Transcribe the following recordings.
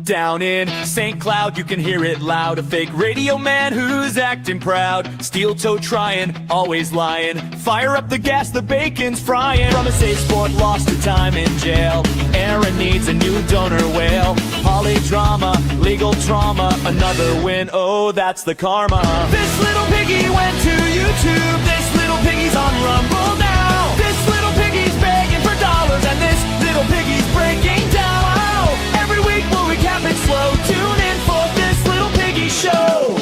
Down in St. Cloud, you can hear it loud. A fake radio man who's acting proud. Steel toe trying, always lying. Fire up the gas, the bacon's frying. From a safe sport, lost to time in jail. Aaron needs a new donor whale. Polydrama, legal trauma, another win, oh that's the karma. This little piggy went to YouTube. This little piggy's on Rumble now. This little piggy's begging for dollars, and this little piggy's breaking down. Every week we'll recap it slow. Tune in for this little piggy show.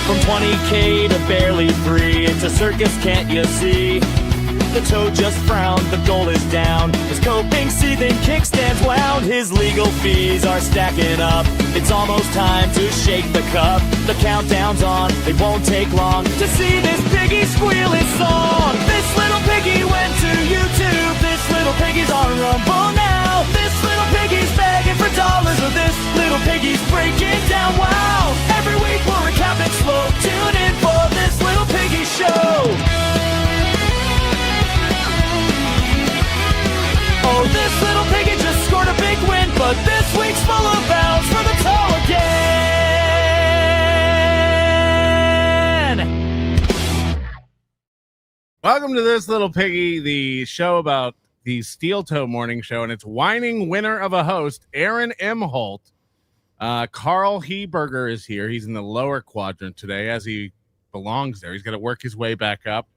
From 20K to barely free, it's a circus, can't you see? The toad just frowned, the goal is down. His coping, seething kickstands wound. His legal fees are stacking up. It's almost time to shake the cup. The countdown's on, it won't take long to see this piggy squeal his song. This little piggy went to YouTube. This little piggy's on Rumble now. This little piggy's begging for dollars, or this little piggy's breaking down. Wow! Every week we'll recap it slow. Tune in for this little piggy show. Oh, this little piggy just scored a big win, but this week's full of bounds for the toe again. Welcome to This Little Piggy, the show about the Steel Toe Morning Show, and its whining winner of a host, Aaron Imholte. Karl Heberger is here. He's in the lower quadrant today, as he belongs there. He's got to work his way back up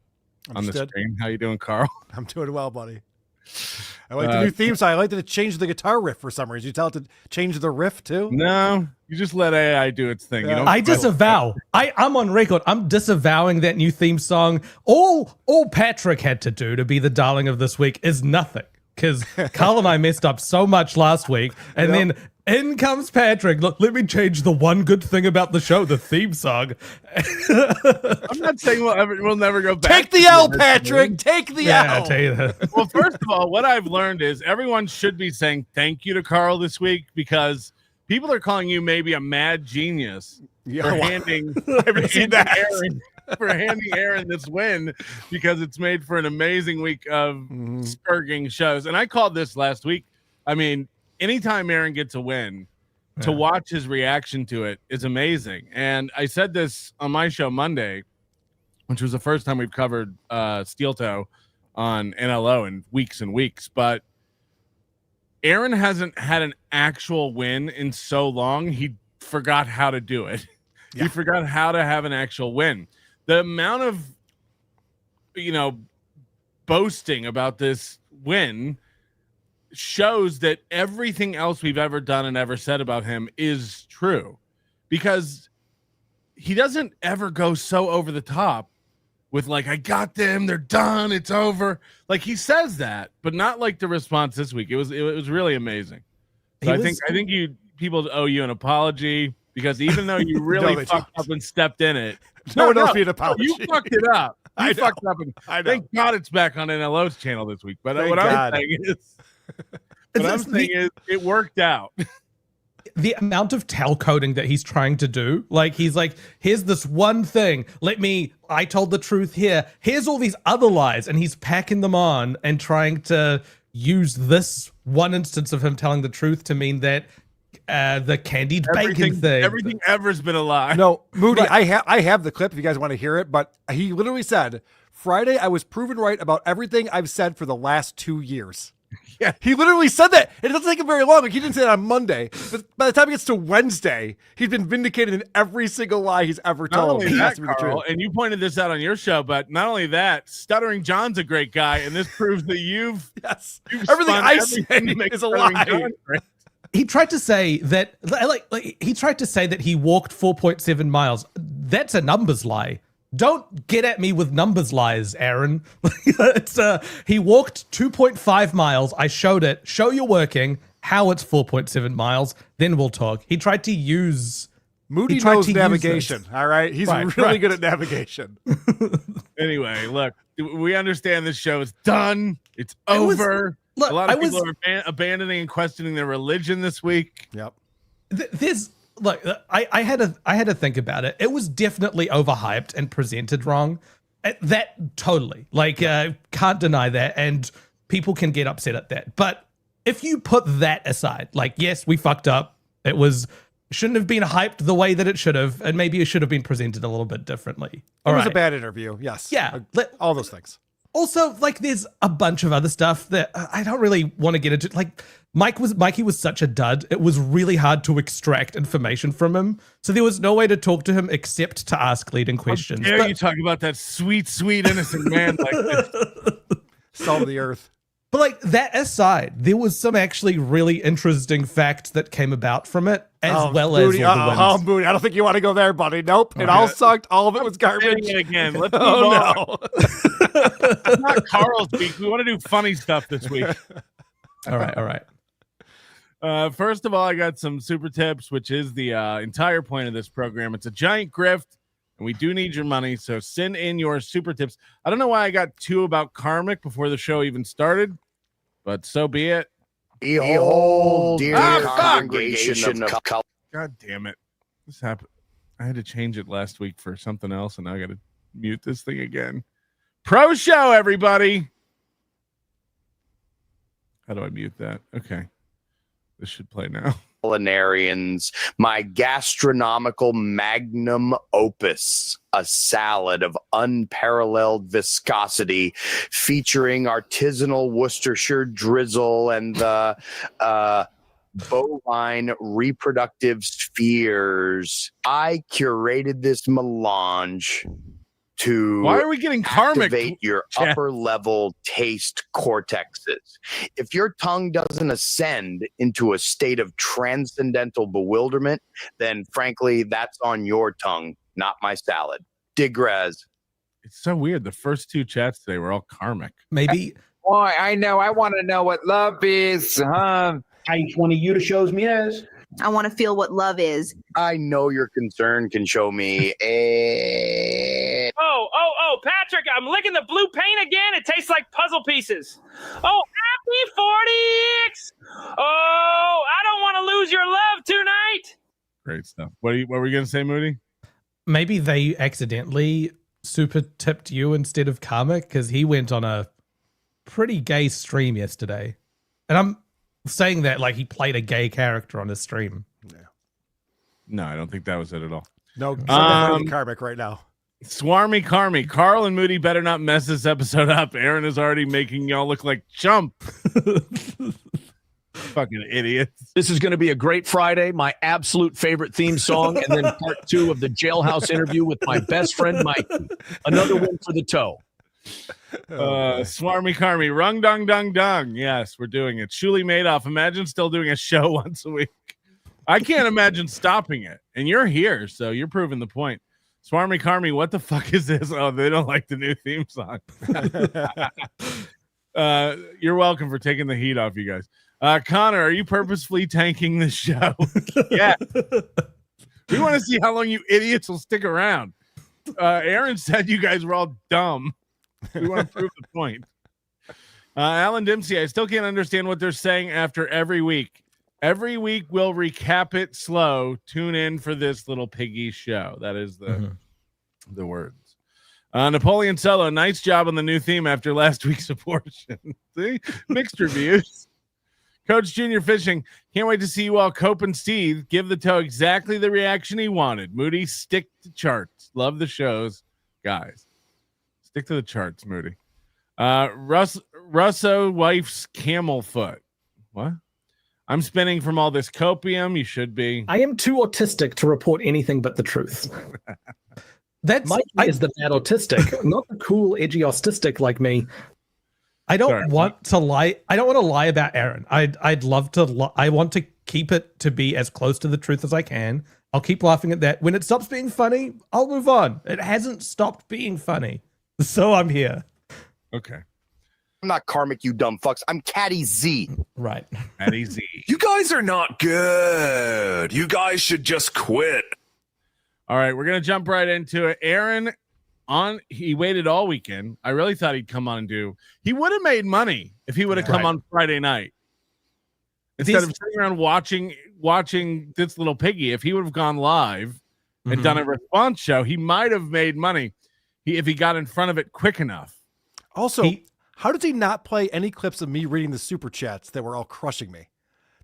on the screen. How you doing, Karl? I'm doing well, buddy. I like the new theme song. I like that it changed the guitar riff for some reason. You tell it to change the riff too? No, you just let AI do its thing. You don't I disavow. I'm on record. I'm disavowing that new theme song. All Patrick had to do to be the darling of this week is nothing. Because Karl and I messed up so much last week, and then in comes Patrick. Look, let me change the one good thing about the show, the theme song. I'm not saying we'll never go back. Take the L, Patrick. Take the L. I'll tell you that. Well, first of all, what I've learned is everyone should be saying thank you to Karl this week, because people are calling you maybe a mad genius for handing, I haven't seen that. handing Aaron this win, because it's made for an amazing week of spurging shows. And I called this last week. I mean, anytime Aaron gets a win, to watch his reaction to it is amazing. And I said this on my show Monday, which was the first time we've covered Steel Toe on NLO in weeks and weeks. But Aaron hasn't had an actual win in so long, he forgot how to do it. Yeah. He forgot how to have an actual win. The amount of, boasting about this win shows that everything else we've ever done and ever said about him is true, because he doesn't ever go so over the top with like, I got them, they're done, it's over. Like, he says that, but not like the response this week. It was really amazing. So I think people owe you an apology, because even though you really fucked up and stepped in it, no one owes me an apology. You fucked it up. You fucked up, and thank God it's back on NLO's channel this week. But what I'm saying is, it worked out. The amount of tell coding that he's trying to do, like he's like, here's this one thing. I told the truth here. Here's all these other lies, and he's packing them on and trying to use this one instance of him telling the truth to mean that the candied bacon thing. Everything ever's been a lie. No, Moody, right. I have the clip if you guys want to hear it, but he literally said, Friday, I was proven right about everything I've said for the last 2 years. Yeah, he literally said that. It doesn't take him very long. Like, he didn't say that on Monday, but by the time he gets to Wednesday, he's been vindicated in every single lie he's ever told. Not only that, Karl, and you pointed this out on your show, but not only that, Stuttering John's a great guy, and this proves that you've everything I say is a lie. He tried to say that, he tried to say that he walked 4.7 miles. That's a numbers lie. Don't get at me with numbers lies, Aaron. He walked 2.5 miles. I showed it. Show you're working. How it's 4.7 miles. Then we'll talk. He tried to use. Moody knows navigation. All right, he's really good at navigation. Anyway, look, we understand this show is done. It's over. A lot of people are abandoning and questioning their religion this week. Yep. I had to think about it. It was definitely overhyped and presented wrong. That totally, can't deny that. And people can get upset at that. But if you put that aside, like, yes, we fucked up. It shouldn't have been hyped the way that it should have, and maybe it should have been presented a little bit differently. It was a bad interview. Yes. Yeah. All those things. Also, like, there's a bunch of other stuff that I don't really want to get into. Like, Mikey was such a dud. It was really hard to extract information from him. So there was no way to talk to him except to ask leading questions. How dare you talk about that sweet, sweet, innocent man like this? Salt of the earth. But like, that aside, there was some actually really interesting facts that came about from it, as well as Moody, all the wins. Moody, I don't think you want to go there, buddy. Nope. It all sucked. All of it was garbage. Again. Let's move on. It's not Karl's week. We want to do funny stuff this week. All right. First of all, I got some super tips, which is the entire point of this program. It's a giant grift, and we do need your money, so send in your super tips. I don't know why I got 2 about karmic before the show even started, but so be it. Behold, dear congregation of God damn it. This happened. I had to change it last week for something else, and now I got to mute this thing again. Pro show, everybody. How do I mute that? Okay. This should play now. culinarians, my gastronomical magnum opus, a salad of unparalleled viscosity featuring artisanal Worcestershire drizzle and the bovine reproductive spheres. I curated this melange to why are we getting karmic? Activate your upper level taste cortexes. If your tongue doesn't ascend into a state of transcendental bewilderment, then frankly, that's on your tongue, not my salad. Digress. It's so weird. The first 2 chats today were all karmic. Maybe. Boy, I know. I want to know what love is. Each one of you to shows me is. I want to feel what love is. I know your concern can show me a... Oh, Patrick, I'm licking the blue paint again. It tastes like puzzle pieces. Oh, happy 40X. Oh, I don't want to lose your love tonight. Great stuff. What were we going to say, Moody? Maybe they accidentally super tipped you instead of karmic because he went on a pretty gay stream yesterday. And I'm saying that like he played a gay character on his stream. Yeah. No, I don't think that was it at all. No, karmic right now. Swarmy Carmy. Karl and Moody better not mess this episode up. Aaron is already making y'all look like chump. Fucking idiots. This is going to be a great Friday. My absolute favorite theme song. And then part 2 of the jailhouse interview with my best friend, Mike. Another one for the toe. Swarmy Carmy. Rung dung dung dung. Yes, we're doing it. Shuli Madoff. Imagine still doing a show once a week. I can't imagine stopping it. And you're here, so you're proving the point. Swarmy Carmy, what the fuck is this? Oh, they don't like the new theme song. You're welcome for taking the heat off, you guys. Connor, are you purposefully tanking this show? Yeah. We want to see how long you idiots will stick around. Aaron said you guys were all dumb. We want to prove the point. Alan Dempsey, I still can't understand what they're saying after every week. Every week we'll recap it slow. Tune in for this little piggy show. That is the words. Napoleon Solo, nice job on the new theme after last week's abortion. See? Mixed reviews. Coach Junior Fishing, can't wait to see you all cope and seethe. Give the toe exactly the reaction he wanted. Moody, stick to charts. Love the shows. Guys, stick to the charts, Moody. Russo wife's camel foot. What? I'm spinning from all this copium. You should be. I am too autistic to report anything but the truth. Mike is the bad autistic, not the cool, edgy autistic like me. I don't want to lie. I don't want to lie about Aaron. I'd love to. I want to keep it to be as close to the truth as I can. I'll keep laughing at that. When it stops being funny, I'll move on. It hasn't stopped being funny, so I'm here. Okay. I'm not karmic, you dumb fucks. I'm Caddy Z. Right. Caddy Z. You guys are not good. You guys should just quit. All right, we're gonna jump right into it. Aaron, he waited all weekend. I really thought he'd come on and do. He would have made money if he would have come on Friday night instead of sitting around watching this little piggy. If he would have gone live and done a response show, he might have made money if he got in front of it quick enough. Also, how does he not play any clips of me reading the super chats that were all crushing me?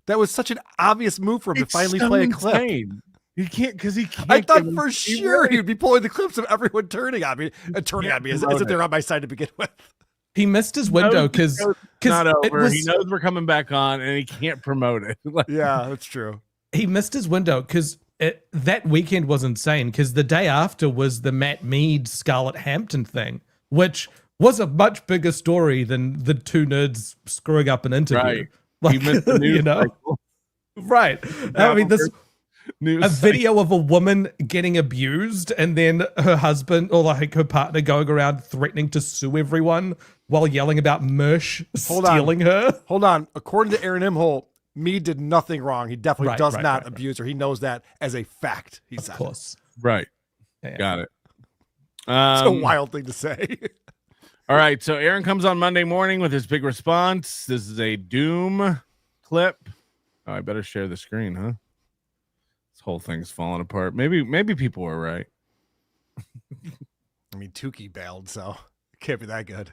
That was such an obvious move for him to finally play a clip. He can't because he can't. I thought for sure he would be pulling the clips of everyone turning on me. Turning on me as if they're on my side to begin with. He missed his window because not over. He knows we're coming back on, and he can't promote it. Yeah, that's true. He missed his window because that weekend was insane. Because the day after was the Matt Mead Scarlett Hampton thing, which was a much bigger story than the two nerds screwing up an interview. Right. Like, he missed the news cycle. Right. I mean, a video of a woman getting abused and then her husband or like her partner going around threatening to sue everyone while yelling about Mersh stealing her. Hold on. According to Aaron Imholte, Mead did nothing wrong. He definitely does not abuse her. He knows that as a fact. He said. Of course. Right. Yeah. Got it. It's a wild thing to say. All right. So Aaron comes on Monday morning with his big response. This is a Doom clip. Oh, I better share the screen, huh? This whole thing's falling apart. Maybe people were right. I mean, Tukey bailed, so it can't be that good.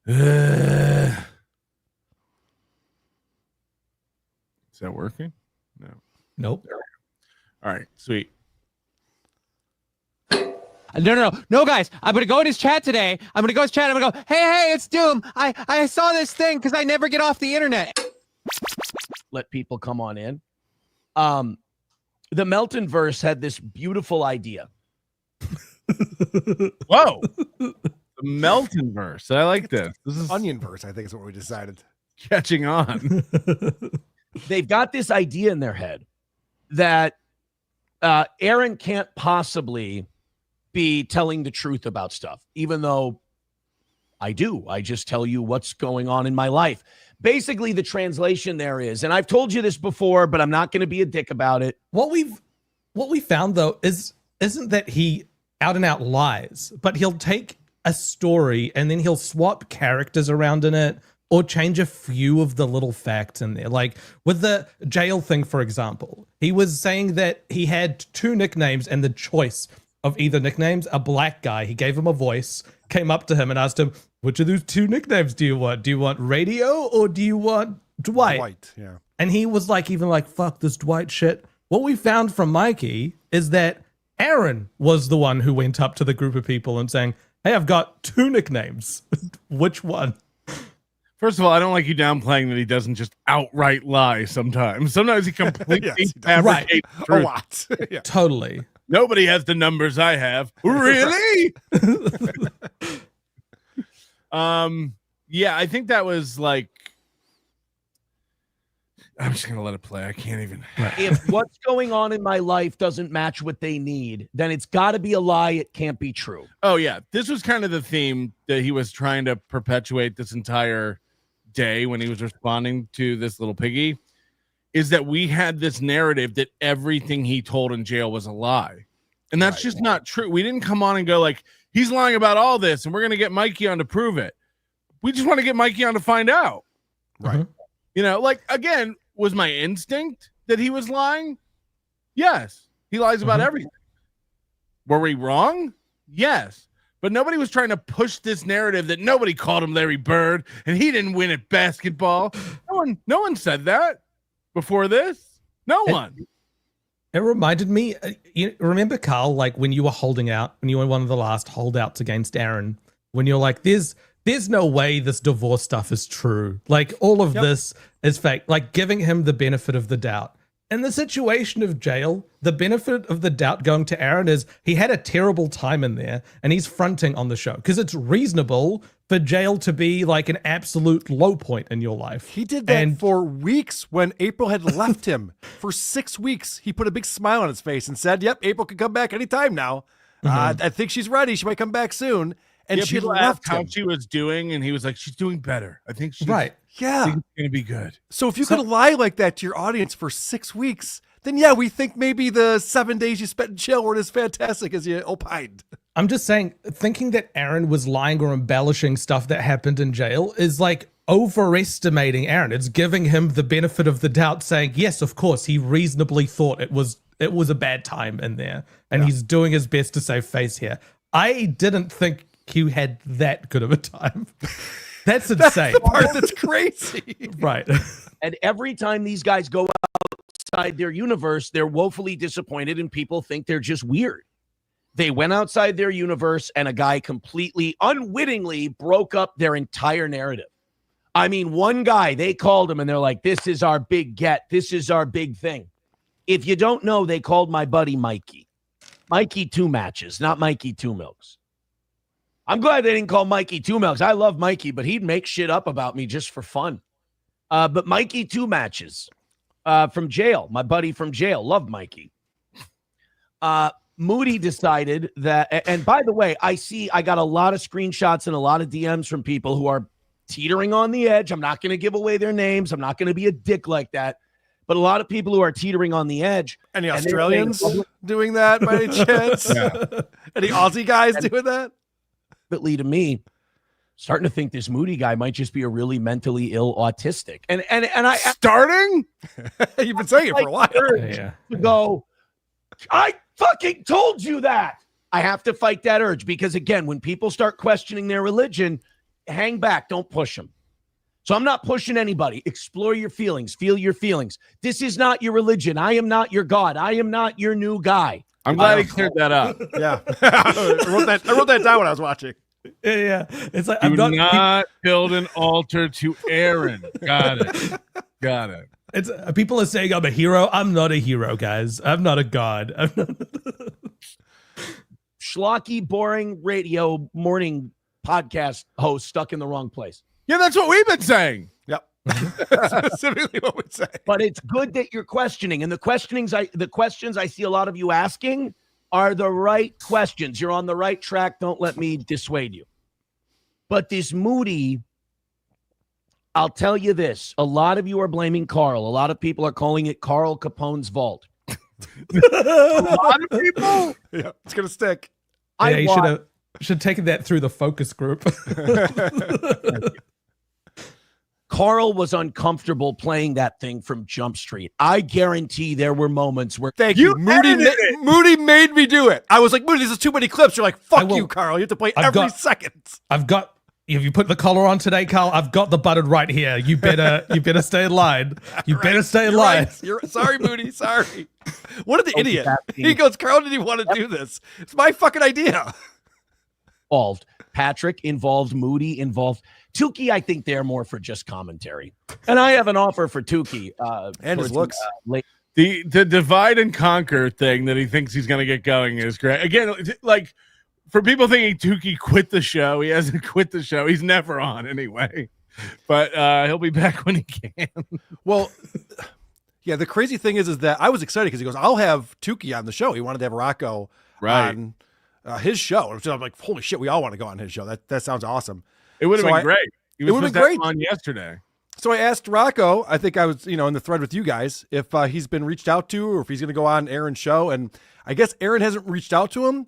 Is that working? No. Nope. All right, sweet. No, guys. I'm gonna go in his chat today. I'm gonna go, hey, it's Doom. I saw this thing because I never get off the internet. Let people come on in. The Melton verse had this beautiful idea. Whoa. The Melton verse. I like this. This is Onion verse, I think is what we decided. Catching on. They've got this idea in their head that Aaron can't possibly be telling the truth about stuff, even though I do. I just tell you what's going on in my life. Basically, the translation there is, and I've told you this before, but I'm not going to be a dick about it. What we found though isn't that he out and out lies, but he'll take a story and then he'll swap characters around in it or change a few of the little facts in there. Like with the jail thing, for example, he was saying that he had two nicknames and the choice of either nicknames, a black guy, he gave him a voice, came up to him and asked him, which of those two nicknames do you want? Do you want Radio or do you want Dwight? Dwight, yeah. And he was like, fuck this Dwight shit. What we found from Mikey is that Aaron was the one who went up to the group of people and saying, hey, I've got two nicknames. Which one? First of all, I don't like you downplaying that he doesn't just outright lie sometimes. Sometimes he completely fabricates the truth. A lot. Yeah. Totally. Nobody has the numbers I have. Really? Yeah, I think that was like, I'm just going to let it play. I can't even. If what's going on in my life doesn't match what they need, then it's got to be a lie. It can't be true. Oh, yeah. This was kind of the theme that he was trying to perpetuate this entire day when he was responding to this little piggy, is that we had this narrative that everything he told in jail was a lie. And that's just not true. We didn't come on and go like, he's lying about all this and we're going to get Mikey on to prove it. We just want to get Mikey on to find out. Right. You know, like, again, was my instinct that he was lying? Yes. He lies about everything. Were we wrong? Yes. But nobody was trying to push this narrative that nobody called him Larry Bird and he didn't win at basketball. No one said that before this. No one. It reminded me, you remember, Karl, like when you were holding out, when you were one of the last holdouts against Aaron, when you're like, there's no way this divorce stuff is true. Like all of this is fake, like giving him the benefit of the doubt. In the situation of jail, the benefit of the doubt going to Aaron is he had a terrible time in there and he's fronting on the show because it's reasonable for jail to be like an absolute low point in your life. He did that for weeks when April had left him. For 6 weeks, he put a big smile on his face and said, yep, April can come back anytime now. I think she's ready. She might come back soon. And she left how him. she was doing, and he was like, she's doing better. I think she's Yeah. going to be good. So if you could lie like that to your audience for 6 weeks, then yeah, we think maybe the 7 days you spent in jail weren't as fantastic as you opined. I'm just saying, thinking that Aaron was lying or embellishing stuff that happened in jail is like overestimating Aaron. It's giving him the benefit of the doubt, saying, yes, of course, he reasonably thought it was a bad time in there, and he's doing his best to save face here. I didn't think he had that good of a time. That's insane. The part that's crazy. Right. And every time these guys go outside their universe, they're woefully disappointed and people think they're just weird. They went outside their universe and a guy completely unwittingly broke up their entire narrative. I mean, one guy, they called him and they're like, this is our big get. This is our big thing. If you don't know, they called my buddy Mikey. Mikey Two Matches, not Mikey Two Milks. I'm glad they didn't call Mikey Two Milks. I love Mikey, but he'd make shit up about me just for fun. But Mikey Two Matches from jail, my buddy from jail, love Mikey. Moody decided that, and by the way, I got a lot of screenshots and a lot of DMs from people who are teetering on the edge. I'm not going to give away their names. I'm not going to be a dick like that. But a lot of people who are teetering on the edge. Any Australians doing that by any chance? Any Aussie guys doing that? That lead to me starting to think this Moody guy might just be a really mentally ill autistic. And I starting? You've been saying it for a while. To go, I fucking told you that. I have to fight that urge because, again, when people start questioning their religion, hang back. Don't push them. So I'm not pushing anybody. Explore your feelings. Feel your feelings. This is not your religion. I am not your God. I am not your new guy. I'm glad he cleared that up. Yeah. I wrote that down when I was watching. Yeah. It's like, Do I'm not build an altar to Aaron. Got it. It's people are saying I'm a hero. I'm not a hero, guys. I'm not a god. I'm not schlocky, boring radio morning podcast host stuck in the wrong place. Yeah, that's what we've been saying. Yep. Specifically what we're saying. But it's good that you're questioning. And the questions I see a lot of you asking are the right questions. You're on the right track. Don't let me dissuade you. But this Moody, I'll tell you this. A lot of you are blaming Karl. A lot of people are calling it Karl Capone's vault. A lot of people? Yeah, it's going to stick. Yeah, you should have taken that through the focus group. Karl was uncomfortable playing that thing from Jump Street. I guarantee there were moments where Thank you. Moody made me do it. I was like, Moody, this is too many clips. You're like, fuck you, Karl. You have to play every second. If you put the collar on today, Karl, I've got the button right here. You better stay in line. You better stay in line. Right. Sorry, Moody. Sorry. What an idiot. He goes, Karl didn't even want to do this. It's my fucking idea. Involved. Patrick involved. Moody involved. Tukey, I think they're more for just commentary. And I have an offer for Tukey. And his looks. The divide and conquer thing that he thinks he's going to get going is great. Again, like, for people thinking Tukey quit the show, he hasn't quit the show. He's never on anyway. But he'll be back when he can. Well, yeah, the crazy thing is that I was excited because he goes, I'll have Tukey on the show. He wanted to have Rocco on his show. And so I'm like, holy shit, we all want to go on his show. That sounds awesome. It would have been great. He was supposed to have on yesterday. So I asked Rocco, I think I was, in the thread with you guys, if he's been reached out to or if he's going to go on Aaron's show. And I guess Aaron hasn't reached out to him.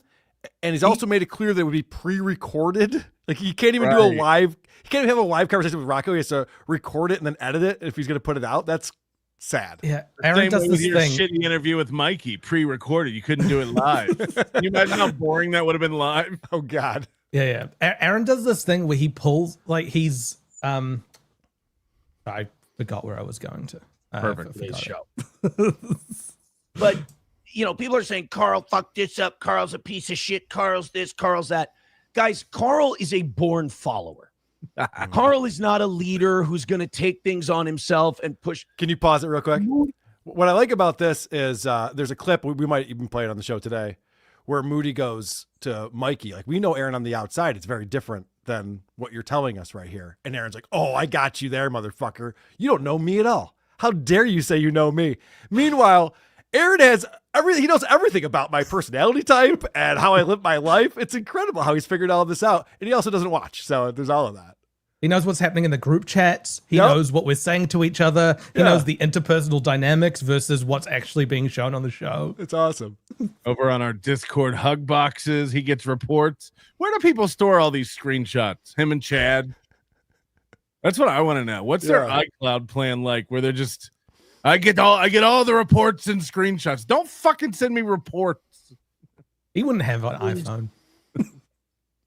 And he's also made it clear that it would be pre-recorded. Like he can't even do a live, he can't even have a live conversation with Rocco. He has to record it and then edit it if he's going to put it out. That's sad. Yeah, Aaron does this thing. Shitty interview with Mikey, pre-recorded. You couldn't do it live. Can you imagine how boring that would have been live? Oh God. Yeah. Aaron does this thing where he pulls he's I forgot where I was going to. Perfect for this show. But people are saying Karl fucked this up. Karl's a piece of shit. Karl's this. Karl's that. Guys, Karl is a born follower. Karl is not a leader who's going to take things on himself and push. Can you pause it real quick? What I like about this is there's a clip, we might even play it on the show today, where Moody goes to Mikey, like, we know Aaron on the outside. It's very different than what you're telling us right here. And Aaron's like, oh, I got you there, motherfucker. You don't know me at all. How dare you say you know me? Meanwhile, Aaron has everything. He knows everything about my personality type and how I live my life. It's incredible how he's figured all this out. And he also doesn't watch. So there's all of that. He knows what's happening in the group chats. He knows what we're saying to each other. He knows the interpersonal dynamics versus what's actually being shown on the show. It's awesome. Over on our Discord hug boxes, he gets reports. Where do people store all these screenshots? Him and Chad? That's what I want to know. What's their iCloud plan like where they're just, I get all the reports and screenshots. Don't fucking send me reports. He wouldn't have an iPhone.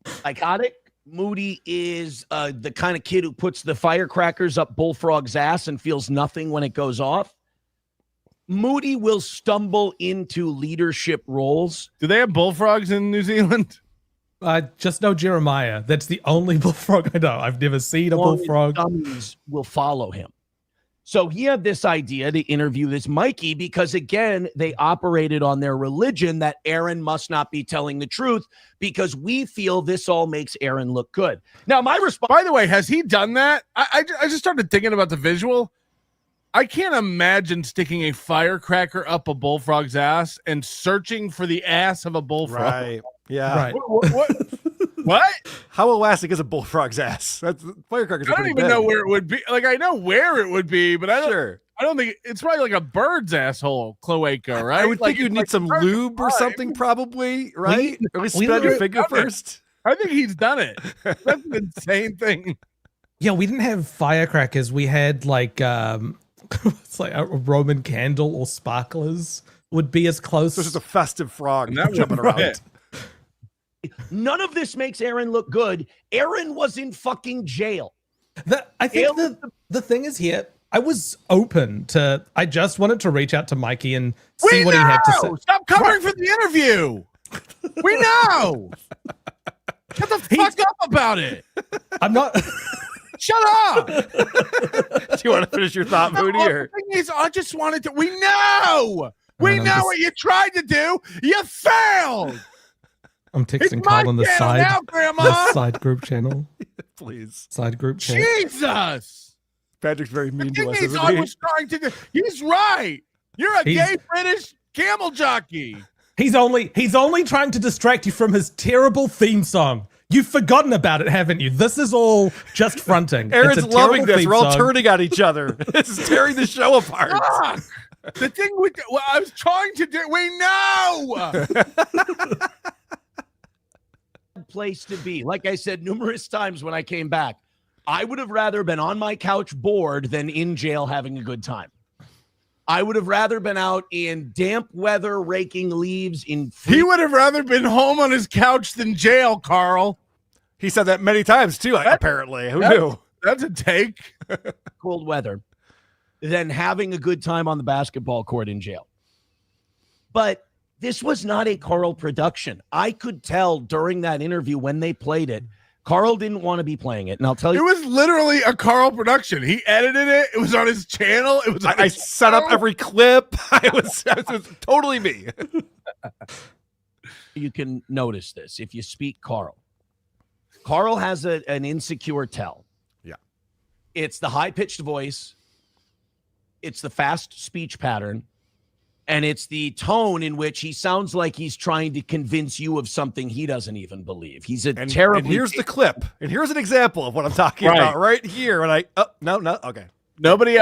Psychotic? Moody is the kind of kid who puts the firecrackers up Bullfrog's ass and feels nothing when it goes off. Moody will stumble into leadership roles. Do they have bullfrogs in New Zealand? I just know Jeremiah. That's the only bullfrog I know. I've never seen a bullfrog. Dummies will follow him. So he had this idea to interview this Mikey because, again, they operated on their religion that Aaron must not be telling the truth because we feel this all makes Aaron look good. Now, my response... By the way, has he done that? I just started thinking about the visual. I can't imagine sticking a firecracker up a bullfrog's ass and searching for the ass of a bullfrog. Right. Yeah. Right. What? How elastic is a bullfrog's ass? That's firecrackers. I don't even know where it would be. Like, I know where it would be, but I don't. Sure. I don't think it's probably like a bird's asshole cloaca, right? I would like, think you'd need some lube or something, probably, right? Or at least we spread your literally finger first. I think he's done it. That's an insane thing. Yeah, we didn't have firecrackers. We had like it's like a Roman candle or sparklers would be as close. So it's just a festive frog that jumping around. None of this makes Aaron look good. Aaron was in fucking jail. I think the thing is here, I was open to, I just wanted to reach out to Mikey and see what he had to say. Stop covering for the interview. We know. Shut the fuck up about it. I'm not. Shut up. Do you want to finish your thought, Moody? The thing is, I just wanted to. We know. We know what you tried to do. You failed. I'm texting Karl on the side. Now, Grandma. The side group channel. Please. Side group channel. Jesus. Patrick's very mean to us. I was trying to do. He's right. You're a gay British camel jockey. He's only trying to distract you from his terrible theme song. You've forgotten about it, haven't you? This is all just fronting. Aaron's loving this. We're all turning on each other. This is tearing the show apart. The thing with what I was trying to do. We know. Place to be. Like I said numerous times when I came back, I would have rather been on my couch bored than in jail having a good time. I would have rather been out in damp weather raking leaves in He would have rather been home on his couch than jail, Karl. He said that many times too, apparently. Who knew? That's a take. Cold weather than having a good time on the basketball court in jail. But this was not a Karl production. I could tell during that interview when they played it, Karl didn't want to be playing it. And I'll tell you. It was literally a Karl production. He edited it. It was on his channel. It was. I set up every clip. It was totally me. You can notice this if you speak Karl. Karl has an insecure tell. Yeah. It's the high-pitched voice. It's the fast speech pattern. And it's the tone in which he sounds like he's trying to convince you of something he doesn't even believe. He's a terrible. And here's the clip. And here's an example of what I'm talking about right here. And okay. Nobody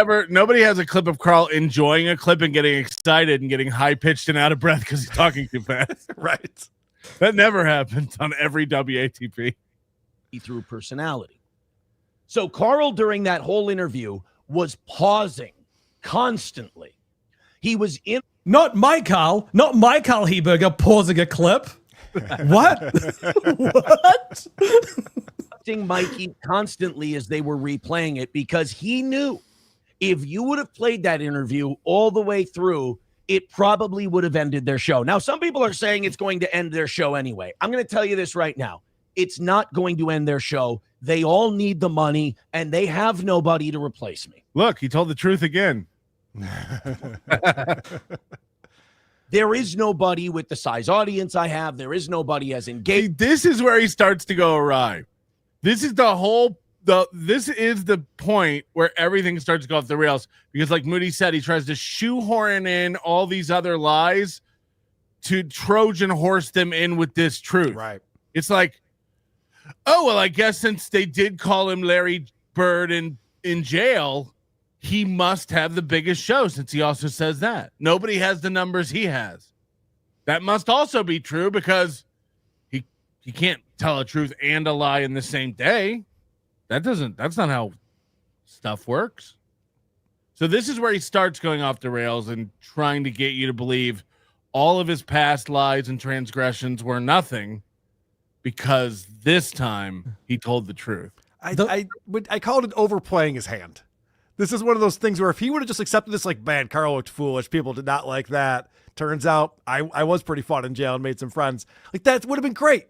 has a clip of Karl enjoying a clip and getting excited and getting high pitched and out of breath because he's talking too fast. Right. That never happens on every WATP. Through personality. So Karl during that whole interview was pausing constantly. He was in. Not my Karl Heberger pausing a clip. What? What? Mikey constantly as they were replaying it because he knew if you would have played that interview all the way through, it probably would have ended their show. Now, some people are saying it's going to end their show anyway. I'm going to tell you this right now. It's not going to end their show. They all need the money, and they have nobody to replace me. Look, he told the truth again. There is nobody with the size audience I have. There is nobody as engaged. See, this is where he starts to go awry. This is this is the point where everything starts to go off the rails because, like Moody said, he tries to shoehorn in all these other lies to Trojan horse them in with this truth. Right. It's like, oh, well, I guess since they did call him Larry Bird in jail, he must have the biggest show since he also says that. Nobody has the numbers he has. That must also be true because he can't tell a truth and a lie in the same day. That's not how stuff works. So this is where he starts going off the rails and trying to get you to believe all of his past lies and transgressions were nothing because this time he told the truth. I called it overplaying his hand. This is one of those things where if he would have just accepted this, like, man, Karl looked foolish, people did not like that. Turns out I was pretty fun in jail and made some friends. Like, that would have been great.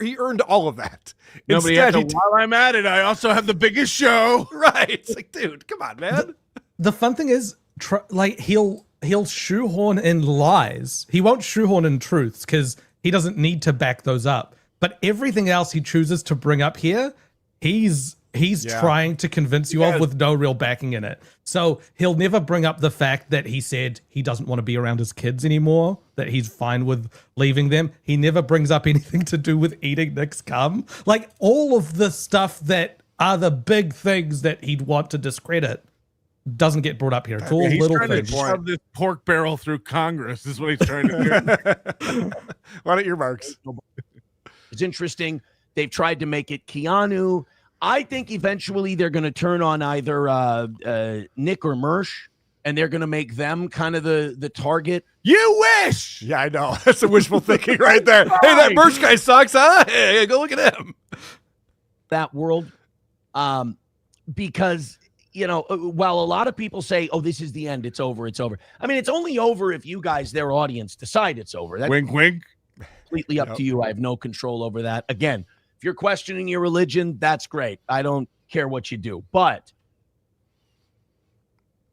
He earned all of that. Nobody Instead, had to, while I'm at it, I also have the biggest show. Right. It's like, dude, come on, man. The fun thing is, like, he'll shoehorn in lies. He won't shoehorn in truths because he doesn't need to back those up. But everything else he chooses to bring up here, he's trying to convince you of with no real backing in it. So he'll never bring up the fact that he said he doesn't want to be around his kids anymore, that he's fine with leaving them. He never brings up anything to do with eating Nick's cum. Like, all of the stuff that are the big things that he'd want to discredit doesn't get brought up here. It's all little things. He's trying to shove this pork barrel through Congress is what he's trying to do. Why don't earmarks? It's interesting. They've tried to make it Keanu. I think eventually they're going to turn on either Nick or Mersh, and they're going to make them kind of the target. You wish! Yeah, I know. That's some wishful thinking right there. Hey, that Mersh guy sucks, huh? Hey, go look at him. That world. Because, you know, while a lot of people say, oh, this is the end, it's over, it's over. I mean, it's only over if you guys, their audience, decide it's over. That's wink, wink. Completely up to you. I have no control over that. Again, if you're questioning your religion, that's great. I don't care what you do. But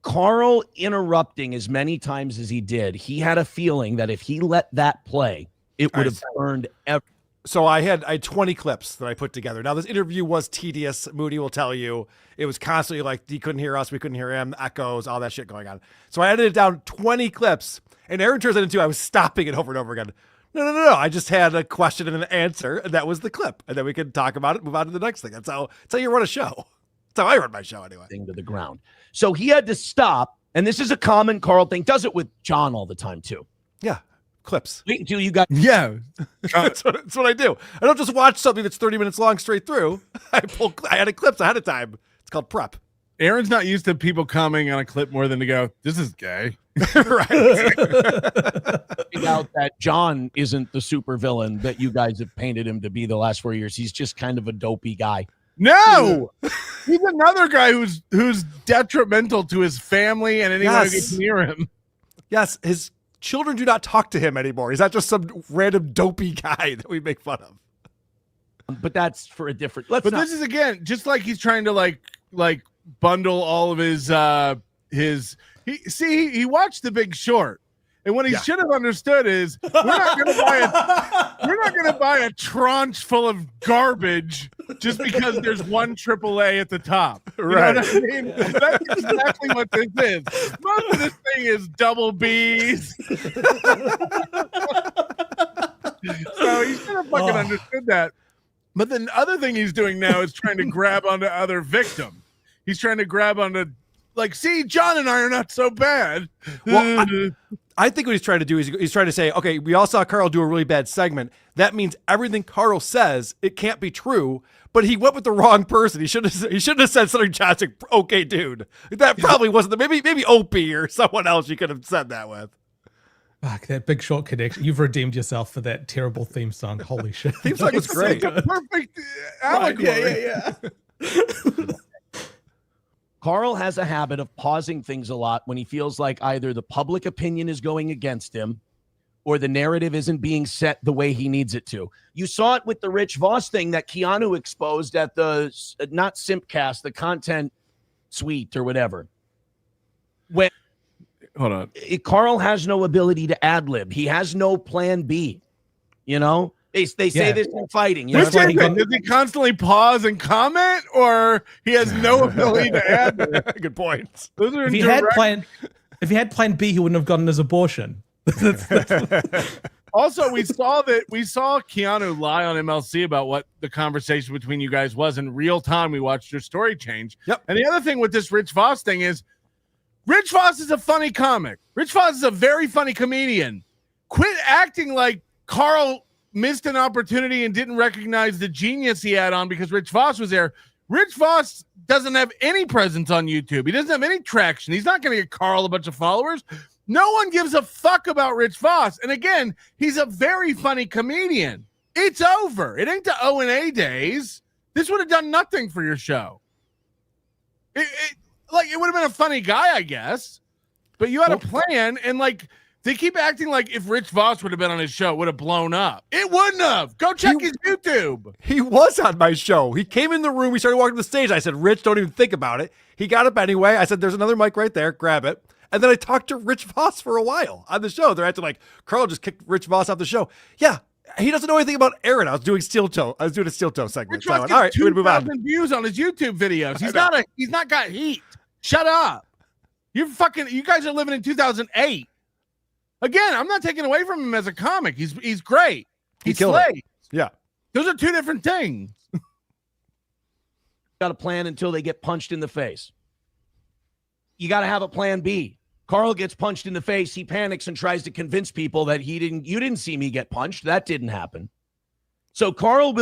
Karl interrupting as many times as he did, he had a feeling that if he let that play, it would have turned everything. So I had 20 clips that I put together. Now, this interview was tedious. Moody will tell you. It was constantly like, he couldn't hear us, we couldn't hear him, echoes, all that shit going on. So I edited down 20 clips, and Aaron turns it into I was stopping it over and over again. No. I just had a question and an answer, and that was the clip. And then we could talk about it, move on to the next thing. That's how you run a show. That's how I run my show anyway. Thing to the ground. So he had to stop, and this is a common Karl thing. Does it with John all the time, too. Yeah. Clips. Wait until you got... Yeah. That's what I do. I don't just watch something that's 30 minutes long straight through. I added clips ahead of time. It's called prep. Aaron's not used to people commenting on a clip more than to go, this is gay. Right. Find out that John isn't the super villain that you guys have painted him to be the last 4 years. He's just kind of a dopey guy. No, he's another guy who's detrimental to his family and anyone who gets near him. Yes, his children do not talk to him anymore. He's not just some random dopey guy that we make fun of. But that's for a different. This is again just like he's trying to like bundle all of his he watched The Big Short, and what he should have understood is we're not going to buy a tranche full of garbage just because there's one AAA at the top. You know what I mean? That's exactly what this is. Most of this thing is double B's. So he should have fucking understood that. But the other thing he's doing now is trying to grab onto other victims. He's trying to grab onto, like, see, John and I are not so bad. Well, I think what he's trying to do is he's trying to say, okay, we all saw Karl do a really bad segment. That means everything Karl says, it can't be true. But he went with the wrong person. He shouldn't have said something Johnson. Okay, dude, that probably wasn't maybe Opie or someone else you could have said that with. Fuck, that Big Short connection. You've redeemed yourself for that terrible theme song. Holy shit. Theme song was great. Perfect allegory. Yeah. Karl has a habit of pausing things a lot when he feels like either the public opinion is going against him or the narrative isn't being set the way he needs it to. You saw it with the Rich Voss thing that Keanu exposed at the, not Simpcast, the Content Suite or whatever. When Hold on. Karl has no ability to ad-lib. He has no plan B. You know? They say this in fighting. You know? Does he constantly pause and comment, or he has no ability to add? Good points. Those are if he had plan B, he wouldn't have gotten his abortion. Also, we saw Keanu lie on MLC about what the conversation between you guys was in real time. We watched your story change. Yep. And the other thing with this Rich Voss thing is, Rich Voss is a funny comic. Rich Voss is a very funny comedian. Quit acting like Karl missed an opportunity and didn't recognize the genius he had on because Rich Voss was there. Rich Voss doesn't have any presence on YouTube. He doesn't have any traction. He's not going to get Karl a bunch of followers. No one gives a fuck about Rich Voss. And again, he's a very funny comedian. It's over. It ain't the O&A days. This would have done nothing for your show. It would have been a funny guy, I guess. But you had a plan, and like they keep acting like if Rich Voss would have been on his show, it would have blown up. It wouldn't have. Go check his YouTube. He was on my show. He came in the room. We started walking to the stage. I said, Rich, don't even think about it. He got up anyway. I said, there's another mic right there. Grab it. And then I talked to Rich Voss for a while on the show. They're acting like Karl just kicked Rich Voss off the show. Yeah. He doesn't know anything about Aaron. I was doing a steel toe segment. Rich So Voss all right, we're gonna move on. 2,000 views on his YouTube videos. He's not got heat. Shut up. You guys are living in 2008. Again, I'm not taking away from him as a comic. He's great. He slays. Yeah. Those are two different things. Got a plan until they get punched in the face. You got to have a plan B. Karl gets punched in the face. He panics and tries to convince people that you didn't see me get punched. That didn't happen. So Karl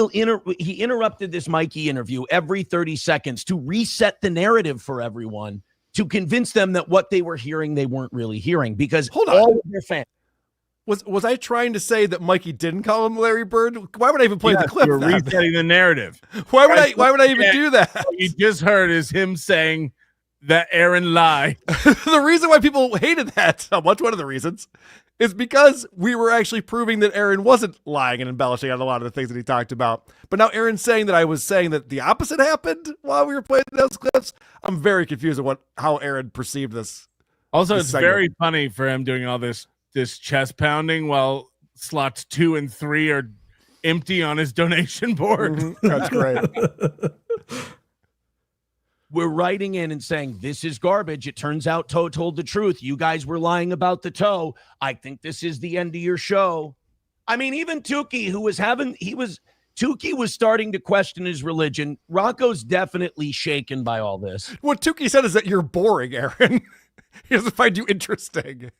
he interrupted this Mikey interview every 30 seconds to reset the narrative for everyone, to convince them that what they were hearing, they weren't really hearing, because all of their fans. Was I trying to say that Mikey didn't call him Larry Bird? Why would I even play the clip? You're resetting the narrative. Why would I even do that? What you just heard is him saying that Aaron lied. The reason why people hated that so much, one of the reasons, is because we were actually proving that Aaron wasn't lying and embellishing on a lot of the things that he talked about. But now Aaron's saying that I was saying that the opposite happened while we were playing those clips. I'm very confused at how Aaron perceived this. Also, this it's segment. very funny for him doing all this chest pounding while slots 2 and 3 are empty on his donation board. Mm-hmm. That's great. We're writing in and saying, this is garbage. It turns out Toe told the truth. You guys were lying about the toe. I think this is the end of your show. I mean, even Tukey, Tukey was starting to question his religion. Rocco's definitely shaken by all this. What Tukey said is that you're boring, Aaron. He doesn't find you interesting.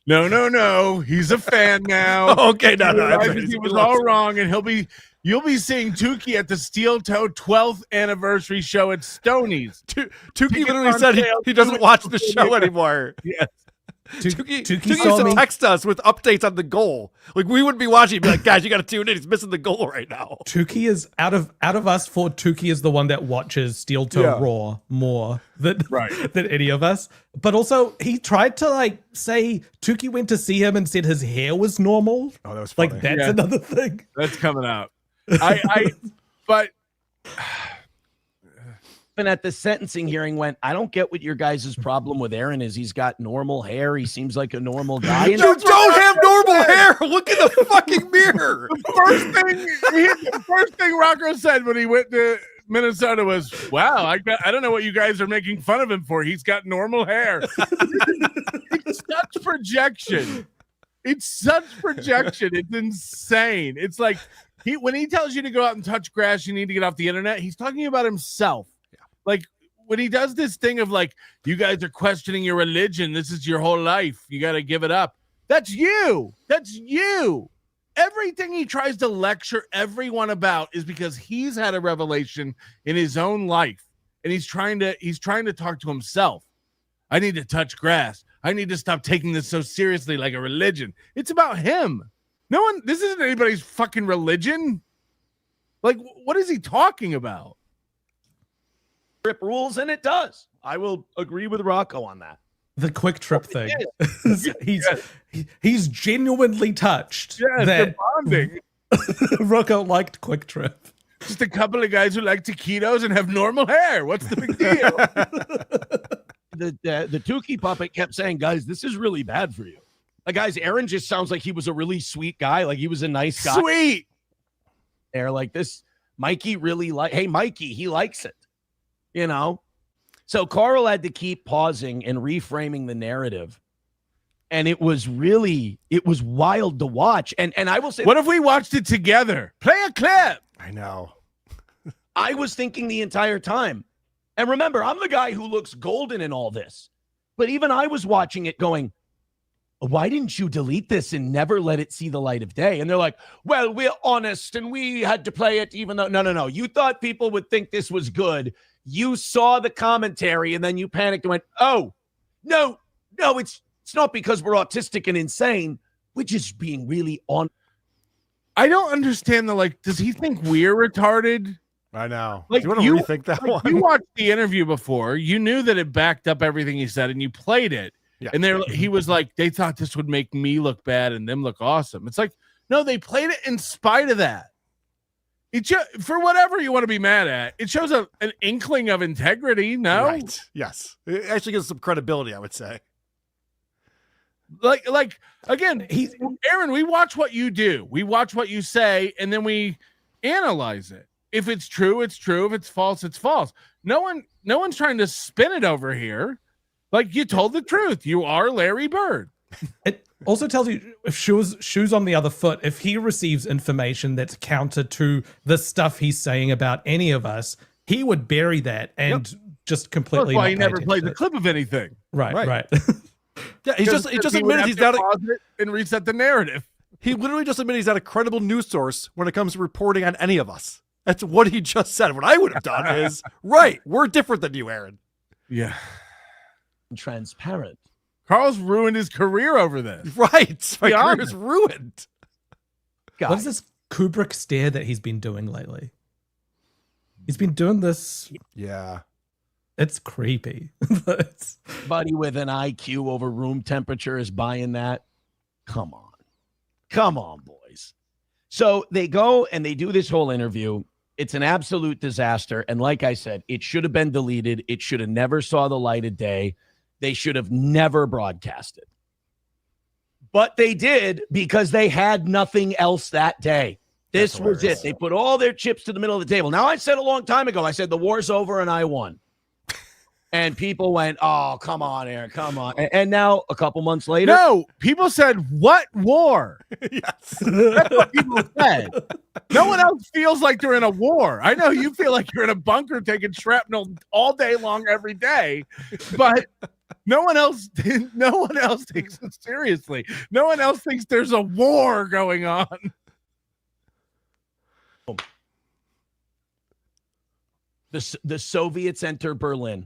No. He's a fan now. Okay, no. He was all wrong, and you'll be seeing Tukey at the Steel Toe 12th anniversary show at Stoney's. Tukey literally said he doesn't watch the show anymore. Yes. Tukey used to text us with updates on the goal. Like, we wouldn't be watching. He'd be like, guys, you got to tune in. He's missing the goal right now. Tukey is out of us four. Tukey is the one that watches Steel Toe Raw more than any of us. But also, he tried to say Tukey went to see him and said his hair was normal. Oh, that was funny. Like, that's another thing. That's coming out. But And at the sentencing hearing went, I don't get what your guys' problem with Aaron is. He's got normal hair. He seems like a normal guy. You don't have normal hair. Look in the fucking mirror. The first thing Rocco said when he went to Minnesota was, wow, I don't know what you guys are making fun of him for. He's got normal hair. It's such projection. It's insane. It's like when he tells you to go out and touch grass, you need to get off the internet. He's talking about himself. Like when he does this thing of like, you guys are questioning your religion. This is your whole life. You got to give it up. That's you. Everything he tries to lecture everyone about is because he's had a revelation in his own life. And he's trying to talk to himself. I need to touch grass. I need to stop taking this so seriously like a religion. It's about him. This isn't anybody's fucking religion. Like, what is he talking about? Trip rules, and it does. I will agree with Rocco on that. The quick trip thing. He's genuinely touched that bonding. Rocco liked Quick Trip. Just a couple of guys who like taquitos and have normal hair. What's the big deal? The Tukey puppet kept saying, guys, this is really bad for you. Guys, Aaron just sounds like he was a really sweet guy. Like he was a nice guy. Sweet. They're like this. Mikey really hey, Mikey, he likes it. So Karl had to keep pausing and reframing the narrative. And it was wild to watch. And I will say, what if we watched it together? Play a clip. I know. I was thinking the entire time. And remember, I'm the guy who looks golden in all this. But even I was watching it going, why didn't you delete this and never let it see the light of day? And they're like, well, we're honest and we had to play it even though, no. You thought people would think this was good. You saw the commentary and then you panicked and went, oh, no, it's not because we're autistic and insane. We're just being really on. I don't understand does he think we're retarded? I know. Like, Do you want to rethink that one? You watched the interview before. You knew that it backed up everything he said, and you played it. Yeah. And he was like, they thought this would make me look bad and them look awesome. It's like, no, they played it in spite of that. For whatever you want to be mad at, it shows an inkling of integrity. No, right? Yes, it actually gives some credibility, I would say. Like again, Aaron. We watch what you do. We watch what you say, and then we analyze it. If it's true, it's true. If it's false, it's false. No one's trying to spin it over here. Like, you told the truth. You are Larry Bird. It also tells you if shoes on the other foot, if he receives information that's counter to the stuff he's saying about any of us, he would bury that and just completely. That's why he never played the clip of anything. Right. Yeah, he just admitted he's not and reset the narrative. He literally just admitted he's not a credible news source when it comes to reporting on any of us. That's what he just said. What I would have done is, right, we're different than you, Aaron. Yeah. Transparent. Karl's ruined his career over this. Right. My career is ruined. Guys. What is this Kubrick stare that he's been doing lately? He's been doing this. Yeah. It's creepy. Buddy with an IQ over room temperature is buying that. Come on, boys. So they go and they do this whole interview. It's an absolute disaster. And like I said, it should have been deleted. It should have never saw the light of day. They should have never broadcasted. But they did because they had nothing else that day. This was it. They put all their chips to the middle of the table. Now, I said a long time ago, I said the war's over and I won. And people went, oh, come on, Aaron, come on. And now, a couple months later. No, people said, what war? Yes. That's what people said. No one else feels like they're in a war. I know you feel like you're in a bunker taking shrapnel all day long every day, but no one else takes it seriously. No one else thinks there's a war going on. The Soviets enter Berlin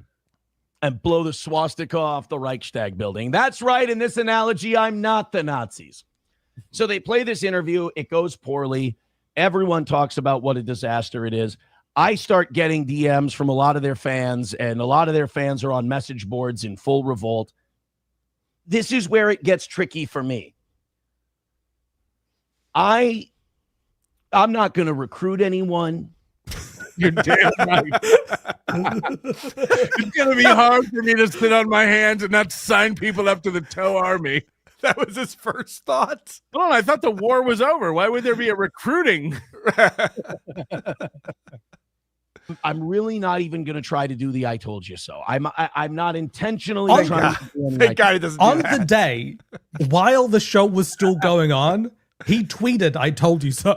and blow the swastika off the Reichstag building. That's right. In this analogy, I'm not the Nazis. So they play this interview. It goes poorly. Everyone talks about what a disaster it is. I start getting DMs from a lot of their fans, and a lot of their fans are on message boards in full revolt. This is where it gets tricky for me. I'm not going to recruit anyone. You're damn right. It's going to be hard for me to sit on my hands and not sign people up to the Toe Army. That was his first thought. Hold on, I thought the war was over. Why would there be a recruiting? I'm really not even going to try to do the I told you so. I'm not intentionally trying to do Thank God he doesn't do on that. the day, while the show was still going on, he tweeted, I told you so.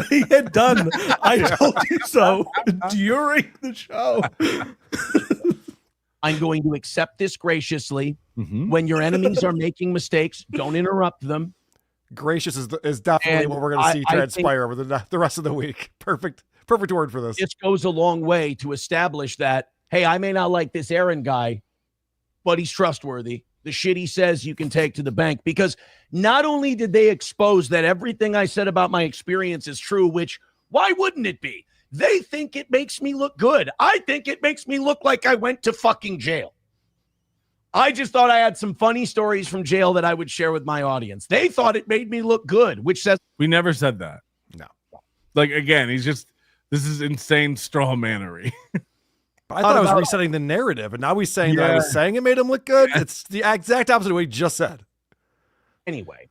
He had done, I told you so during the show. I'm going to accept this graciously. When your enemies are making mistakes, don't interrupt them. Gracious is definitely what we're going to see transpire over the rest of the week. Perfect word for this. This goes a long way to establish that, hey, I may not like this Aaron guy, but he's trustworthy. The shit he says you can take to the bank, because not only did they expose that everything I said about my experience is true, which why wouldn't it be? They think it makes me look good. I think it makes me look like I went to fucking jail. I just thought I had some funny stories from jail that I would share with my audience. They thought it made me look good, which says we never said that. No. Like, again, this is insane straw mannery. I thought I was resetting the narrative, and now he's saying that I was saying it made him look good. It's the exact opposite of what he just said. Anyway,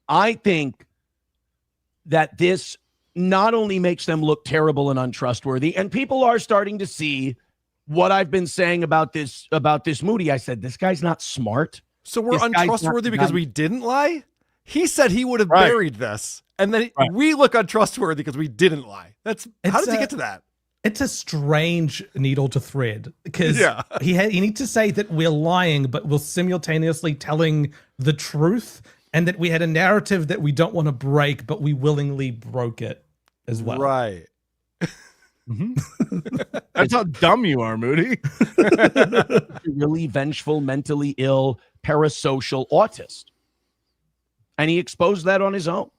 I think that this not only makes them look terrible and untrustworthy, and people are starting to see what I've been saying about this Moody. I said, this guy's not smart. So we're untrustworthy because we didn't lie? He said he would have buried this, and then we look untrustworthy because we didn't lie. How did he get to that? It's a strange needle to thread, because he needs to say that we're lying, but we're simultaneously telling the truth, and that we had a narrative that we don't want to break, but we willingly broke it as well. Right. That's how dumb you are, Moody. Really vengeful, mentally ill, parasocial autist. And he exposed that on his own.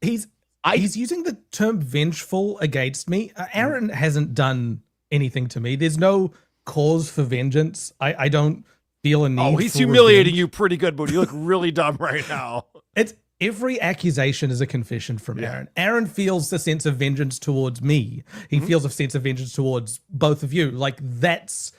He's using the term vengeful against me. Aaron hasn't done anything to me. There's no cause for vengeance. I don't feel a need. Oh, he's for humiliating revenge. you pretty good, Moody. You look really dumb right now. It's every accusation is a confession from Aaron. Aaron feels a sense of vengeance towards me. He feels a sense of vengeance towards both of you. Like that's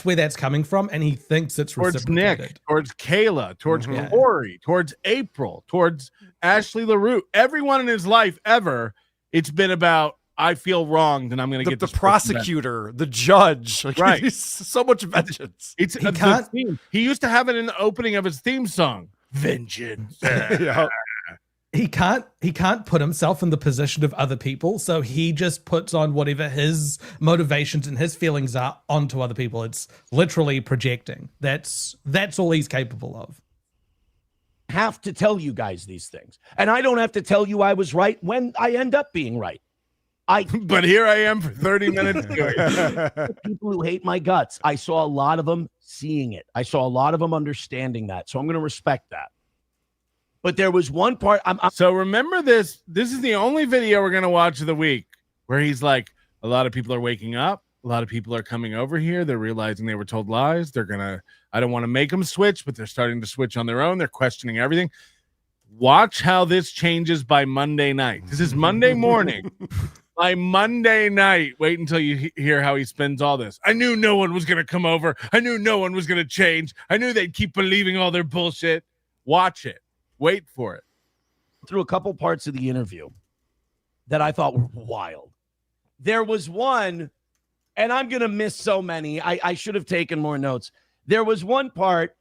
where that's coming from, and he thinks it's towards Nick, reciprocated. towards Kayla, towards Corey, towards April, towards Ashley LaRue. Everyone in his life ever, it's been about, I feel wronged and I'm going to get the this prosecutor, the judge. Like, right. He's so much vengeance. It's He can't- he used to have it in the opening of his theme song. Vengeance. Yeah. He can't put himself in the position of other people, so he just puts on whatever his motivations and his feelings are onto other people. It's literally projecting. That's all he's capable of. Have to tell you guys these things. And I don't have to tell you I was right when I end up being right. But here I am for 30 minutes. People who hate my guts, I saw a lot of them seeing it. I saw a lot of them understanding that. So I'm going to respect that. But there was one part. So remember this. This is the only video we're going to watch of the week where he's like, a lot of people are waking up. A lot of people are coming over here. They're realizing they were told lies. I don't want to make them switch, but they're starting to switch on their own. They're questioning everything. Watch how this changes by Monday night. This is Monday morning. By Monday night, wait until you hear how he spends all this. I knew no one was going to come over. I knew no one was going to change. I knew they'd keep believing all their bullshit. Watch it. Wait for it. Through a couple parts of the interview that I thought were wild. There was one, and I'm going to miss so many. I should have taken more notes. There was one part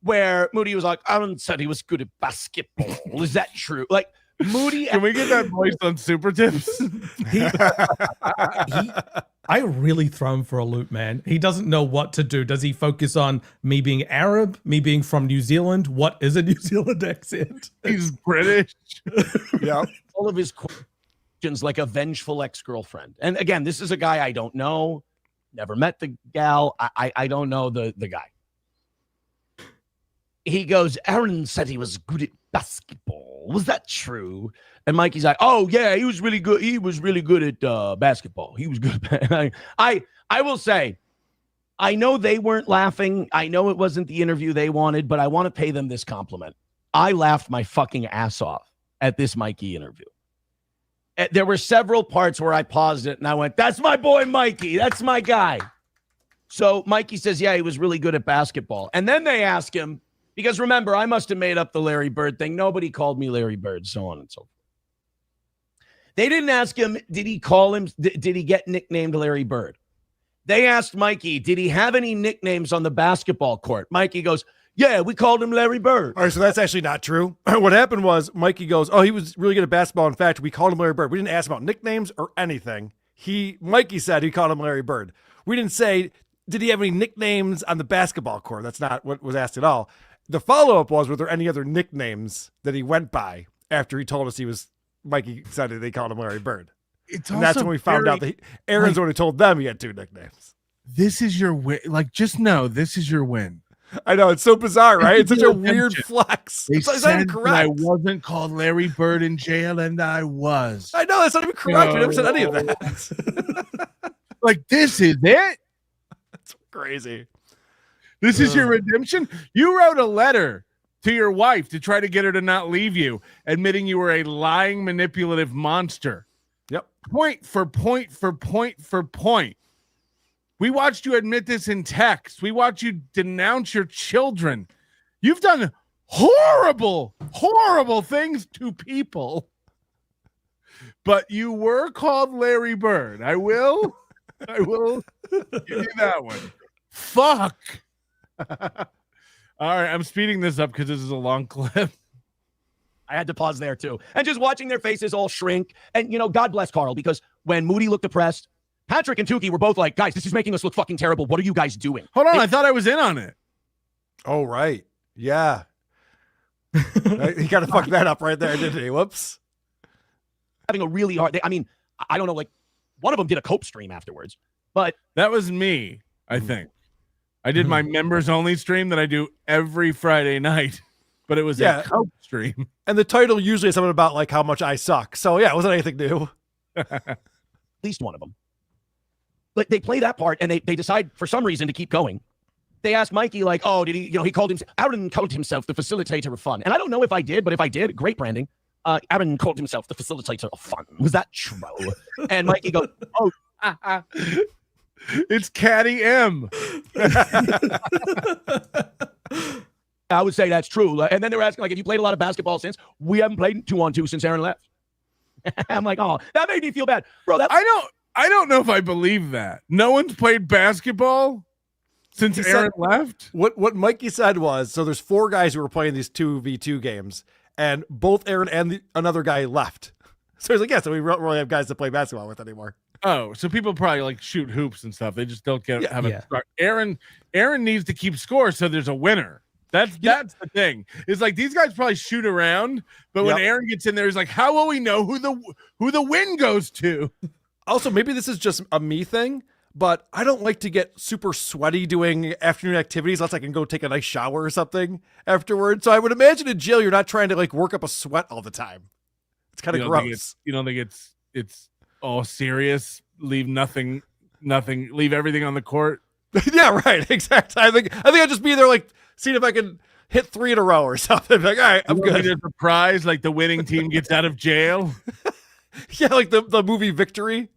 where Moody was like, Aaron said he was good at basketball. Is that true? Like, Moody. Can we get that voice on Super Tips? I really throw him for a loop, man. He doesn't know what to do. Does he focus on me being Arab, me being from New Zealand? What is a New Zealand accent? He's British. Yeah. All of his questions like a vengeful ex-girlfriend. And again, this is a guy I don't know. Never met the gal. I don't know the guy. He goes, Aaron said he was good at basketball. Was that true? And Mikey's like, oh, yeah, he was really good. He was really good at basketball. He was good. I will say, I know they weren't laughing. I know it wasn't the interview they wanted, but I want to pay them this compliment. I laughed my fucking ass off at this Mikey interview. There were several parts where I paused it and I went, that's my boy, Mikey. That's my guy. So Mikey says, yeah, he was really good at basketball. And then they ask him, because remember, I must have made up the Larry Bird thing. Nobody called me Larry Bird, so on and so forth. They didn't ask him, did he call him, did he get nicknamed Larry Bird? They asked Mikey, did he have any nicknames on the basketball court? Mikey goes, yeah, we called him Larry Bird. All right, so that's actually not true. What happened was Mikey goes, oh, he was really good at basketball. In fact, we called him Larry Bird. We didn't ask about nicknames or anything. Mikey said he called him Larry Bird. We didn't say, did he have any nicknames on the basketball court? That's not what was asked at all. The follow-up was, were there any other nicknames that he went by after he told us Mikey said that they called him Larry Bird? And that's when we found out that Aaron's the one who told them he had two nicknames. This is your win. Like, just know this is your win. I know, it's so bizarre, right? It's such a weird flex. They It's not said even that correct. I wasn't called Larry Bird in jail, and I was. I know, that's not even correct. We never said any of that. Like, this is it? That's crazy. This is your redemption? You wrote a letter to your wife to try to get her to not leave you, admitting you were a lying, manipulative monster. Yep. Point for point for point for point. We watched you admit this in text. We watched you denounce your children. You've done horrible, horrible things to people. But you were called Larry Bird. I will give you that one. Fuck. All right, I'm speeding this up because this is a long clip. I had to pause there too. And just watching their faces all shrink. And, God bless Karl, because when Moody looked depressed, Patrick and Tukey were both like, guys, this is making us look fucking terrible. What are you guys doing? Hold on, I thought I was in on it. Oh, right. Yeah. He got to fuck that up right there, didn't he? Whoops. Having a really hard day. I mean, I don't know, like, one of them did a cope stream afterwards, but that was me, I think. I did my members only stream that I do every Friday night. but it was a Coke stream. And the title usually is something about like how much I suck. So yeah, it wasn't anything new. At least one of them. But they play that part and they decide for some reason to keep going. They ask Mikey, like, oh, did he, he called himself, Aaron called himself the facilitator of fun. And I don't know if I did, but if I did, great branding. Aaron called himself the facilitator of fun. Was that true? And Mikey goes, oh, it's Caddy M. I would say that's true. And then they were asking, like, have you played a lot of basketball since? We haven't played 2-on-2 since Aaron left. I'm like, oh, that made me feel bad. Bro, I don't know if I believe that. No one's played basketball since Aaron left? What Mikey said was, so there's 4 guys who were playing these 2v2 games, and both Aaron and another guy left. So he's like, yeah, so we don't really have guys to play basketball with anymore. Oh, so people probably like shoot hoops and stuff. They just don't have a start. Aaron needs to keep score so there's a winner. That's the thing. It's like these guys probably shoot around, but when Aaron gets in there, he's like, how will we know who the win goes to? Also, maybe this is just a me thing, but I don't like to get super sweaty doing afternoon activities unless I can go take a nice shower or something afterwards. So I would imagine in jail, you're not trying to like work up a sweat all the time. It's kind of gross. You don't think it's all serious? Leave nothing, leave everything on the court. Yeah, right. Exactly. I think I'd just be there like seeing if I can hit 3 in a row or something. Like, all right, I'm good. There's a prize, like the winning team gets out of jail. Yeah, like the movie Victory.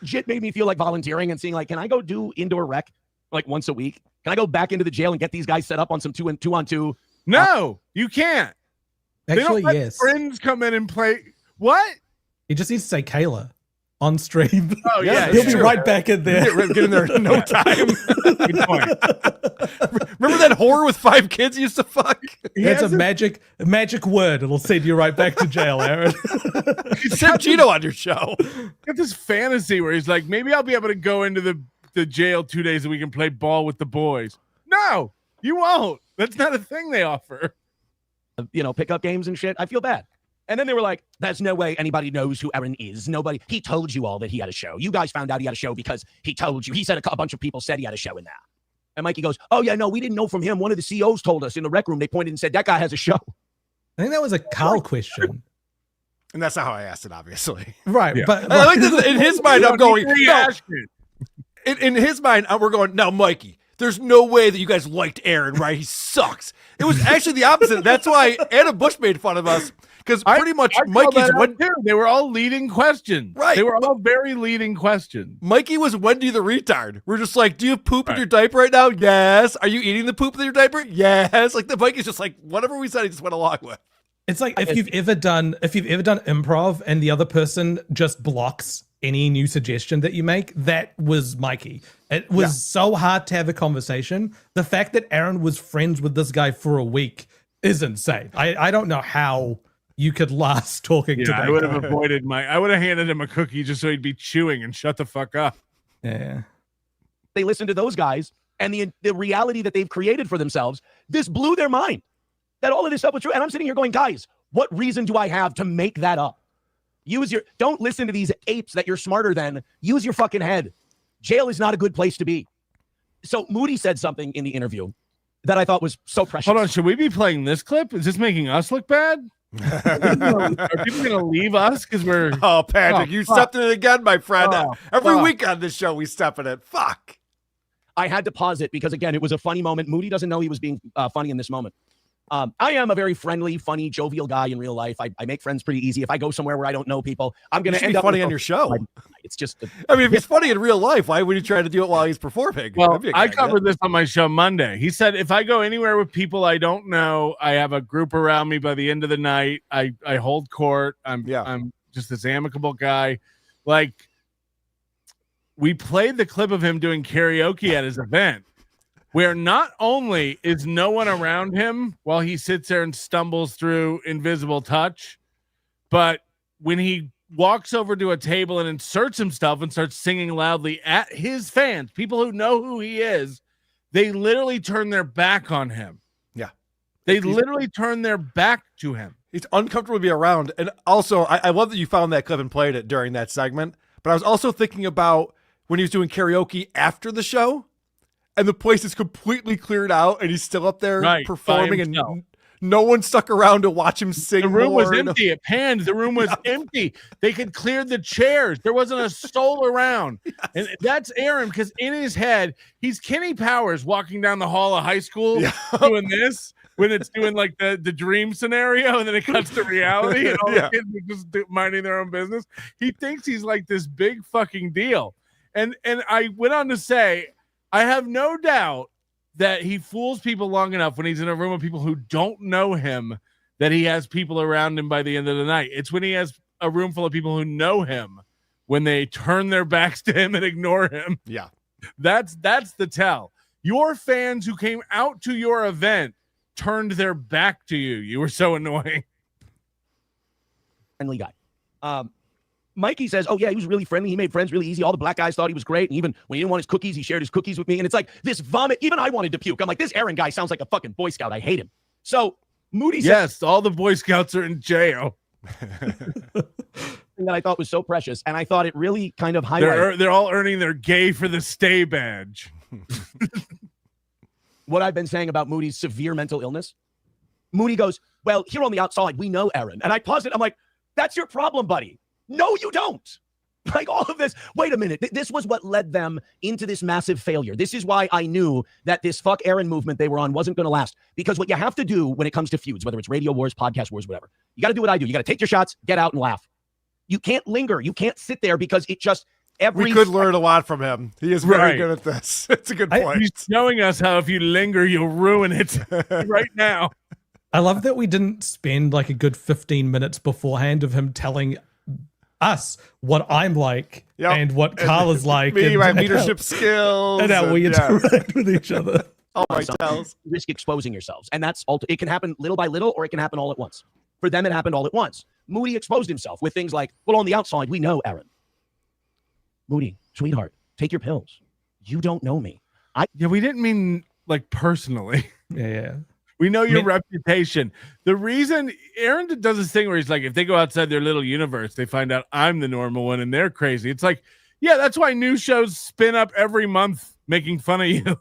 Shit made me feel like volunteering and seeing like, can I go do indoor rec like once a week? Can I go back into the jail and get these guys set up on some 2-on-2? No, you can't. Actually, they don't let yes. friends come in and play. What? He just needs to say Kayla on stream. Oh yeah, he'll be right back in there. Get in there in no time. Good point. Remember that whore with 5 kids you used to fuck? That's a magic word. It'll send you right back to jail, Aaron. Send Gino on your show. Got this fantasy where he's like, maybe I'll be able to go into the jail 2 days a week and play ball with the boys. No, you won't. That's not a thing they offer. Pickup games and shit. I feel bad. And then they were like, there's no way anybody knows who Aaron is. Nobody. He told you all that he had a show. You guys found out he had a show because he told you. He said a bunch of people said he had a show in that. And Mikey goes, oh, yeah, no, we didn't know from him. One of the COs told us in the rec room. They pointed and said, that guy has a show. I think that was a Karl question. And that's not how I asked it, obviously. Right. Yeah. But I like this, in his mind, I'm going, no. it. In his mind, we're going, now, Mikey, there's no way that you guys liked Aaron, right? He sucks. It was actually the opposite. That's why Anna Bush made fun of us. Because pretty much Mikey's they were all leading questions. Right. They were all very leading questions. Mikey was Wendy the retard. We're just like, do you poop in your diaper right now? Yes. Are you eating the poop in your diaper? Yes. Like the Mikey's just like, whatever we said, he just went along with. It's like if you've ever done improv and the other person just blocks any new suggestion that you make, that was Mikey. It was so hard to have a conversation. The fact that Aaron was friends with this guy for a week is insane. I don't know how you could last talking to that I would have guy. avoided I would have handed him a cookie just so he'd be chewing and shut the fuck up. Yeah. They listened to those guys and the reality that they've created for themselves. This blew their mind that all of this stuff was true. And I'm sitting here going, guys, what reason do I have to make that up? Don't listen to these apes that you're smarter than. Use your fucking head. Jail is not a good place to be. So Moody said something in the interview that I thought was so precious. Hold on, should we be playing this clip? Is this making us look bad? Are people gonna leave us because we're Patrick, you stepped in it again, my friend. Every week on this show we step in it. Fuck. I had to pause it because again, it was a funny moment. Moody doesn't know he was being funny in this moment. I am a very friendly, funny, jovial guy in real life. I make friends pretty easy. If I go somewhere where I don't know people, I'm going to end up funny on your show. It's just, if he's funny in real life, why would he try to do it while he's performing? Well, I covered this on my show Monday. He said, if I go anywhere with people I don't know, I have a group around me by the end of the night. I hold court. I'm just this amicable guy. Like, we played the clip of him doing karaoke at his event, where not only is no one around him while he sits there and stumbles through invisible touch, but when he walks over to a table and inserts himself and starts singing loudly at his fans, people who know who he is, they literally turn their back on him. Yeah. They literally turn their back to him. He's uncomfortable to be around. And also, I love that you found that clip and played it during that segment, but I was also thinking about when he was doing karaoke after the show. and the place is completely cleared out, and he's still up there Right, performing, by and himself. no one stuck around to watch him sing. The room was more. empty. It panned. The room was empty. They could clear the chairs. There wasn't a soul around. And that's Aaron, because in his head, he's Kenny Powers walking down the hall of high school doing this when it's doing like the dream scenario, and then it cuts to reality, and all the kids are just minding their own business. He thinks he's like this big fucking deal. And I went on to say, I have no doubt that he fools people long enough when he's in a room of people who don't know him, that he has people around him by the end of the night. It's when he has a room full of people who know him, when they turn their backs to him and ignore him. Yeah. That's the tell. Your fans who came out to your event turned their back to you. You were so annoying. Friendly guy. Mikey says, oh, yeah, he was really friendly. He made friends really easy. All the black guys thought he was great. And even when he didn't want his cookies, he shared his cookies with me. And it's like this vomit. Even I wanted to puke. I'm like, this Aaron guy sounds like a fucking Boy Scout. I hate him. So Moody says, yes, all the Boy Scouts are in jail. that I thought was so precious. And I thought it really kind of highlighted. They're all earning their gay for the stay badge. What I've been saying about Moody's severe mental illness. Moody goes, well, here on the outside, we know Aaron. And I paused it. I'm like, that's your problem, buddy. No, you don't. Like all of this. Wait a minute. This was what led them into this massive failure. This is why I knew that this fuck Aaron movement they were on wasn't going to last. Because what you have to do when it comes to feuds, whether it's radio wars, podcast wars, whatever, you got to do what I do. You got to take your shots, get out and laugh. You can't linger. You can't sit there because it just we could learn a lot from him. He is very good at this. It's a good point. He's showing us how if you linger, you'll ruin it right now. I love that we didn't spend like a good 15 minutes beforehand of him telling us what I'm like and what Karl is like. Me, my leadership skills. And how we interact with each other. All my tells. Risk exposing yourselves. And that's all. It can happen little by little, or it can happen all at once. For them, it happened all at once. Moody exposed himself with things like, well, on the outside, we know Aaron. Moody, sweetheart, take your pills. You don't know me. We didn't mean like personally. Yeah. We know your reputation. The reason Aaron does this thing where he's like, if they go outside their little universe, they find out I'm the normal one and they're crazy. It's like, yeah, that's why new shows spin up every month making fun of you.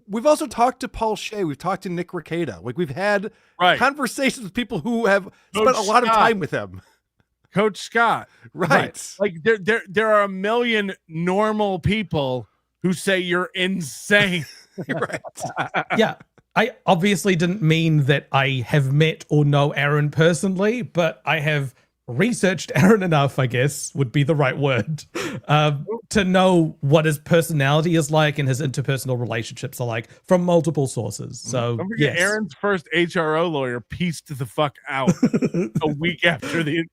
We've also talked to Paul Shea. We've talked to Nick Rekieta. Like we've had conversations with people who have spent a lot of time with him. Coach Scott. Right. Like there are a million normal people who say you're insane. Right. Yeah. I obviously didn't mean that I have met or know Aaron personally, but I have researched Aaron enough, I guess would be the right word, to know what his personality is like and his interpersonal relationships are like from multiple sources. So don't forget, Aaron's first HRO lawyer pieced the fuck out a week after he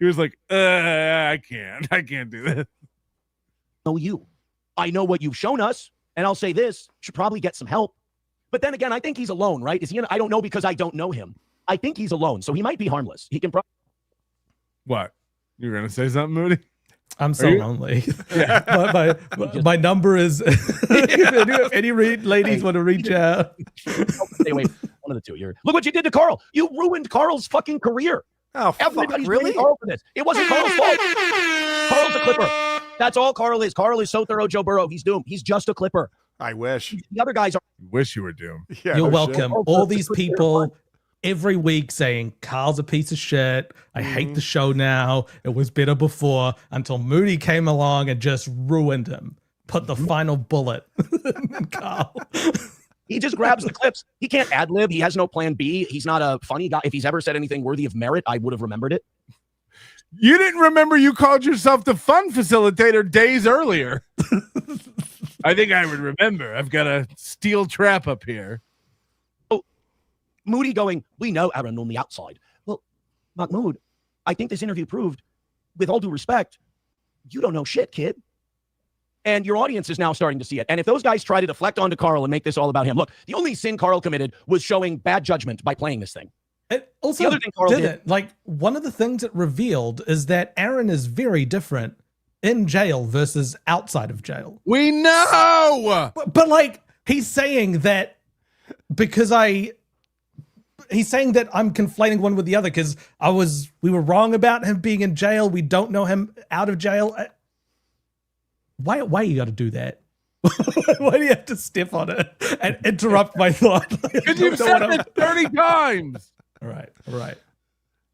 was like, I can't do this. Know you. I know what you've shown us, and I'll say this, should probably get some help. But then again, I think he's alone, right? Is he? I don't know because I don't know him. I think he's alone, so he might be harmless. He can probably. What? You're gonna say something, Moody? I'm so lonely. my number is if any ladies want to reach out. Stay away from one of the two. Look what you did to Karl. You ruined Karl's fucking career. Oh, everybody's really? blaming Karl for this. It wasn't Karl's fault. Karl's a clipper. That's all Karl is. Karl is so thorough, Joe Burrow. He's doomed. He's just a clipper. I wish. The other guys are. Wish you were doomed. Yeah, You're welcome. All these people every week saying Karl's a piece of shit. I hate the show now. It was better before, until Moody came along and just ruined him. Put the final bullet in Karl. He just grabs the clips. He can't ad lib. He has no plan B. He's not a funny guy. If he's ever said anything worthy of merit, I would have remembered it. You didn't remember you called yourself the fun facilitator days earlier. I think I would remember. I've got a steel trap up here. Oh, Moody going, we know Aaron on the outside. Well, Mahmoud, I think this interview proved, with all due respect, you don't know shit, kid. And your audience is now starting to see it. And if those guys try to deflect onto Karl and make this all about him, look, the only sin Karl committed was showing bad judgment by playing this thing. It also the other thing Karl did. Like, one of the things it revealed is that Aaron is very different in jail versus outside of jail. We know! But like, he's saying that because he's saying that I'm conflating one with the other because we were wrong about him being in jail. We don't know him out of jail. Why you got to do that? Why do you have to step on it and interrupt my thought? Because you've said it 30 times. Right.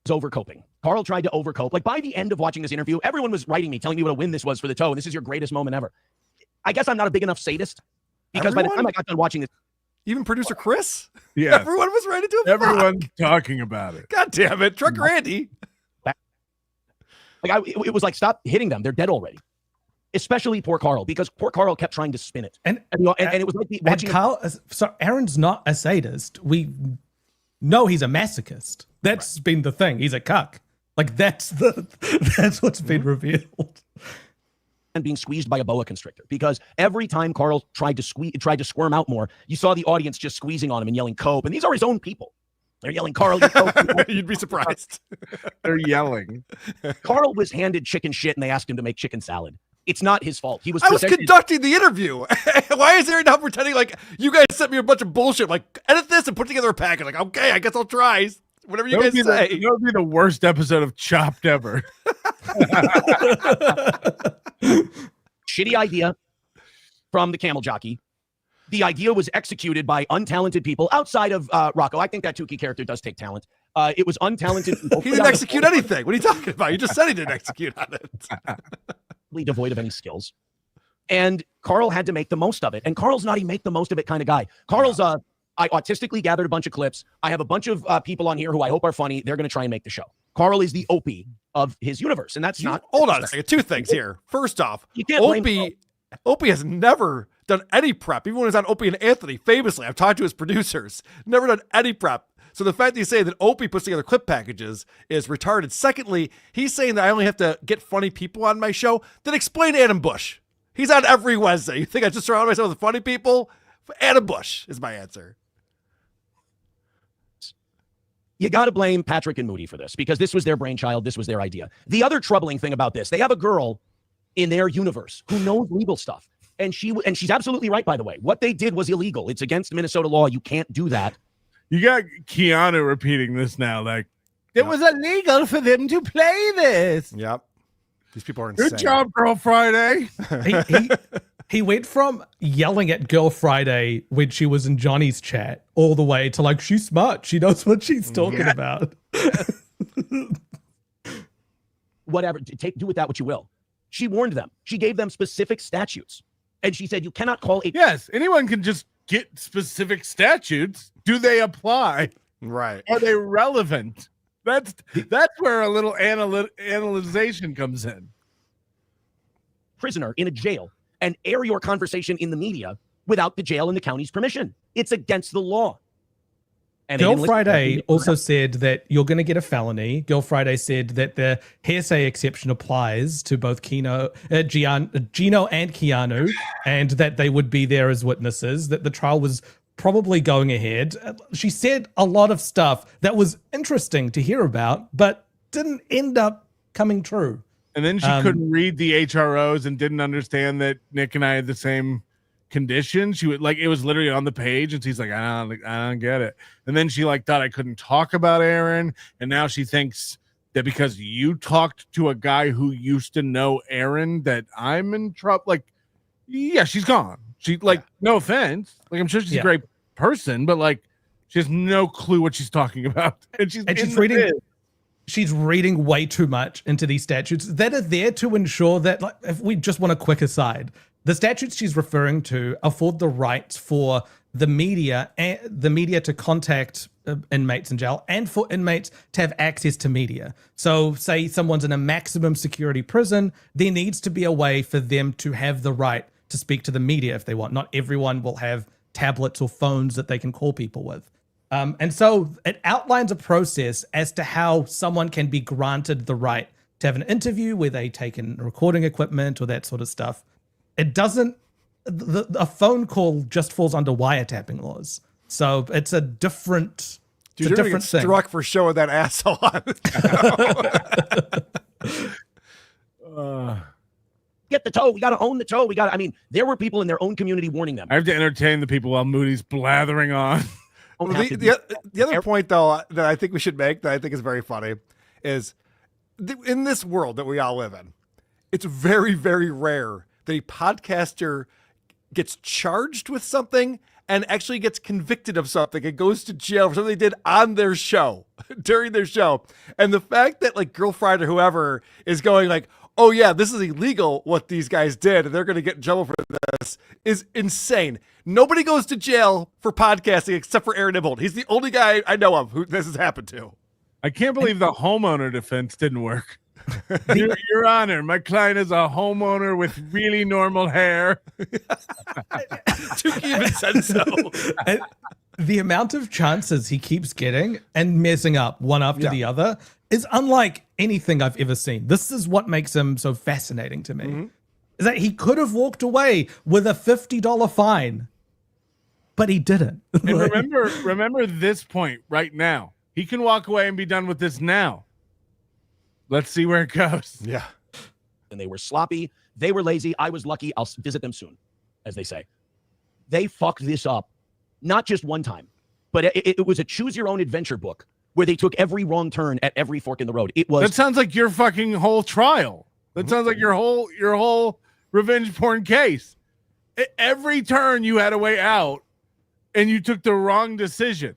Overcoping. Karl tried to overcope. Like by the end of watching this interview, everyone was writing me, telling me what a win this was for the toe, and this is your greatest moment ever. I guess I'm not a big enough sadist because by the time I got done watching this, even producer Chris, yeah, everyone was ready to. Everyone's talking about it. God damn it, Truck Randy. It was like, stop hitting them. They're dead already. Especially poor Karl, because poor Karl kept trying to spin it, and it was like watching. Karl, so Aaron's not a sadist. We know he's a masochist. That's been the thing. He's a cuck. Like that's what's been revealed. And being squeezed by a boa constrictor, because every time Karl tried to squirm out more, you saw the audience just squeezing on him and yelling "Cope," and these are his own people. They're yelling, "Karl, you're Cope." You'd be surprised. They're yelling. Karl was handed chicken shit, and they asked him to make chicken salad. It's not his fault. I was conducting the interview. Why is Aaron now pretending like you guys sent me a bunch of bullshit? Like, edit this and put together a package. Like, okay, I guess I'll try. Whatever you guys say. That would be the worst episode of Chopped ever. Shitty idea from the camel jockey. The idea was executed by untalented people outside of Rocco. I think that Tukey character does take talent. It was untalented people. He didn't execute anything. What are you talking about? You just said he didn't execute on it. Devoid of any skills. And Karl had to make the most of it. And Karl's not a make the most of it kind of guy. Karl's I autistically gathered a bunch of clips. I have a bunch of people on here who I hope are funny. They're going to try and make the show. Karl is the Opie of his universe, and that's not. Hold on a second. Two things here. First off, you can't Opie has never done any prep. Even when he's on Opie and Anthony, famously, I've talked to his producers, never done any prep. So the fact that you say that Opie puts together clip packages is retarded. Secondly, he's saying that I only have to get funny people on my show. Then explain Adam Bush. He's on every Wednesday. You think I just surround myself with funny people? Adam Bush is my answer. You got to blame Patrick and Moody for this, because this was their brainchild. This was their idea. The other troubling thing about this, they have a girl in their universe who knows legal stuff. And she's absolutely right, by the way. What they did was illegal. It's against Minnesota law. You can't do that. You got Keanu repeating this now. Like, it was illegal for them to play this. Yep. These people are insane. Good job, Girl Friday. He went from yelling at Girl Friday when she was in Johnny's chat all the way to like, she's smart. She knows what she's talking about. Whatever. Do with that what you will. She warned them. She gave them specific statutes. And she said, you cannot call a... Yes, anyone can just get specific statutes. Do they apply? Right. Are they relevant? That's where a little analyzation comes in. Prisoner in a jail and air your conversation in the media without the jail and the county's permission. It's against the law. And Girl Friday also said that you're going to get a felony. Girl Friday said that the hearsay exception applies to both Gino and Keanu, and that they would be there as witnesses, that the trial was probably going ahead. She said a lot of stuff that was interesting to hear about, but didn't end up coming true. And then she couldn't read the HROs and didn't understand that Nick and I had the same condition. She would it was literally on the page, and she's like, I don't get it. And then she thought I couldn't talk about Aaron, and now she thinks that because you talked to a guy who used to know Aaron that I'm in trouble. Yeah, she's gone. She no offense. I'm sure she's a great person, but she has no clue what she's talking about. And she's reading. She's reading way too much into these statutes that are there to ensure that, if we just want a quick aside, the statutes she's referring to afford the rights for the media to contact inmates in jail, and for inmates to have access to media. So say someone's in a maximum security prison, there needs to be a way for them to have the right to speak to the media if they want. Not everyone will have tablets or phones that they can call people with. And so it outlines a process as to how someone can be granted the right to have an interview where they take in recording equipment or that sort of stuff. It doesn't, a phone call just falls under wiretapping laws. So it's a different, Dude, you're different thing. Struck for showing that asshole on. Get the toe. We got to own the toe. There were people in their own community warning them. I have to entertain the people while Moody's blathering on. Well, the other point, though, that I think we should make, that I think is very funny, is in this world that we all live in, it's very, very rare that a podcaster gets charged with something and actually gets convicted of something and goes to jail for something they did on their show, during their show. And the fact that like Girlfriend or whoever is going like, oh yeah, this is illegal what these guys did and they're going to get in trouble for this is insane. Nobody goes to jail for podcasting except for Aaron Imholte. He's the only guy I know of who this has happened to. I can't believe the homeowner defense didn't work. Your Honor, my client is a homeowner with really normal hair. Tukey even said so. The amount of chances he keeps getting and messing up one after the other is unlike anything I've ever seen. This is what makes him so fascinating to me. Is that he could have walked away with a $50 fine, but he didn't. And remember this point right now. He can walk away and be done with this now. Let's see where it goes. Yeah. And they were sloppy. They were lazy. I was lucky. I'll visit them soon, as they say. They fucked this up, not just one time, but it was a choose your own adventure book where they took every wrong turn at every fork in the road. It was. That sounds like your fucking whole trial. That sounds like your whole revenge porn case. Every turn you had a way out and you took the wrong decision.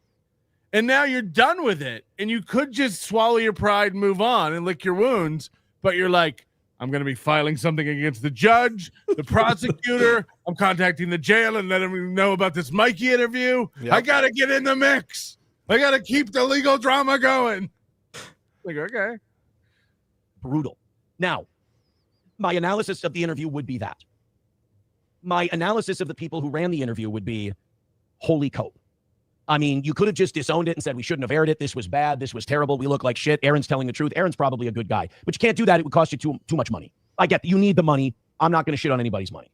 And now you're done with it. And you could just swallow your pride and move on and lick your wounds. But you're like, I'm going to be filing something against the judge, the prosecutor. I'm contacting the jail and letting them know about this Mikey interview. Yep. I got to get in the mix. I got to keep the legal drama going. Like, okay. Brutal. Now, my analysis of the interview would be that. My analysis of the people who ran the interview would be, holy cope. I mean, you could have just disowned it and said, we shouldn't have aired it. This was bad. This was terrible. We look like shit. Aaron's telling the truth. Aaron's probably a good guy. But you can't do that. It would cost you too much money. I get that. You need the money. I'm not going to shit on anybody's money.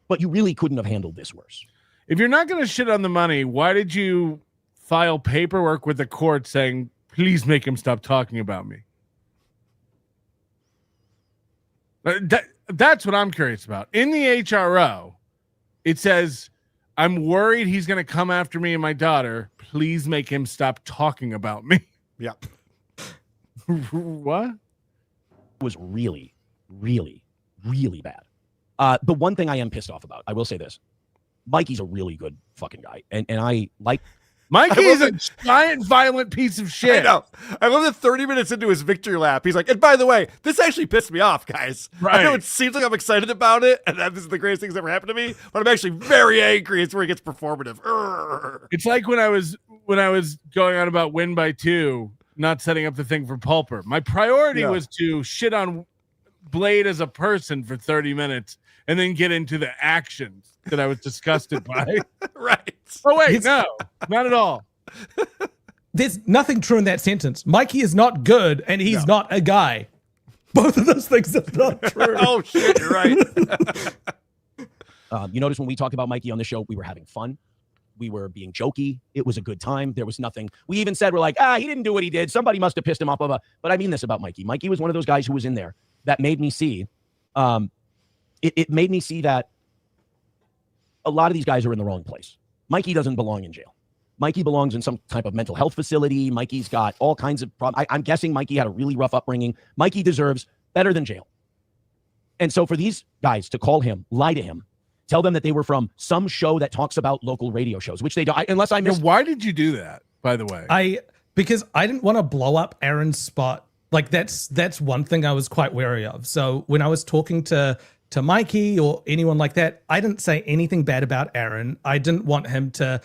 But you really couldn't have handled this worse. If you're not going to shit on the money, why did you file paperwork with the court saying, please make him stop talking about me? That's what I'm curious about. In the HRO, it says, I'm worried he's going to come after me and my daughter. Please make him stop talking about me. Yeah. What? It was really, really, really bad. The one thing I am pissed off about, I will say this. Mikey's a really good fucking guy. And I like... Mikey is a giant, violent piece of shit. I know. I love that 30 minutes into his victory lap, he's like, and by the way, this actually pissed me off, guys. Right. I know it seems like I'm excited about it, and that this is the greatest thing that's ever happened to me, but I'm actually very angry. It's where he gets performative. Urgh. It's like when I was going on about win by 2, not setting up the thing for Pulper. My priority was to shit on Blade as a person for 30 minutes and then get into the actions that I was disgusted by. Right. Oh, wait, no, not at all. There's nothing true in that sentence. Mikey is not good, and he's not a guy. Both of those things are not true. Oh, shit, you're right. You notice when we talked about Mikey on the show, we were having fun. We were being jokey. It was a good time. There was nothing. We even said, we're like, he didn't do what he did. Somebody must have pissed him off. But I mean this about Mikey. Mikey was one of those guys who was in there that made me see. It made me see that a lot of these guys are in the wrong place. Mikey doesn't belong in jail. Mikey belongs in some type of mental health facility. Mikey's got all kinds of problems. I'm guessing Mikey had a really rough upbringing. Mikey deserves better than jail. And so for these guys to call him, lie to him, tell them that they were from some show that talks about local radio shows, which they don't, unless I missed. Why did you do that, by the way? Because I didn't want to blow up Aaron's spot. Like that's one thing I was quite wary of. So when I was talking to Mikey or anyone like that, I didn't say anything bad about Aaron. I didn't want him to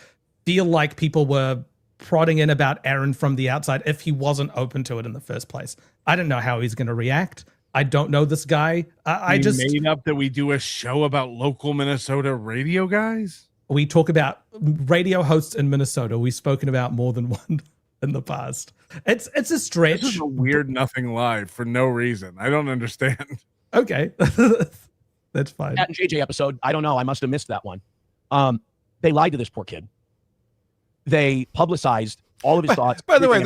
feel like people were prodding in about Aaron from the outside if he wasn't open to it in the first place. I didn't know how he's going to react. I don't know this guy. I just made up that we do a show about local Minnesota radio guys. We talk about radio hosts in Minnesota. We've spoken about more than one in the past. It's a stretch. This is a weird nothing live for no reason. I don't understand. Okay. That's fine. That JJ episode, I don't know. I must have missed that one. They lied to this poor kid. They publicized all of his thoughts. By the way,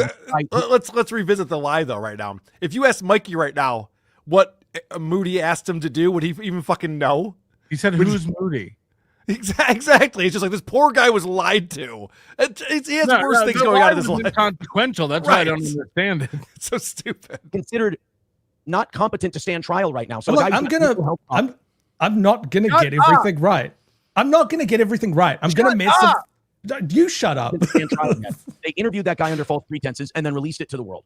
let's revisit the lie though right now. If you ask Mikey right now what Moody asked him to do, would he even fucking know? He said, "Who's Moody?" Exactly. It's just like this poor guy was lied to. He has worse things going on in his life. Inconsequential. That's why I don't understand it. It's so stupid. Considered not competent to stand trial right now. So look, I'm I'm not gonna get everything right. I'm not gonna get everything right. I'm gonna mess up. You shut up. They interviewed that guy under false pretenses and then released it to the world.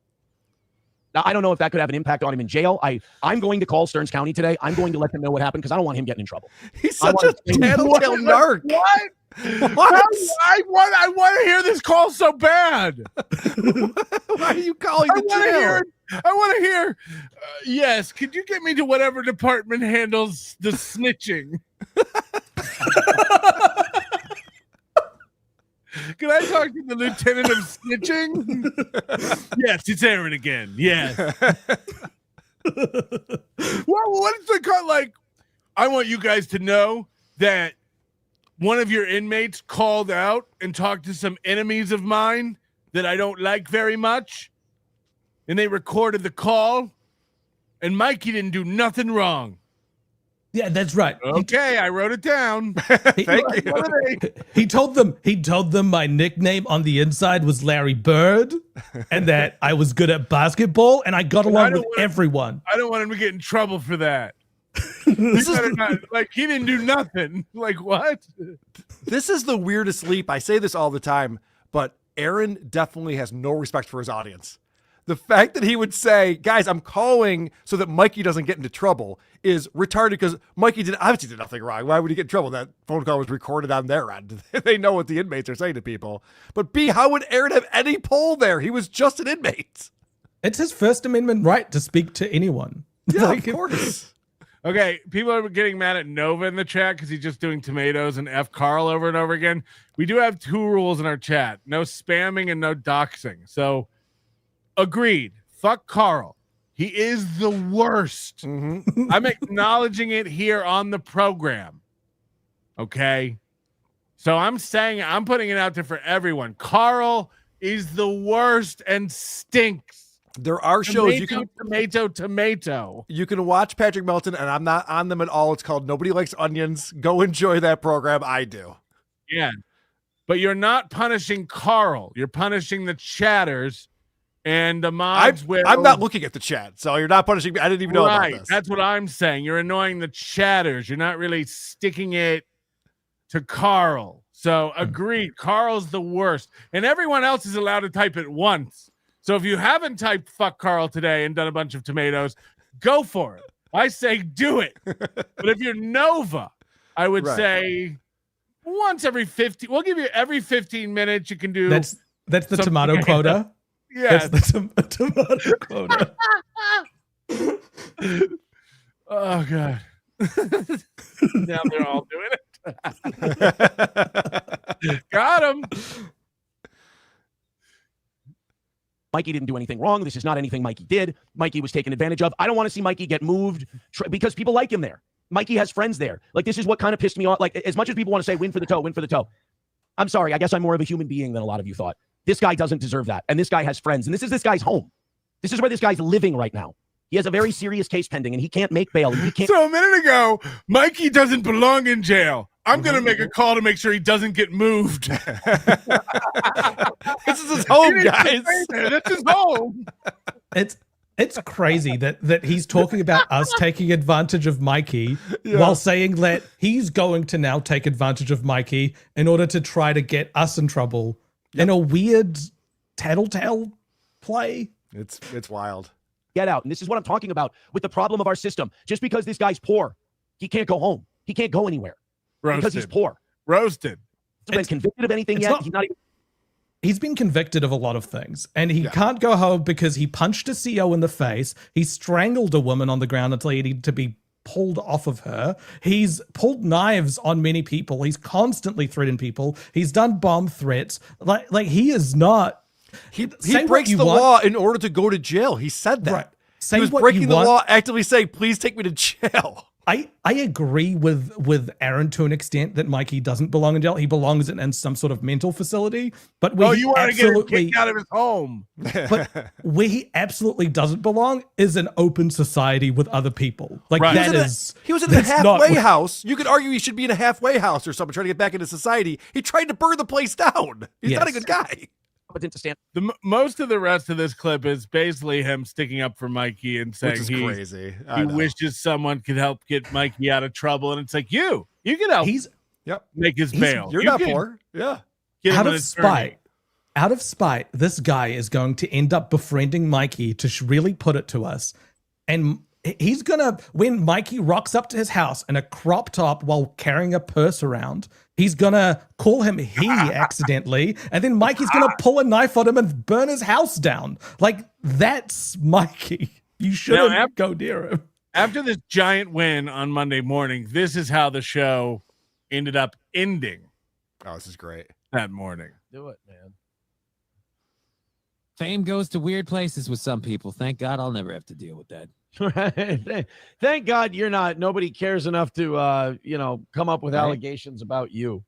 Now, I don't know if that could have an impact on him in jail. I'm going to call Stearns County today. I'm going to let them know what happened because I don't want him getting in trouble. He's such a tattletale narc. What? I want to hear this call so bad. Why are you calling the jail? I want to hear. Yes, could you get me to whatever department handles the snitching? Can I talk to the lieutenant of snitching? Yes, it's Aaron again. Yes. What is the cut like? I want you guys to know that one of your inmates called out and talked to some enemies of mine that I don't like very much. And they recorded the call. And Mikey didn't do nothing wrong. Yeah, that's right. Okay, I wrote it down. Thank you. He told them my nickname on the inside was Larry Bird, and that I was good at basketball, and I got along with everyone. I don't want him to get in trouble for that. Like he didn't do nothing. Like what? This is the weirdest leap. I say this all the time, but Aaron definitely has no respect for his audience. The fact that he would say, guys, I'm calling so that Mikey doesn't get into trouble is retarded because Mikey obviously did nothing wrong. Why would he get in trouble? That phone call was recorded on their end. They know what the inmates are saying to people. But B, how would Aaron have any pull there? He was just an inmate. It's his First Amendment right to speak to anyone. Yeah, of course. Okay, people are getting mad at Nova in the chat because he's just doing tomatoes and F Karl over and over again. We do have 2 rules in our chat. No spamming and no doxing. So agreed. Fuck Karl. He is the worst. Mm-hmm. I'm acknowledging it here on the program. Okay. So I'm saying, I'm putting it out there for everyone. Karl is the worst and stinks. There are shows tomato. You can watch Patrick Melton, and I'm not on them at all. It's called Nobody Likes Onions. Go enjoy that program. I do. Yeah. But you're not punishing Karl. You're punishing the chatters. And the mods I'm not looking at the chat, so you're not punishing me. I didn't even know about this. That's what I'm saying. You're annoying the chatters. You're not really sticking it to Karl. So agreed. Karl's the worst. And everyone else is allowed to type it once. So if you haven't typed fuck Karl today and done a bunch of tomatoes, go for it. I say do it. But if you're Nova, I would say once every 15. We'll give you every 15 minutes. You can do. That's the tomato quota. Yeah, that's the tomato quota. Oh god. Now they're all doing it. Got him. Mikey didn't do anything wrong. This is not anything Mikey did. Mikey was taken advantage of. I don't want to see Mikey get moved because people like him there. Mikey has friends there. Like, this is what kind of pissed me off. Like, as much as people want to say win for the toe. I'm sorry. I guess I'm more of a human being than a lot of you thought. This guy doesn't deserve that. And this guy has friends. And this is this guy's home. This is where this guy's living right now. He has a very serious case pending, and he can't make bail. He can't. So a minute ago, Mikey doesn't belong in jail. I'm going to make a call to make sure he doesn't get moved. This is his home, guys. This is home. It's crazy that he's talking about us taking advantage of Mikey while saying that he's going to now take advantage of Mikey in order to try to get us in trouble in a weird tattletale play. It's wild. Get out. And this is what I'm talking about with the problem of our system. Just because this guy's poor, he can't go home. He can't go anywhere. Roasted. Because he's poor. Roasted. He's been convicted of anything yet. He's been convicted of a lot of things, and he can't go home because he punched a CO in the face. He strangled a woman on the ground until he needed to be pulled off of her. He's pulled knives on many people. He's constantly threatened people. He's done bomb threats. Like he is not. He breaks the law in order to go to jail. He said that. Right. He was breaking the law, actively saying, please take me to jail. I agree with Aaron to an extent that Mikey doesn't belong in jail. He belongs in some sort of mental facility. But you want to get him kicked out of his home. But where he absolutely doesn't belong is an open society with other people. Like he was in a halfway house. You could argue he should be in a halfway house or something, trying to get back into society. He tried to burn the place down. He's not a good guy. competent to stand. Most of the rest of this clip is basically him sticking up for Mikey and saying Which is crazy. He wishes someone could help get Mikey out of trouble, and it's like you can help. Make his bail. You're not poor. Yeah. Out of spite, this guy is going to end up befriending Mikey to really put it to us. And he's gonna, when Mikey rocks up to his house in a crop top while carrying a purse around, he's gonna call him he accidentally, and then Mikey's gonna pull a knife on him and burn his house down. Like, that's Mikey. You shouldn't go near him. After this giant win on Monday morning, this is how the show ended up ending. Oh, this is great. That morning. Do it, man. Fame goes to weird places with some people. Thank God I'll never have to deal with that. Right. Thank God you're not. Nobody cares enough to, come up with allegations about you.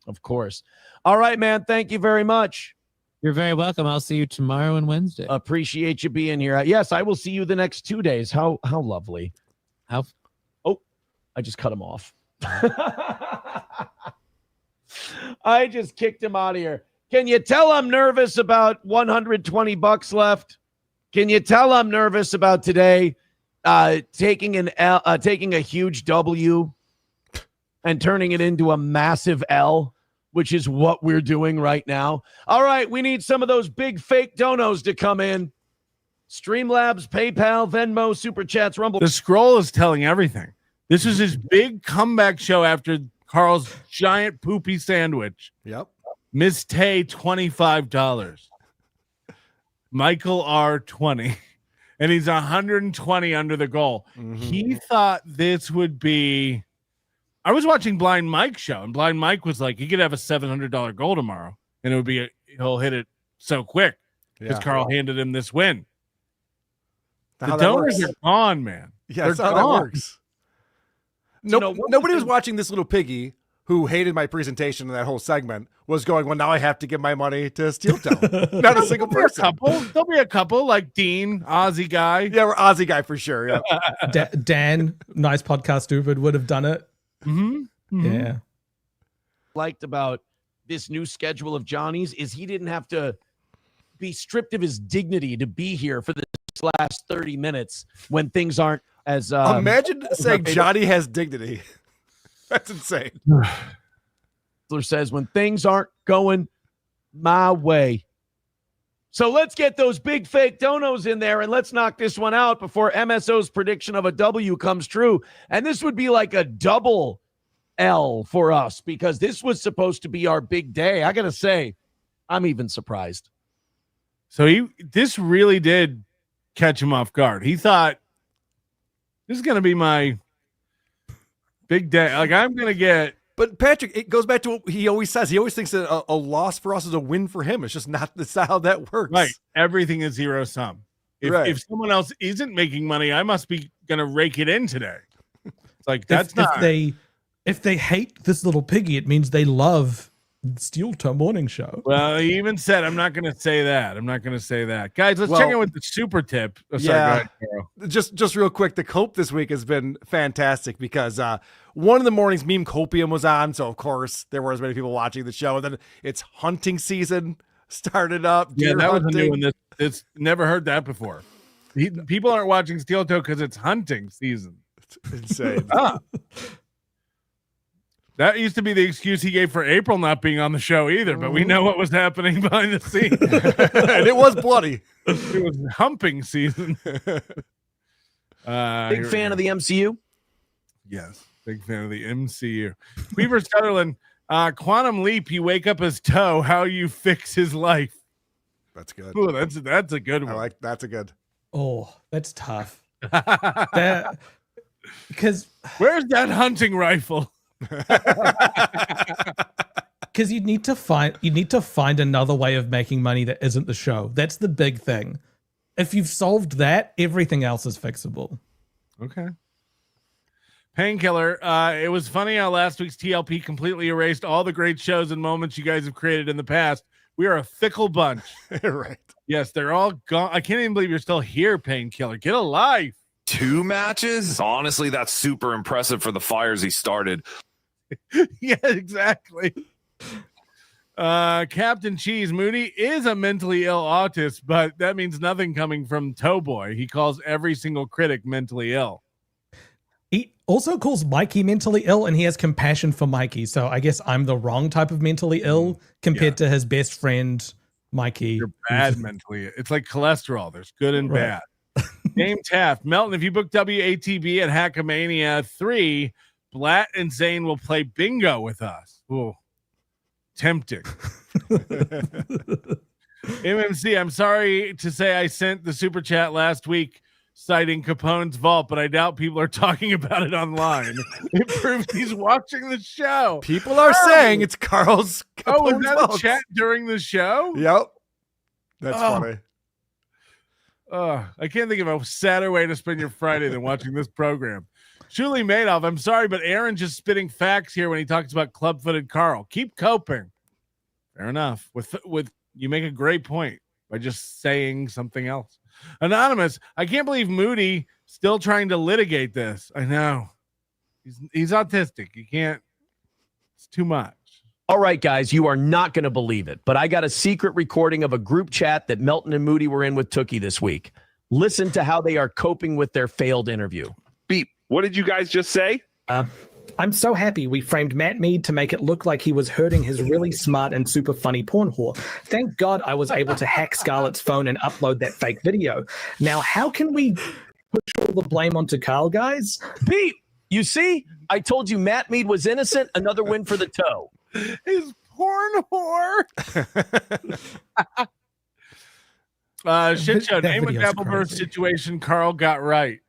Of course. All right, man. Thank you very much. You're very welcome. I'll see you tomorrow and Wednesday. Appreciate you being here. Yes, I will see you the next 2 days. How lovely. Oh, I just cut him off. I just kicked him out of here. Can you tell I'm nervous about $120 left? Can you tell I'm nervous about today taking a huge W and turning it into a massive L, which is what we're doing right now? All right, we need some of those big fake donos to come in. Streamlabs, PayPal, Venmo, Super Chats, Rumble. The scroll is telling everything. This is his big comeback show after Karl's giant poopy sandwich. Yep. Miss Tay, $25. Michael R, 20. And he's 120 under the goal. Mm-hmm. He thought this would be... I was watching Blind Mike's show, and Blind Mike was like, he could have a $700 goal tomorrow, and it would be he'll hit it so quick because Karl handed him this win. The donors are gone, man. Yeah, they're that's how gone. that works. Nobody was watching this little piggy who hated my presentation in that whole segment was going, well, now I have to give my money to Steel Toe. Not a single person. There'll be a couple like Dean, Aussie guy. Yeah, we're Aussie guy for sure. Yeah. Dan, nice podcast stupid, would have done it. Mm-hmm. Yeah. Liked about this new schedule of Johnny's is he didn't have to be stripped of his dignity to be here for this last 30 minutes when things aren't as imagine saying Johnny has dignity. That's insane. Says when things aren't going my way. So let's get those big fake donos in there and let's knock this one out before MSO's prediction of a W comes true. And this would be like a double L for us because this was supposed to be our big day. I got to say, I'm even surprised. So this really did catch him off guard. He thought this is going to be my big day. Like I'm going to get. But Patrick, it goes back to what he always says. He always thinks that a loss for us is a win for him. It's just not how that works. Right. Everything is zero sum. If someone else isn't making money, I must be going to rake it in today. It's like that's if they hate this little piggy, it means they love Steel Toe Morning Show. Well, he even said, I'm not going to say that. Guys, let's check in with the super tip. Oh, sorry, yeah. go ahead, Karl. Just real quick, the cope this week has been fantastic because one of the mornings Meme Copium was on, so of course there were as many people watching the show. And then it's hunting season started up. Yeah, that was a new one. It's never heard that before. People aren't watching Steel Toe because it's hunting season. It's insane. That used to be the excuse he gave for April not being on the show either, but we know what was happening behind the scenes. And it was bloody. It was humping season. Big fan of the MCU? Yes, big fan of the MCU. Weaver Sutherland, Quantum Leap, you wake up as Toe, how you fix his life. That's good. Ooh, that's a good one. That's a good. Oh, that's tough. Because where's that hunting rifle? Because you need to find another way of making money that isn't the show. That's the big thing. If you've solved that, everything else is fixable. Okay. Painkiller. It was funny how last week's TLP completely erased all the great shows and moments you guys have created in the past. We are a fickle bunch. Right. Yes, they're all gone. I can't even believe you're still here, Painkiller. Get a life. 2 matches? Honestly, that's super impressive for the fires he started. Yeah, exactly. Captain Cheese, Moody is a mentally ill autist, but that means nothing coming from Towboy. He calls every single critic mentally ill. He also calls Mikey mentally ill, and he has compassion for Mikey. So I guess I'm the wrong type of mentally ill compared to his best friend, Mikey. You're bad mentally. It's like cholesterol. There's good and bad. Dame Taft. Melton, if you book WATB at Hackamania 3, Blatt and Zane will play bingo with us. Ooh, tempting. MMC, I'm sorry to say I sent the super chat last week citing Capone's vault, but I doubt people are talking about it online. It proves he's watching the show. People are saying it's Karl's Capone's is that vault. a chat during the show? Yep. That's funny. I can't think of a sadder way to spend your Friday than watching this program. Julie Madoff, I'm sorry, but Aaron just spitting facts here when he talks about club-footed Karl. Keep coping. Fair enough. With you make a great point by just saying something else. Anonymous, I can't believe Moody still trying to litigate this. I know. He's autistic. You can't. It's too much. All right, guys, you are not going to believe it, but I got a secret recording of a group chat that Melton and Moody were in with Tookie this week. Listen to how they are coping with their failed interview. Beep. What did you guys just say? I'm so happy we framed Matt Mead to make it look like he was hurting his really smart and super funny porn whore. Thank God I was able to hack Scarlett's phone and upload that fake video. Now, how can we push all the blame onto Karl, guys? Beep. You see? I told you Matt Mead was innocent. Another win for the toe. His porn whore. Shit show. Name a Dabbleverse situation Karl got right.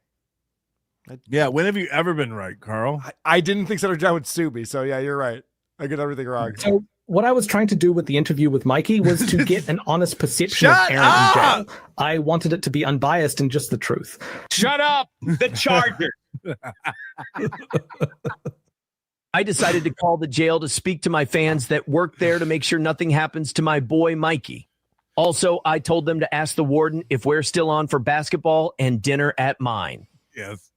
Yeah, when have you ever been right, Karl? I didn't think Senator John would sue me, so yeah, you're right. I get everything wrong. So what I was trying to do with the interview with Mikey was to get an honest perception of Aaron in jail. I wanted it to be unbiased and just the truth. Shut up! The Chargers! I decided to call the jail to speak to my fans that work there to make sure nothing happens to my boy Mikey. Also, I told them to ask the warden if we're still on for basketball and dinner at mine. Yes.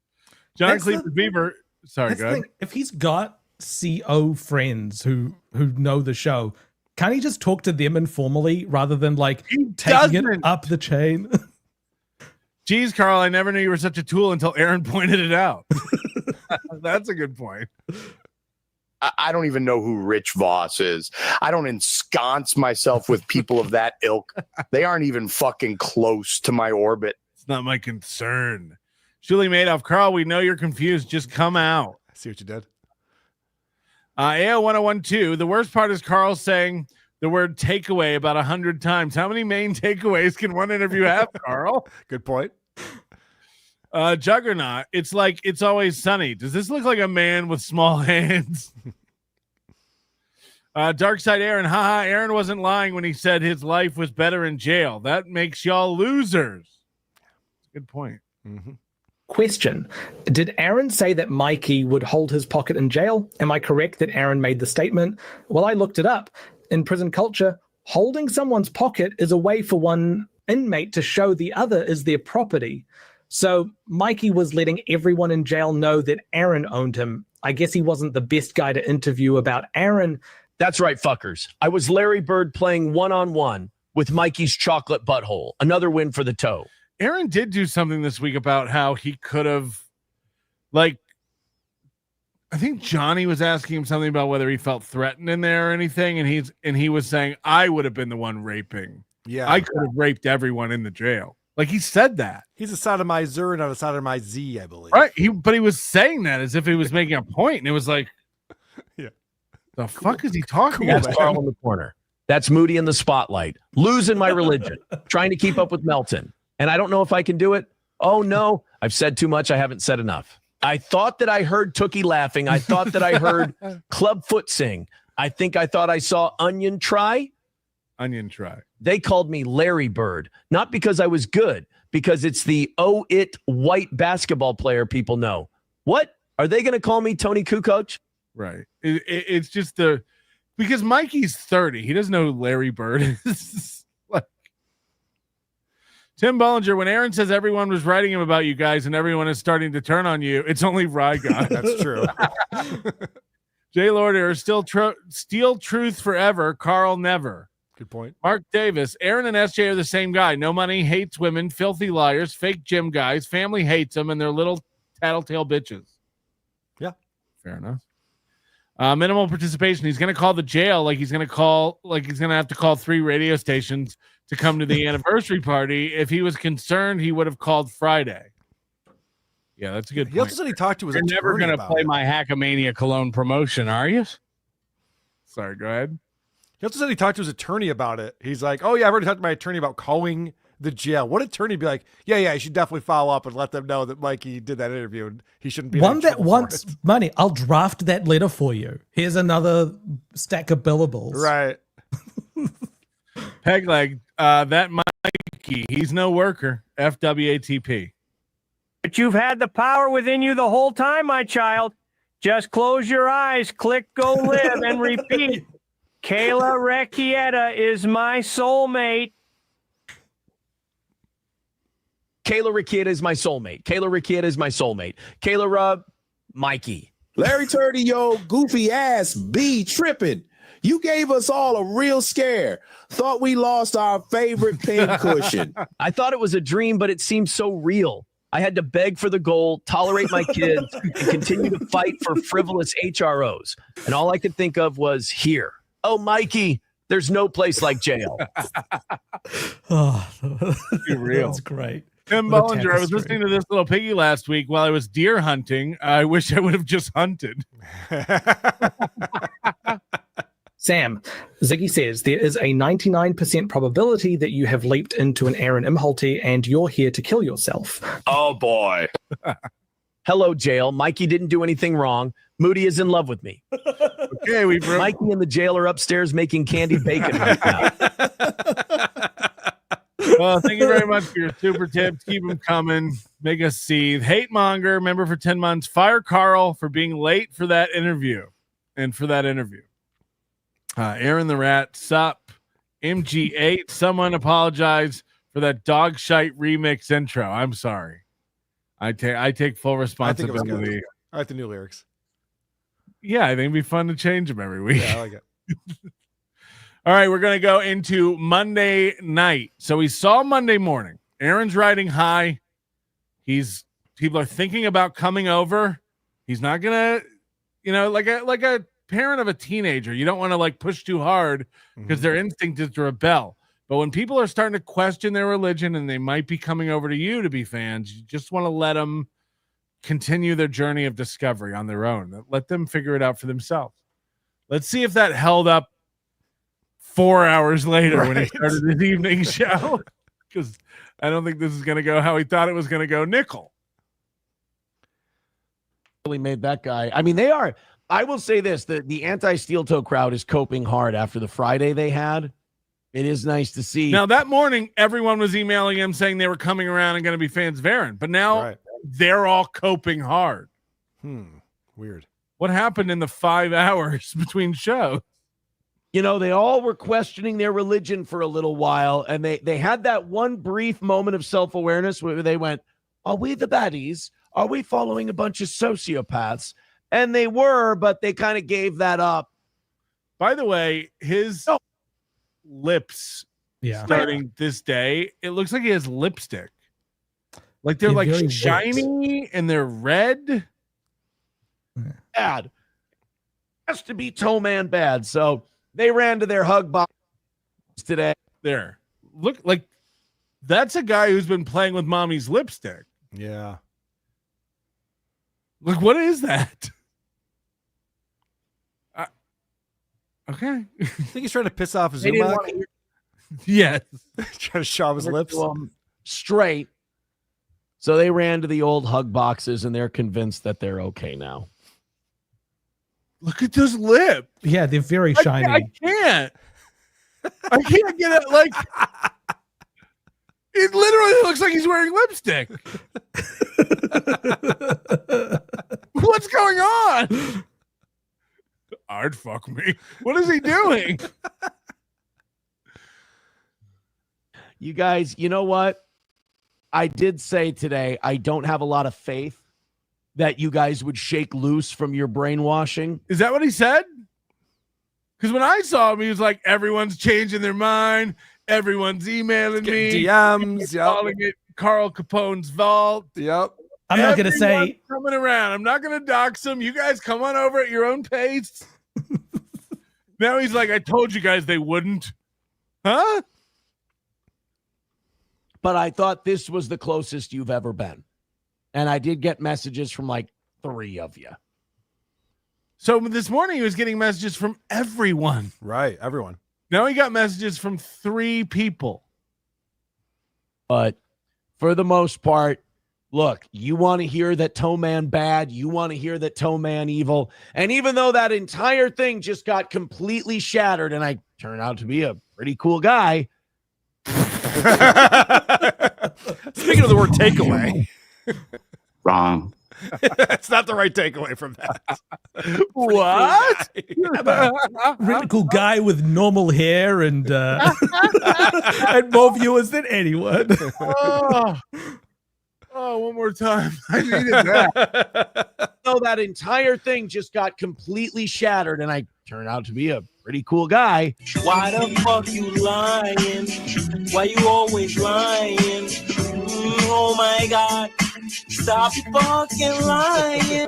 John Cleaver Beaver. Sorry, go ahead. If he's got CO friends who know the show, can't he just talk to them informally rather than like taking it up the chain? Geez, Karl, I never knew you were such a tool until Aaron pointed it out. That's a good point. I don't even know who Rich Voss is. I don't ensconce myself with people of that ilk. They aren't even fucking close to my orbit. It's not my concern. Julie Madoff, Karl, we know you're confused. Just come out. I see what you did. AO1012. The worst part is Karl saying the word takeaway about 100 times. How many main takeaways can one interview have, Karl? Good point. Juggernaut, it's like It's Always Sunny. Does this look like a man with small hands? Dark Side Aaron, haha, Aaron wasn't lying when he said his life was better in jail. That makes y'all losers. Good point. Mm-hmm. Question. Did Aaron say that Mikey would hold his pocket in jail? Am I correct that Aaron made the statement? Well, I looked it up. In prison culture, holding someone's pocket is a way for one inmate to show the other is their property. So Mikey was letting everyone in jail know that Aaron owned him. I guess he wasn't the best guy to interview about Aaron. That's right, fuckers. I was Larry Bird playing one-on-one with Mikey's chocolate butthole. Another win for the toe. Aaron did do something this week about how he could have, like, I think Johnny was asking him something about whether he felt threatened in there or anything, and he was saying, I would have been the one raping. Yeah. I could have raped everyone in the jail. Like, he said that. He's a sodomizer, not a sodomizer, I believe. Right. But he was saying that as if he was making a point, and it was like, yeah, the fuck is he talking That's about? Karl in the corner. That's Moody in the spotlight. Losing my religion. Trying to keep up with Melton. And I don't know if I can do it. Oh, no. I've said too much. I haven't said enough. I thought that I heard Tookie laughing. I thought that I heard Clubfoot sing. I thought I saw Onion try. Onion try. They called me Larry Bird, not because I was good, because it's the white basketball player people know. What? Are they going to call me Tony Kukoc? Right. It's just because Mikey's 30. He doesn't know who Larry Bird is. Like, Tim Bollinger, when Aaron says everyone was writing him about you guys and everyone is starting to turn on you, it's only Rygon. That's true. Jay Lorder, steal truth forever. Karl never. Good point. Mark Davis, Aaron and SJ are the same guy. No money, hates women, filthy liars, fake gym guys. Family hates them, and they're little tattletale bitches. Yeah. Fair enough. Minimal participation. He's going to call the jail he's going to have to call 3 radio stations to come to the anniversary party. If he was concerned, he would have called Friday. Yeah, that's a good point. He also said he talked to his You're attorney never going to about play it. my Hackamania cologne promotion, are you? Sorry, go ahead. He also said he talked to his attorney about it. He's like, oh, yeah, I've already talked to my attorney about calling the jail. What attorney be like, yeah, you should definitely follow up and let them know that Mikey did that interview and he shouldn't be one that wants money. I'll draft that letter for you. Here's another stack of billables. Right. Pegleg, that Mikey, he's no worker. FWATP. But you've had the power within you the whole time, my child. Just close your eyes, click go live, and repeat. Kayla Recchietta is my soulmate. Kayla Recchietta is my soulmate. Kayla Recchietta is my soulmate. Kayla, Mikey. Larry Turdy, yo, goofy ass B tripping. You gave us all a real scare. Thought we lost our favorite pin cushion. I thought it was a dream, but it seemed so real. I had to beg for the goal, tolerate my kids, and continue to fight for frivolous HROs. And all I could think of was here. Oh, Mikey, there's no place like jail. You're real. That's great. Tim Bollinger, I was listening to this little piggy last week while I was deer hunting. I wish I would have just hunted. Sam, Ziggy says there is a 99% probability that you have leaped into an Aaron Imholte and you're here to kill yourself. Oh, boy. Hello, jail. Mikey didn't do anything wrong. Moody is in love with me. Okay, Mikey and the jail are upstairs making candied bacon right now. Well, thank you very much for your super tips. Keep them coming. Make us seethe. Hate Monger, member for 10 months. Fire Karl for being late for that interview. Aaron the Rat, sup. MG8, someone apologize for that dog shite remix intro. I'm sorry. I take full responsibility. I like the new lyrics. Yeah, I think it'd be fun to change them every week. Yeah, I like it. All right, we're going to go into Monday night. So we saw Monday morning. Aaron's riding high. People are thinking about coming over. He's not going to, like a parent of a teenager. You don't want to push too hard because their instinct is to rebel. But when people are starting to question their religion and they might be coming over to you to be fans, you just want to let them continue their journey of discovery on their own. Let them figure it out for themselves. Let's see if that held up 4 hours later when he started his evening show, because I don't think this is going to go how he thought it was going to go. Nickel Really made that guy. I mean, they are. I will say this: the anti-steel toe crowd is coping hard after the Friday they had. It is nice to see. Now that morning, everyone was emailing him saying they were coming around and going to be fans of Aaron, but now they're all coping hard. Weird. What happened in the 5 hours between shows? They all were questioning their religion for a little while, and they had that one brief moment of self-awareness where they went, are we the baddies? Are we following a bunch of sociopaths? And they were, but they kind of gave that up. By the way, his lips starting this day, it looks like he has lipstick. Like they're very shiny and they're red. Bad. Has to be toe man bad. So they ran to their hug box today. There. Look, like that's a guy who's been playing with mommy's lipstick. Yeah. Look, what is that? Okay. I think he's trying to piss off Zuma. Yes. Trying to shove his lips. Straight. So they ran to the old hug boxes and they're convinced that they're okay now. Look at this lip. Yeah, they're very shiny. I can't get it. Like, it literally looks like he's wearing lipstick. What's going on? I'd fuck me. What is he doing? You guys, you know what? I did say today I don't have a lot of faith that you guys would shake loose from your brainwashing. Is that what he said? Because when I saw him, he was like, everyone's changing their mind. Everyone's emailing me. DMs. Calling it Karl Capone's vault. Yep. I'm not going to say coming around. I'm not going to dox him. You guys come on over at your own pace. Now he's like, I told you guys they wouldn't. Huh? But I thought this was the closest you've ever been. And I did get messages from like 3 of you. So this morning he was getting messages from everyone. Right, everyone. Now he got messages from 3 people. But for the most part, look, you want to hear that Toe Man bad. You want to hear that Toe Man evil. And even though that entire thing just got completely shattered and I turned out to be a pretty cool guy. Speaking of the word takeaway. Wrong. That's not the right takeaway from that. What? really cool guy with normal hair and and more viewers than anyone. Oh, one more time. I needed that. So that entire thing just got completely shattered and I turned out to be a pretty cool guy. Why the fuck you lying? Why you always lying? Oh my God. Stop fucking lying.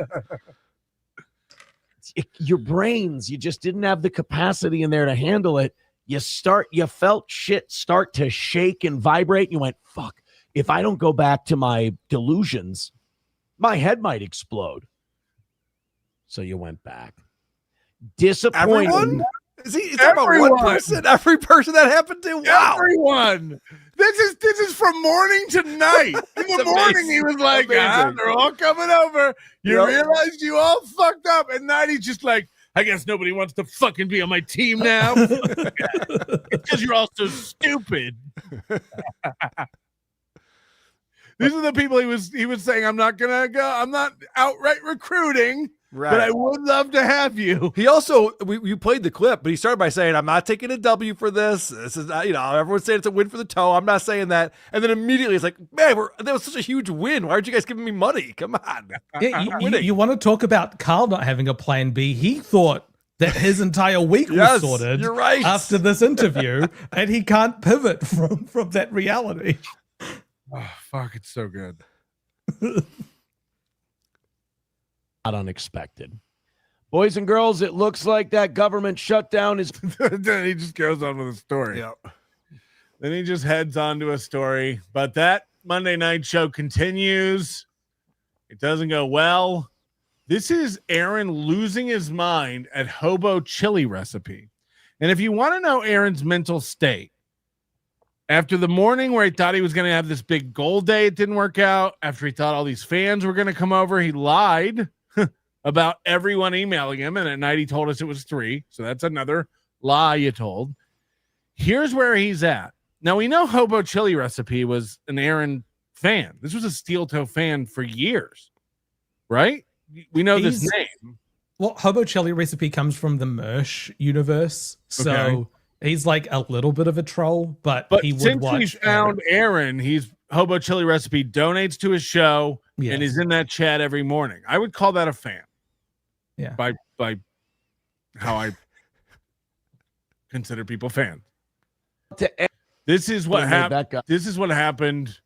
Your brains, you just didn't have the capacity in there to handle it. You felt shit start to shake and vibrate. And you went, fuck, if I don't go back to my delusions, my head might explode. So you went back. Disappointed. Everyone? Is that about one person? Every person that happened to? Wow. Everyone. This is from morning to night. In the morning, he was like, they're all coming over. You realized you all fucked up. At night, he's just like, I guess nobody wants to fucking be on my team now. It's because you're all so stupid. These are the people he was saying, I'm not gonna go. I'm not outright recruiting. Right. But I would love to have you. He also, you played the clip, but he started by saying, I'm not taking a W for this. This is not, everyone's saying it's a win for the toe. I'm not saying that. And then immediately it's like, man, that was such a huge win. Why aren't you guys giving me money? Come on. Yeah, you want to talk about Karl not having a plan B? He thought that his entire week was sorted you're right. after this interview, and he can't pivot from that reality. Oh, fuck, it's so good. Not unexpected. Boys and girls, it looks like that government shutdown is... Then he just goes on with a story. Yep. Then he just heads on to a story. But that Monday night show continues. It doesn't go well. This is Aaron losing his mind at hobo chili recipe. And if you want to know Aaron's mental state, after the morning where he thought he was going to have this big goal day, it didn't work out. After he thought all these fans were going to come over, he lied about everyone emailing him. And at night he told us it was 3. So that's another lie you told. Here's where he's at. Now we know Hobo Chili Recipe was an Aaron fan. This was a Steel Toe fan for years, right? We know this name. Well, Hobo Chili Recipe comes from the Mersh universe. So he's like a little bit of a troll, but he would since watch. We found Aaron, he's Hobo Chili Recipe donates to his show and is in that chat every morning. I would call that a fan. Yeah. By how I consider people fans. This is what happened. This is what happened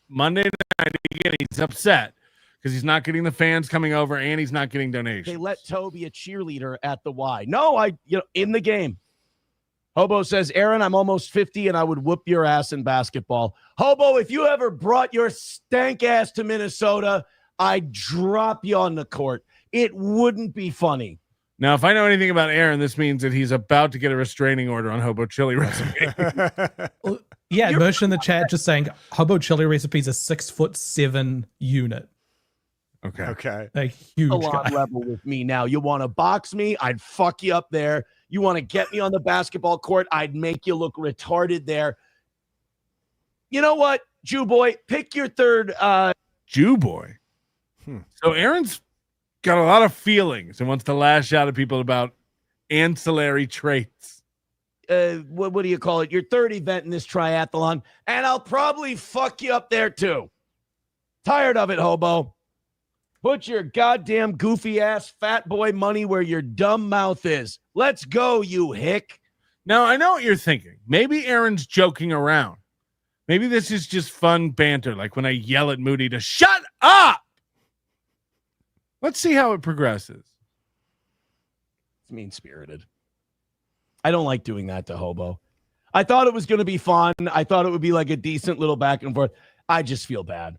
Monday night. Again, he's upset because he's not getting the fans coming over and he's not getting donations. They let Toby a cheerleader at the Y. No, in the game. Hobo says, Aaron, I'm almost 50 and I would whoop your ass in basketball. Hobo, if you ever brought your stank ass to Minnesota, I'd drop you on the court. It wouldn't be funny. Now, if I know anything about Aaron, this means that he's about to get a restraining order on Hobo Chili Recipe. Yeah, Mersh in the chat just saying Hobo Chili Recipe is a 6'7" unit. Okay. A huge guy. Level with me now. You want to box me? I'd fuck you up there. You want to get me on the basketball court? I'd make you look retarded there. You know what, Jew boy? Pick your third. Jew boy. So Aaron's got a lot of feelings and wants to lash out at people about ancillary traits. What do you call it? Your third event in this triathlon, and I'll probably fuck you up there too. Tired of it, Hobo. Put your goddamn goofy ass fat boy money where your dumb mouth is. Let's go, you hick. Now, I know what you're thinking. Maybe Aaron's joking around. Maybe this is just fun banter, like when I yell at Moody to shut up. Let's see how it progresses. It's mean-spirited. I don't like doing that to Hobo. I thought it was going to be fun. I thought it would be like a decent little back and forth. I just feel bad.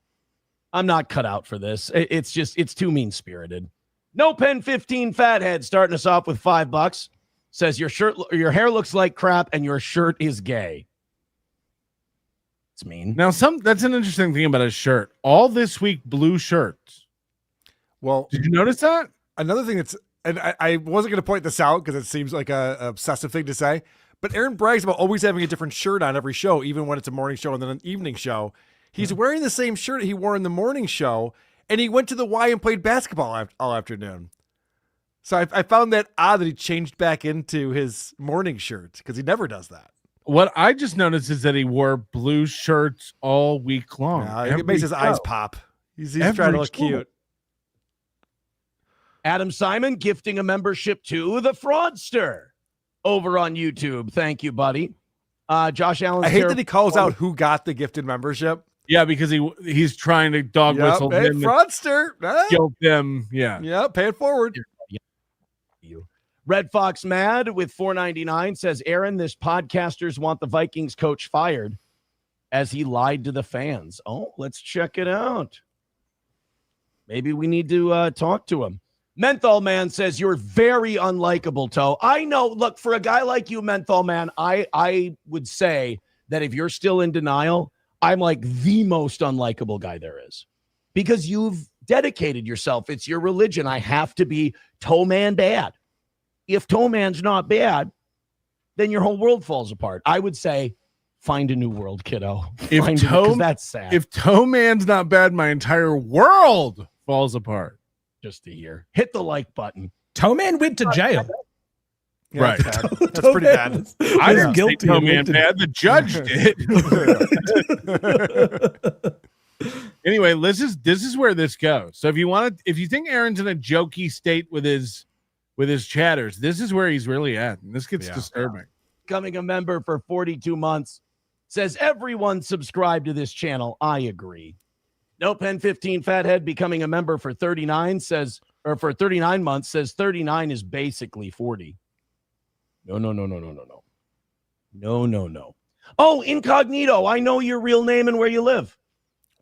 I'm not cut out for this. It's too mean-spirited. No Pen 15 Fathead starting us off with $5. Says your hair looks like crap and your shirt is gay. It's mean. Now, that's an interesting thing about his shirt. All this week, blue shirts. Well, did you notice that? Another thing that's, and I wasn't going to point this out because it seems like a obsessive thing to say, but Aaron brags about always having a different shirt on every show, even when it's a morning show and then an evening show. He's wearing the same shirt he wore in the morning show, and he went to the Y and played basketball all afternoon. So I found that odd that he changed back into his morning shirt because he never does that. What I just noticed is that he wore blue shirts all week long. It makes his eyes pop. He's trying to look cute. Adam Simon gifting a membership to the Fraudster over on YouTube. Thank you, buddy. Josh Allen. I hate that he calls out who got the gifted membership. Yeah, because he's trying to dog whistle hey, him. Fraudster. Guilt them. Yeah. Yeah, pay it forward. You. Red Fox Mad with $4.99 says, Aaron, this podcasters want the Vikings coach fired as he lied to the fans. Oh, let's check it out. Maybe we need to talk to him. Menthol Man says, you're very unlikable, Toe. I know. Look, for a guy like you, Menthol Man, I would say that if you're still in denial, I'm like the most unlikable guy there is because you've dedicated yourself. It's your religion. I have to be Toe Man bad. If Toe Man's not bad, then your whole world falls apart. I would say find a new world, kiddo. That's sad. If Toe Man's not bad, my entire world falls apart. Just to hear. Hit the like button. Toe Man went to jail. Yeah, right. That's pretty bad. I didn't say Toe Man bad. The judge did. Anyway, this is where this goes. So if you think Aaron's in a jokey state with his chatters, this is where he's really at. And this gets disturbing. Becoming a member for 42 months says everyone subscribe to this channel. I agree. No Pen 15 Fathead becoming a member for 39 for 39 months says 39 is basically 40. No. Oh, incognito. I know your real name and where you live.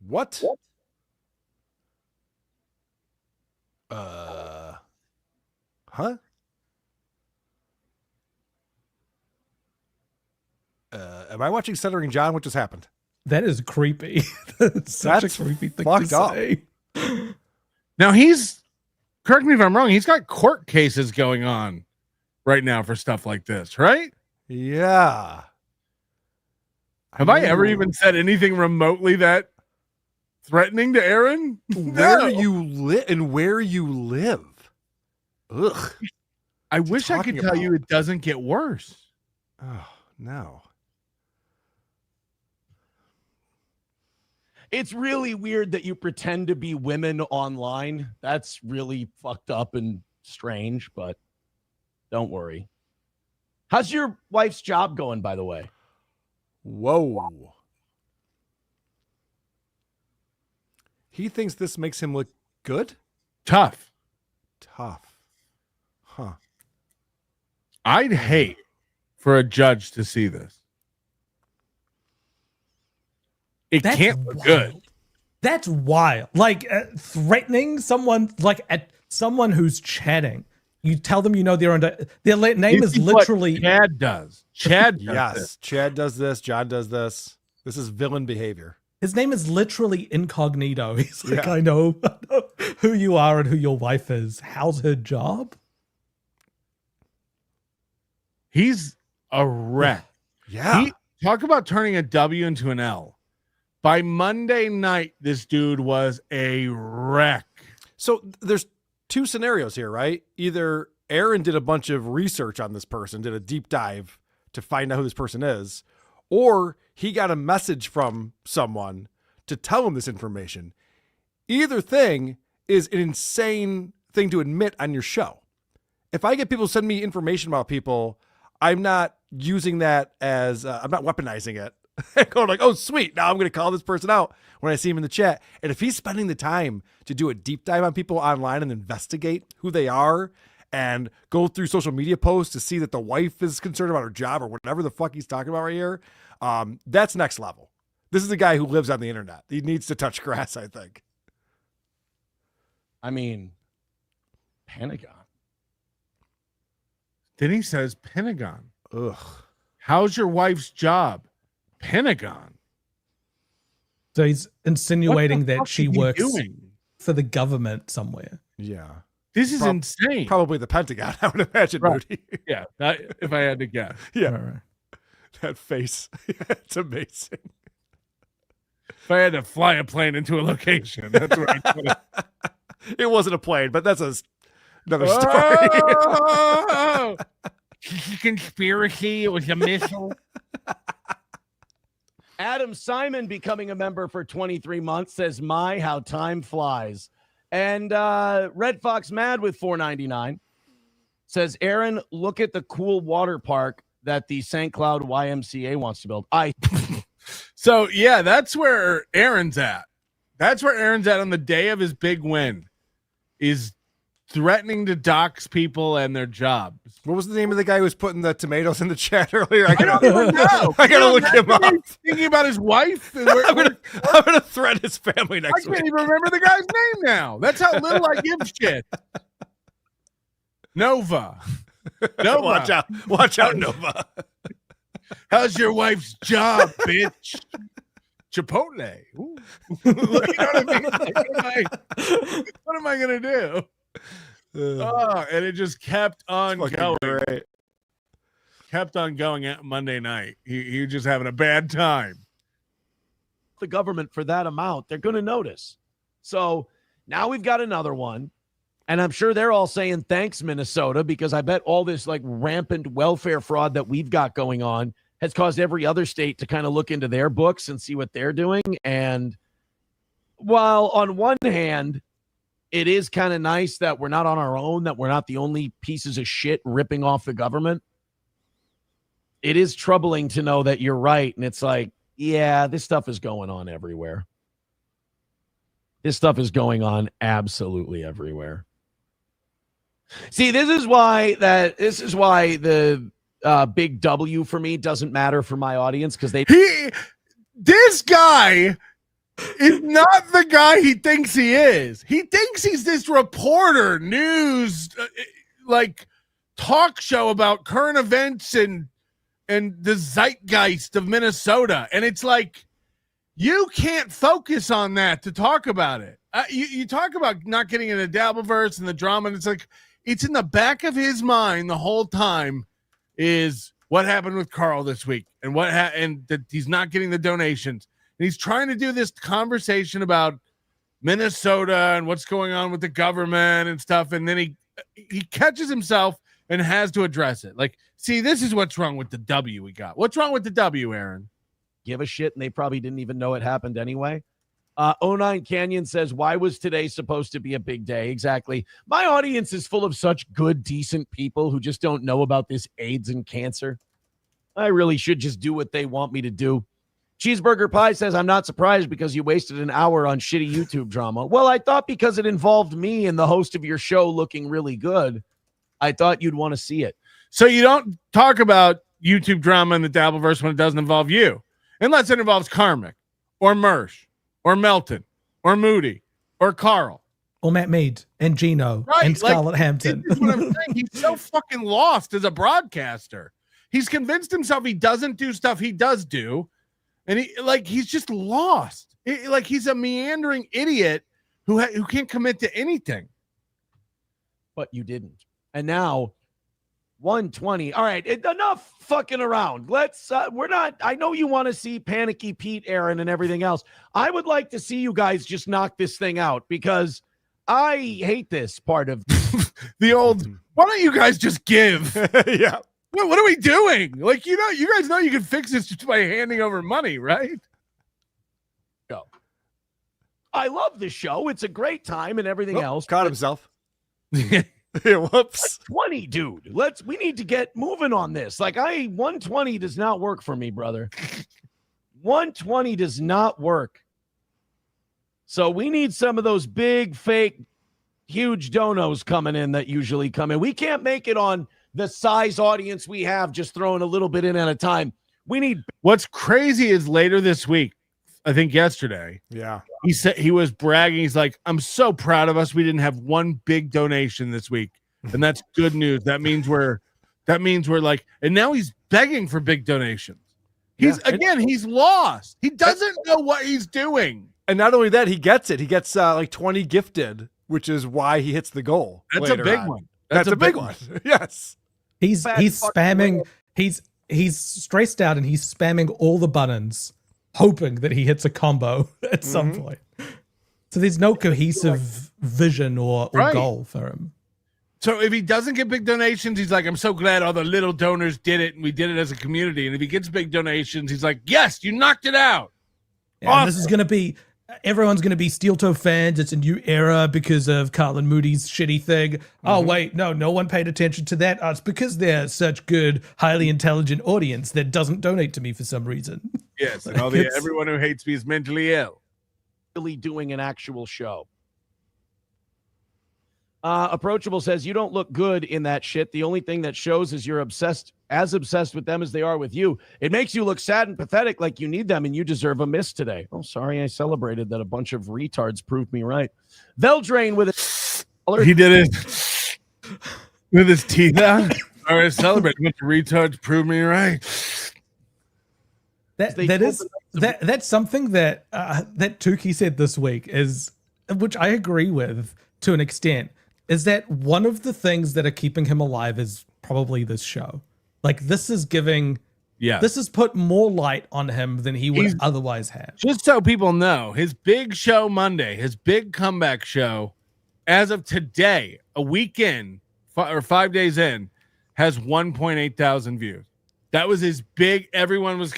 What? Huh? Am I watching Stuttering John? What just happened? That is creepy. That's such a creepy thing to say. Now correct me if I'm wrong, he's got court cases going on right now for stuff like this, right? Yeah. Have I ever even said anything remotely that threatening to Aaron? Where you live? Ugh. I wish I could tell you it doesn't get worse. Oh, no. It's really weird that you pretend to be women online. That's really fucked up and strange, but don't worry. How's your wife's job going, by the way? Whoa. He thinks this makes him look good? Tough. Huh. I'd hate for a judge to see this. That's can't look good. That's wild. Like threatening someone, like at someone who's chatting. You tell them their name is literally Chad does. Chad does yes, this. Chad does this. John does this. This is villain behavior. His name is literally incognito. He's like, I know who you are and who your wife is. How's her job? He's a wreck. Yeah. Talk about turning a W into an L. By Monday night, this dude was a wreck. So there's two scenarios here, right? Either Aaron did a bunch of research on this person, did a deep dive to find out who this person is, or he got a message from someone to tell him this information. Either thing is an insane thing to admit on your show. If I get people send me information about people, I'm not using that as I'm not weaponizing it. Going like, oh sweet, now I'm going to call this person out when I see him in the chat. And if he's spending the time to do a deep dive on people online and investigate who they are and go through social media posts to see that the wife is concerned about her job or whatever the fuck he's talking about right here, that's next level. This is a guy who lives on the internet. He needs to touch grass, I think. I mean, Pentagon. Then he says Pentagon. Ugh. How's your wife's job? Pentagon. So he's insinuating What the that fuck she is he works doing? for the government somewhere. Yeah. This is insane. Probably the Pentagon, I would imagine, Right. Moody. Yeah, if I had to guess. Yeah. All right. That face. It's amazing. If I had to fly a plane into a location, that's where I put it. It wasn't a plane, but that's another story. Oh! Conspiracy. It was a missile. Adam Simon becoming a member for 23 months says, my, how time flies. And Red Fox Mad with $4.99 says, Aaron, look at the cool water park that the St. Cloud YMCA wants to build. So, yeah, that's where Aaron's at. That's where Aaron's at on the day of his big win, is threatening to dox people and their jobs. What was the name of the guy who was putting the tomatoes in the chat earlier? I don't even know. I gotta look him up. Thinking about his wife. And I'm gonna threaten his family next I week. can't even remember the guy's name now. That's how little I give shit. Nova. Watch out, Nova. How's your wife's job, bitch? Chipotle. Ooh. You know what I mean? Like, what am I gonna do? And it just kept on going. Great. Kept on going at Monday night. He was just having a bad time. The government for that amount, they're going to notice. So now we've got another one. And I'm sure they're all saying thanks, Minnesota, because I bet all this like rampant welfare fraud that we've got going on has caused every other state to kind of look into their books and see what they're doing. And while on one hand, it is kind of nice that we're not on our own, that we're not the only pieces of shit ripping off the government, it is troubling to know that you're right. And it's like, yeah, this stuff is going on everywhere. This stuff is going on absolutely everywhere. See, this is why the big W for me doesn't matter for my audience, because this guy is not the guy he thinks he is. He thinks he's this reporter, news, like talk show about current events and the zeitgeist of Minnesota. And it's like, you can't focus on that to talk about it. You talk about not getting in the Dabbleverse and the drama, and it's like, it's in the back of his mind the whole time is what happened with Karl this week and and that he's not getting the donations. And he's trying to do this conversation about Minnesota and what's going on with the government and stuff. And then he catches himself and has to address it. Like, see, this is what's wrong with the W we got. What's wrong with the W, Aaron? Give a shit, and they probably didn't even know it happened anyway. 09 Canyon says, why was today supposed to be a big day? Exactly. My audience is full of such good, decent people who just don't know about this AIDS and cancer. I really should just do what they want me to do. Cheeseburger Pie says, I'm not surprised because you wasted an hour on shitty YouTube drama. Well, I thought because it involved me and the host of your show looking really good, I thought you'd want to see it. So you don't talk about YouTube drama in the Dabbleverse when it doesn't involve you, unless it involves Karmic or Mersh or Melton or Moody or Karl. Or Matt Mead and Gino and Scarlett Hampton. This is what I'm saying. He's so fucking lost as a broadcaster. He's convinced himself he doesn't do stuff he does do. And he's just lost. He's a meandering idiot who can't commit to anything. But you didn't. And now 120. All right, enough fucking around. Let's I know you want to see Panicky Pete, Aaron, and everything else. I would like to see you guys just knock this thing out because I hate this part of the old, why don't you guys just give? Yeah. What are we doing? Like, you guys know you can fix this just by handing over money, right? Go. I love the show. It's a great time and everything else. Caught himself. Whoops. 20, dude. We need to get moving on this. 120 does not work for me, brother. 120 does not work. So we need some of those big, fake, huge donos coming in that usually come in. We can't make it on the size audience we have, just throwing a little bit in at a time. We need. What's crazy is later this week, I think yesterday. Yeah. He said he was bragging. He's like, I'm so proud of us. We didn't have one big donation this week. And that's good news. That means we're like, and now he's begging for big donations. He's lost. He doesn't know what he's doing. And not only that, he gets it. He gets 20 gifted, which is why he hits the goal. That's a big one. That's a big one. Yes. He's spamming. He's stressed out and he's spamming all the buttons, hoping that he hits a combo at some point. So there's no cohesive vision or goal for him. So if he doesn't get big donations, he's like, I'm so glad all the little donors did it and we did it as a community. And if he gets big donations, he's like, yes, you knocked it out. Yeah, awesome. This is going to be, everyone's going to be Steel Toe fans. It's a new era because of Karl and Moody's shitty thing. Oh, wait, no one paid attention to that. Oh, it's because they're such good, highly intelligent audience that doesn't donate to me for some reason. Yes, and everyone who hates me is mentally ill. Really doing an actual show. Approachable says, you don't look good in that shit. The only thing that shows is you're obsessed with them as they are with you. It makes you look sad and pathetic, like you need them and you deserve a miss today. Oh, sorry, I celebrated that a bunch of retards proved me right. Veldrain with it. He did it with his teeth out. All right, celebrate. A bunch of retards proved me right. That's something that that Tukey said this week, is, which I agree with to an extent, is that one of the things that are keeping him alive is probably this show. Like, this is giving, this has put more light on him than he would otherwise have. Just so people know, his big show Monday, his big comeback show, as of today, a week in, or 5 days in, has 1.8 thousand views. That was his big, everyone was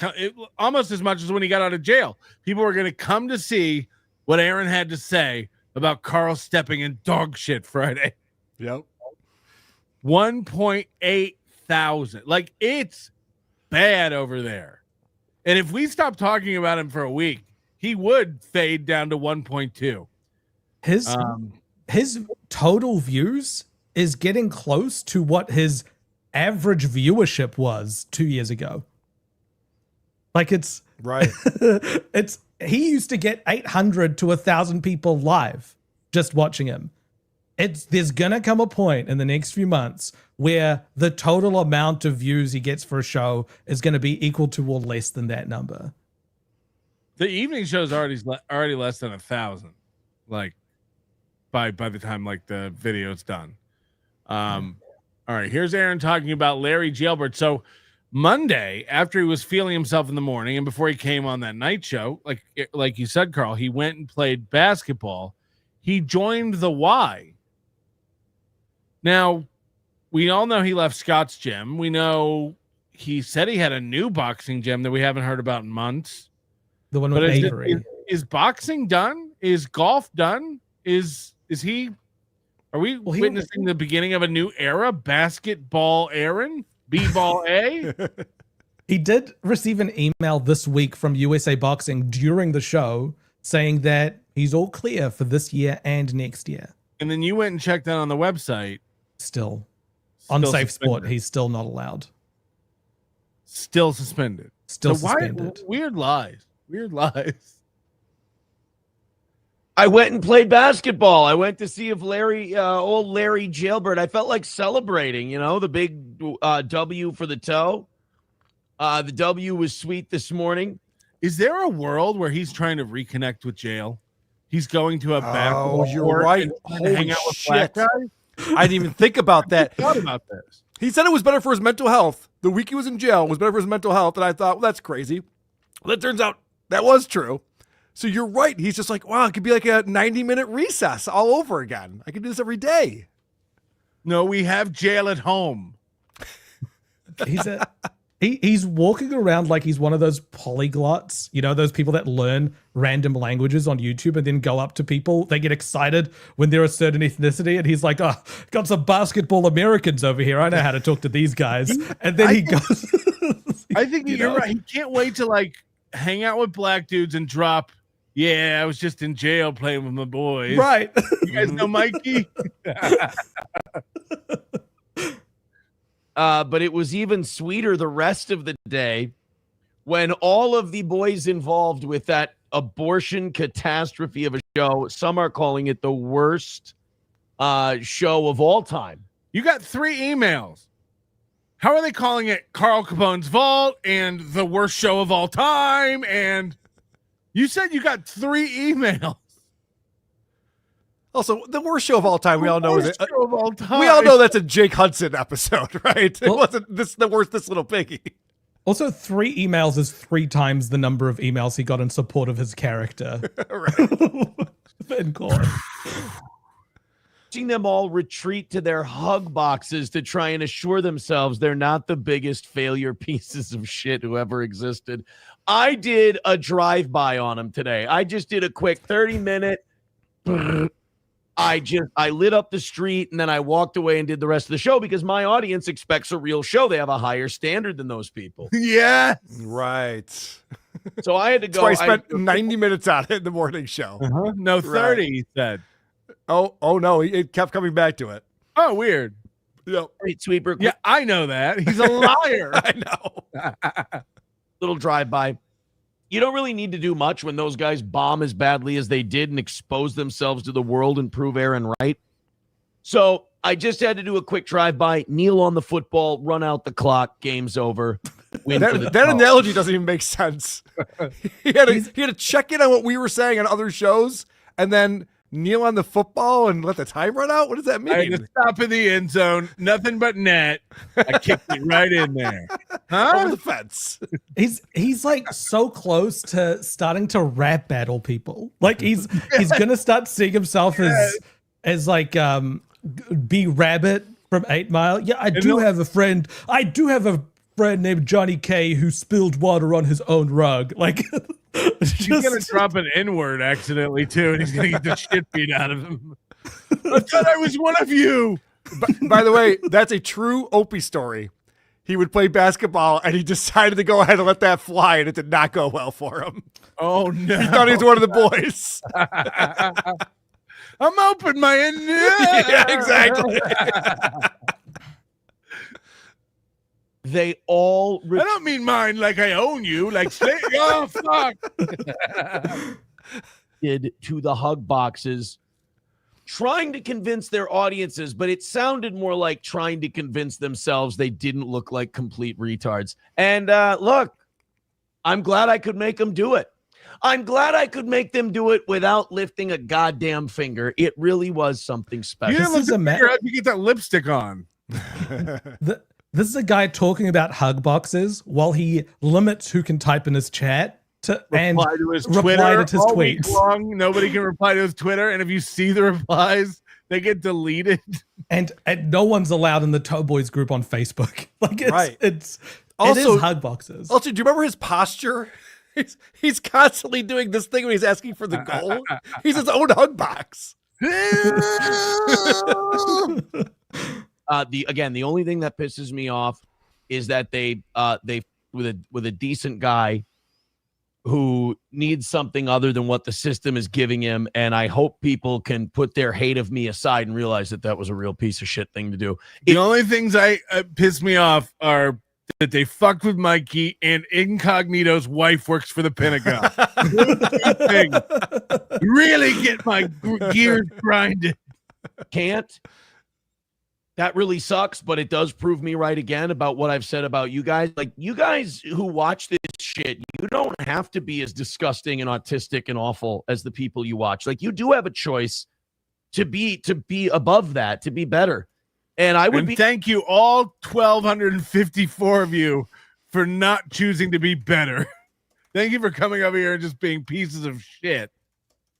almost as much as when he got out of jail. People were going to come to see what Aaron had to say about Karl stepping in dog shit Friday. Yep. 1.8 thousand. Like, it's bad over there. And if we stop talking about him for a week, he would fade down to 1.2. His total views is getting close to what his average viewership was 2 years ago. Like, it's right. He used to get 800 to 1,000 people live just watching him. There's gonna come a point in the next few months where the total amount of views he gets for a show is going to be equal to or less than that number. The evening show is already less than 1,000. Like, by the time like the video's done. All right, here's Aaron talking about Larry Jailbird. So Monday, after he was feeling himself in the morning and before he came on that night show, like you said, Karl, he went and played basketball. He joined the Y. Now, we all know he left Scott's gym. We know he said he had a new boxing gym that we haven't heard about in months. The one with Avery. Is boxing done? Is golf done? Are we witnessing the beginning of a new era? Basketball Aaron? B-ball A? He did receive an email this week from USA Boxing during the show saying that he's all clear for this year and next year. And then you went and checked that on the website. Still on Safe Sport, he's still not allowed. Still suspended. Suspended. Weird lies. I went and played basketball. I went to see if old Larry Jailbird. I felt like celebrating, the big W for the toe. The W was sweet this morning. Is there a world where he's trying to reconnect with jail? He's going to a basketball. Oh, you're right. Holy hang out with shit. black guys? I didn't even think about that. I thought about this. He said it was better for his mental health. The week he was in jail was better for his mental health. And I thought, well, that's crazy. Well, it turns out that was true. So you're right. He's just like, wow, it could be like a 90-minute recess all over again. I could do this every day. No, we have jail at home. He's walking around like he's one of those polyglots, you know, those people that learn random languages on YouTube and then go up to people. They get excited when they're a certain ethnicity, and he's like, "Oh, got some basketball Americans over here. I know how to talk to these guys." And then he goes. I think you're right. He can't wait to like hang out with black dudes and drop. Yeah, I was just in jail playing with my boys. Right. You guys know Mikey? But it was even sweeter the rest of the day when all of the boys involved with that abortion catastrophe of a show, some are calling it the worst show of all time. You got 3 emails. How are they calling it? Karl Capone's Vault and the worst show of all time. And you said you got 3 emails. Also, the worst show of all time. We all know Worst show of all time. We all know that's a Jake Hudson episode, right? It wasn't the worst. This little piggy. Also, 3 emails is 3 times the number of emails he got in support of his character. In court. Seeing them all retreat to their hug boxes to try and assure themselves they're not the biggest failure pieces of shit who ever existed. I did a drive-by on them today. I just did a quick 30-minute. I lit up the street and then I walked away and did the rest of the show because my audience expects a real show. They have a higher standard than those people. Yeah. Right. So I had to go. So I spent 90 minutes on it in the morning show. No, 30, he said. Oh no, it kept coming back to it. Oh, weird. Yep. Great sweeper. Yeah, I know that. He's a liar. I know. Little drive-by. You don't really need to do much when those guys bomb as badly as they did and expose themselves to the world and prove Aaron right. So I just had to do a quick drive-by, kneel on the football, run out the clock, game's over. That analogy doesn't even make sense. He had to check in on what we were saying on other shows and then kneel on the football and let the time run out? What does that mean? I had to stop in the end zone, nothing but net. I kicked it right in there. Over the fence. He's like so close to starting to rap battle people. Like he's gonna start seeing himself as like B Rabbit from 8 Mile. Yeah, I do have a friend named Johnny K who spilled water on his own rug. Like he's gonna drop an N-word accidentally too, and he's gonna get the shit beat out of him. I thought I was one of you. By the way, that's a true Opie story. He would play basketball and he decided to go ahead and let that fly, and it did not go well for him. Oh no. He thought he was one of the boys. I'm open my end. Yeah, exactly. They all. I don't mean mine like I own you. Like, oh fuck. Did to the hug boxes, trying to convince their audiences, but it sounded more like trying to convince themselves they didn't look like complete retards. And look, I'm glad I could make them do it. I'm glad I could make them do it without lifting a goddamn finger. It really was something special. You didn't lift a finger. How'd you get that lipstick on? This is a guy talking about hug boxes while he limits who can type in his chat reply to his Twitter to his all tweets. Week long. Nobody can reply to his Twitter, and if you see the replies, they get deleted. And no one's allowed in the Toe Boys group on Facebook. Like it's also it is hug boxes. Also, do you remember his posture? He's constantly doing this thing when he's asking for the goal. He's his own hug box. The only thing that pisses me off is that they with a decent guy who needs something other than what the system is giving him, and I hope people can put their hate of me aside and realize that was a real piece of shit thing to do. The only things I piss me off are that they fucked with Mikey and Incognito's wife works for the Pentagon. Really get my gears grinded. Can't. That really sucks, but it does prove me right again about what I've said about you guys. Like, you guys who watch this shit, you don't have to be as disgusting and autistic and awful as the people you watch. Like, you do have a choice to be above that, to be better. And I would thank you, all 1,254 of you, for not choosing to be better. Thank you for coming over here and just being pieces of shit.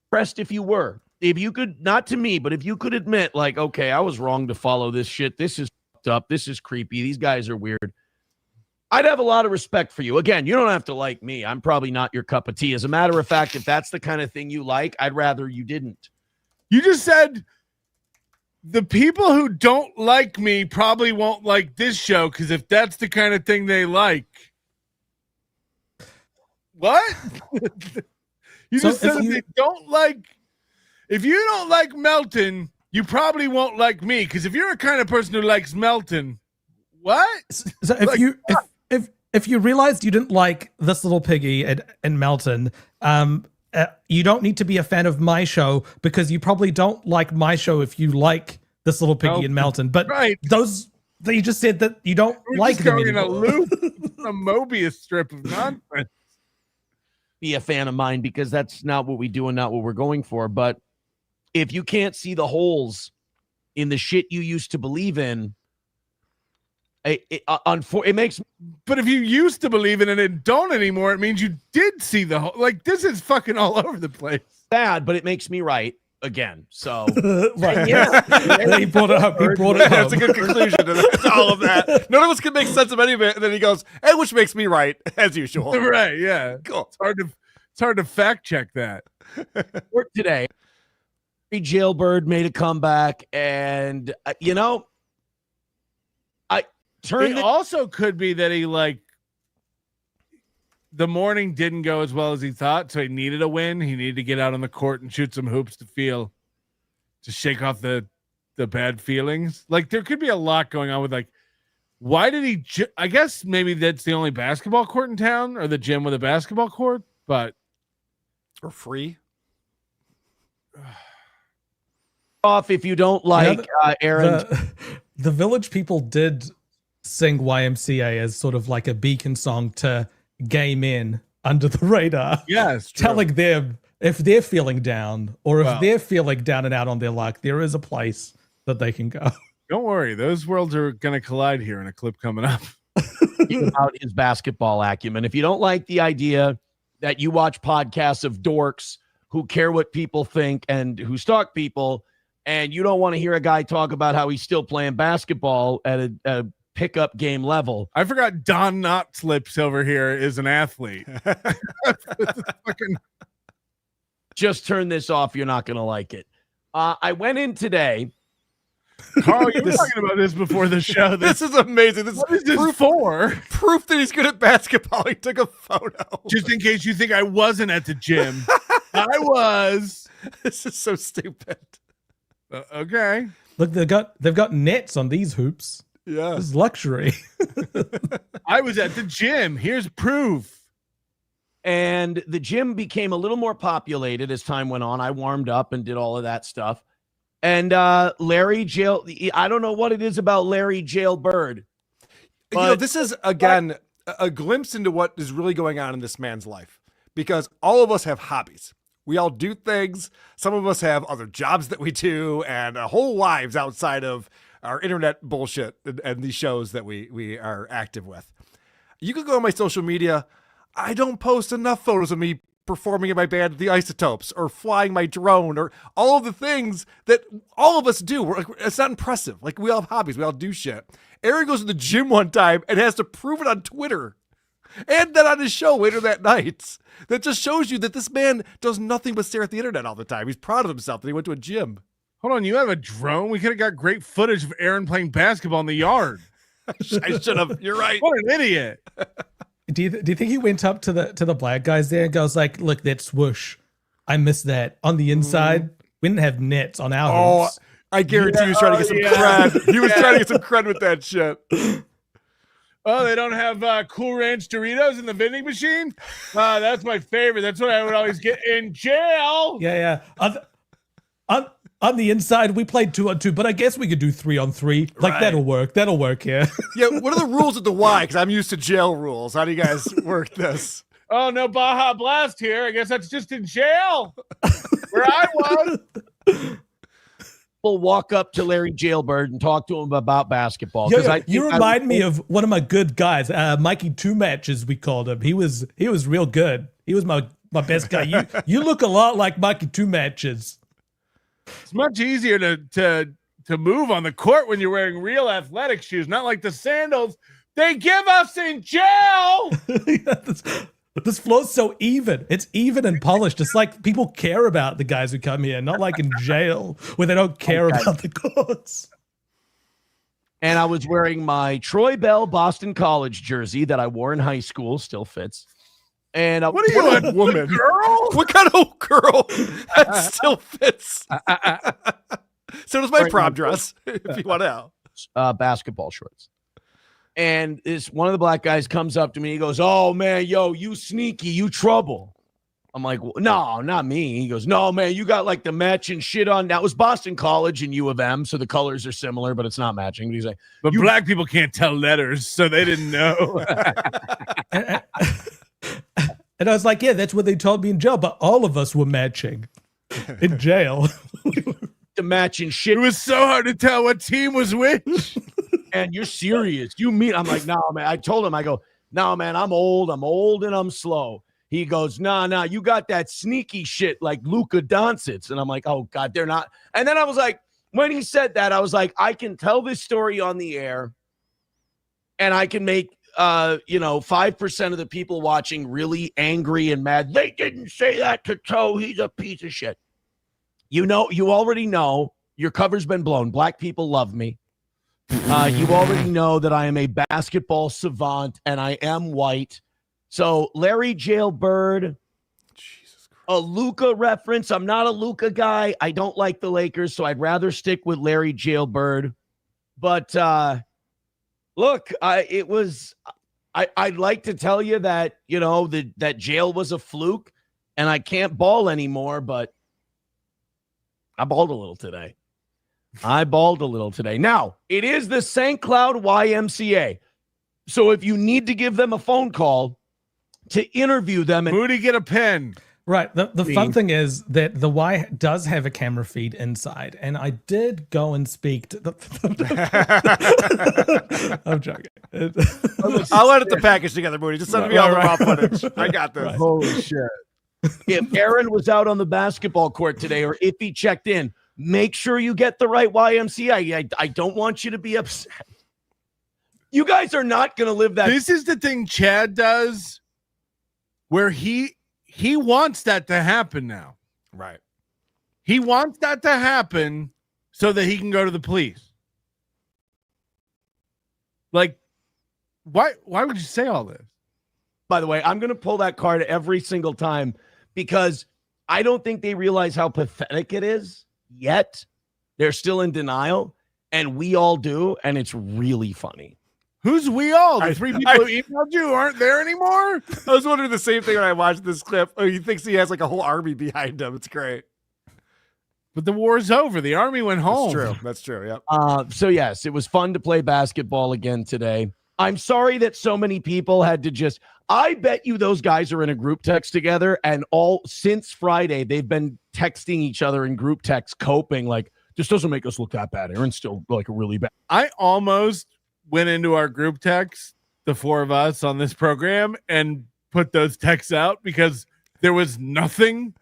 Impressed if you were. If you could, not to me, but if you could admit, like, okay, I was wrong to follow this shit. This is fucked up. This is creepy. These guys are weird. I'd have a lot of respect for you. Again, you don't have to like me. I'm probably not your cup of tea. As a matter of fact, if that's the kind of thing you like, I'd rather you didn't. You just said the people who don't like me probably won't like this show because if that's the kind of thing they like. What? You So just said if they don't like, if you don't like Melton, you probably won't like me because if you're a kind of person who likes Melton, what? So if you realized you didn't like this little piggy and Melton, you don't need to be a fan of my show because you probably don't like my show if you like this little piggy and Melton. But those that you just said that you don't like them going in a anymore. loop, a Mobius strip of nonsense. Be a fan of mine because that's not what we do and not what we're going for. But if you can't see the holes in the shit you used to believe in, it makes. But if you used to believe in it and don't anymore, it means you did see the hole. Like this is fucking all over the place. Bad, but it makes me right again. So Right. He brought it up. He brought it up. That's a good conclusion to all of that. None of us can make sense of any of it. And then he goes, "Hey, which makes me right as usual." Right? Yeah. Cool. It's hard to fact check that. Work today. Jailbird made a comeback, and I turned. It also could be that he the morning didn't go as well as he thought, so he needed a win. He needed to get out on the court and shoot some hoops to shake off the bad feelings. Like there could be a lot going on with why did he? I guess maybe that's the only basketball court in town or the gym with a basketball court, but or free. Off if you don't like Aaron. The Village people did sing YMCA as sort of like a beacon song to gay men under the radar. Yes, telling them if they're feeling down or if they're feeling down and out on their luck, there is a place that they can go. Don't worry, those worlds are going to collide here in a clip coming up. About his basketball acumen. If you don't like the idea that you watch podcasts of dorks who care what people think and who stalk people, and you don't want to hear a guy talk about how he's still playing basketball at a pickup game level. I forgot Don Knotslips over here is an athlete. Just turn this off. You're not going to like it. I went in today. Carl, you were talking about this before the show. This is amazing. What is this proof for? Proof that he's good at basketball. He took a photo. Just in case you think I wasn't at the gym. I was. This is so stupid. Okay. Look, they've got nets on these hoops. Yeah. This is luxury. I was at the gym. Here's proof. And the gym became a little more populated as time went on. I warmed up and did all of that stuff. And Larry Jail, I don't know what it is about Larry Jailbird. But this is, again, a glimpse into what is really going on in this man's life. Because all of us have hobbies. We all do things. Some of us have other jobs that we do and whole lives outside of our internet bullshit and these shows that we are active with. You could go on my social media. I don't post enough photos of me performing in my band, The Isotopes, or flying my drone, or all of the things that all of us do. It's not impressive. Like, we all have hobbies. We all do shit. Aaron goes to the gym one time and has to prove it on Twitter. And then on his show later that night. That just shows you that this man does nothing but stare at the internet all the time. He's proud of himself that he went to a gym. Hold on, you have a drone? We could have got great footage of Aaron playing basketball in the yard. I should have. You're right. What an idiot. Do you think he went up to the black guys there and goes like, "Look, that swoosh, I missed that on the inside. We didn't have nets on our hoops." I guarantee he was trying to get some cred. He was trying to get some cred with that shit. Oh, they don't have Cool Ranch Doritos in the vending machine? That's my favorite. That's what I would always get in jail. Yeah. On the inside, we played 2-on-2, but I guess we could do 3-on-3. Like, that'll work. That'll work here. Yeah, what are the rules at the Y? Because I'm used to jail rules. How do you guys work this? Oh, no Baja Blast here. I guess that's just in jail. Where I was. We'll walk up to Larry Jailbird and talk to him about basketball. You remind me of one of my good guys, Mikey Two Matches, we called him. He was real good. He was my best guy. You look a lot like Mikey Two Matches. It's much easier to move on the court when you're wearing real athletic shoes, not like the sandals They give us in jail. This floor's so even. It's even and polished. It's like people care about the guys who come here, not like in jail where they don't care about the courts. And I was wearing my Troy Bell Boston College jersey that I wore in high school, still fits. And what are you, a woman? Girl? What kind of girl that still fits? So does my prom dress, if you want to know. Basketball shorts. And one of the black guys comes up to me. He goes, "Oh, man, yo, you sneaky, you trouble." I'm like, well, "No, not me." He goes, "No, man, you got like the matching shit on." That was Boston College and U of M, so the colors are similar, but it's not matching. But he's like, but black people can't tell letters, so they didn't know. And I was like, yeah, that's what they told me in jail, but all of us were matching in jail. The matching shit. It was so hard to tell what team was which. And you're serious. You mean? I'm like, "No, man." I told him, I go, "No, man, I'm old and I'm slow." He goes, nah, you got that sneaky shit like Luka Doncic. And I'm like, "Oh, God, they're not." And then I was like, when he said that, I was like, I can tell this story on the air and I can make 5% of the people watching really angry and mad. They didn't say that to Toe. He's a piece of shit. You already know your cover's been blown. Black people love me. You already know that I am a basketball savant and I am white. So Larry Jailbird, a Luka reference. I'm not a Luka guy. I don't like the Lakers, so I'd rather stick with Larry Jailbird. But look, I'd like to tell you that, that jail was a fluke and I can't ball anymore, but I balled a little today. Now, it is the St. Cloud YMCA. So if you need to give them a phone call to interview them. Moody, get a pen. Right. The fun thing is that the Y does have a camera feed inside. And I did go and speak to the... I'm joking. I'll edit the package together, Moody. Just send me all the raw footage. I got this. Right. Holy shit. If Aaron was out on the basketball court today or if he checked in, make sure you get the right YMCA. I don't want you to be upset. You guys are not going to live that. This is the thing Chad does where he wants that to happen now. Right. He wants that to happen so that he can go to the police. Like, why would you say all this? By the way, I'm going to pull that card every single time because I don't think they realize how pathetic it is yet. They're still in denial, and we all do, and it's really funny. Who's we all? The three people who emailed you aren't there anymore? I was wondering the same thing when I watched this clip. Oh, he thinks he has like a whole army behind him. It's great. But the war's over. The army went home. That's true. Yep. So, yes, it was fun to play basketball again today. I'm sorry that so many people had to just... I bet you those guys are in a group text together, and since Friday, they've been texting each other in group text, coping like, this doesn't make us look that bad. Aaron's still like a really bad... I almost went into our group text, the four of us on this program, and put those texts out because there was nothing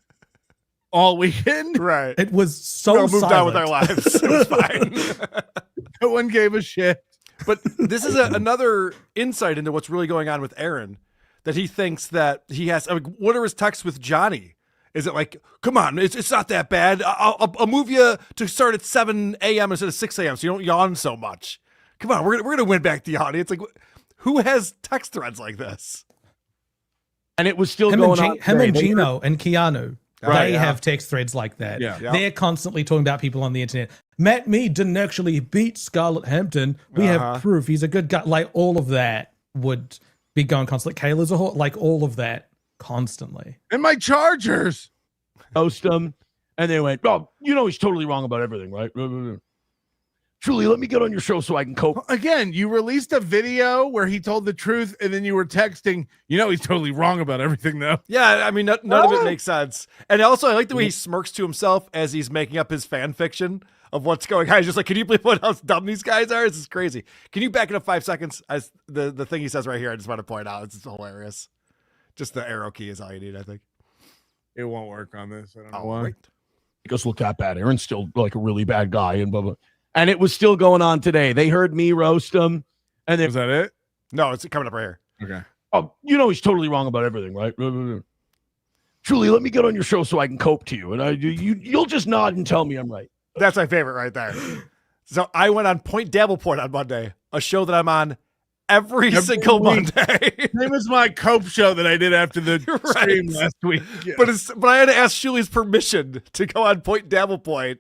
all weekend. Right. It was so we all moved on with our lives. It was fine. No one gave a shit. But this is another insight into what's really going on with Aaron, that he thinks that he has. I mean, what are his texts with Johnny? Is it like, come on, it's not that bad. I'll move you to start at 7 a.m. instead of 6 a.m. so you don't yawn so much. Come on, we're gonna win back the audience. Like, who has text threads like this? And it was still going on. Him and Gino and Keanu. Right, they have text threads like that. Yeah. They're constantly talking about people on the internet. Matt Mead didn't actually beat Scarlett Hampton. We have proof. He's a good guy. Like, all of that would be going constantly. Kayla's a whore. Like, all of that constantly. And my Chargers. Post them. And they went, oh, he's totally wrong about everything, right? Truly, let me get on your show so I can cope. Again, you released a video where he told the truth, and then you were texting. He's totally wrong about everything, though. Yeah, I mean, none of it makes sense. And also, I like the way he smirks to himself as he's making up his fan fiction of what's going on. He's just like, can you believe how dumb these guys are? This is crazy. Can you back it up 5 seconds? As the thing he says right here, I just want to point out. It's hilarious. Just the arrow key is all you need, I think. It won't work on this. I don't know why. Right. It goes, look that bad. Aaron's still like a really bad guy and blah, blah. And it was still going on today. They heard me roast him. And was that it? No, it's coming up right here. Okay. Oh, you know he's totally wrong about everything, right? Julie, let me get on your show so I can cope to you, and you'll just nod and tell me I'm right. That's my favorite right there. So I went on Point Dabble Point on Monday, a show that I'm on every single week. Monday. Same as my cope show that I did after the stream last week. Yeah. But I had to ask Julie's permission to go on Point Dabble Point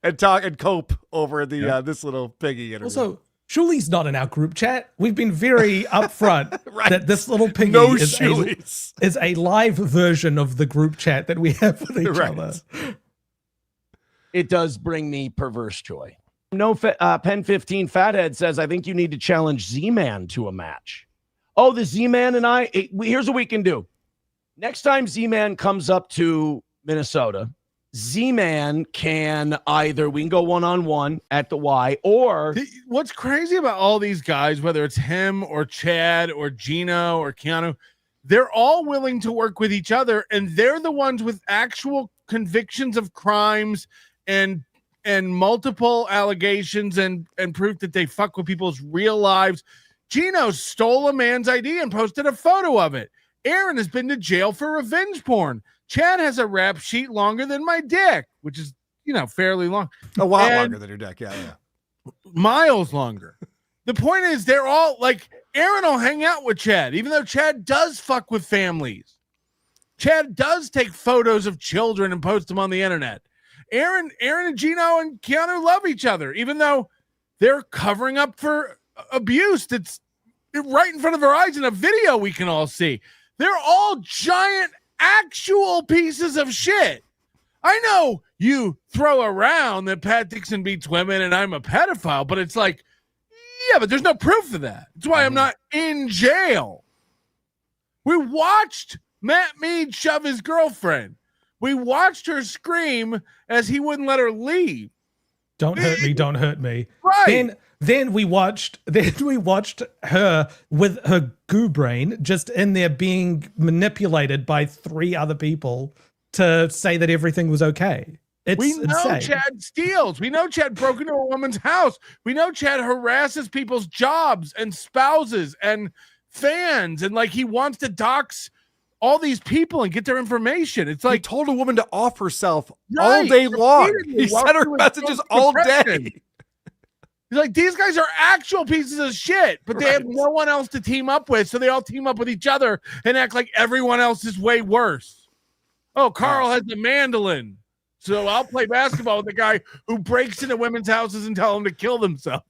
and talk and cope over the this little piggy interview. Also, Julie's not in our group chat. We've been very upfront that this little piggy is a live version of the group chat that we have with each other. It does bring me perverse joy. No, Pen 15 Fathead says, I think you need to challenge Z-Man to a match. Oh, the Z-Man and I, here's what we can do. Next time Z-Man comes up to Minnesota, Z-Man can we can go one-on-one at the Y, or... What's crazy about all these guys, whether it's him or Chad or Gino or Keanu, they're all willing to work with each other, and they're the ones with actual convictions of crimes and multiple allegations and proof that they fuck with people's real lives. Gino stole a man's ID and posted a photo of it. Aaron has been to jail for revenge porn. Chad has a rap sheet longer than my dick, which is, fairly long. A lot longer than your dick, yeah. Miles longer. The point is, they're all like, Aaron will hang out with Chad, even though Chad does fuck with families. Chad does take photos of children and post them on the internet. Aaron and Gino and Keanu love each other, even though they're covering up for abuse that's right in front of our eyes in a video we can all see. They're all giant actual pieces of shit. I know you throw around that Pat Dixon beats women and I'm a pedophile, but it's like, yeah, but there's no proof of that. That's why I'm not in jail. We watched Matt Mead shove his girlfriend. We watched her scream as he wouldn't let her leave. Don't hurt me, don't hurt me. Right. Then we watched her with her goo brain just in there being manipulated by 3 other people to say that everything was okay. We know Chad steals. We know Chad broke into a woman's house. We know Chad harasses people's jobs and spouses and fans, and like he wants to dox all these people and get their information. It's like, he told a woman to off herself all day long. He sent her messages all day. He's like, these guys are actual pieces of shit, but they have no one else to team up with, so they all team up with each other and act like everyone else is way worse. Oh, Karl has the mandolin, so I'll play basketball with the guy who breaks into women's houses and tell them to kill themselves.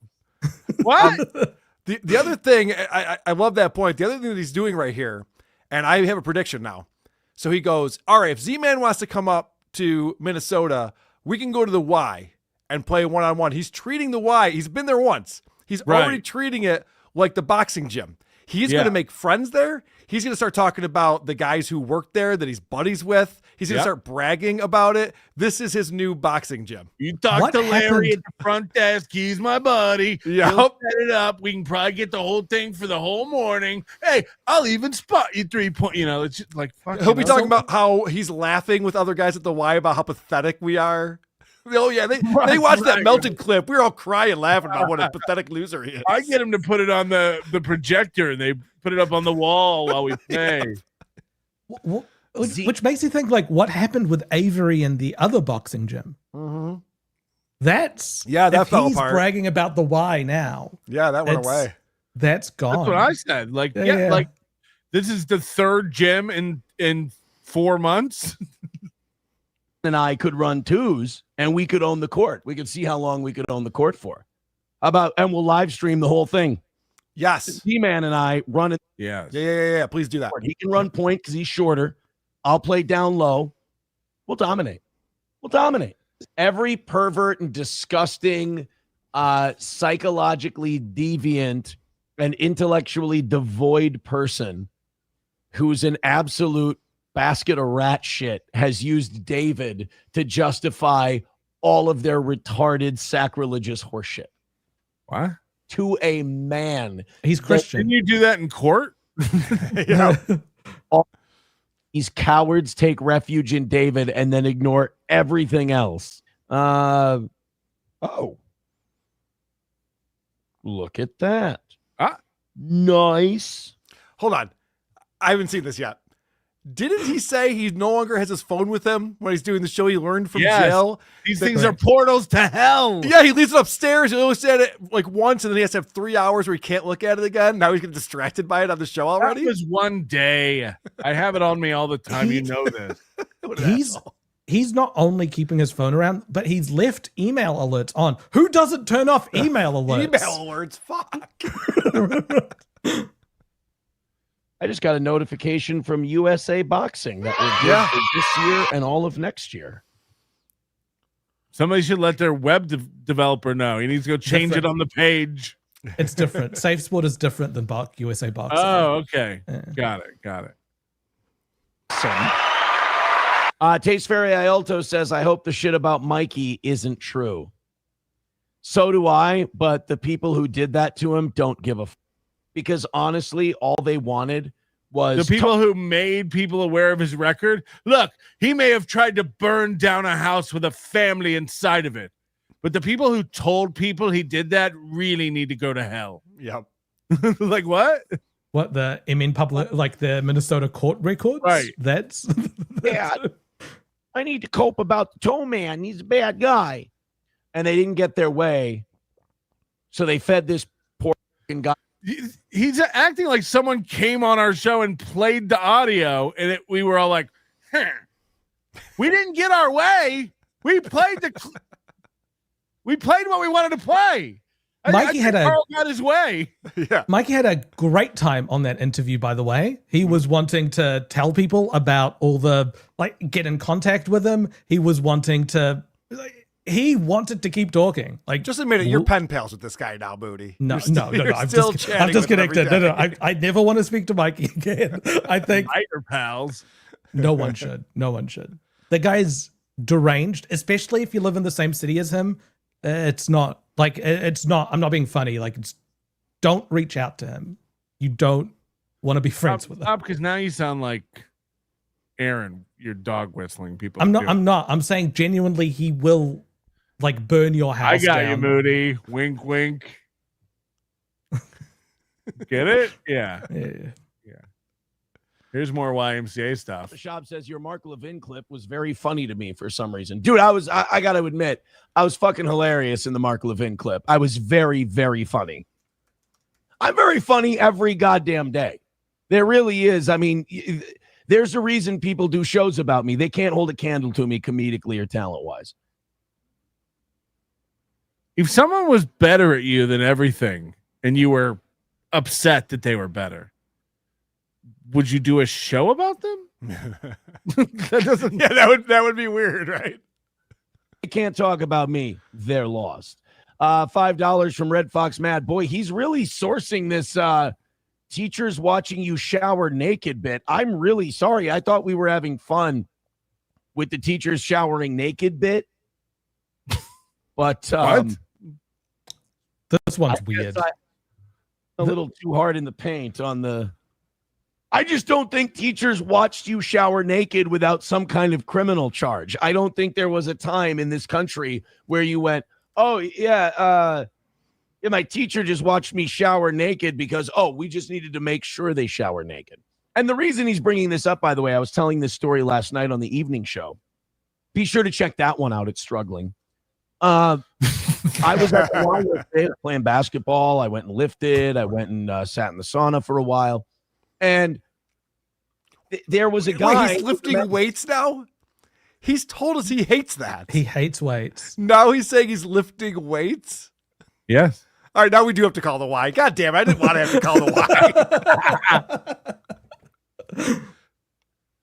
What? The other thing, I love that point. The other thing that he's doing right here, and I have a prediction now. So he goes, all right, if Z-Man wants to come up to Minnesota, we can go to the Y and play one-on-one. He's treating the Y. He's been there once. He's already treating it like the boxing gym. He's going to make friends there. He's going to start talking about the guys who work there that he's buddies with. He's going to start bragging about it. This is his new boxing gym. You talk to Larry at the front desk. He's my buddy. Yep. He'll set it up. We can probably get the whole thing for the whole morning. Hey, I'll even spot you 3 point. It's just like fucking. He'll be talking about how he's laughing with other guys at the Y about how pathetic we are. Oh yeah, they watched that Melton clip. We were all crying, laughing about what a pathetic loser he is. I get him to put it on the projector, and they put it up on the wall while we play. Which makes you think, like, what happened with Avery and the other boxing gym? Mm-hmm. That fell he's apart. bragging about the Y now. Yeah, that went away. That's gone. That's what I said. Like, like this is the 3rd gym in 4 months. And I could run 2s and we could own the court. We could see how long we could own the court for. And we'll live stream the whole thing. Yes. Z-Man and I run it. Yeah. Please do that. He can run point because he's shorter. I'll play down low. We'll dominate. Every pervert and disgusting, psychologically deviant and intellectually devoid person who's an absolute basket of rat shit has used David to justify all of their retarded sacrilegious horseshit. What? To a man. He's Christian. Can you do that in court? These cowards take refuge in David and then ignore everything else. Look at that. Nice. Hold on. I haven't seen this yet. Didn't he say he no longer has his phone with him when he's doing the show he learned from jail? These things are portals to hell. Yeah, he leaves it upstairs. He only said it like once, and then he has to have 3 hours where he can't look at it again. Now he's getting distracted by it on the show already. That was one day. I have it on me all the time. You know this. He's not only keeping his phone around, but he's left email alerts on. Who doesn't turn off email alerts? Email alerts, fuck. I just got a notification from USA Boxing that we're good for this year and all of next year. Somebody should let their web developer know. He needs to go change it on the page. It's different. Safe Sport is different than USA Boxing. Oh, okay. Got it. Taste Fairy Iolto says, I hope the shit about Mikey isn't true. So do I, but the people who did that to him don't give a f. Because honestly, all they wanted was the people who made people aware of his record. Look, he may have tried to burn down a house with a family inside of it, but the people who told people he did that really need to go to hell. Yep. Like what? What the public, like the Minnesota court records? Right. That's yeah. I need to cope about the toe man. He's a bad guy. And they didn't get their way. So they fed this poor guy. He's acting like someone came on our show and played the audio, and we were all like, we didn't get our way. We played what we wanted to play. Karl got his way. Yeah. Mikey had a great time on that interview, by the way. He was wanting to tell people about all the, get in contact with him. He was wanting to, he wanted to keep talking. Just admit it, you're pen pals with this guy now, Moody. No. I'm still disconnected. No. I never want to speak to Mikey again. I think you're pals. No one should. The guy's deranged, especially if you live in the same city as him. It's not. I'm not being funny. Don't reach out to him. You don't want to be friends with him. Stop, because now you sound like Aaron. You're dog whistling people. I'm not. I'm saying genuinely, he will burn your house. I got down. you, Moody. Wink, wink. Get it? Yeah. Here's more YMCA stuff. The shop says your Mark Levin clip was very funny to me for some reason. Dude, I got to admit, I was fucking hilarious in the Mark Levin clip. I was very, very funny. I'm very funny every goddamn day. There really is. I mean, there's a reason people do shows about me. They can't hold a candle to me comedically or talent-wise. If someone was better at you than everything and you were upset that they were better, would you do a show about them? That would be weird, right? They can't talk about me. They're lost. $5 from Red Fox Mad. Boy, he's really sourcing this teachers watching you shower naked bit. I'm really sorry. I thought we were having fun with the teachers showering naked bit. But this one's weird. A little too hard in the paint on the... I just don't think teachers watched you shower naked without some kind of criminal charge. I don't think there was a time in this country where you went, oh, yeah, my teacher just watched me shower naked because, we just needed to make sure they shower naked. And the reason he's bringing this up, by the way, I was telling this story last night on the evening show. Be sure to check that one out. It's struggling. I was at the Y yesterday playing basketball. I went and lifted. I went and sat in the sauna for a while. And there was a guy. Wait, he's lifting weights now? He's told us he hates that. He hates weights. Now he's saying he's lifting weights? Yes. All right, now we do have to call the Y. God damn, I didn't want to have to call the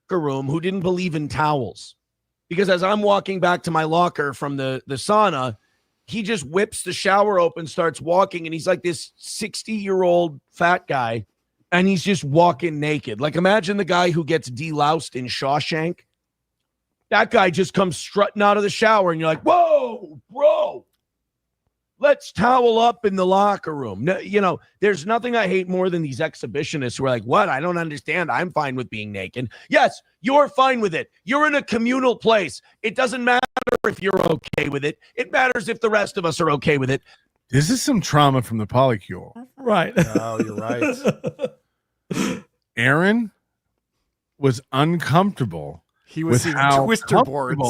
Y. Room who didn't believe in towels. Because as I'm walking back to my locker from the sauna, he just whips the shower open, starts walking, and he's like this 60-year-old fat guy. And he's just walking naked. Imagine the guy who gets deloused in Shawshank. That guy just comes strutting out of the shower, and you're like, whoa, bro. Let's towel up in the locker room. No, there's nothing I hate more than these exhibitionists who are like, what? I don't understand. I'm fine with being naked. Yes, you're fine with it. You're in a communal place. It doesn't matter if you're okay with it. It matters if the rest of us are okay with it. This is some trauma from the polycule. Right. Oh, you're right. Aaron was uncomfortable. He was seeing twister boards.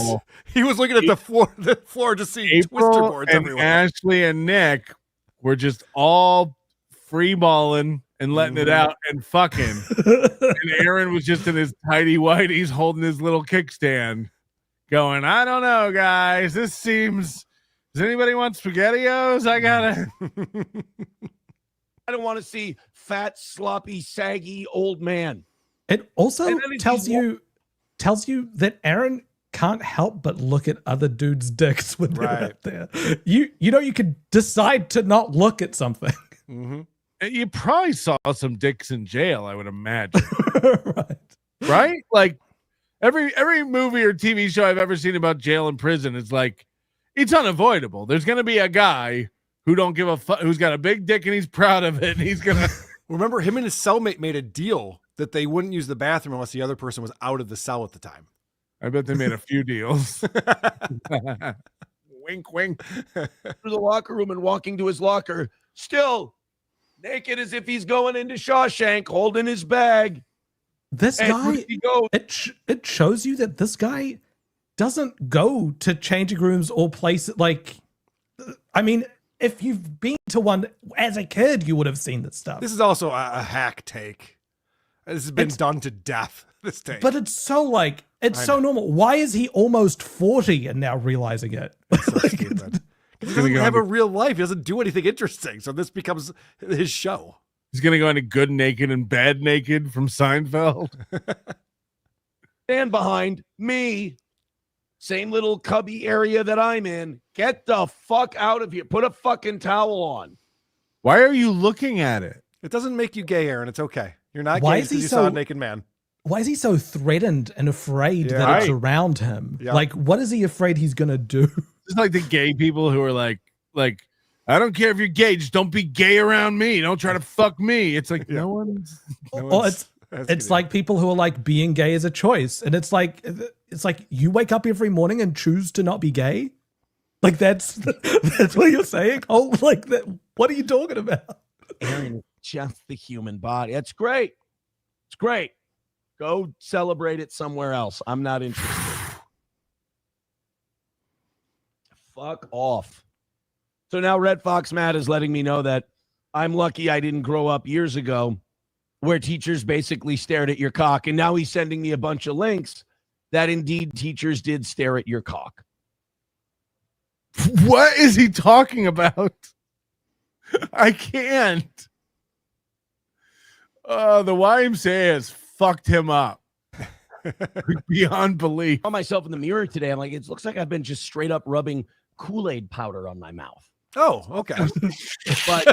He was looking at the floor just seeing twister boards and everywhere. Ashley and Nick were just all free balling and letting it out and fucking. And Aaron was just in his tidy whities holding his little kickstand going, I don't know, guys. This seems... Does anybody want SpaghettiOs? I gotta... I don't want to see fat, sloppy, saggy old man. It also tells you that Aaron can't help but look at other dudes' dicks when they're out there. You know, you could decide to not look at something. Mm-hmm. And you probably saw some dicks in jail, I would imagine. Right? Like every movie or TV show I've ever seen about jail and prison is like, it's unavoidable. There's going to be a guy who don't give a fuck, who's got a big dick and he's proud of it. And he's going to remember him and his cellmate made a deal that they wouldn't use the bathroom unless the other person was out of the cell at the time. I bet they made a few deals. Wink, wink. Through the locker room and walking to his locker, still naked as if he's going into Shawshank, holding his bag. This guy, it shows you that this guy doesn't go to changing rooms or places. Like, I mean, if you've been to one as a kid, you would have seen this stuff. This is also a hack take. This has been done to death, this take. But it's so like, it's so normal. Why is he almost 40 and now realizing it? It's so stupid. He doesn't have a real life. He doesn't do anything interesting. So this becomes his show. He's going to go into Good Naked and Bad Naked from Seinfeld. Stand behind me. Same little cubby area that I'm in. Get the fuck out of here. Put a fucking towel on. Why are you looking at it? It doesn't make you gay, Aaron. It's okay. You're not Why gay is he because you so- saw a naked man. Why is he so threatened and afraid Yeah. that it's Right. around him? Yeah. Like, what is he afraid he's going to do? It's like the gay people who are like, I don't care if you're gay, just don't be gay around me. Don't try to fuck me. It's like no one's It's like people who are like being gay is a choice. And it's like you wake up every morning and choose to not be gay. Like that's what you're saying. Oh, like that. What are you talking about? Aaron, just the human body. That's great. It's great. Go celebrate it somewhere else. I'm not interested. Fuck off. So now Red Fox Matt is letting me know that I'm lucky I didn't grow up years ago where teachers basically stared at your cock. And now he's sending me a bunch of links that indeed teachers did stare at your cock. What is he talking about? I can't. The YMCA has fucked him up beyond belief. I saw myself in the mirror today. I'm like, it looks like I've been just straight up rubbing Kool-Aid powder on my mouth. Oh, okay. But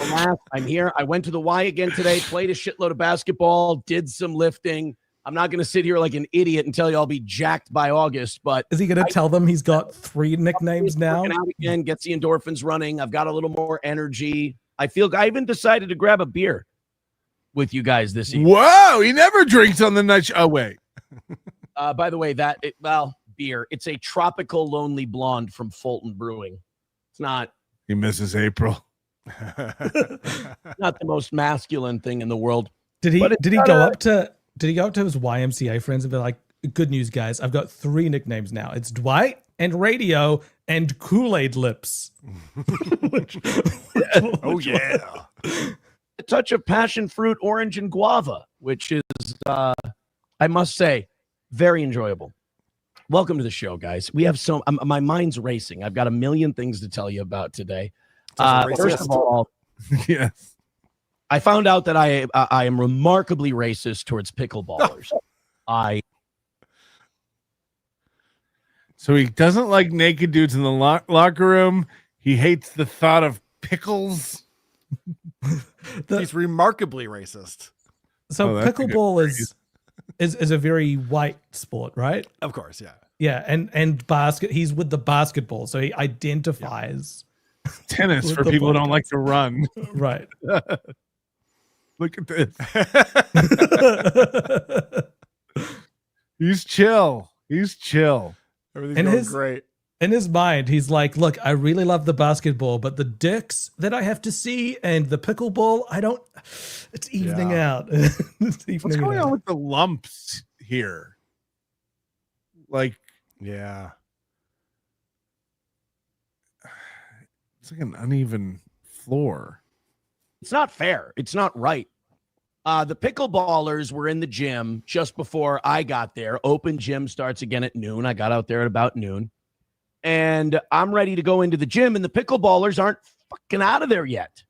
alas, I'm here. I went to the Y again today, played a shitload of basketball, did some lifting. I'm not going to sit here like an idiot and tell you I'll be jacked by August, but is he going to tell them he's got 3 nicknames now? Out again, gets the endorphins running. I've got a little more energy. I even decided to grab a beer with you guys this evening. Whoa, he never drinks on the night show. Oh, wait. By the way, beer. It's a tropical lonely blonde from Fulton Brewing. It's not. He misses April. Not the most masculine thing in the world. Did he go up to his YMCA friends and be like, good news, guys, I've got 3 nicknames now. It's Dwight and Radio and Kool-Aid Lips. Oh, yeah. A touch of passion fruit, orange, and guava, which is, I must say, very enjoyable. Welcome to the show, guys. We have my mind's racing. I've got a million things to tell you about today. First of all, yes, I found out that I am remarkably racist towards pickleballers. So he doesn't like naked dudes in the locker room. He hates the thought of pickles. He's remarkably racist. So pickleball is a very white sport, right? Of course, yeah. Yeah, and he's with the basketball, so he identifies tennis for people who don't like to run. Right. Look at this. He's chill. Everything's going great. In his mind, he's like, look, I really love the basketball, but the dicks that I have to see and the pickleball, it's evening out. It's evening What's going out. on with the lumps here? Like, yeah. It's like an uneven floor. It's not fair. It's not right. The pickleballers were in the gym just before I got there. Open gym starts again at noon. I got out there at about noon. And I'm ready to go into the gym, and the pickleballers aren't fucking out of there yet.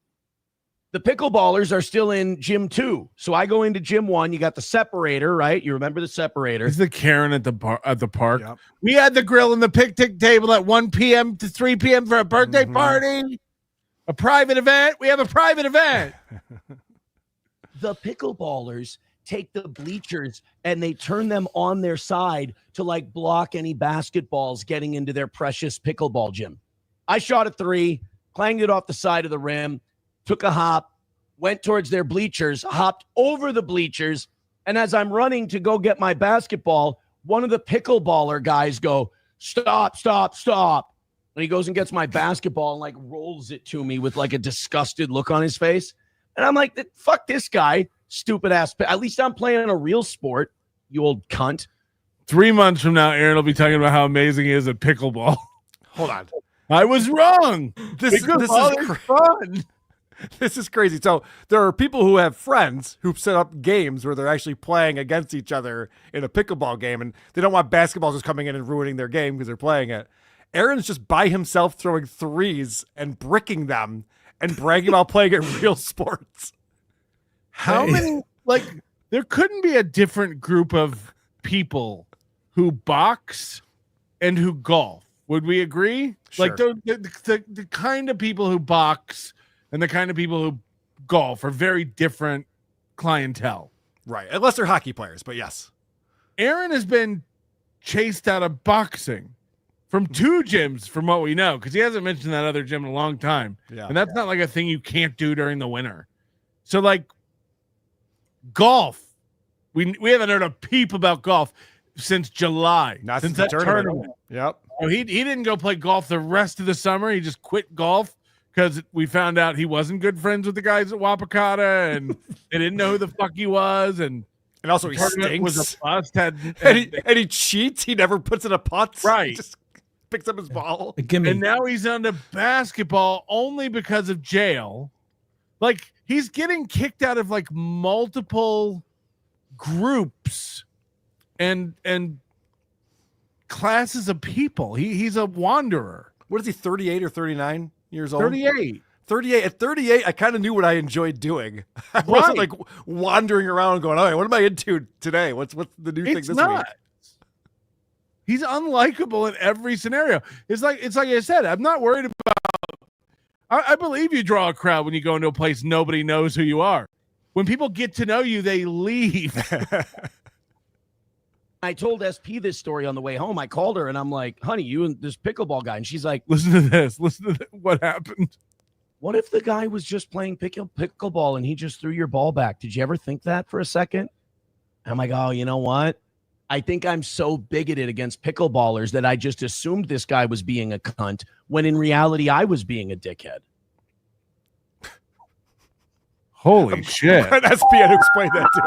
The pickleballers are still in gym 2. So I go into gym 1. You got the separator, right? You remember the separator. Is the Karen at the park? Yep. We had the grill and the picnic table at 1 p.m. to 3 p.m. for a birthday party. A private event. We have a private event. The pickleballers take the bleachers and they turn them on their side to like block any basketballs getting into their precious pickleball gym. I shot a 3, clanged it off the side of the rim, took a hop, went towards their bleachers, hopped over the bleachers, and as I'm running to go get my basketball, one of the pickleballer guys go, stop, stop, stop. And he goes and gets my basketball and like rolls it to me with like a disgusted look on his face. And I'm like, fuck this guy, stupid ass. At least I'm playing a real sport, you old cunt. 3 months from now, Aaron will be talking about how amazing he is at pickleball. Hold on. I was wrong. This is fun. This is crazy. So there are people who have friends who set up games where they're actually playing against each other in a pickleball game, and they don't want basketballs just coming in and ruining their game because they're playing it. Aaron's just by himself throwing threes and bricking them and bragging about playing at real sports. How many, like, there couldn't be a different group of people who box and who golf. Would we agree? Sure. Like the kind of people who box and the kind of people who golf are very different clientele. Right. Unless they're hockey players, but yes. Aaron has been chased out of boxing from 2 gyms, from what we know, because he hasn't mentioned that other gym in a long time. Yeah. And that's not like a thing you can't do during the winter. So, like, golf, we haven't heard a peep about golf since July. Not since since that the tournament. Yep. So he didn't go play golf the rest of the summer. He just quit golf because we found out he wasn't good friends with the guys at Wapakata, and they didn't know who the fuck he was. And also the he tournament stinks. was a bust. And he cheats. He never puts in a putt. Right. He just picks up his ball. And now he's on to basketball only because of jail. Like, he's getting kicked out of like multiple groups and classes of people. He's a wanderer. What is he, 38 or 39 years old? 38. 38. At 38, I kind of knew what I enjoyed doing. I wasn't like wandering around going, all right, what am I into today? What's the new thing this week? He's unlikable in every scenario. It's like I said, I'm not worried about. I believe you draw a crowd when you go into a place nobody knows who you are. When people get to know you, they leave. I told SP this story on the way home. I called her and I'm like, honey, you and this pickleball guy. And she's like, listen to this. What happened. What if the guy was just playing pickleball and he just threw your ball back? Did you ever think that for a second? And I'm like, oh, you know what? I think I'm so bigoted against pickleballers that I just assumed this guy was being a cunt when in reality I was being a dickhead. Holy shit. That's Pia to explain that to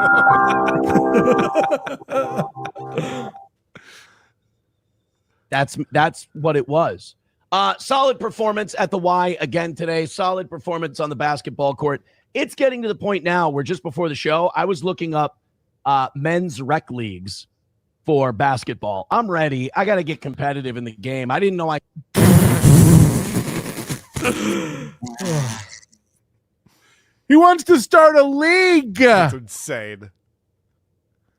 him. That's what it was. Solid performance at the Y again today. Solid performance on the basketball court. It's getting to the point now where just before the show, I was looking up men's rec leagues for basketball. I'm ready. I got to get competitive in the game. I didn't know I... He wants to start a league. That's insane.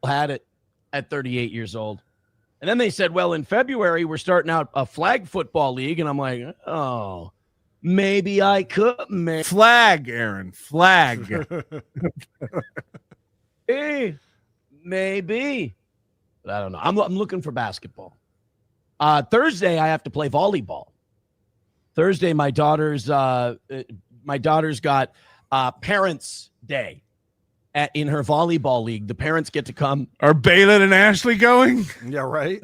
Had it at 38 years old. And then they said, well, in February, we're starting out a flag football league. And I'm like, oh, maybe I could. Flag, Aaron. Flag. Hey, maybe. But I don't know. I'm looking for basketball. Thursday, I have to play volleyball. Thursday, my daughter's got Parents' Day in her volleyball league. The parents get to come. Are Balin and Ashley going? Yeah, right.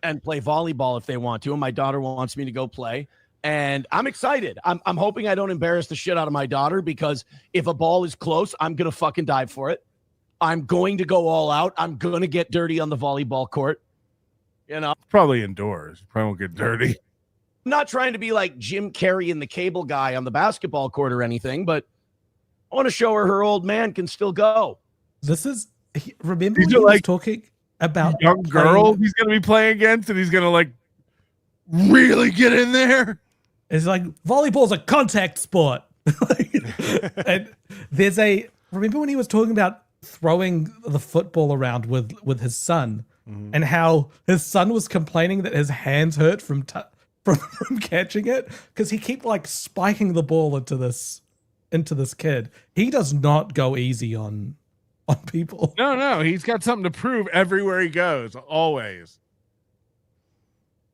and play volleyball if they want to. And my daughter wants me to go play. And I'm excited. I'm hoping I don't embarrass the shit out of my daughter, because if a ball is close, I'm going to fucking dive for it. I'm going to go all out. I'm going to get dirty on the volleyball court. You know, probably indoors. Probably won't get dirty. I'm not trying to be like Jim Carrey and the Cable Guy on the basketball court or anything, but I want to show her old man can still go. Remember when he was talking about young girl he's going to be playing against, and he's going to like really get in there. It's like volleyball's a contact sport. And remember when he was talking about throwing the football around with his son, and how his son was complaining that his hands hurt from catching it because he kept like spiking the ball into this kid. He does not go easy on people. No, he's got something to prove everywhere he goes, always.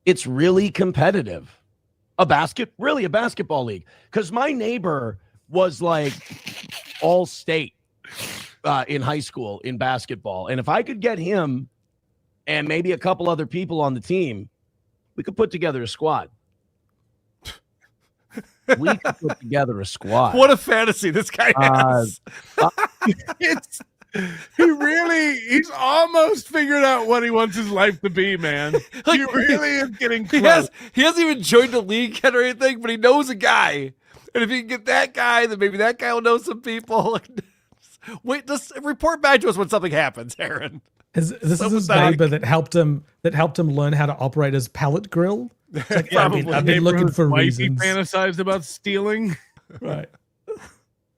It's really competitive. A basketball league. Because my neighbor was like all state in high school in basketball. And if I could get him and maybe a couple other people on the team, we could put together a squad. We could put together a squad. What a fantasy this guy has. He's almost figured out what he wants his life to be, man. He really is getting close. He hasn't even joined the league yet or anything, but he knows a guy. And if he can get that guy, then maybe that guy will know some people. Wait, just report back to us when something happens, Aaron. This is his neighbor that helped him learn how to operate his pellet grill. Like, I've been looking for reasons. He fantasized about stealing. Right.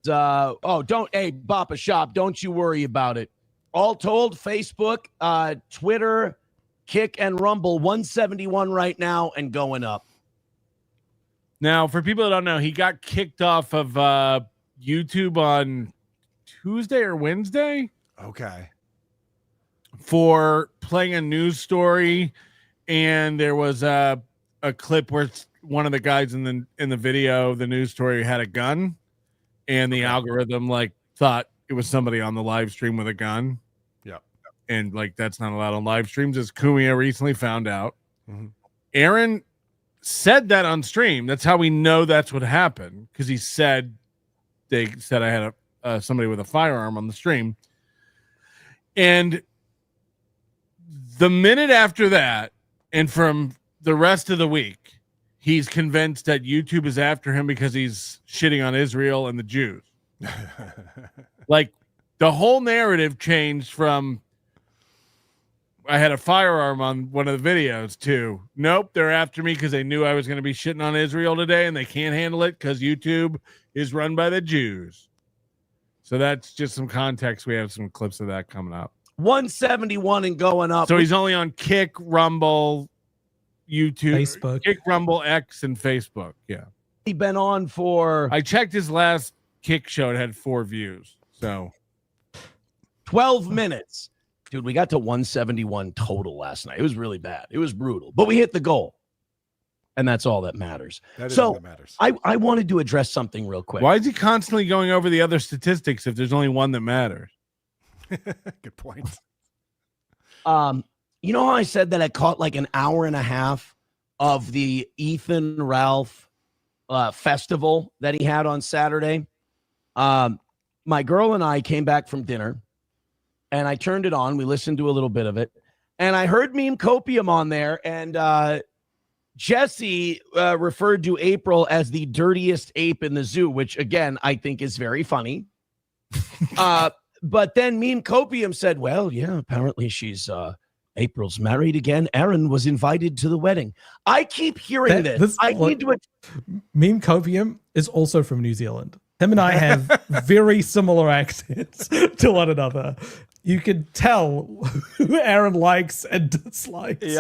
Hey, Bappa Shop, don't you worry about it. All told, Facebook, Twitter, Kick, and Rumble, 171 right now and going up. Now, for people that don't know, he got kicked off of YouTube on Tuesday or Wednesday. Okay. For playing a news story, and there was a clip where one of the guys in the video, the news story, had a gun. And the algorithm thought it was somebody on the live stream with a gun. Yeah. And that's not allowed on live streams, as Kumia recently found out. Mm-hmm. Aaron said that on stream. That's how we know that's what happened, because they said I had somebody with a firearm on the stream. And the minute after that, and from the rest of the week, he's convinced that YouTube is after him because he's shitting on Israel and the Jews. The whole narrative changed from I had a firearm on one of the videos to nope, they're after me because they knew I was going to be shitting on Israel today and they can't handle it because YouTube is run by the Jews. So that's just some context. We have some clips of that coming up. 171 and going up. So he's only on Kick, Rumble, YouTube, Facebook, Kick, Rumble, X, and Facebook. Yeah, he's been on for. I checked his last Kick show; it had 4 views. So 12 minutes, dude. We got to 171 total last night. It was really bad. It was brutal, but we hit the goal, and that's all that matters. That is all that matters. I wanted to address something real quick. Why is he constantly going over the other statistics if there's only one that matters? Good point. You know how I said that I caught an hour and a half of the Ethan Ralph festival that he had on Saturday? My girl and I came back from dinner, and I turned it on. We listened to a little bit of it, and I heard Meme Copium on there, and Jesse referred to April as the dirtiest ape in the zoo, which, again, I think is very funny. But then Meme Copium said, well, yeah, apparently she's April's married again. Aaron was invited to the wedding. I keep hearing this. Meme Copium is also from New Zealand. Him and I have very similar accents to one another. You can tell who Aaron likes and dislikes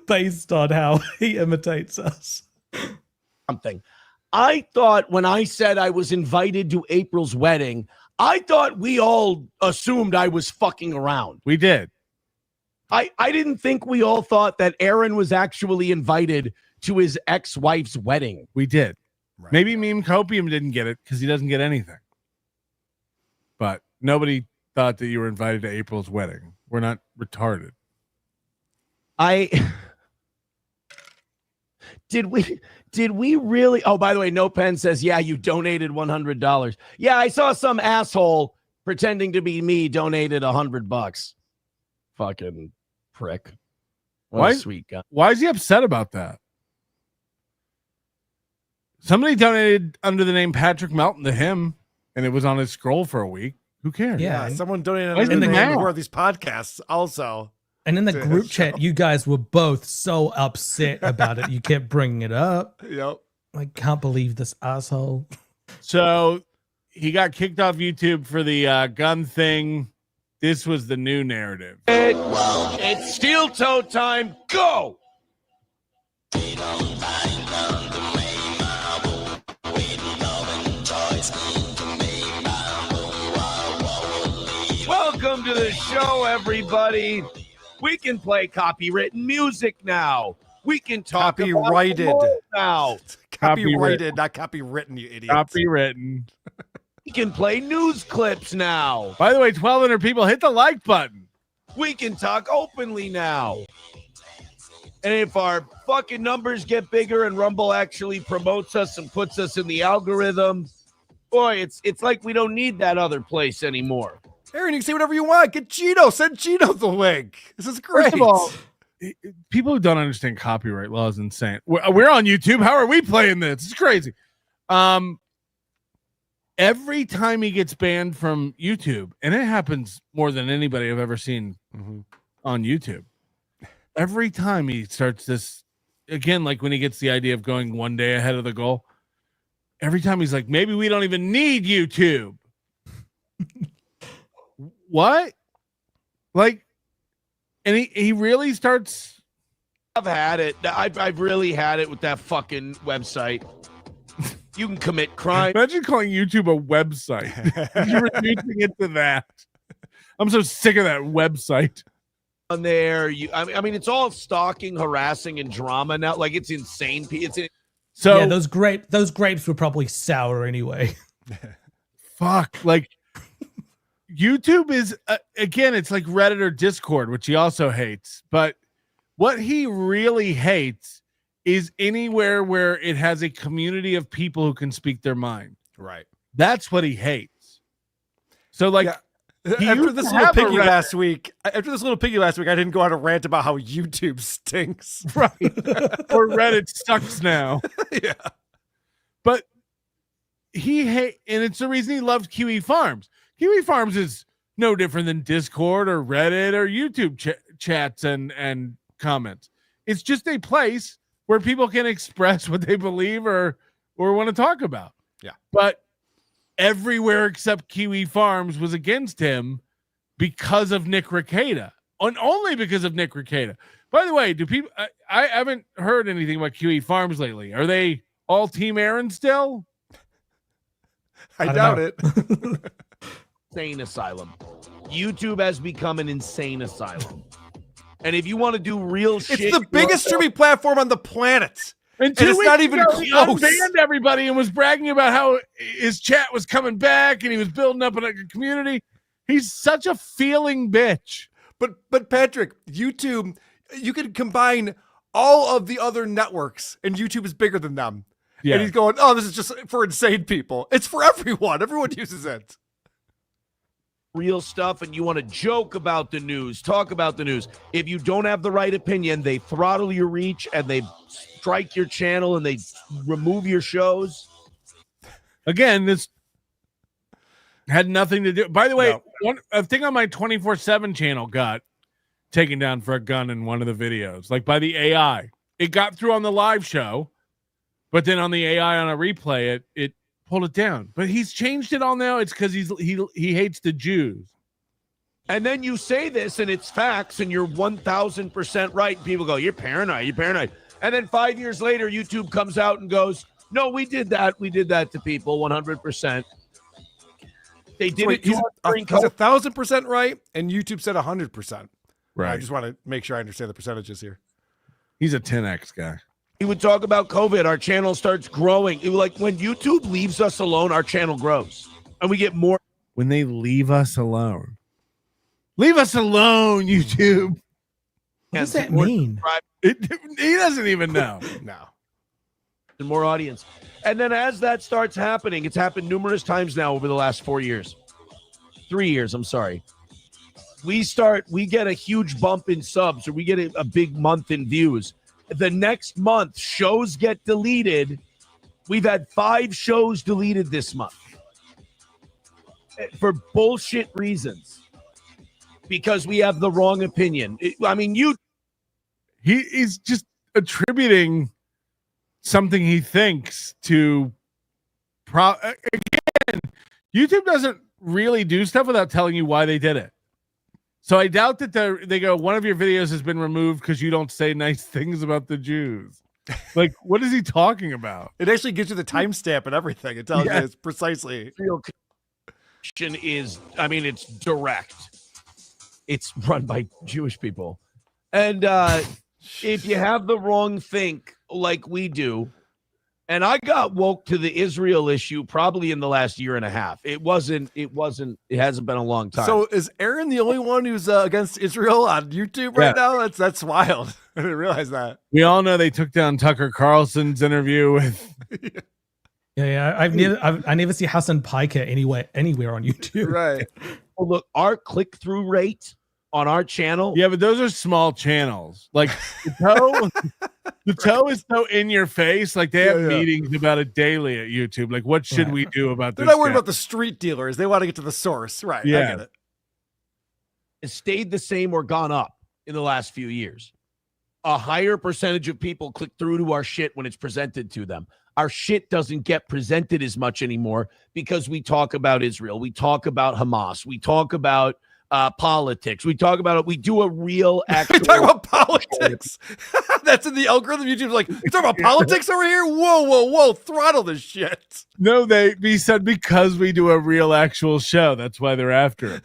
based on how he imitates us. Something. I thought when I said I was invited to April's wedding, I thought we all assumed I was fucking around. We did. I didn't think we all thought that Aaron was actually invited to his ex-wife's wedding. We did. Right. Maybe Meme Copium didn't get it because he doesn't get anything. But nobody thought that you were invited to April's wedding. We're not retarded. Did we really? Oh, by the way, No Pen says, yeah, you donated $100. Yeah, I saw some asshole pretending to be me donated $100. Fucking prick. What a sweet guy. Why is he upset about that? Somebody donated under the name Patrick Melton to him, and it was on his scroll for a week. Who cares? Yeah, someone donated under the name of these podcasts also. And in the group chat, you guys were both so upset about it. You kept bringing it up. Yep. I can't believe this asshole. So he got kicked off YouTube for the gun thing. This was the new narrative. It's steel toe time. Go. Welcome to the show, everybody. We can play copywritten music now. We can talk copyrighted about now. Copyrighted, not copywritten, you idiot. Copywritten. We can play news clips now. By the way, 1,200 people, hit the like button. We can talk openly now. And if our fucking numbers get bigger and Rumble actually promotes us and puts us in the algorithm, boy, it's like we don't need that other place anymore. Aaron, you can say whatever you want. Get Gino. Send Gino the link. This is great. First of all, people who don't understand copyright law is insane. We're on YouTube. How are we playing this? It's crazy. Every time he gets banned from YouTube, and it happens more than anybody I've ever seen on YouTube. Every time he starts this, again, like when he gets the idea of going one day ahead of the goal, every time he's like, maybe we don't even need YouTube. What? Like, and he really starts. I've had it. I've really had it with that fucking website. You can commit crime. Imagine calling YouTube a website. You're reducing it to that. I'm so sick of that website. On there, I mean, it's all stalking, harassing, and drama now. Like, it's insane. So yeah, those grapes were probably sour anyway. Fuck, like YouTube is again, it's like Reddit or Discord, which he also hates. But what he really hates is anywhere where it has a community of people who can speak their mind. Right. That's what he hates. So like after this little piggy last week, I didn't go on a rant about how YouTube stinks. Right. Or Reddit sucks now. Yeah. But and it's the reason he loved Kiwi Farms. Kiwi Farms is no different than Discord or Reddit or YouTube chats and comments. It's just a place where people can express what they believe or want to talk about. Yeah. But everywhere except Kiwi Farms was against him because of Nick Rekieta, and only because of Nick Rekieta. By the way, do people? I haven't heard anything about Kiwi Farms lately. Are they all Team Aaron still? I doubt it. Insane asylum. YouTube has become an insane asylum. And if you want to do real shit, it's the biggest streaming platform on the planet. And it's not even close. He unbanned everybody and was bragging about how his chat was coming back and he was building up a community. He's such a feeling bitch. But Patrick, YouTube, you can combine all of the other networks, and YouTube is bigger than them. Yeah. And he's going, oh, this is just for insane people. It's for everyone. Everyone uses it. Real stuff, and you want to joke about the news, talk about the news. If you don't have the right opinion, they throttle your reach and they strike your channel and they remove your shows. Again, this had nothing to do. By the way, a thing on my 24/7 channel got taken down for a gun in one of the videos, like by the AI. It got through on the live show, but then on the AI on a replay, it pulled it down. But he's changed it all now. It's because he hates the Jews. And then you say this and it's facts and you're 1,000% right. People go, you're paranoid. You're paranoid. And then 5 years later, YouTube comes out and goes, no, we did that. We did that to people 100%. They did it. He's 1,000% right. And YouTube said 100%. Right. I just want to make sure I understand the percentages here. He's a 10X guy. He would talk about COVID. Our channel starts growing. It was like when YouTube leaves us alone, our channel grows and we get more. When they leave us alone. Leave us alone, YouTube. What does that mean? He doesn't even know. No. and more audience. And then as that starts happening, it's happened numerous times now over the last 4 years. 3 years, I'm sorry. We get a huge bump in subs, or we get a big month in views. The next month, shows get deleted. We've had 5 shows deleted this month for bullshit reasons because we have the wrong opinion. He's just attributing something he thinks to again, YouTube doesn't really do stuff without telling you why they did it. So I doubt that they go, one of your videos has been removed because you don't say nice things about the Jews. Like, what is he talking about? It actually gives you the timestamp and everything. It tells you it's precisely. It's direct. It's run by Jewish people. And if you have the wrong think like we do, and I got woke to the Israel issue probably in the last year and a half. It hasn't been a long time. So is Aaron the only one who's against Israel on YouTube right now? That's wild. I didn't realize that. We all know they took down Tucker Carlson's interview with. I never see Hassan Piker anywhere on YouTube. Right. Well, look, our click-through rate on our channel. Yeah, but those are small channels. Like the toe is so in your face. Like they have meetings about it daily at YouTube. Like, what should we do about this? They're not worried about the street dealers. They want to get to the source. Right. Yeah. I get it. It's stayed the same or gone up in the last few years. A higher percentage of people click through to our shit when it's presented to them. Our shit doesn't get presented as much anymore because we talk about Israel. We talk about Hamas. We talk about politics. We talk about it. We do a real actual. We talk about politics. That's in the algorithm. YouTube's like, you talking about politics over here? Whoa. Throttle this shit. No, we said because we do a real actual show. That's why they're after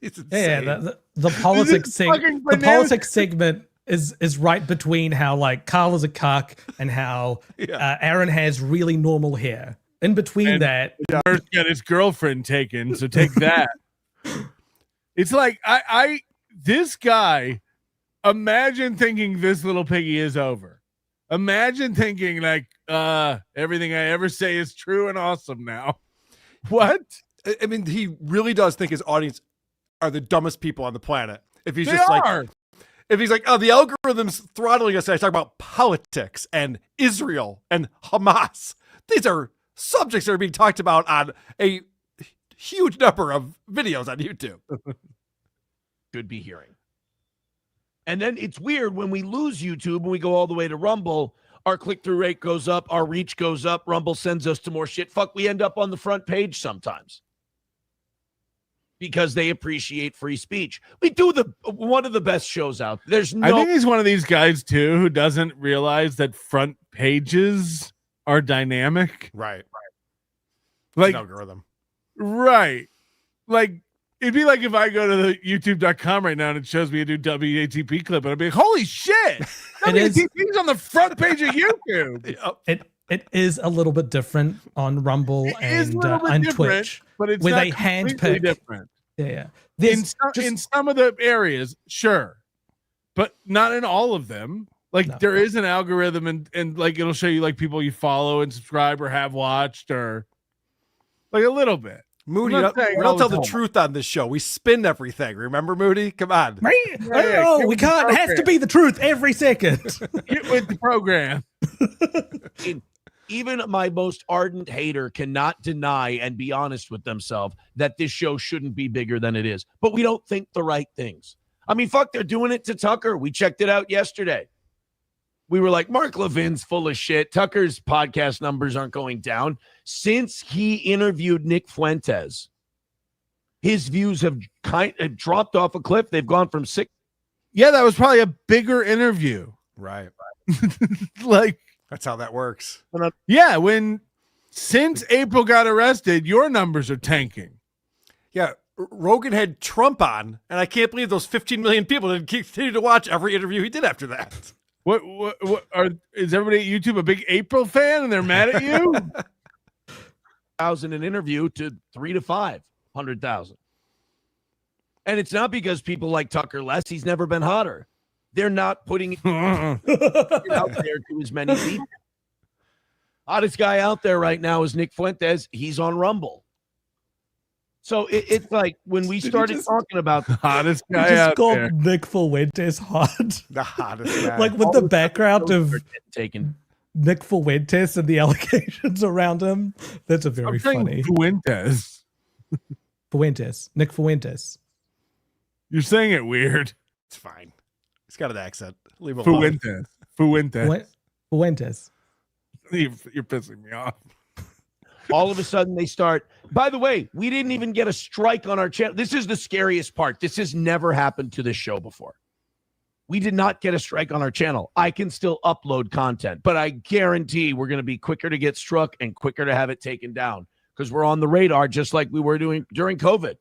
it. The politics segment is right between how like Karl is a cuck and how Aaron has really normal hair. In between that, Merce got his girlfriend taken. So take that. It's like this guy. Imagine thinking this little piggy is over. Imagine thinking like everything I ever say is true and awesome now. What? I mean, he really does think his audience are the dumbest people on the planet. If he's if he's like, oh, the algorithm's throttling us, I talk about politics and Israel and Hamas. These are subjects that are being talked about on a huge number of videos on YouTube. Could be hearing. And then it's weird when we lose YouTube and we go all the way to Rumble, our click-through rate goes up, our reach goes up, Rumble sends us to more shit. Fuck, we end up on the front page sometimes because they appreciate free speech. We do one of the best shows out. I think he's one of these guys too who doesn't realize that front pages are dynamic. Right. Like algorithm. Right. Like it'd be like if I go to the youtube.com right now and it shows me a new WATP clip and I'd be like, holy shit. WATP's on the front page of YouTube. It is a little bit different on Rumble and Twitch, but it's where not they handpick different. Yeah. In some of the areas, sure, but not in all of them. Like there is an algorithm and like it'll show you like people you follow and subscribe or have watched or like a little bit. Moody, we don't tell the truth on this show. We spin everything. Remember, Moody? Come on. Right? No, we can't. It has to be the truth every second. Get with the program. Even my most ardent hater cannot deny and be honest with themselves that this show shouldn't be bigger than it is. But we don't think the right things. I mean, fuck, they're doing it to Tucker. We checked it out yesterday. We were like, Mark Levin's full of shit. Tucker's podcast numbers aren't going down. Since he interviewed Nick Fuentes, his views have kind of dropped off a cliff. They've gone from 6. Yeah, that was probably a bigger interview. Right. Like, that's how that works. Yeah, since April got arrested, your numbers are tanking. Yeah, Rogan had Trump on, and I can't believe those 15 million people didn't continue to watch every interview he did after that. Is everybody at YouTube a big April fan and they're mad at you? 1,000 an interview to 300 to 500,000. And it's not because people like Tucker less. He's never been hotter. They're not putting it out there to as many people. Hottest guy out there right now is Nick Fuentes. He's on Rumble. So it's like when we started talking about the hottest You guy just out called there. Nick Fuentes hot. The hottest guy. Like with the background of taken. Nick Fuentes and the allegations around him. That's a very funny. Fuentes. Fuentes. Nick Fuentes. You're saying it weird. It's fine. He's got an accent. Leave him alone. Fuentes. Fuentes. You're pissing me off. All of a sudden they start. By the way, we didn't even get a strike on our channel. This is the scariest part. This has never happened to this show before. We did not get a strike on our channel. I can still upload content, but I guarantee we're going to be quicker to get struck and quicker to have it taken down because we're on the radar just like we were doing during COVID.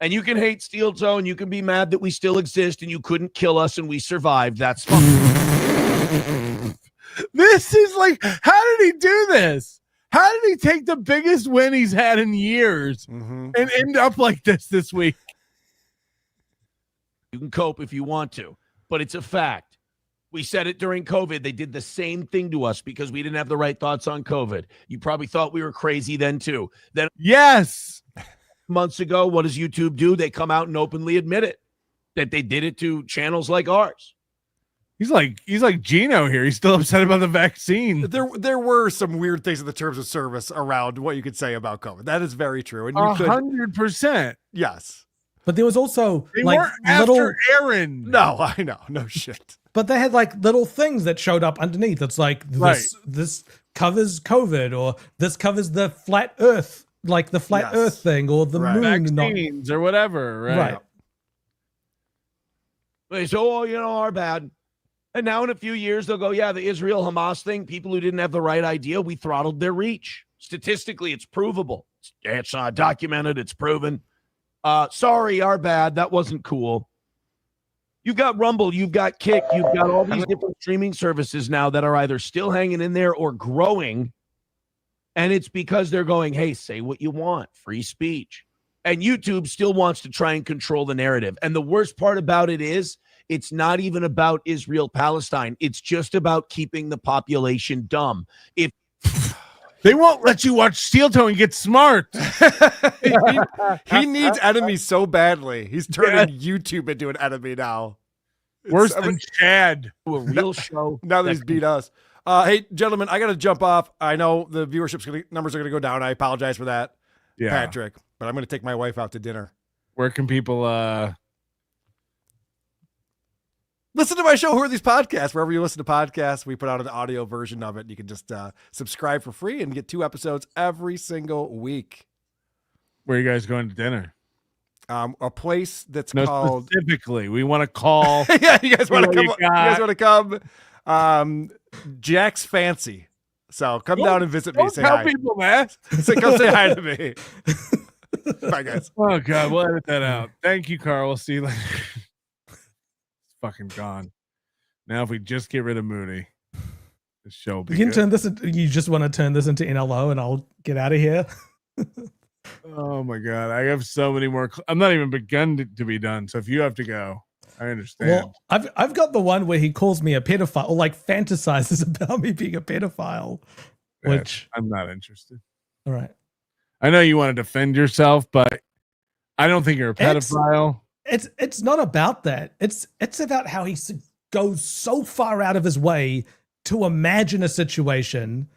And you can hate Steel Toe and you can be mad that we still exist and you couldn't kill us and we survived. That's fine. This is like, how did he do this? How did he take the biggest win he's had in years and end up like this week? You can cope if you want to, but it's a fact. We said it during COVID. They did the same thing to us because we didn't have the right thoughts on COVID. You probably thought we were crazy then too. Then yes, months ago, what does YouTube do? They come out and openly admit it, that they did it to channels like ours. He's like Gino here. He's still upset about the vaccine. There were some weird things in the terms of service around what you could say about COVID. That is very true. And you 100%. Yes. But there was also They like weren't after Aaron. No, I know. No shit. But they had like little things that showed up underneath. It's like this covers COVID, or this covers the flat Earth, like the flat Earth thing, or the moon vaccines or whatever. Right. They say, oh, our bad. And now in a few years, they'll go, yeah, the Israel-Hamas thing, people who didn't have the right idea, we throttled their reach. Statistically, it's provable. It's documented. It's proven. Sorry, our bad. That wasn't cool. You've got Rumble. You've got Kick. You've got all these different streaming services now that are either still hanging in there or growing. And it's because they're going, hey, say what you want. Free speech. And YouTube still wants to try and control the narrative. And the worst part about it is, it's not even about Israel-Palestine. It's just about keeping the population dumb. If they won't let you watch Steel Toe and get smart. he needs enemies so badly. He's turning YouTube into an enemy now. Worse than Chad. A real show. Now that he's beat us. Hey, gentlemen, I got to jump off. I know the numbers are going to go down. I apologize for that, Patrick. But I'm going to take my wife out to dinner. Where can people listen to my show? Who Are These Podcasts? Wherever you listen to podcasts, we put out an audio version of it. You can just subscribe for free and get 2 episodes every single week. Where are you guys going to dinner? A place that's called. Specifically, we want to call. Yeah, you guys want to come? You guys want to come? Jack's Fancy. So come down and visit me. Say tell hi. people, man. Come say hi to me. Bye, guys. Oh God, we'll edit that out. Thank you, Karl. We'll see you later. Fucking gone. Now if we just get rid of Moody, the show will be You can good. turn this. You just want to turn this into NLO, and I'll get out of here. Oh my God, I have so many more. I'm not even begun to be done. So if you have to go, I understand. Well, I've got the one where he calls me a pedophile, or like fantasizes about me being a pedophile, which I'm not interested. All right. I know you want to defend yourself, but I don't think you're a pedophile. It's not about that. It's about how he goes so far out of his way to imagine a situation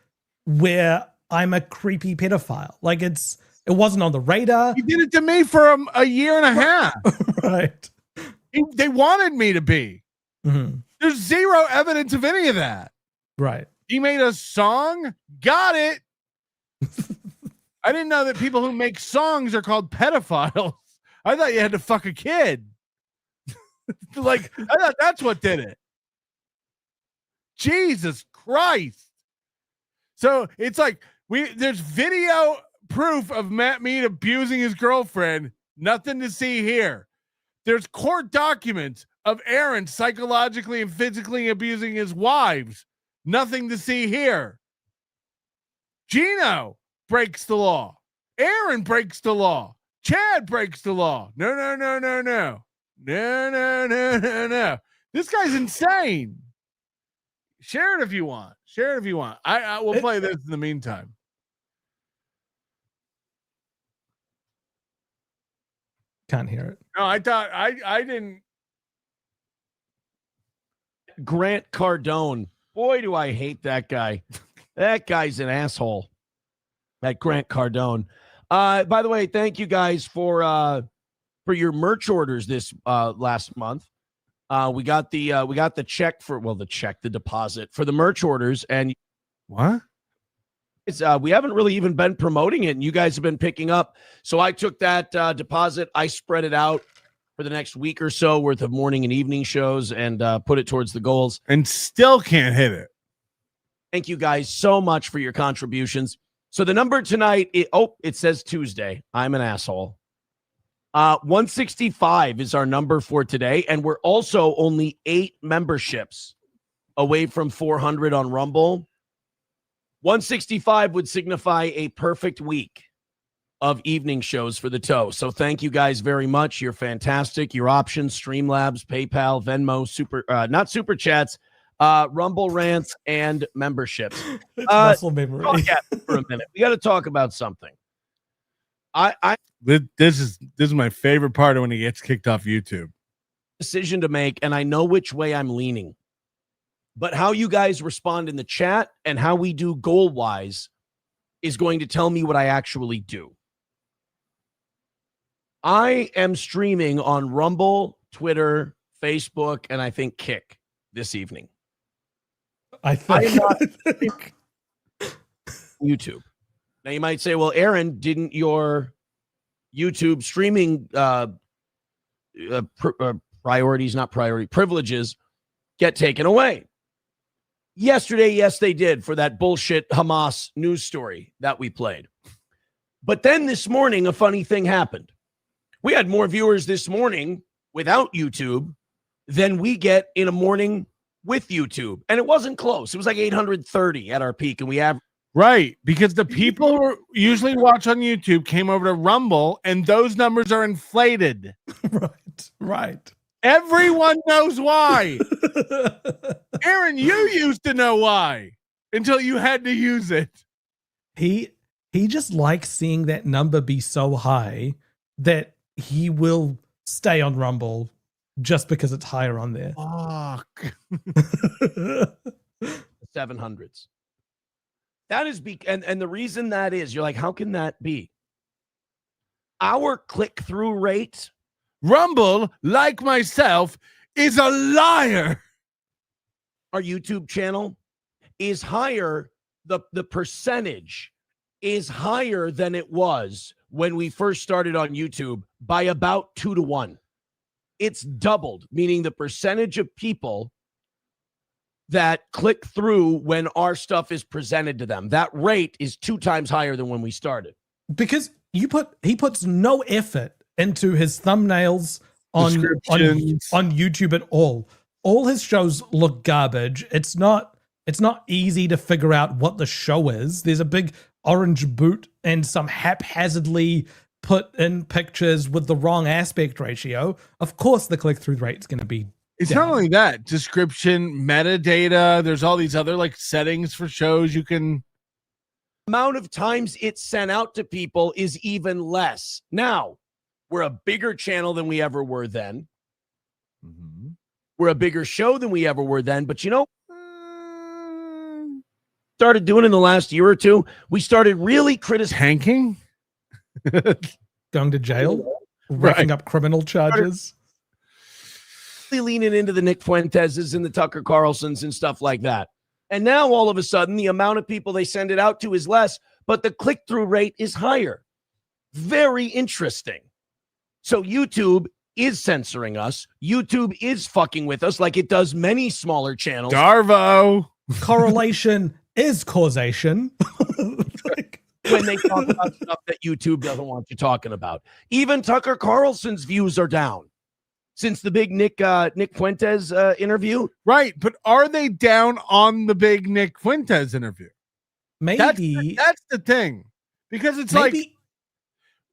where I'm a creepy pedophile. Like it wasn't on the radar. You did it to me for a year and a half. Right. They wanted me to be. Mm-hmm. There's zero evidence of any of that. Right. He made a song. Got it. I didn't know that people who make songs are called pedophiles. I thought you had to fuck a kid. I thought that's what did it. Jesus Christ. So it's like there's video proof of Matt Mead abusing his girlfriend. Nothing to see here. There's court documents of Aaron psychologically and physically abusing his wives. Nothing to see here. Gino breaks the law. Aaron breaks the law. Chad breaks the law. No. This guy's insane. Share it if you want. Share it if you want. I will play this in the meantime. Can't hear it. No, I thought I didn't. Grant Cardone. Boy, do I hate that guy. That guy's an asshole. That Grant Cardone. By the way, thank you guys for your merch orders this last month. We got the check for the deposit for the merch orders, and what? It's we haven't really even been promoting it, and you guys have been picking up. So I took that deposit, I spread it out for the next week or so worth of morning and evening shows, and put it towards the goals. And still can't hit it. Thank you guys so much for your contributions. So the number tonight, it says Tuesday. I'm an asshole. 165 is our number for today, and we're also only 8 memberships away from 400 on Rumble. 165 would signify a perfect week of evening shows for the toe. So thank you guys very much. You're fantastic. Your options, Streamlabs, PayPal, Venmo, not super chats, Rumble rants, and memberships. Muscle memory. Talk at me for a minute. We got to talk about something. This is my favorite part of when he gets kicked off YouTube. Decision to make, and I know which way I'm leaning. But how you guys respond in the chat and how we do goal-wise is going to tell me what I actually do. I am streaming on Rumble, Twitter, Facebook, and I think Kick this evening. I think YouTube. Now you might say, well, Aaron, didn't your YouTube streaming privileges get taken away? Yesterday, yes, they did for that bullshit Hamas news story that we played. But then this morning, a funny thing happened. We had more viewers this morning without YouTube than we get in a morning with YouTube. And it wasn't close. It was like 830 at our peak. And we have right, because the people who usually watch on YouTube came over to Rumble, and those numbers are inflated. Right. Everyone knows why. Aaron, you used to know why until you had to use it. He just likes seeing that number be so high that he will stay on Rumble just because it's higher on there. Fuck. 700s. That is and the reason that is, you're like, how can that be? Our click-through rate, Rumble, like myself, is a liar. Our YouTube channel is higher. The percentage is higher than it was when we first started on YouTube by about 2 to 1. It's doubled, meaning the percentage of people that click through when our stuff is presented to them. That rate is 2 times higher than when we started. Because he puts no effort into his thumbnails on YouTube at all. All his shows look garbage. It's not easy to figure out what the show is. There's a big orange boot and some haphazardly put in pictures with the wrong aspect ratio. Of course the click-through rate is going to be It's down. not only that, description, metadata, there's all these other like settings for shows you can. Amount of times it's sent out to people is even less. Now, we're a bigger channel than we ever were then. Mm-hmm. We're a bigger show than we ever were then. But you know, started doing in the last year or two, we started really tanking, going to jail, racking up criminal charges. Leaning into the Nick Fuenteses and the Tucker Carlsons and stuff like that. And now all of a sudden, the amount of people they send it out to is less, but the click-through rate is higher. Very interesting. So YouTube is censoring us. YouTube is fucking with us like it does many smaller channels. Darvo. Correlation is causation. When they talk about stuff that YouTube doesn't want you talking about. Even Tucker Carlson's views are down since the big Nick Fuentes interview. Right, but are they down on the big Nick Fuentes interview? Maybe. That's the thing. Because it's like,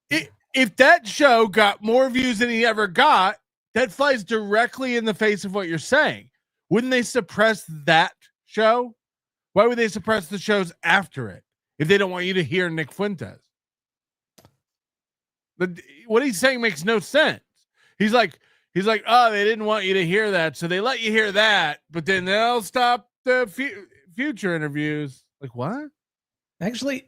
if that show got more views than he ever got, that flies directly in the face of what you're saying. Wouldn't they suppress that show, why would they suppress the shows after it if they don't want you to hear Nick Fuentes? What he's saying makes no sense. He's like, oh, they didn't want you to hear that, so they let you hear that, but then they'll stop the future interviews. Like, what? Actually,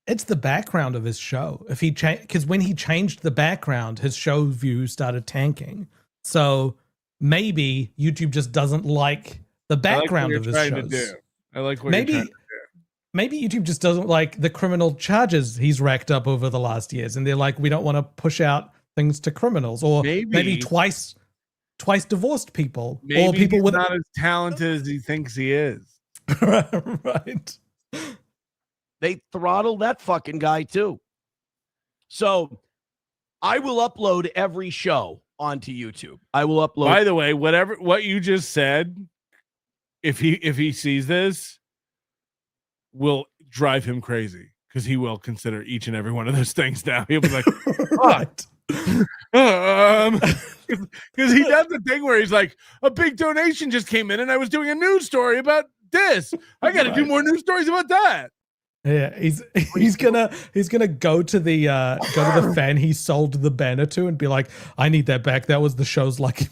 it's the background of his show. If he because when he changed the background, his show views started tanking. So maybe YouTube just doesn't like the background of his shows. I like what you're trying to do. Maybe YouTube just doesn't like the criminal charges he's racked up over the last years, and they're like, we don't want to push out things to criminals, or maybe twice divorced people, or people he's with not as talented as he thinks he is. Right. They throttle that fucking guy too. So I will upload every show onto YouTube. I will upload. By the way, what you just said, if he sees this, will drive him crazy, because he will consider each and every one of those things now. He'll be like, what? Because he does the thing where he's like, a big donation just came in and I was doing a news story about this. I got to do more news stories about that. Yeah, he's gonna go to the fan he sold the banner to and be like, I need that back. That was the show's lucky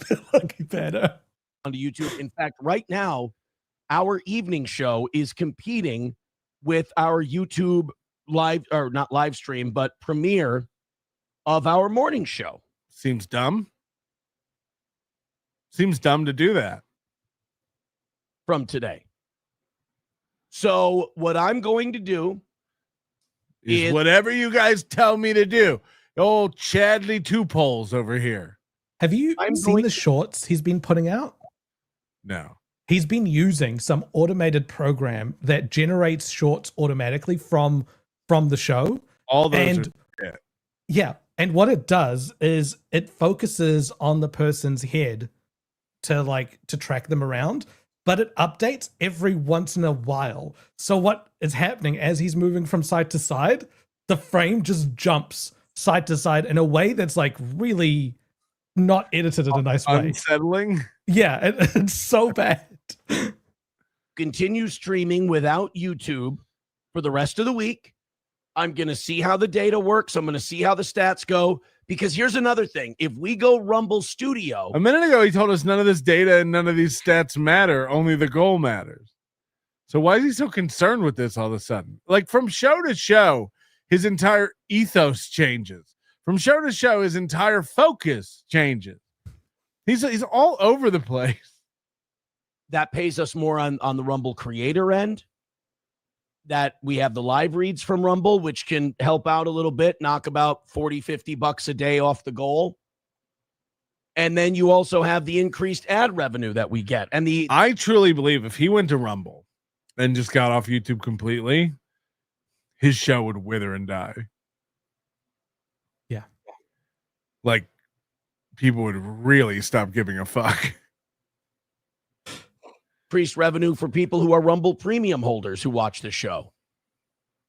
banner. Onto YouTube. In fact, right now, our evening show is competing with our YouTube live, or not live stream, but premiere of our morning show. Seems dumb. Seems dumb to do that. From today. So what I'm going to do is whatever you guys tell me to do. Old Chadley Two Poles over here. Have you seen the shorts he's been putting out? No. He's been using some automated program that generates shorts automatically from the show. All those yeah. And what it does is it focuses on the person's head to track them around, but it updates every once in a while. So what is happening as he's moving from side to side, the frame just jumps side to side in a way that's like really not edited in a nice way. Unsettling. Yeah, it's so bad. Continue streaming without YouTube for the rest of the week. I'm going to see how the data works. I'm going to see how the stats go, because here's another thing. If we go Rumble Studio. A minute ago, he told us none of this data and none of these stats matter. Only the goal matters. So why is he so concerned with this all of a sudden? Like, from show to show, his entire ethos changes. From show to show, his entire focus changes. He's all over the place. That pays us more on the Rumble creator end. That we have the live reads from Rumble, which can help out a little bit, knock about $40-50 a day off the goal. And then you also have the increased ad revenue that we get. And I truly believe if he went to Rumble and just got off YouTube completely, his show would wither and die. Yeah. Like, people would really stop giving a fuck. Increased revenue for people who are Rumble premium holders who watch the show.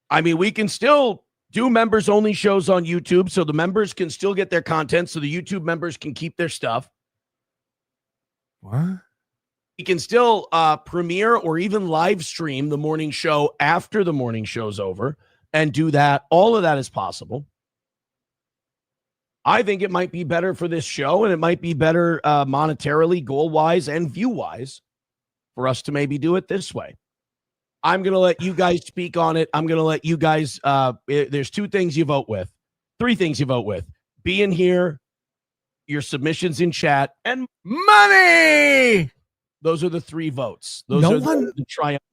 I mean, we can still do members only shows on YouTube, so the members can still get their content, so the YouTube members can keep their stuff. What? We can still premiere or even live stream the morning show after the morning show's over and do that. All of that is possible. I think it might be better for this show, and it might be better monetarily, goal-wise, and view-wise for us to maybe do it this way. I'm going to let you guys speak on it. I'm going to let you guys, there's 2 things you vote with, 3 things you vote with. Being here, your submissions in chat, and money. Those are the 3 votes. Those are the triumph.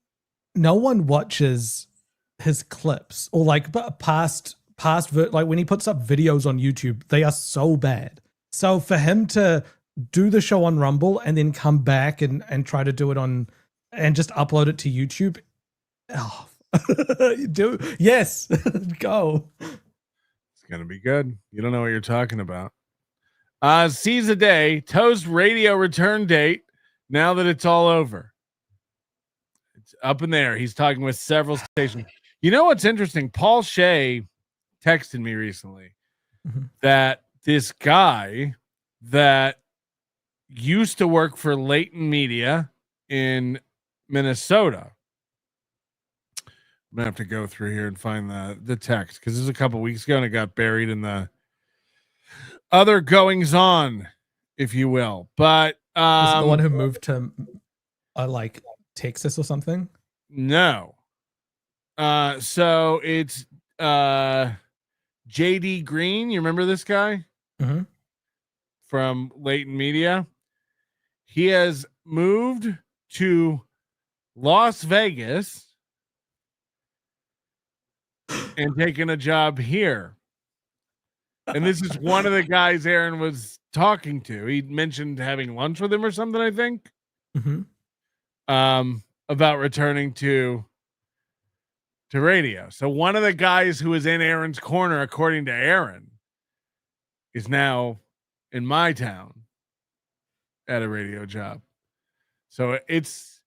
No one watches his clips or like past like when he puts up videos on YouTube, they are so bad. So for him to do the show on Rumble and then come back and try to do it on and just upload it to YouTube. Oh, yes, go. It's going to be good. You don't know what you're talking about. Seize a day, Toe's radio return date. Now that it's all over, it's up in there. He's talking with several stations. You know what's interesting? Paul Shea texted me recently that this guy that used to work for Leighton Media in Minnesota. I'm gonna have to go through here and find the text because this is a couple weeks ago and it got buried in the other goings on, if you will. But is it the one who moved to like Texas or something? No. So it's JD Green. You remember this guy? Mm-hmm. From Leighton Media. He has moved to Las Vegas and taken a job here. And this is one of the guys Aaron was talking to. He mentioned having lunch with him or something, I think. Mm-hmm. About returning to radio. So one of the guys who was in Aaron's corner, according to Aaron, is now in my town at a radio job. So it's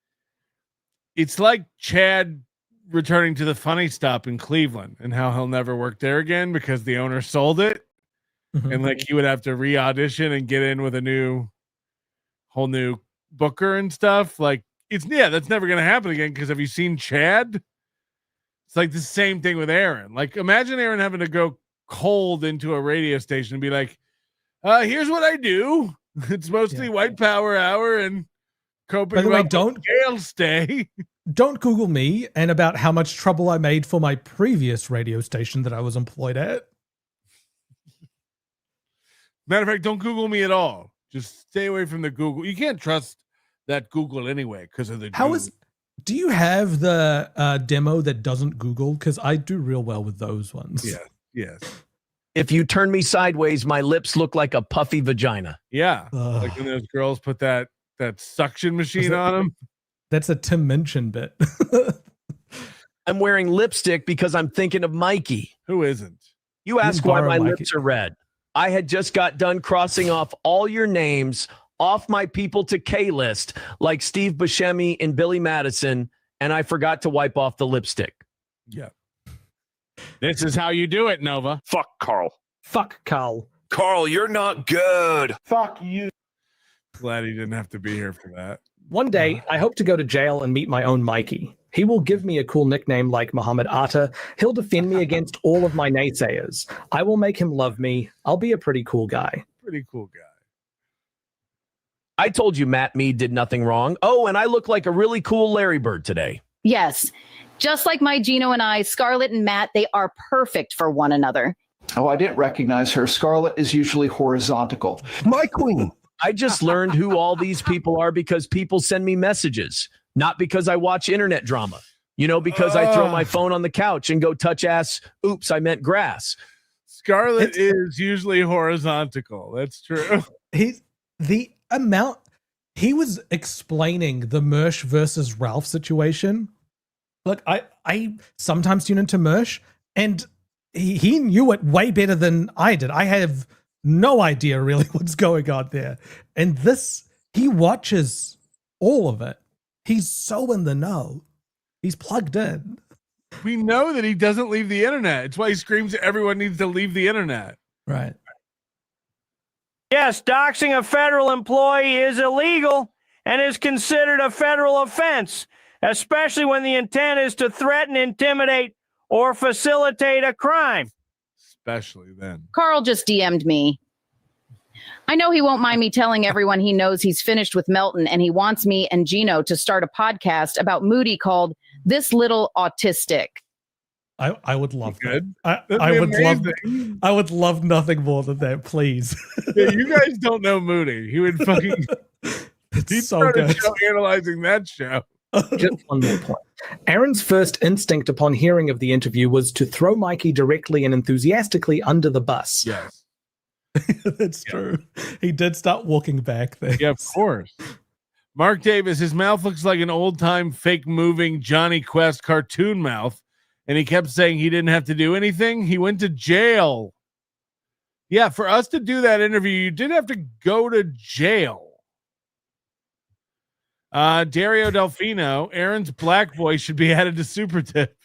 like Chad returning to the Funny Stop in Cleveland and how he'll never work there again because the owner sold it. Mm-hmm. And like he would have to re-audition and get in with a whole new booker and stuff. Like that's never gonna happen again. Because have you seen Chad? It's like the same thing with Aaron. Like imagine Aaron having to go cold into a radio station and be like, here's what I do. It's mostly white power hour and coping. By the way, jail stay. Don't Google me and about how much trouble I made for my previous radio station that I was employed at. Matter of fact, don't Google me at all. Just stay away from the Google. You can't trust that Google anyway because of the. Do you have the demo that doesn't Google? Because I do real well with those ones. Yeah. Yes. If you turn me sideways, my lips look like a puffy vagina. Yeah. Like when those girls put that suction machine on them. That's a Tim Minchin bit. I'm wearing lipstick because I'm thinking of Mikey. Who isn't? You ask why my lips are red. I had just got done crossing off all your names off my people to K list, like Steve Buscemi and Billy Madison, and I forgot to wipe off the lipstick. Yeah. This is how you do it, Nova. Fuck Karl. Fuck Karl. Karl, you're not good. Fuck you. Glad he didn't have to be here for that. One day, I hope to go to jail and meet my own Mikey. He will give me a cool nickname like Muhammad Atta. He'll defend me against all of my naysayers. I will make him love me. I'll be a pretty cool guy. Pretty cool guy. I told you Matt Mead did nothing wrong. Oh, and I look like a really cool Larry Bird today. Yes. Just like my Gino and I, Scarlett and Matt, they are perfect for one another. Oh, I didn't recognize her. Scarlett is usually horizontal. My queen. I just learned who all these people are because people send me messages, not because I watch internet drama. You know, because I throw my phone on the couch and go touch ass. Oops, I meant grass. Scarlett is usually horizontal. That's true. The amount he was explaining the Mersh versus Ralph situation. Look, I sometimes tune into Mersh, and he knew it way better than I did. I have no idea really what's going on there. And he watches all of it. He's so in the know. He's plugged in. We know that he doesn't leave the internet. It's why he screams everyone needs to leave the internet. Right. Yes, doxing a federal employee is illegal and is considered a federal offense, especially when the intent is to threaten, intimidate, or facilitate a crime. Especially then. Karl just DM'd me. I know he won't mind me telling everyone he knows he's finished with Melton, and he wants me and Gino to start a podcast about Moody called This Little Autistic. I would love that. That'd I would love nothing more than that, please. Yeah, you guys don't know Moody. He would fucking he'd so start a good. show analyzing that show. Just one more point. Aaron's first instinct upon hearing of the interview was to throw Mikey directly and enthusiastically under the bus. Yes. That's true. He did start walking back there. Yeah, of course. Mark Davis, his mouth looks like an old-time fake moving Johnny Quest cartoon mouth, and he kept saying he didn't have to do anything. He went to jail. Yeah, for us to do that interview, you did have to go to jail. Dario Delfino, Aaron's black voice should be added to Super Tip.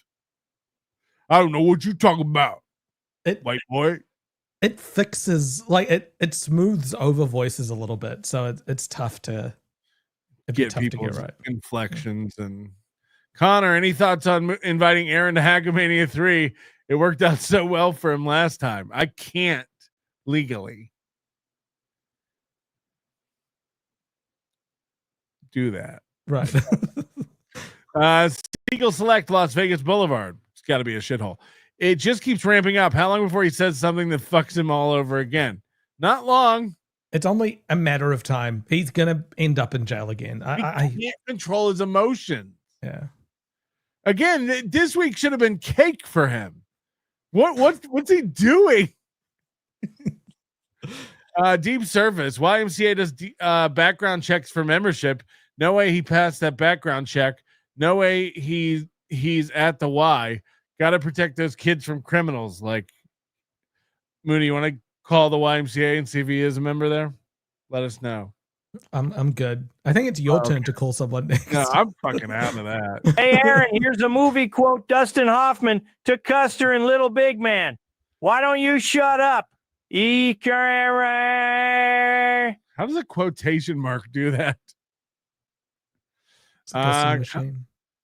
I don't know what you're talking about, white boy. It fixes, like, it smooths over voices a little bit, so it's tough to It'd be get tough to people's get right. inflections. And Connor, any thoughts on inviting Aaron to Hagamania 3? It worked out so well for him last time. I can't legally do that. Right. Eagle Select Las Vegas Boulevard. It's got to be a shithole. It just keeps ramping up. How long before he says something that fucks him all over again? Not long. It's only a matter of time. He's gonna end up in jail again. I can't control his emotions. Yeah. Again, this week should have been cake for him. What's he doing? Deep Surface. YMCA does background checks for membership. No way he passed that background check. No way he's at the Y. Got to protect those kids from criminals. Like, Moody, you want to call the YMCA and see if he is a member there? Let us know. I'm good. I think it's your turn to call someone next. No, I'm fucking out of that. Hey, Aaron, here's a movie quote Dustin Hoffman to Custer and Little Big Man. Why don't you shut up? How does a quotation mark do that?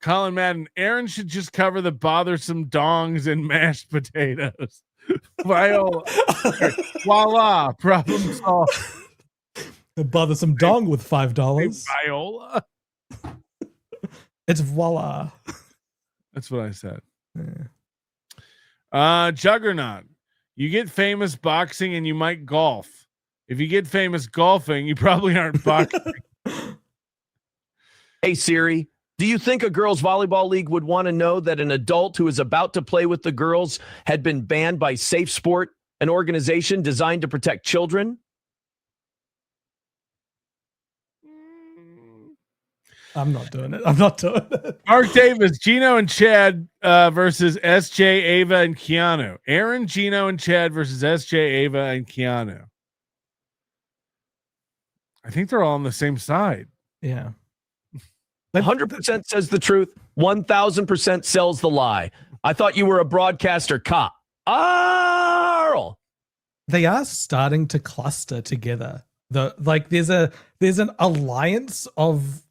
Colin Madden, Aaron should just cover the bothersome dongs and mashed potatoes. Viola. Voila. Problem solved. Bothersome dong with $5. Viola. It's voila. That's what I said. Yeah. Juggernaut. You get famous boxing and you might golf. If you get famous golfing, you probably aren't boxing. Hey Siri, do you think a girls' volleyball league would want to know that an adult who is about to play with the girls had been banned by Safe Sport, an organization designed to protect children? I'm not doing it. I'm not doing it. Mark Davis, Gino and Chad versus SJ, Ava, and Keanu. Aaron, Gino, and Chad versus SJ, Ava, and Keanu. I think they're all on the same side. Yeah. 100% says the truth. 1000% sells the lie. I thought you were a broadcaster cop. Karl. They are starting to cluster together. There's an alliance of,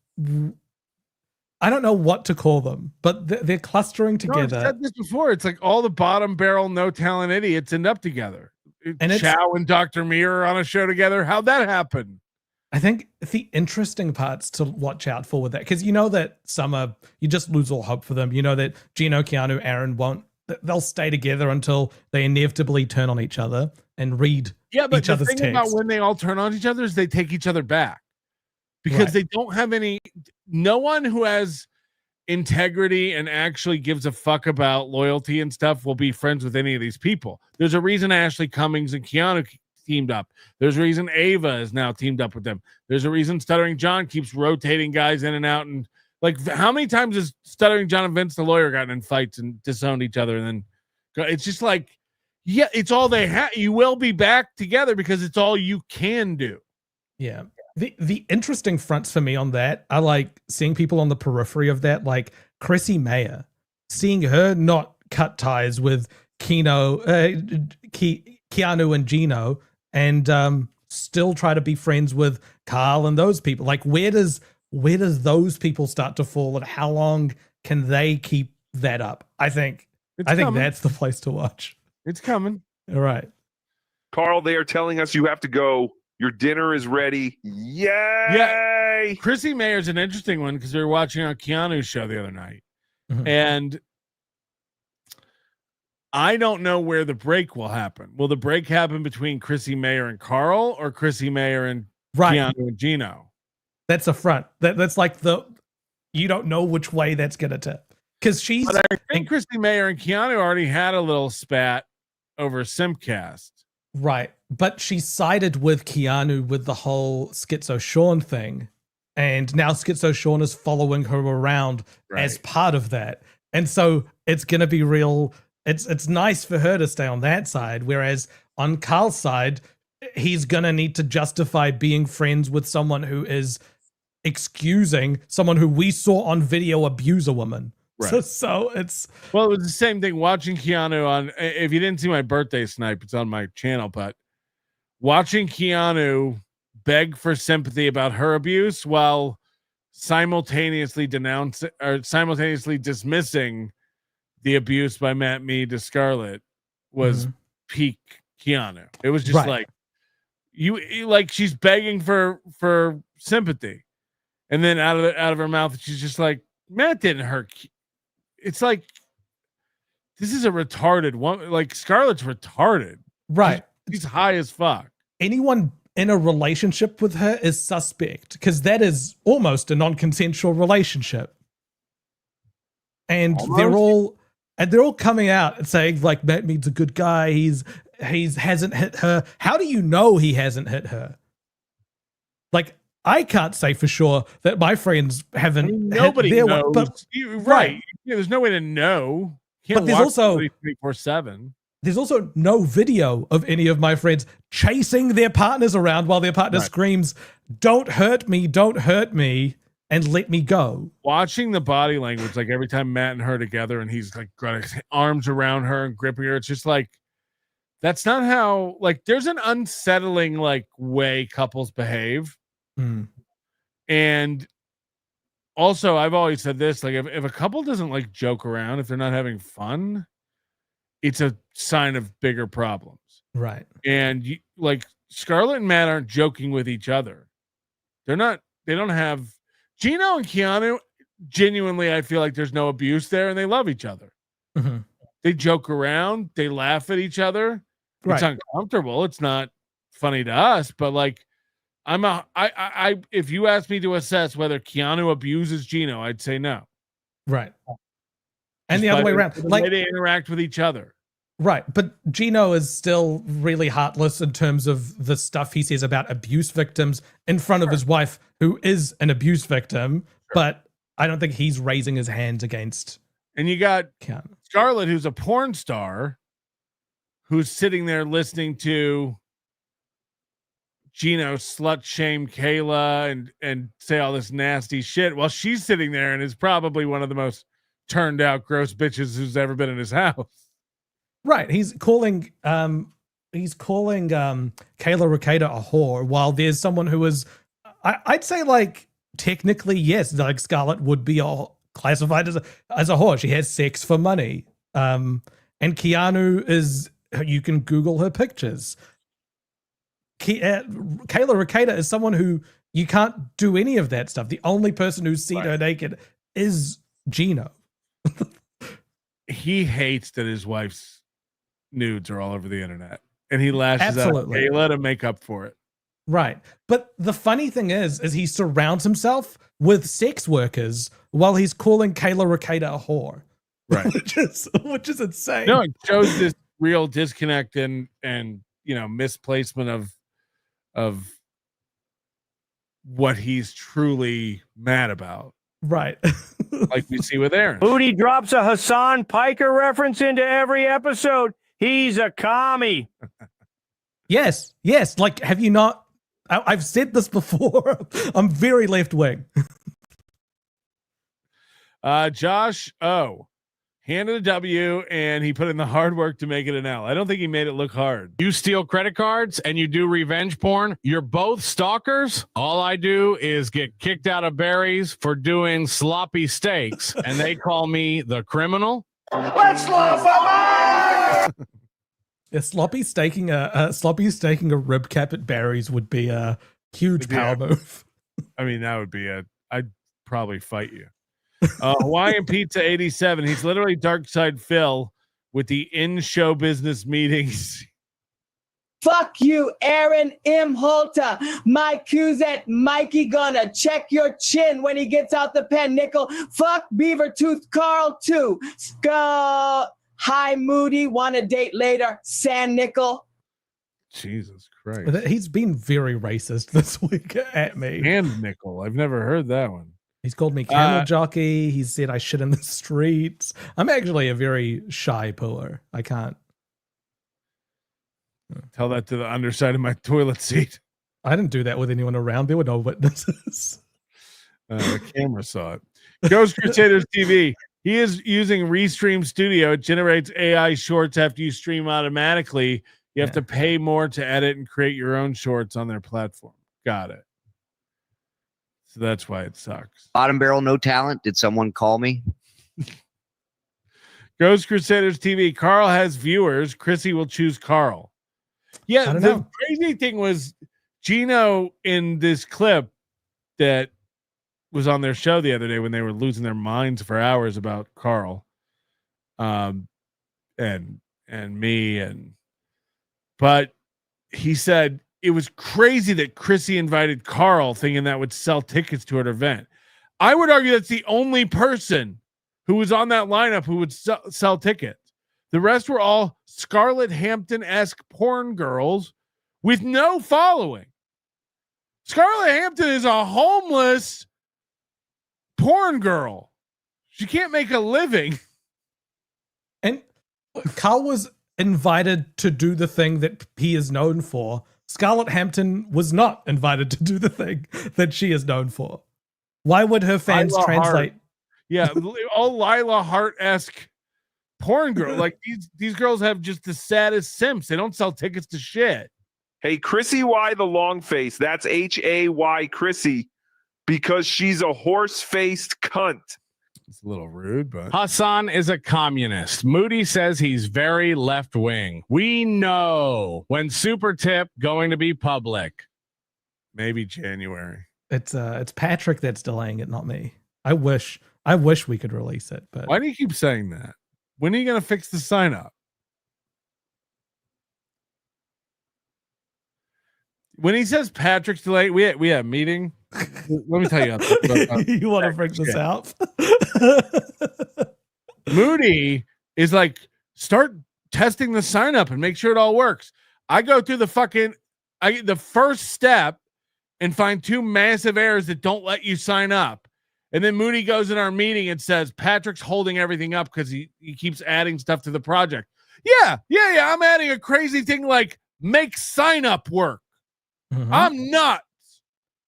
I don't know what to call them, but they're clustering together. I've said this before. It's like all the bottom barrel, no talent idiots end up together. And Chow and Dr. Mir are on a show together. How'd that happen? I think the interesting parts to watch out for with that, because you know that you just lose all hope for them. You know that Gino, Keanu, Aaron they'll stay together until they inevitably turn on each other and read each other's texts. The thing about when they all turn on each other is they take each other back because they don't have no one who has integrity and actually gives a fuck about loyalty and stuff will be friends with any of these people. There's a reason Ashley Cummings and Keanu teamed up. There's a reason Ava is now teamed up with them. There's a reason Stuttering John keeps rotating guys in and out. And like, how many times has Stuttering John and Vince the lawyer gotten in fights and disowned each other? And then it's just like, yeah, it's all they have. You will be back together because it's all you can do. Yeah. The interesting fronts for me on that are like seeing people on the periphery of that, like Chrissy Mayer, seeing her not cut ties with Keanu and Gino, and still try to be friends with Karl and those people. Like, where does those people start to fall, and how long can they keep that up? I think that's the place to watch. It's coming. All right. Karl, they are telling us you have to go. Your dinner is ready. Yay! Yeah. Chrissy Mayer's an interesting one because we were watching on Keanu's show the other night. Mm-hmm. And I don't know where the break will happen. Will the break happen between Chrissy Mayer and Karl, or Chrissy Mayer and Keanu and Gino? That's a front. That's like you don't know which way that's gonna tip. Because But I think Chrissy Mayer and Keanu already had a little spat over Simpcast. Right. But she sided with Keanu with the whole Schizo Sean thing. And now Schizo Sean is following her around as part of that. And so it's gonna be real. It's nice for her to stay on that side, whereas on Karl's side, he's gonna need to justify being friends with someone who is excusing someone who we saw on video abuse a woman. Right. So it was the same thing watching Keanu on. If you didn't see my birthday snipe, it's on my channel. But watching Keanu beg for sympathy about her abuse while simultaneously dismissing the abuse by Matt Mead to Scarlett was peak Keanu. It was just like you like she's begging for sympathy, and then out of her mouth she's just like, Matt didn't hurt. It's like, this is a retarded one. Like, Scarlett's retarded. Right. She's high as fuck. Anyone in a relationship with her is suspect because that is almost a non-consensual relationship. And they're all coming out and saying like Matt Mead's a good guy. He's hasn't hit her. How do you know he hasn't hit her? Like, I can't say for sure that my friends haven't. Nobody hit their knows. But, right. Yeah, there's no way to know. But there's also 24/7. There's also no video of any of my friends chasing their partners around while their partner screams, "Don't hurt me, and let me go." Watching the body language, like every time Matt and her together, and he's like got his arms around her and gripping her, it's just like, that's not how. Like, there's an unsettling like way couples behave. And also, I've always said this, like, if a couple doesn't like joke around, if they're not having fun, it's a sign of bigger problems. Right. And like, Scarlett and Matt aren't joking with each other. They don't have Gino and Keanu. Genuinely, I feel like there's no abuse there, and they love each other. They joke around, they laugh at each other. It's uncomfortable. It's not funny to us, but like, if you ask me to assess whether Keanu abuses Gino, I'd say no. Right. And the other way around, like, they interact with each other. Right. But Gino is still really heartless in terms of the stuff he says about abuse victims in front of his wife, who is an abuse victim. But I don't think he's raising his hands against. And you got Keanu. Scarlett, who's a porn star, who's sitting there listening to Gino slut shame Kayla and say all this nasty shit while she's sitting there and is probably one of the most turned out gross bitches who's ever been in his house. Right. He's calling Kayla Ricada a whore while there's someone who is, I'd say, like, technically, yes, like Scarlett would be classified as a whore. She has sex for money. And Keanu is, you can Google her pictures. Kayla Ricada is someone who you can't do any of that stuff. The only person who's seen her naked is Gino. He hates that his wife's nudes are all over the internet, and he lashes out at Kayla to make up for it. Right. But the funny thing is he surrounds himself with sex workers while he's calling Kayla Ricada a whore. Right. which is insane. No, it shows this real disconnect and misplacement of what he's truly mad about. Right. Like we see with Aaron. Moody drops a Hassan Piker reference into every episode. He's a commie. Yes. Like, have you not? I've said this before. I'm very left wing. Josh handed a W, and he put in the hard work to make it an L. I don't think he made it look hard. You steal credit cards and you do revenge porn. You're both stalkers. All I do is get kicked out of Barry's for doing sloppy steaks, and they call me the criminal. Let's laugh. Yeah, sloppy staking a rib cap at Barry's would be a huge power move. I mean, that would be I'd probably fight you. Hawaiian Pizza 87. He's literally Dark Side Phil with the in-show business meetings. Fuck you, Aaron Imholte. My Cuzette Mikey gonna check your chin when he gets out the pen, nickel. Fuck Beavertooth Karl too. Hi, Moody. Want to date later, San Nickel. Jesus Christ. He's been very racist this week at me. And nickel. I've never heard that one. He's called me camel jockey. He said I shit in the streets. I'm actually a very shy pooer. I can't. Tell that to the underside of my toilet seat. I didn't do that with anyone around. There were no witnesses. The camera saw it. Ghost Crusaders TV. He is using Restream Studio. It generates AI shorts after you stream automatically. You have to pay more to edit and create your own shorts on their platform. Got it. that's why it sucks. Bottom barrel, no talent. Did someone call me? Ghost Crusaders TV. Karl has viewers. Chrissy will choose Karl. Yeah, the crazy thing was Gino in this clip that was on their show the other day when they were losing their minds for hours about Karl, and me, but he said it was crazy that Chrissy invited Karl thinking that would sell tickets to her event. I would argue that's the only person who was on that lineup who would sell tickets. The rest were all Scarlett Hampton-esque porn girls with no following. Scarlett Hampton is a homeless porn girl. She can't make a living. And Karl was invited to do the thing that he is known for. Scarlett Hampton was not invited to do the thing that she is known for. Why would her fans Lila translate? Hart. Yeah, all Lila Hart-esque porn girl. Like these girls have just the saddest simps. They don't sell tickets to shit. Hey, Chrissy Y the long face. That's Hay Chrissy, because she's a horse-faced cunt. It's a little rude, but Hassan is a communist. Moody says he's very left wing. We know. When super tip going to be public? Maybe January. It's Patrick that's delaying it, not me. I wish we could release it, but why do you keep saying that? When are you going to fix the sign up? When he says Patrick's delayed, we had a meeting. Let me tell you. You want to bring this out? Moody is like, start testing the sign up and make sure it all works. I go through the first step and find 2 massive errors that don't let you sign up. And then Moody goes in our meeting and says, Patrick's holding everything up because he keeps adding stuff to the project. Yeah. I'm adding a crazy thing like make sign up work. Mm-hmm. I'm nuts.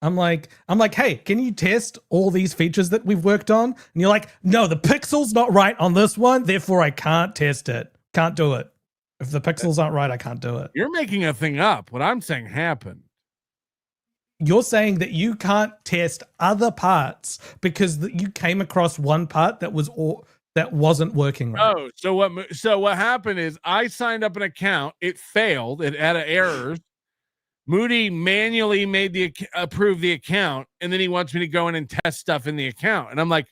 I'm like, hey, can you test all these features that we've worked on? And you're like, no, the pixel's not right on this one, therefore I can't test it. Can't do it. If the pixels aren't right, I can't do it. You're making a thing up. What I'm saying happened. You're saying that you can't test other parts because you came across one part that wasn't working right. Oh, so what happened is I signed up an account. It failed. It had errors. Moody manually approved the account, and then he wants me to go in and test stuff in the account. And I'm like,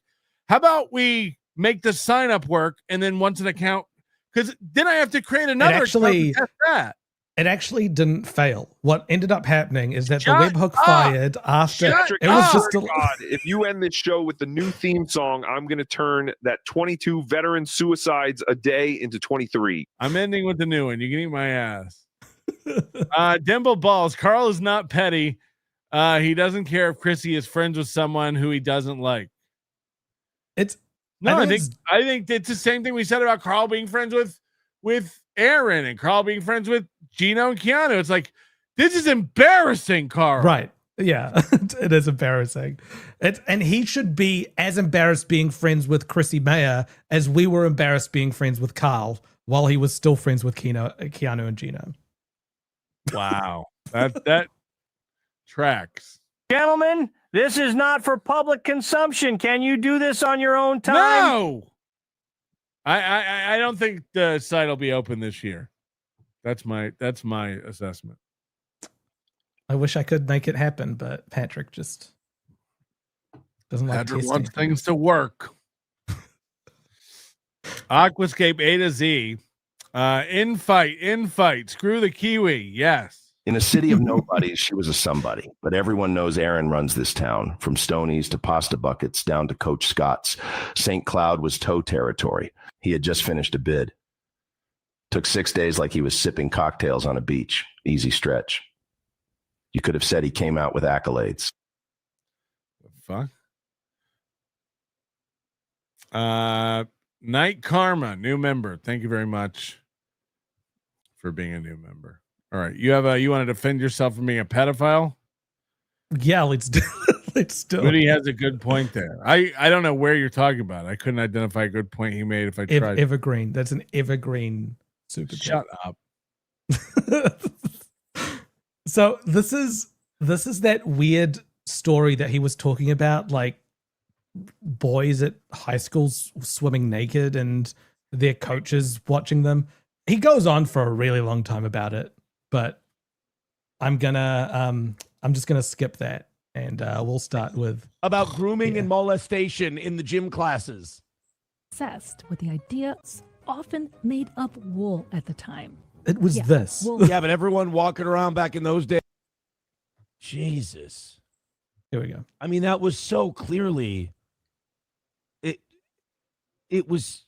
how about we make the sign up work, and then once an account, because then I have to create another account to test that. It actually didn't fail. What ended up happening is that the webhook fired after Patrick, it was just a God, if you end this show with the new theme song, I'm going to turn that 22 veteran suicides a day into 23. I'm ending with the new one. You can eat my ass. Dimple Balls. Karl is not petty. He doesn't care if Chrissy is friends with someone who he doesn't like. I think it's the same thing we said about Karl being friends with Aaron and Karl being friends with Gino and Keanu. It's like, this is embarrassing, Karl. Right. Yeah, it is embarrassing. And he should be as embarrassed being friends with Chrissy Mayer as we were embarrassed being friends with Karl while he was still friends with Keanu and Gino. Wow. That tracks. Gentlemen, this is not for public consumption. Can you do this on your own time? No. I don't think the site will be open this year. That's my assessment. I wish I could make it happen, but Patrick just doesn't like Patrick testing. wants things to work. Aquascape A to Z. Infight. Screw the Kiwi. Yes. In a city of nobodies, she was a somebody, but everyone knows Aaron runs this town, from Stonies to pasta buckets down to Coach Scott's. St. Cloud was toe territory. He had just finished a bid. Took 6 days like he was sipping cocktails on a beach. Easy stretch. You could have said he came out with accolades. The fuck? Night Karma, new member. Thank you very much for being a new member. All right, you want to defend yourself from being a pedophile? Yeah, let's do it. Moody has a good point there. I don't know where you're talking about. I couldn't identify a good point he made if I tried. Evergreen. That's an evergreen super. Shut up. So this is that weird story that he was talking about, like boys at high schools swimming naked and their coaches watching them. He goes on for a really long time about it, but I'm just gonna skip that, and we'll start with about grooming and molestation in the gym classes. Obsessed with the ideas, often made up wool at the time. It was this. wool. Yeah, but everyone walking around back in those days. Jesus. Here we go. I mean, that was so clearly. It was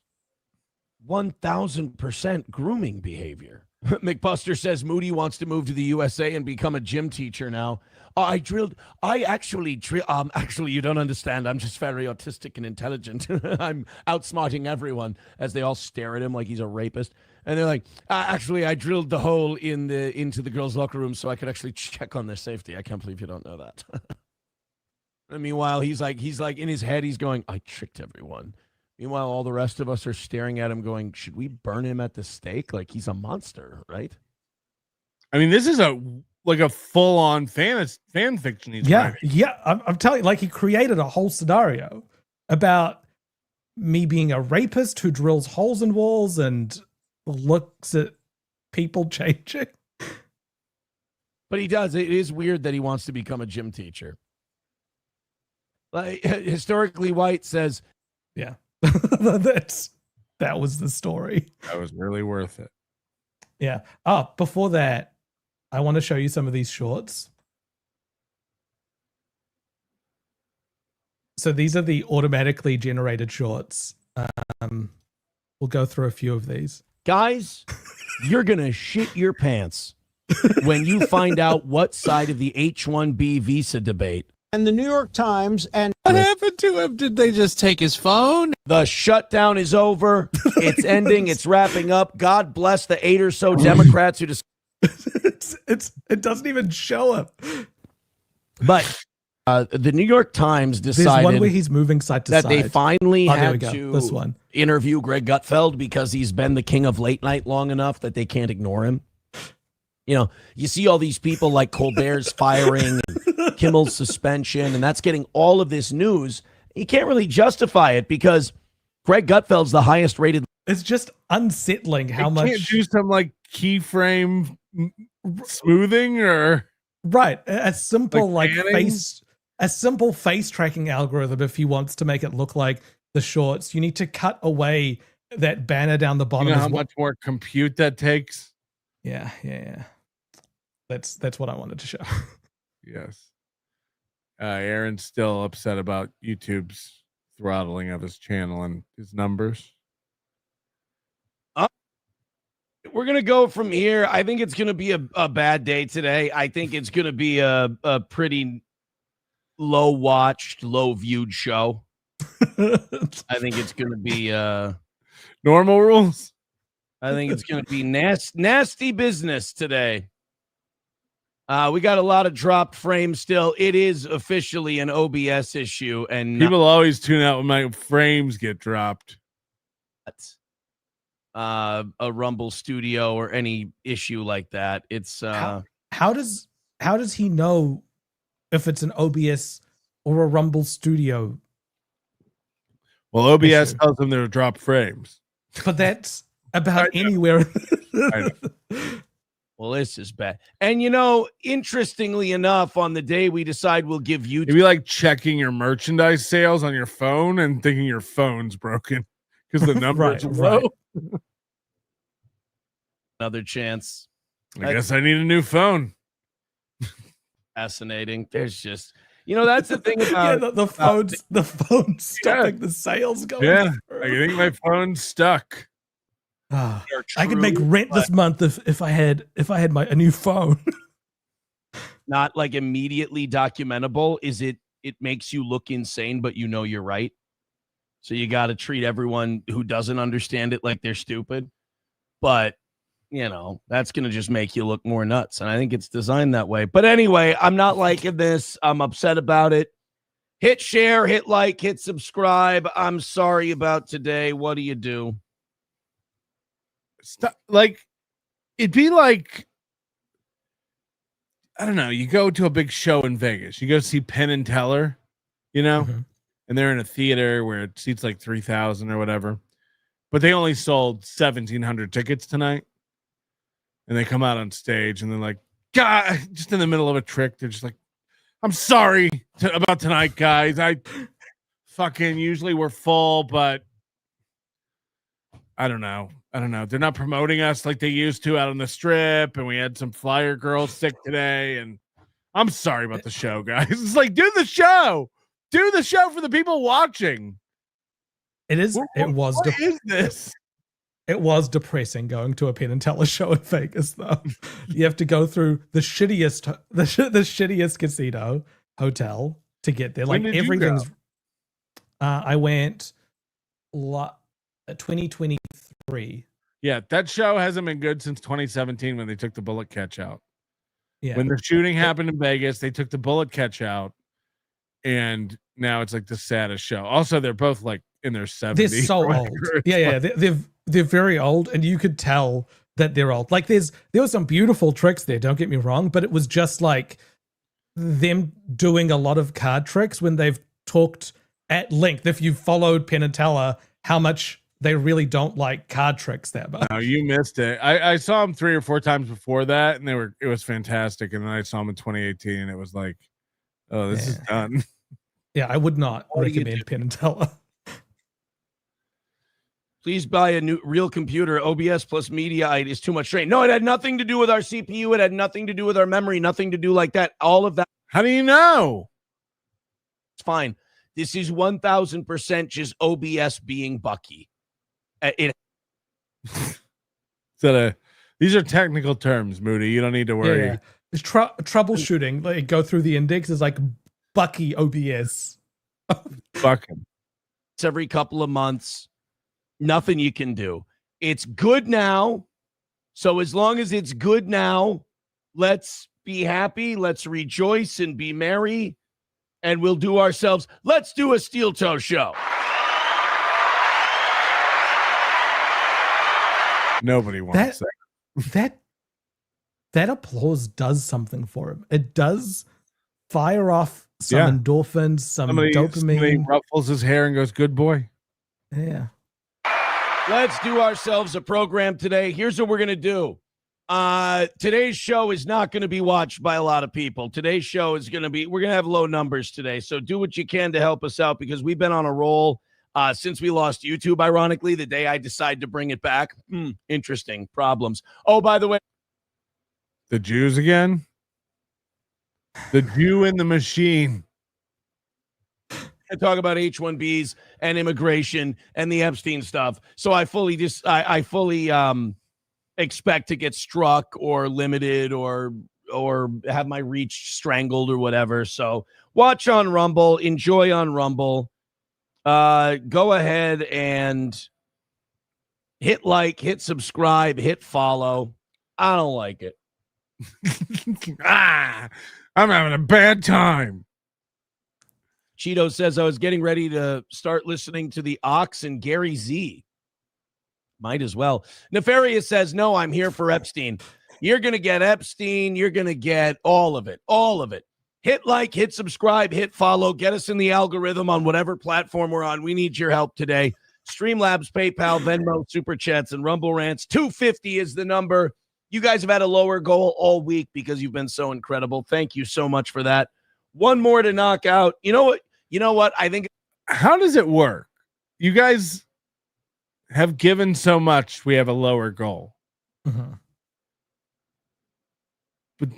1,000% grooming behavior. McBuster says Moody wants to move to the USA and become a gym teacher now. Actually, you don't understand. I'm just very autistic and intelligent. I'm outsmarting everyone as they all stare at him like he's a rapist. And they're like, actually, I drilled the hole into the girls' locker room so I could actually check on their safety. I can't believe you don't know that. And meanwhile, he's like in his head, he's going, I tricked everyone. Meanwhile, all the rest of us are staring at him going, should we burn him at the stake? Like he's a monster, right? I mean, this is a full-on fan fiction. He's writing. Yeah. I'm telling you, like he created a whole scenario about me being a rapist who drills holes in walls and looks at people changing. But he does. It is weird that he wants to become a gym teacher. Like historically white says, yeah. That was the story. That was really worth it. Yeah. Oh, before that, I want to show you some of these shorts. So these are the automatically generated shorts. We'll go through a few of these. Guys, you're going to shit your pants when you find out what side of the H-1B visa debate. And the New York Times, and what happened to him? Did they just take his phone? The shutdown is over. It's ending. It's wrapping up. God bless the 8 or so Democrats who just. It doesn't even show up. But the New York Times decided There's one where he's moving side to that side. they finally had to this one. Interview Greg Gutfeld because he's been the king of late night long enough that they can't ignore him. You know, you see all these people like Colbert's firing, and Kimmel's suspension, and that's getting all of this news. You can't really justify it because Greg Gutfeld's the highest rated. It's just unsettling how They much. Can't do some like keyframe smoothing or right. A simple like panning? simple face tracking algorithm. If he wants to make it look like the shorts, you need to cut away that banner down the bottom. You know how much more compute that takes? Yeah. That's what I wanted to show. Yes. Aaron's still upset about YouTube's throttling of his channel and his numbers. We're going to go from here. I think it's going to be a bad day today. I think it's going to be a pretty low watched, low viewed show. I think it's going to be normal rules. I think it's going to be nasty business today. We got a lot of dropped frames still. It is officially an OBS issue, and people always tune out when my frames get dropped. A Rumble Studio or any issue like that. It's how does he know if it's an OBS or a Rumble Studio? Well, OBS tells them they're drop frames, but that's about anywhere. Well, this is bad. And, you know, interestingly enough, on the day we decide we'll give you... It'd be like checking your merchandise sales on your phone and thinking your phone's broken because the numbers are low. Another chance. I guess I need a new phone. Fascinating. There's just... You know, that's the thing about... the phone's stopping the sales going. Yeah, I think my phone's stuck. I could make rent this month if I had a new phone. Not like immediately documentable. Is it makes you look insane, but you know you're right. So you got to treat everyone who doesn't understand it like they're stupid. But, you know, that's going to just make you look more nuts. And I think it's designed that way. But anyway, I'm not liking this. I'm upset about it. Hit share, hit like, hit subscribe. I'm sorry about today. What do you do? Like, it'd be like I don't know. You go to a big show in Vegas. You go see Penn and Teller, you know, and they're in a theater where it seats like 3,000 or whatever, but they only sold 1,700 tickets tonight. And they come out on stage and they're like, God, just in the middle of a trick. They're just like, I'm sorry about tonight, guys. I fucking usually we're full, but I don't know. They're not promoting us like they used to out on the strip. And we had some flyer girls sick today. And I'm sorry about the show, guys. It's like, do the show for the people watching. It is. What is this? It was depressing going to a Penn and Teller show in Vegas, though. You have to go through the shittiest casino hotel to get there. Like everything's. I went 2023. Yeah, that show hasn't been good since 2017 when they took the bullet catch out. Yeah. When the shooting happened in Vegas, they took the bullet catch out, and now it's like the saddest show. Also, they're both like in their 70s. They're so old. Yeah. They're very old, and you could tell that they're old. Like there were some beautiful tricks there, don't get me wrong, but it was just like them doing a lot of card tricks when they've talked at length. If you've followed Penn and Teller, how much they really don't like card tricks that much. No, you missed it. I saw them 3 or 4 times before that, and it was fantastic. And then I saw them in 2018, and it was like, oh, this is done. Yeah, I would not recommend Penn and Teller. Please buy a new real computer. OBS plus media is too much strain. No, it had nothing to do with our CPU. It had nothing to do with our memory. Nothing to do like that. All of that. How do you know? It's fine. This is 1,000% just OBS being Bucky. These are technical terms, Moody. You don't need to worry. Yeah. It's troubleshooting. Like go through the index is like Bucky OBS. Fuck him. It's every couple of months. Nothing you can do. It's good now. So as long as it's good now, let's be happy. Let's rejoice and be merry. And we'll do ourselves. Let's do a steel toe show. Nobody wants that. That applause does something for him. It does fire off some endorphins, some dopamine. Somebody ruffles his hair and goes, "Good boy." Yeah. Let's do ourselves a program today. Here's what we're going to do. Today's show is not going to be watched by a lot of people. Today's show is going to be, we're going to have low numbers today. So do what you can to help us out because we've been on a roll since we lost YouTube, ironically, the day I decided to bring it back. Interesting problems. Oh, by the way. The Jews again? The Jew in the machine. I talk about H-1Bs and immigration and the Epstein stuff. So I fully expect to get struck or limited or have my reach strangled or whatever. So watch on Rumble, enjoy on Rumble. Go ahead and hit like, hit subscribe, hit follow. I don't like it. I'm having a bad time. Cheeto says, I was getting ready to start listening to the Ox and Gary Z. Might as well. Nefarious says, no, I'm here for Epstein. You're going to get Epstein. You're going to get all of it. All of it. Hit like, hit subscribe, hit follow. Get us in the algorithm on whatever platform we're on. We need your help today. Streamlabs, PayPal, Venmo, Super Chats, and Rumble Rants. 250 is the number. You guys have had a lower goal all week because you've been so incredible. Thank you so much for that. One more to knock out. You know what? I think. How does it work? You guys have given so much. We have a lower goal. Mm-hmm. But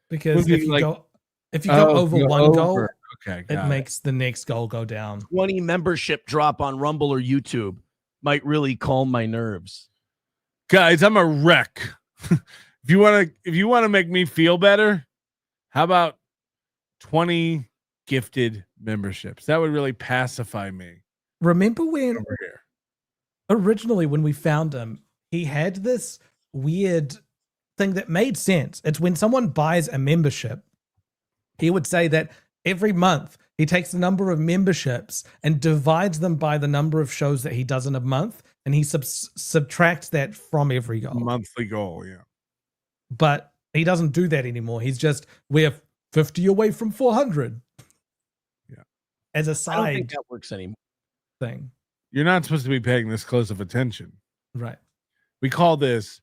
because if you go over one goal, it makes the next goal go down. 20 membership drop on Rumble or YouTube might really calm my nerves. Guys, I'm a wreck. If you want to make me feel better, how about 20 gifted memberships? That would really pacify me. Remember when originally when we found him, he had this weird thing that made sense. It's when someone buys a membership, he would say that every month he takes the number of memberships and divides them by the number of shows that he does in a month, and he subtracts that from every goal. Monthly goal, yeah. But He doesn't do that anymore. He's just, we're 50 away from 400. Yeah. As a I don't side think that works anymore. thing. You're not supposed to be paying this close of attention. Right. We call this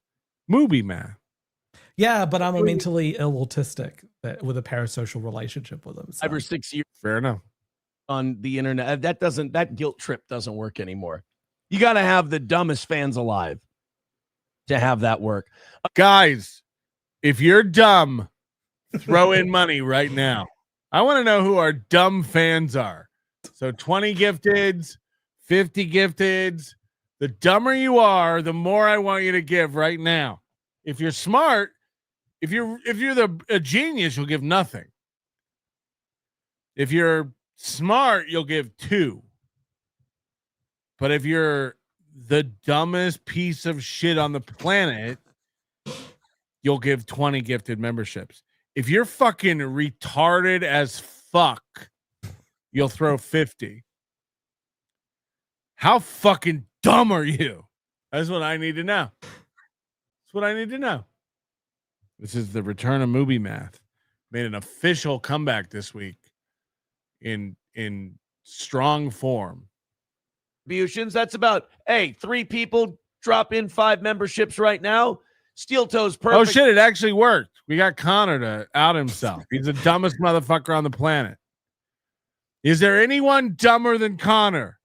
movie math. Yeah, but I'm a mentally ill autistic with a parasocial relationship with him. So. 5 or 6 years. Fair enough. On the internet, that guilt trip doesn't work anymore. You got to have the dumbest fans alive to have that work. Guys, if you're dumb, throw in money right now. I want to know who our dumb fans are. So 20 gifteds, 50 gifteds. The dumber you are, the more I want you to give right now. If you're smart, if you're a genius, you'll give nothing. If you're smart, you'll give 2. But if you're the dumbest piece of shit on the planet, you'll give 20 gifted memberships. If you're fucking retarded as fuck, you'll throw 50. How fucking dumb are you? That's what I need to know. That's what I need to know. This is the return of movie math. Made an official comeback this week in strong form. Contributions. That's about 3 people drop in 5 memberships right now. Steel Toes perfect. Oh shit, it actually worked. We got Connor to out himself. He's the dumbest motherfucker on the planet. Is there anyone dumber than Connor?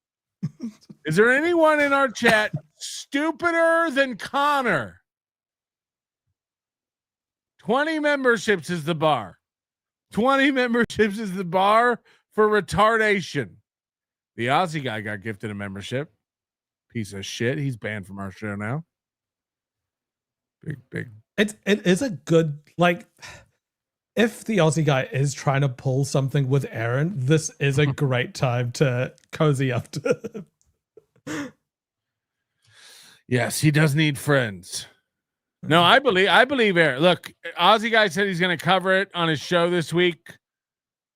Is there anyone in our chat stupider than Connor? 20 memberships is the bar. 20 memberships is the bar for retardation. The Aussie guy got gifted a membership. Piece of shit. He's banned from our show now. Big. It is a good, like, if the Aussie guy is trying to pull something with Aaron, this is a great time to cozy up to him. Yes, he does need friends. No, I believe Aaron. Look, Aussie guy said he's going to cover it on his show this week.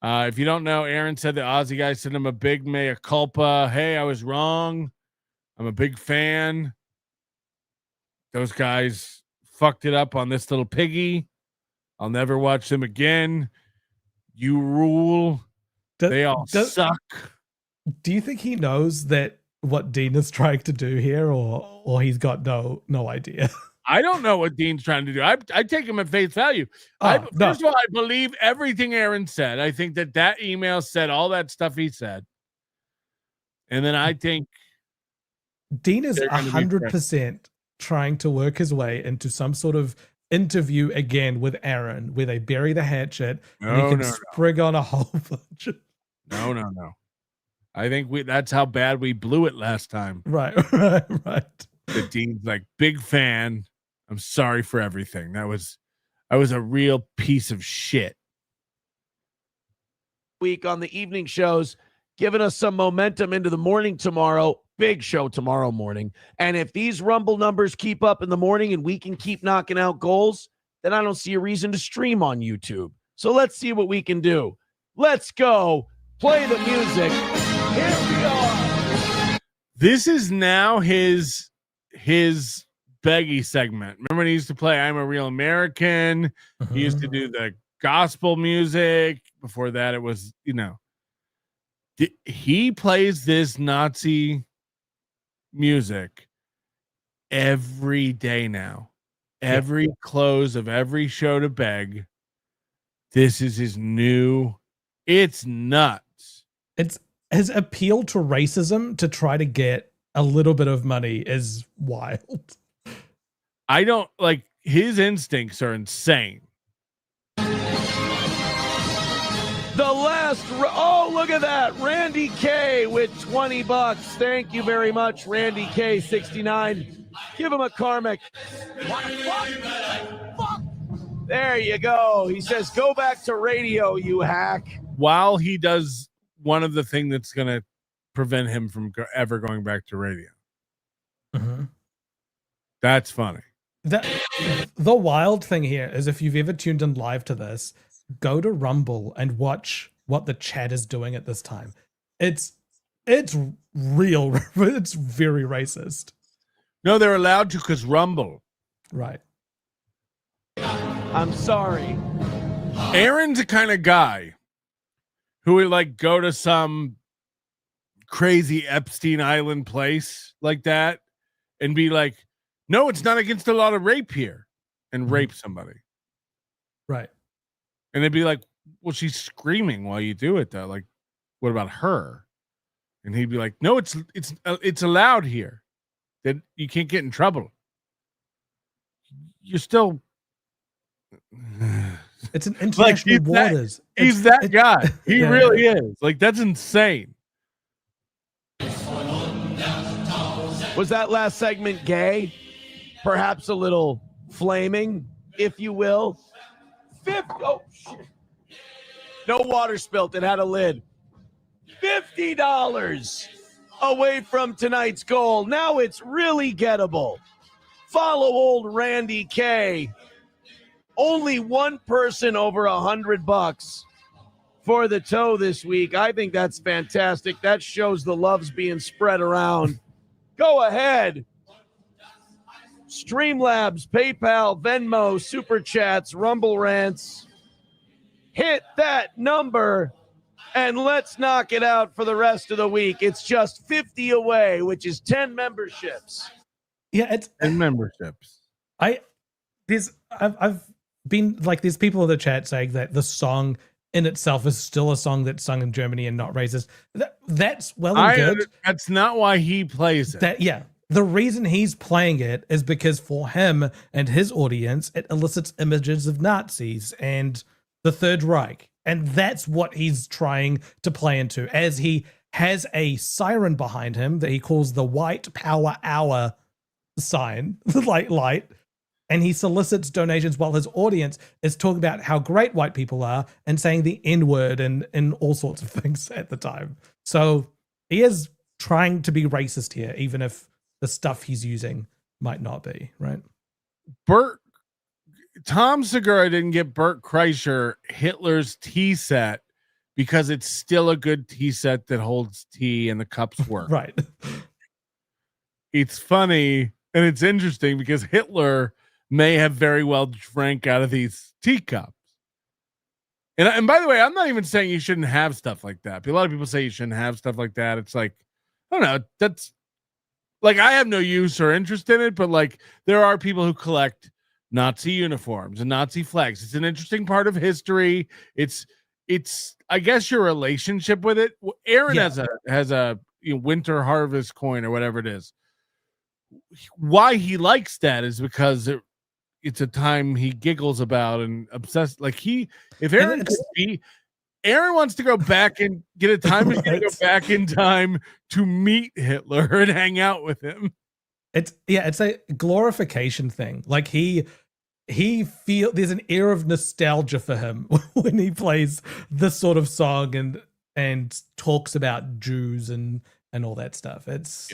If you don't know, Aaron said the Aussie guy sent him a big mea culpa. Hey, I was wrong. I'm a big fan. Those guys fucked it up on this little piggy. I'll never watch them again. You rule. They all suck. Do you think he knows that what Dean is trying to do here, or he's got no idea? I don't know what Dean's trying to do. I take him at face value. First of all, I believe everything Aaron said. I think that email said all that stuff he said. And then I think Dean is 100% trying to work his way into some sort of interview again with Aaron where they bury the hatchet and he can sprig on a whole bunch of... No. I think that's how bad we blew it last time. Right. The Dean's like, big fan. I'm sorry for everything. I was a real piece of shit. Week on the evening shows, giving us some momentum into the morning tomorrow. Big show tomorrow morning. And if these Rumble numbers keep up in the morning and we can keep knocking out goals, then I don't see a reason to stream on YouTube. So let's see what we can do. Let's go. Play the music. Here we are. This is now his Beggy segment. Remember when he used to play I'm a Real American? He used to do the gospel music. Before that, it was, he plays this Nazi music every day now. Every close of every show to Beg. This is his new. It's nuts. It's his appeal to racism to try to get a little bit of money is wild. I don't like his instincts are insane. The last, look at that. Randy K with $20. Thank you very much, Randy K 69. Give him a karmic. There you go. He says, go back to radio, you hack. While he does one of the things that's going to prevent him from ever going back to radio. That's funny. The wild thing here is if you've ever tuned in live to this, go to Rumble and watch what the chat is doing at this time. It's real. It's very racist. No, they're allowed to because Rumble. Right. I'm sorry. Aaron's the kind of guy who would like go to some crazy Epstein Island place like that and be like, no, it's not against the law to rape here, and rape somebody. Right. And they'd be like, well, she's screaming while you do it though. Like, what about her? And he'd be like, no, it's allowed here. That you can't get in trouble. You're still. It's an international waters. He's that guy. He really is. Like, that's insane. Was that last segment gay? Perhaps a little flaming, if you will. Oh, shit. No water spilt. It had a lid. $50 away from tonight's goal. Now it's really gettable. Follow old Randy K. Only one person over $100 for the toe this week. I think that's fantastic. That shows the love's being spread around. Go ahead. Streamlabs, PayPal, Venmo, Super Chats, Rumble Rants. Hit that number and let's knock it out for the rest of the week. It's just 50 away, which is 10 memberships. Yeah, it's 10 memberships. I've been like, there's people in the chat saying that the song in itself is still a song that's sung in Germany and not racist. That's well and good. That's not why he plays it. The reason he's playing it is because for him and his audience, it elicits images of Nazis and the Third Reich. And that's what he's trying to play into, as he has a siren behind him that he calls the White Power Hour sign, like light. And he solicits donations while his audience is talking about how great white people are and saying the N-word and all sorts of things at the time. So he is trying to be racist here, even if the stuff he's using might not be, right? Tom Segura didn't get Bert Kreischer Hitler's tea set because it's still a good tea set that holds tea and the cups work. Right. It's funny and it's interesting because Hitler may have very well drank out of these teacups. And by the way, I'm not even saying you shouldn't have stuff like that. A lot of people say you shouldn't have stuff like that. It's like, I don't know. That's like, I have no use or interest in it, but like there are people who collect Nazi uniforms and Nazi flags. It's an interesting part of history. It's I guess your relationship with it. Aaron has a winter harvest coin or whatever it is. Why he likes that is because it's a time he giggles about and obsessed. Like if Aaron could be, Aaron wants to go back and get a time machine to go back in time to meet Hitler and hang out with him. It's a glorification thing. Like he there's an air of nostalgia for him when he plays this sort of song and talks about Jews and all that stuff. It's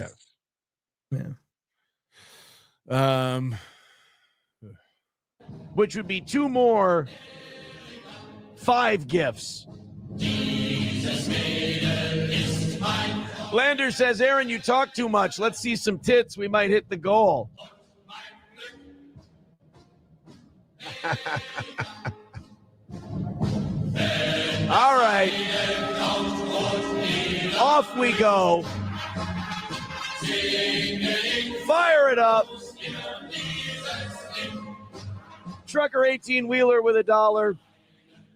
which would be 2 more 5 gifts. Lander says, Aaron, you talk too much. Let's see some tits. We might hit the goal. All right. Off we go. Fire it up. Trucker 18-wheeler with $1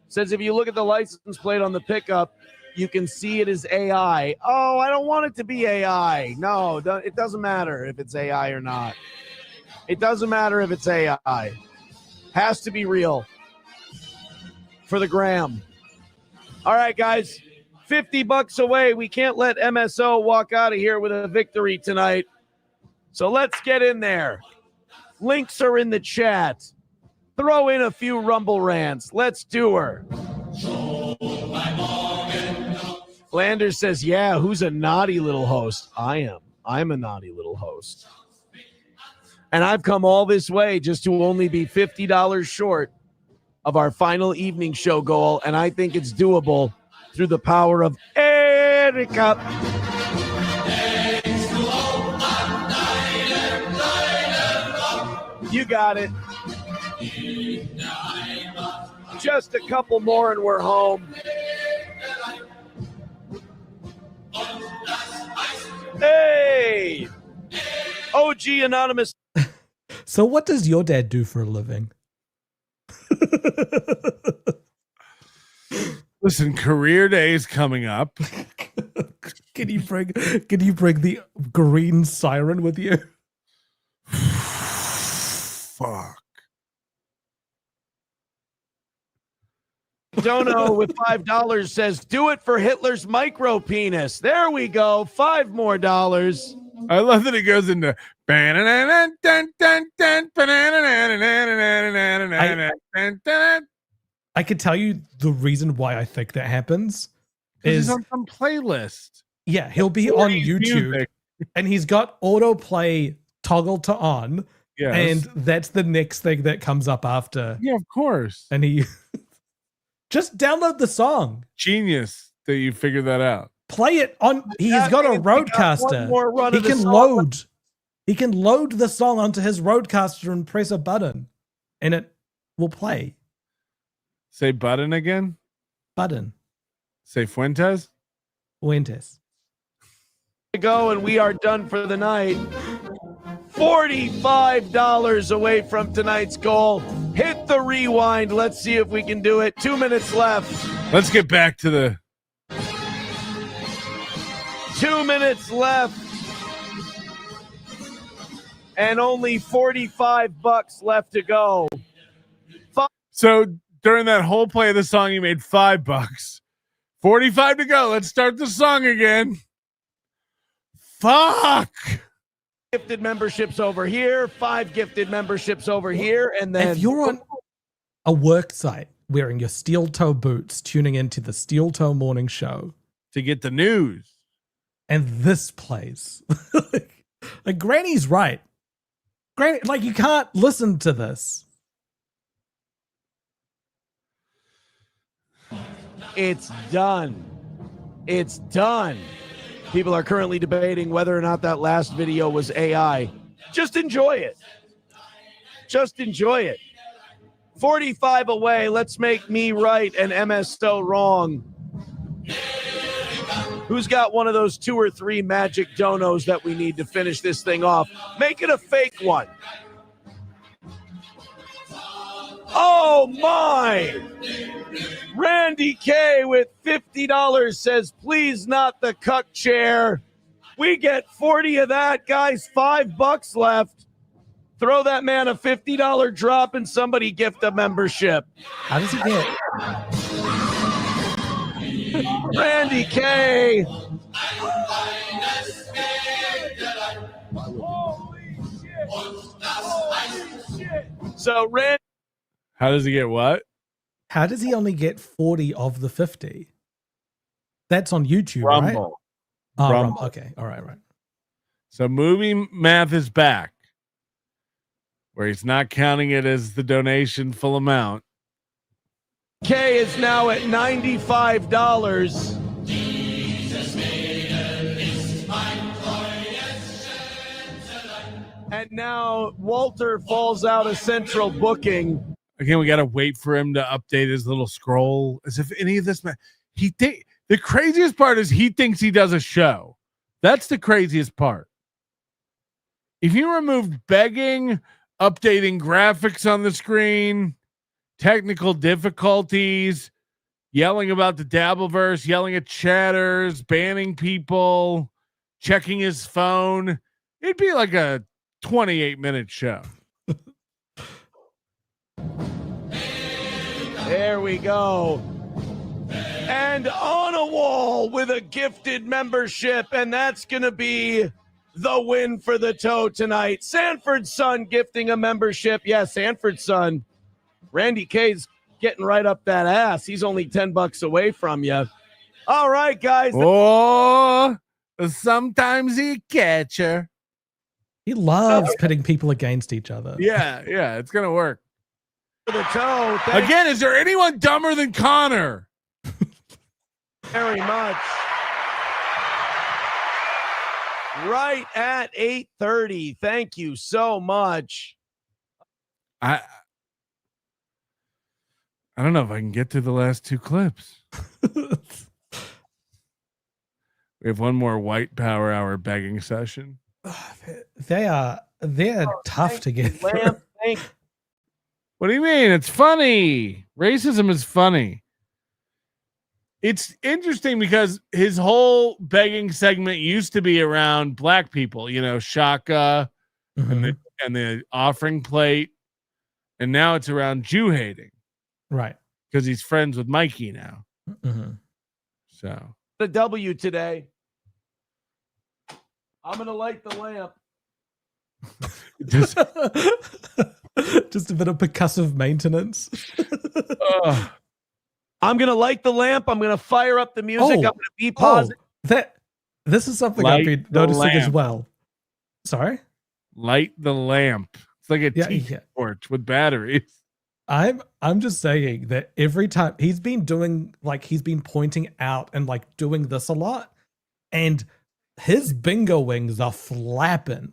says, if you look at the license plate on the pickup, you can see it is AI. Oh, I don't want it to be AI. No, it doesn't matter if it's AI or not. It doesn't matter if it's AI. Has to be real for the gram. All right, guys, $50 away. We can't let MSO walk out of here with a victory tonight. So let's get in there. Links are in the chat. Throw in a few Rumble rants. Let's do her. Landers says, yeah, who's a naughty little host? I am. I'm a naughty little host. And I've come all this way just to only be $50 short of our final evening show goal. And I think it's doable through the power of Erica. You got it. Just a couple more and we're home. Hey! OG Anonymous. So what does your dad do for a living? Listen, career day is coming up. Can you bring the green siren with you? Fuck. Dono with $5 says, do it for Hitler's micro penis. There we go. $5 more. I love that it goes into I could tell you the reason why I think that happens is is on some playlist. Yeah, he'll be on YouTube music. and he's got autoplay toggled to on. Yes. And that's the next thing that comes up after. Yeah, of course. And he just download the song. Genius that you figured that out. Play it on. He's got a roadcaster. He can load the song onto his roadcaster and press a button, and it will play. Say button again. Button. Say Fuentes. Fuentes. Go and we are done for the night. $45 away from tonight's goal. Hit the rewind. Let's see if we can do it. 2 minutes left. Let's get back to the 2 minutes left. And only $45 left to go. So during that whole play of the song, you made $5. 45 to go. Let's start the song again. Fuck. Gifted memberships over here, 5 gifted memberships over here, and then if you're on a work site wearing your steel toe boots, tuning into the Steel Toe Morning Show to get the news, and this plays, like Granny's right. Granny, like you can't listen to this. It's done. It's done. People are currently debating whether or not that last video was AI. Just enjoy it. Just enjoy it. 45 away. Let's make me right and MS so wrong. Who's got one of those 2 or 3 magic donos that we need to finish this thing off? Make it a fake one. Oh my! Randy K with $50 says, please not the cuck chair. We get 40 of that, guys. $5 left. Throw that man a $50 drop and somebody gift a membership. How does he get? Randy K. So Randy. How does he get what? How does he only get 40 of the 50? That's on YouTube, right? Rumble. Oh, Rumble. Okay. All right. So movie math is back, where he's not counting it as the donation full amount. K is now at $95. And now Walter falls out of central booking. Again, we got to wait for him to update his little scroll as if any of this. The craziest part is he thinks he does a show. That's the craziest part. If you removed begging, updating graphics on the screen, technical difficulties, yelling about the Dabbleverse, yelling at chatters, banning people, checking his phone, it'd be like a 28-minute show. There we go. And on a wall with a gifted membership, and that's going to be the win for the toe tonight. Sanford's son gifting a membership. Yeah, Sanford's son. Randy K's getting right up that ass. He's only $10 away from you. All right, guys. Oh, sometimes he catch her. He loves pitting people against each other. Yeah, it's going to work. For the toe. Again, is there anyone dumber than Connor? Very much. Right at 8:30. Thank you so much. I don't know if I can get to the last two clips. We have one more white power hour begging session. They're tough to get through. What do you mean? It's funny. Racism is funny. It's interesting because his whole begging segment used to be around black people, you know, Shaka and the offering plate. And now it's around Jew hating. Right. Because he's friends with Mikey now. So the W today. I'm going to light the lamp. Just a bit of percussive maintenance. I'm going to light the lamp. I'm going to fire up the music. I'm going to be positive. This is something I've been noticing as well. Sorry? Light the lamp. It's like a tea torch with batteries. I'm just saying that every time he's been pointing out and like doing this a lot, and his bingo wings are flapping.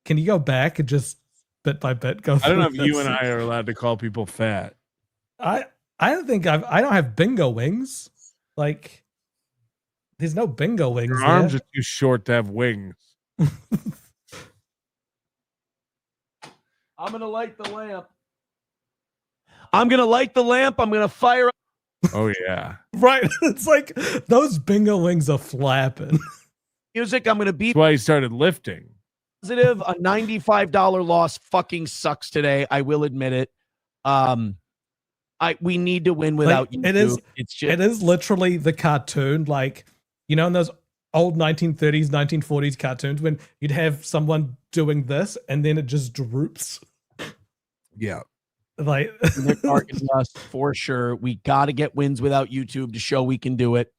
Can you go back and just bit by bit go through I don't know if this? you and I are allowed to call people fat. I don't have bingo wings. Like, there's no bingo wings. Your arms are too short to have wings. I'm going to light the lamp. I'm going to light the lamp. I'm going to fire up. Oh, yeah. Right. It's like those bingo wings are flapping. Music. I'm going to be. That's why he started lifting. Positive. A $95 loss fucking sucks today. I will admit it. We need to win without you. It is literally the cartoon, like, you know, in those old 1930s, 1940s cartoons when you'd have someone doing this and then it just droops. Yeah. Like they're targeting us for sure. We got to get wins without YouTube to show we can do it.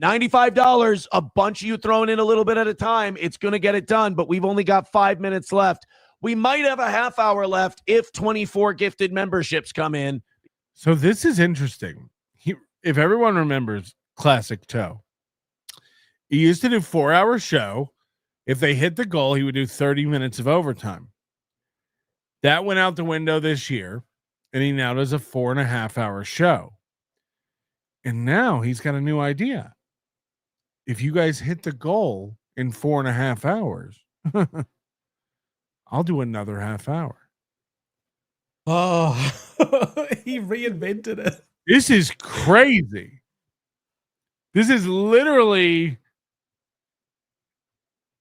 $95, a bunch of you throwing in a little bit at a time. It's going to get it done, but we've only got 5 minutes left. We might have a half hour left if 24 gifted memberships come in. So this is interesting. If everyone remembers Classic Toe, he used to do 4-hour show. If they hit the goal, he would do 30 minutes of overtime. That went out the window this year, and he now does a 4.5-hour show. And now he's got a new idea. If you guys hit the goal in 4.5 hours, I'll do another half hour. Oh, he reinvented it. This is crazy. This is literally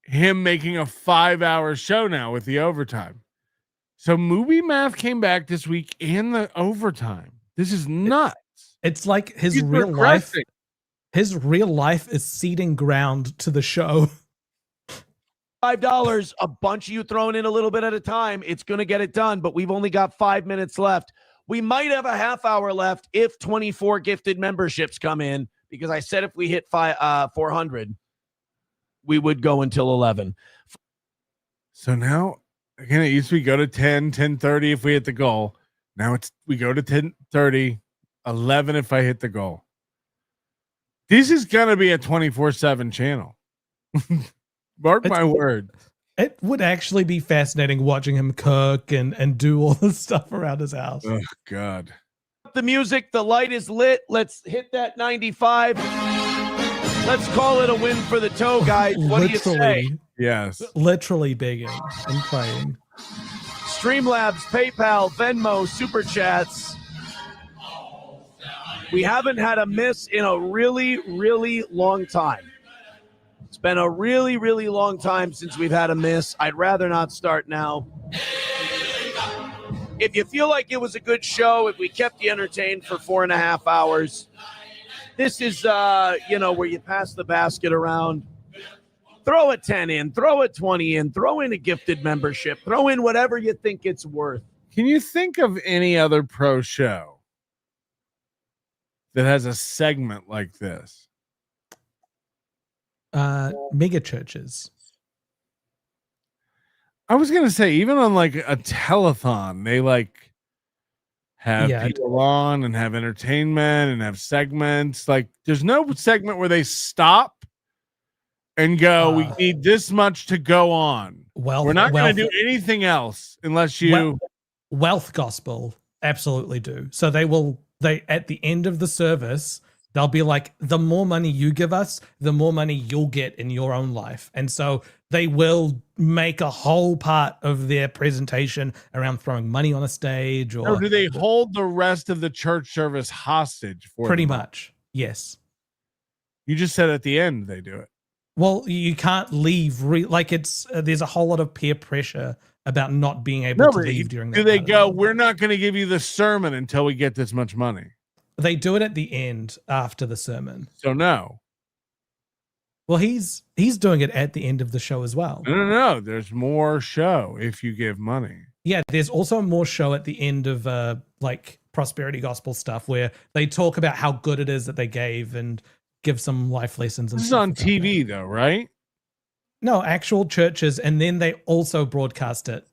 him making a 5-hour show now with the overtime. So movie math came back this week and the overtime. This is nuts. It's like his real life. His real life is ceding ground to the show. $5, a bunch of you throwing in a little bit at a time. It's going to get it done, but we've only got 5 minutes left. We might have a half hour left if 24 gifted memberships come in, because I said if we hit 400, we would go until 11. So now, again, it used to be go to 10, 10:30 if we hit the goal. Now we go to 10:30, 11 if I hit the goal. This is going to be a 24/7 channel. Mark my word. It would actually be fascinating watching him cook and do all this stuff around his house. Oh, God. The music, the light is lit. Let's hit that 95. Let's call it a win for the toe, guys. What do you say? Yes. Literally begging and praying. Streamlabs, PayPal, Venmo, Super Chats. We haven't had a miss in a really, really long time. It's been a really, really long time since we've had a miss. I'd rather not start now. If you feel like it was a good show, if we kept you entertained for 4.5 hours, this is, where you pass the basket around. Throw a 10 in, throw a 20 in, throw in a gifted membership, throw in whatever you think it's worth. Can you think of any other pro show that has a segment like this? Mega churches. I was gonna say, even on like a telethon, they like have people on and have entertainment and have segments. Like, there's no segment where they stop and go, we need this much to go on. Well, we're not going to do anything else unless you wealth gospel. absolutely do. So they at the end of the service, they'll be like, the more money you give us, the more money you'll get in your own life. And so they will make a whole part of their presentation around throwing money on a stage. Or do they hold the rest of the church service hostage for pretty them? much? Yes. You just said at the end they do it. Well, you can't leave. It's there's a whole lot of peer pressure about not being able to leave during that. Do they go, we're not going to give you the sermon until we get this much money? They do it at the end after the sermon. So no. Well, he's doing it at the end of the show as well. No. There's more show if you give money. Yeah, there's also more show at the end of like prosperity gospel stuff where they talk about how good it is that they gave and give some life lessons. And this is on TV though, right? No, actual churches, and then they also broadcast it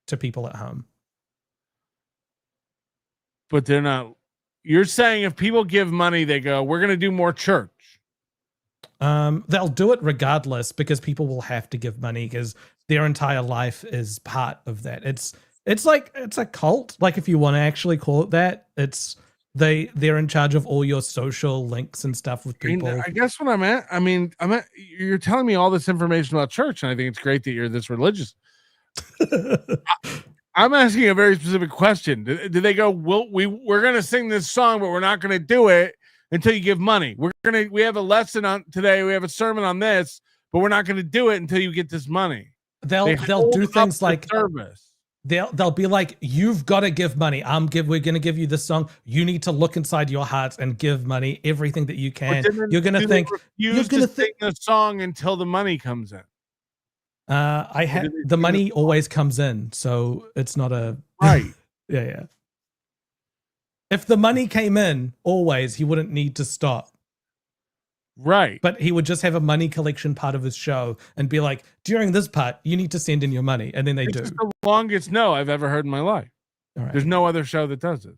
to people at home. But they're not. You're saying if people give money, they go, we're going to do more church. They'll do it regardless because people will have to give money because their entire life is part of that. It's a cult. Like if you want to actually call it that, they're in charge of all your social links and stuff with people. I guess what you're telling me all this information about church, and I think it's great that you're this religious. I'm asking a very specific question. Do they go, we're going to sing this song, but we're not going to do it until you give money. We have a lesson on today. We have a sermon on this, but we're not going to do it until you get this money. They'll do things like service. They'll be like, you've got to give money. We're going to give you this song. You need to look inside your heart and give money, everything that you can. You're going to think you're going to sing the song until the money comes in. The money always comes in, so it's not a right. Yeah. If the money came in always, he wouldn't need to stop. Right. But he would just have a money collection part of his show and be like, during this part, you need to send in your money. And then they do. It's the longest no I've ever heard in my life. All right. There's no other show that does it.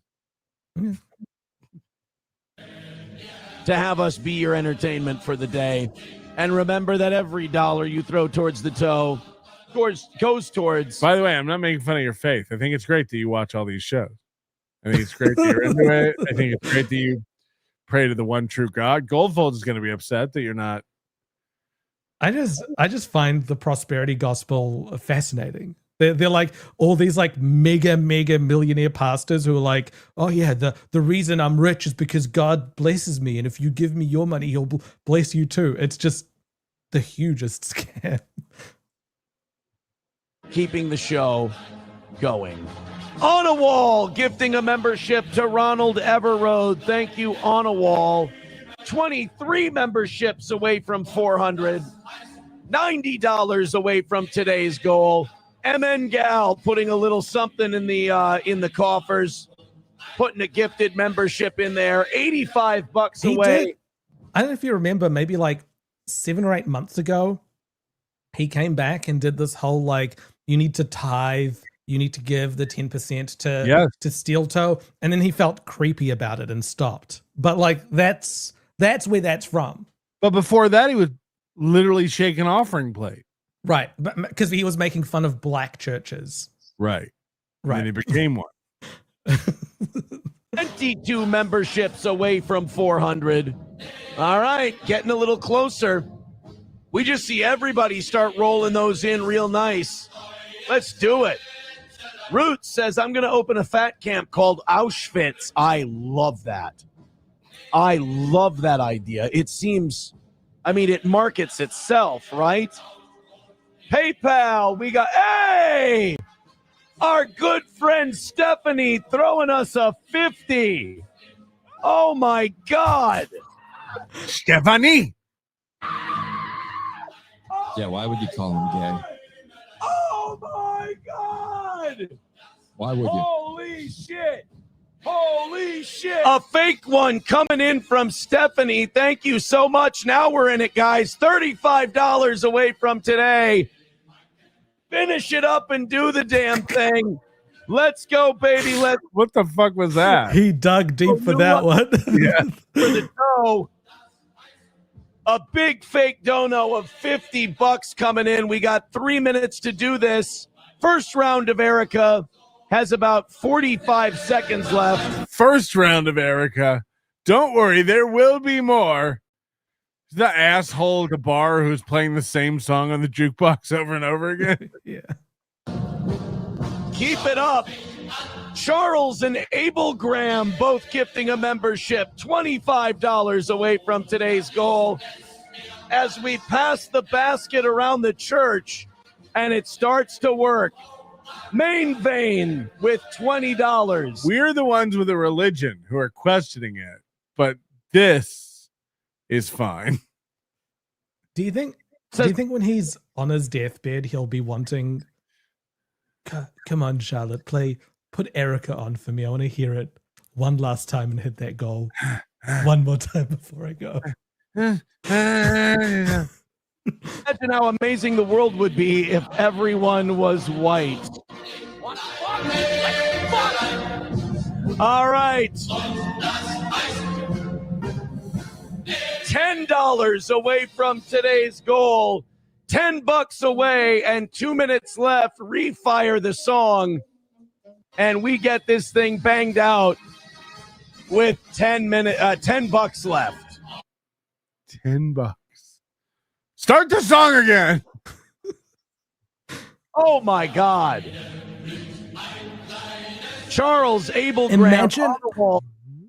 To have us be your entertainment for the day. And remember that every dollar you throw towards the toe goes towards. By the way, I'm not making fun of your faith. I think it's great that you watch all these shows. I think it's great that you're into it. I think it's great that you pray to the one true God. Goldfold is going to be upset that you're not. I just find the prosperity gospel fascinating. They're like all these like mega millionaire pastors who are like, oh yeah, the reason I'm rich is because God blesses me, and if you give me your money, He'll bless you too. It's just the hugest scam. Keeping the show going. On a Wall gifting a membership to Ronald Everroad. Thank you, On a Wall. 23 memberships away from 400. $90 away from today's goal. MN Gal putting a little something in the coffers, putting a gifted membership in there. $85 away. Did. I don't know if you remember, maybe like 7 or 8 months ago, he came back and did this whole like, you need to tithe, you need to give the 10% to Steel Toe, and then he felt creepy about it and stopped. But like that's where that's from. But before that, he was literally shaking offering plate. Right, because he was making fun of black churches. Right. And he became one. 22 memberships away from 400. All right, getting a little closer. We just see everybody start rolling those in real nice. Let's do it. Roots says, I'm going to open a fat camp called Auschwitz. I love that. I love that idea. It seems, it markets itself, right? PayPal, we got, hey, our good friend Stephanie throwing us a 50. Oh my God. Stephanie. Yeah, why would you call him gay? Oh my God. Why would you? Holy shit. Holy shit. A fake one coming in from Stephanie. Thank you so much. Now we're in it, guys. $35 away from today. Finish it up and do the damn thing. Let's go, baby. What the fuck was that? He dug deep for that one. Yeah. For the dough. A big fake dono of $50 coming in. We got 3 minutes to do this. First round of Erica. has about 45 seconds left. First round of Erica. Don't worry, there will be more. The asshole at the bar who's playing the same song on the jukebox over and over again. Yeah. Keep it up. Charles and Abel Graham both gifting a membership, $25 away from today's goal. As we pass the basket around the church and it starts to work. Main Vein with $20. We're the ones with a religion who are questioning it, but this is fine. Do you think when he's on his deathbed, he'll be wanting, come on, Charlotte, put Erica on for me. I want to hear it one last time and hit that goal one more time before I go. Imagine how amazing the world would be if everyone was white. All right. $10 away from today's goal. $10 away and 2 minutes left. Refire the song. And we get this thing banged out with $10 left. $10. Start the song again. Oh my God. Charles Abel Graham.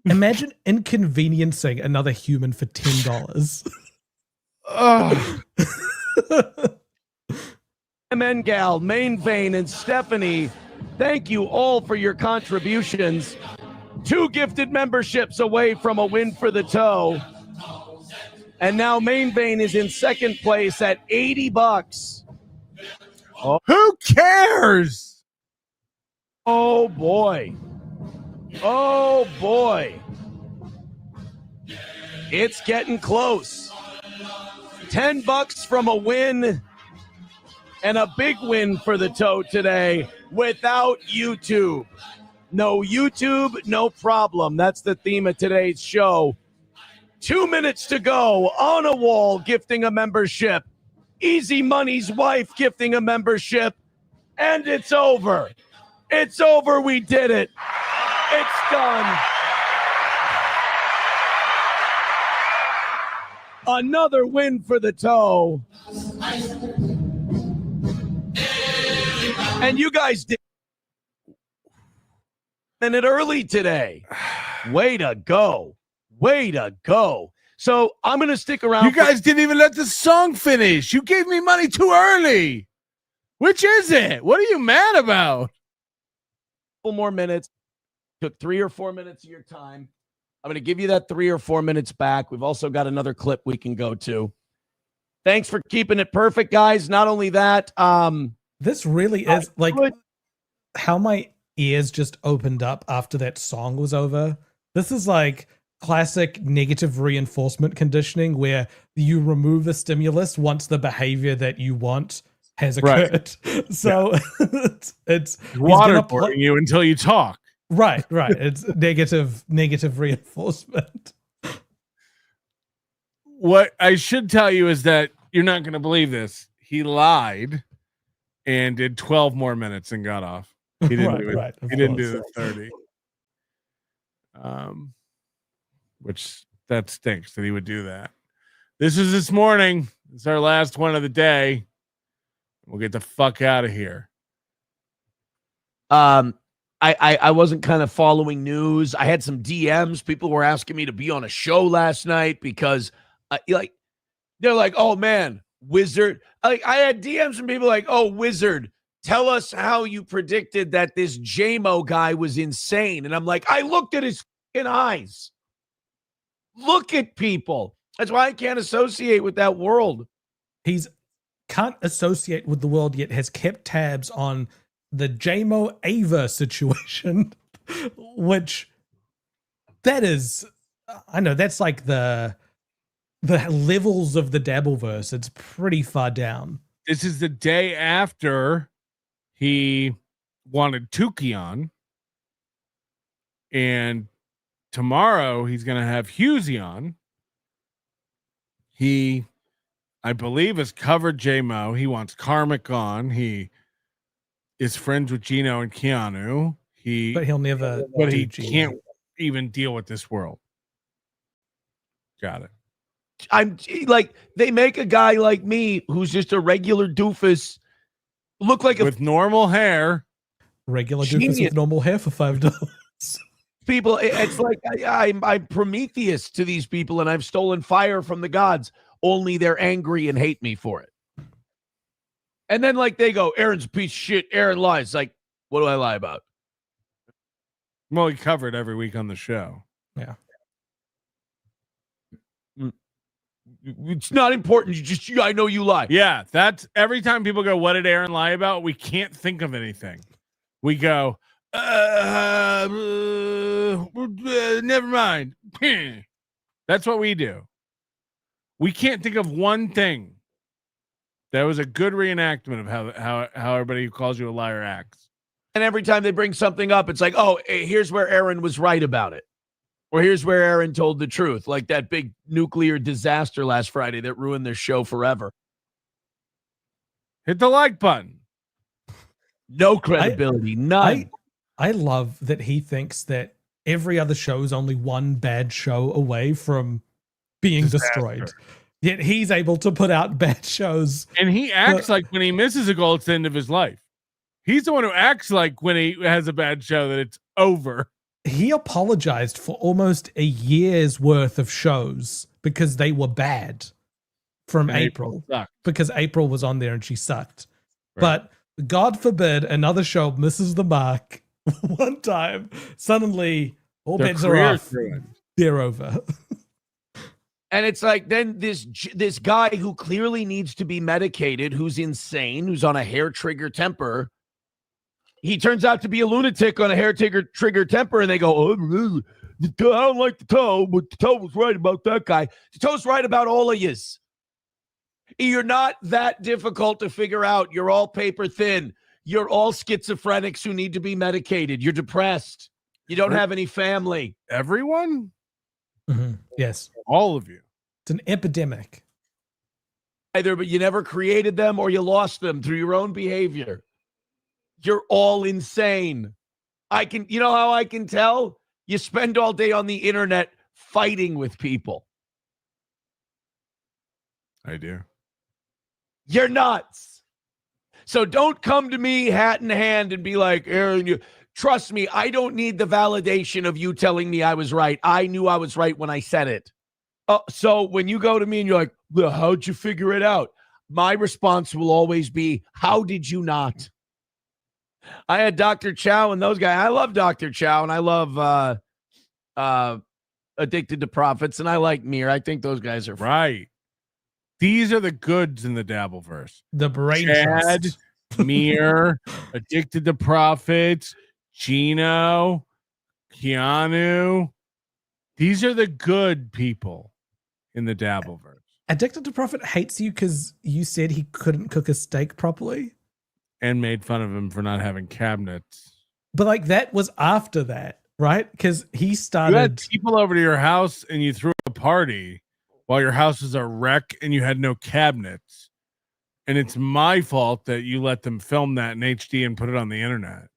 Imagine inconveniencing another human for $10. Mengal, Main Vein, and Stephanie, thank you all for your contributions. 2 gifted memberships away from a win for the toe. And now Main Vein is in second place at $80. Oh, who cares? Oh boy. Oh boy. It's getting close. $10 from a win and a big win for the toe today without YouTube. No YouTube, no problem. That's the theme of today's show. 2 minutes to go. On a Wall gifting a membership. Easy Money's wife gifting a membership. And it's over. It's over. We did it. It's done. Another win for the toe. And you guys did a minute early today. Way to go. Way to go. So I'm going to stick around. You guys didn't even let the song finish. You gave me money too early. Which is it? What are you mad about? Couple more minutes. Took 3 or 4 minutes of your time. I'm going to give you that 3 or 4 minutes back. We've also got another clip we can go to. Thanks for keeping it perfect, guys. Not only that, this really is like how my ears just opened up after that song was over. This is like classic negative reinforcement conditioning where you remove a stimulus once the behavior that you want has occurred. Right. So it's waterboarding you until you talk. Right. It's negative reinforcement. What I should tell you is that you're not going to believe this. He lied and did 12 more minutes and got off. He didn't do it. He didn't do the 30. Which that stinks that he would do that. This is this morning. It's our last one of the day. We'll get the fuck out of here. I wasn't kind of following news. I had some DMs. People were asking me to be on a show last night because they're like, oh man, Wizard. Like I had DMs from people like, oh, Wizard, tell us how you predicted that this JMO guy was insane. And I'm like, I looked at his fucking eyes. Look at people. That's why I can't associate with that world. He's can't associate with the world yet has kept tabs on the JMO Ava situation, which that is, I know that's like the levels of the Dabbleverse. It's pretty far down. This is the day after he wanted Tukey on, and tomorrow he's going to have Husey on. He, I believe, has covered JMO. He wants Karmic on. He is friends with Gino and Keanu. But he'll never. But do he Gino. can't even deal with this world. Got it. I'm like, they make a guy like me who's just a regular doofus look like with normal hair. Regular doofus with normal hair for $5. People, it's like I'm Prometheus to these people, and I've stolen fire from the gods. Only they're angry and hate me for it. And then, like, they go, Aaron's a piece of shit. Aaron lies. Like, what do I lie about? Well, we cover it every week on the show. Yeah. It's not important. I know you lie. Yeah, that's every time people go, what did Aaron lie about? We can't think of anything. We go, never mind. That's what we do. We can't think of one thing. That was a good reenactment of how everybody who calls you a liar acts. And every time they bring something up, it's like, oh, here's where Aaron was right about it. Or here's where Aaron told the truth, like that big nuclear disaster last Friday that ruined their show forever. Hit the like button. No credibility, none. I love that he thinks that every other show is only one bad show away from being destroyed. Yet he's able to put out bad shows. And he acts like when he misses a goal, it's the end of his life. He's the one who acts like when he has a bad show that it's over. He apologized for almost a year's worth of shows because they were bad from April. Because April was on there and she sucked. Right. But God forbid another show misses the mark one time. Suddenly, all bets are off. They're over. And it's like, then this guy who clearly needs to be medicated, who's insane, who's on a hair trigger temper, he turns out to be a lunatic on a hair trigger temper, and they go, oh, I don't like the toe, but the toe was right about that guy. The toe's right about all of yous. You're not that difficult to figure out. You're all paper thin. You're all schizophrenics who need to be medicated. You're depressed. You don't have any family. Everyone? Mm-hmm. Yes. All of you. It's an epidemic. Either, but you never created them or you lost them through your own behavior. You're all insane. You know how I can tell? You spend all day on the internet fighting with people. I do. You're nuts. So don't come to me hat in hand and be like, Aaron, trust me, I don't need the validation of you telling me I was right. I knew I was right when I said it. So when you go to me and you're like, well, how'd you figure it out? My response will always be, how did you not? I had Dr. Chow and those guys. I love Dr. Chow and I love Addicted to Profits and I like Mir. I think those guys are right. These are the goods in the Dabbleverse. The brain Chad, trust. Mir, Addicted to Profits, Gino, Keanu. These are the good people in the Dabbleverse. Addicted to Profit hates you because you said he couldn't cook a steak properly. And made fun of him for not having cabinets. But like that was after that, right? Because he started. You had people over to your house and you threw a party while your house was a wreck and you had no cabinets. And it's my fault that you let them film that in HD and put it on the internet.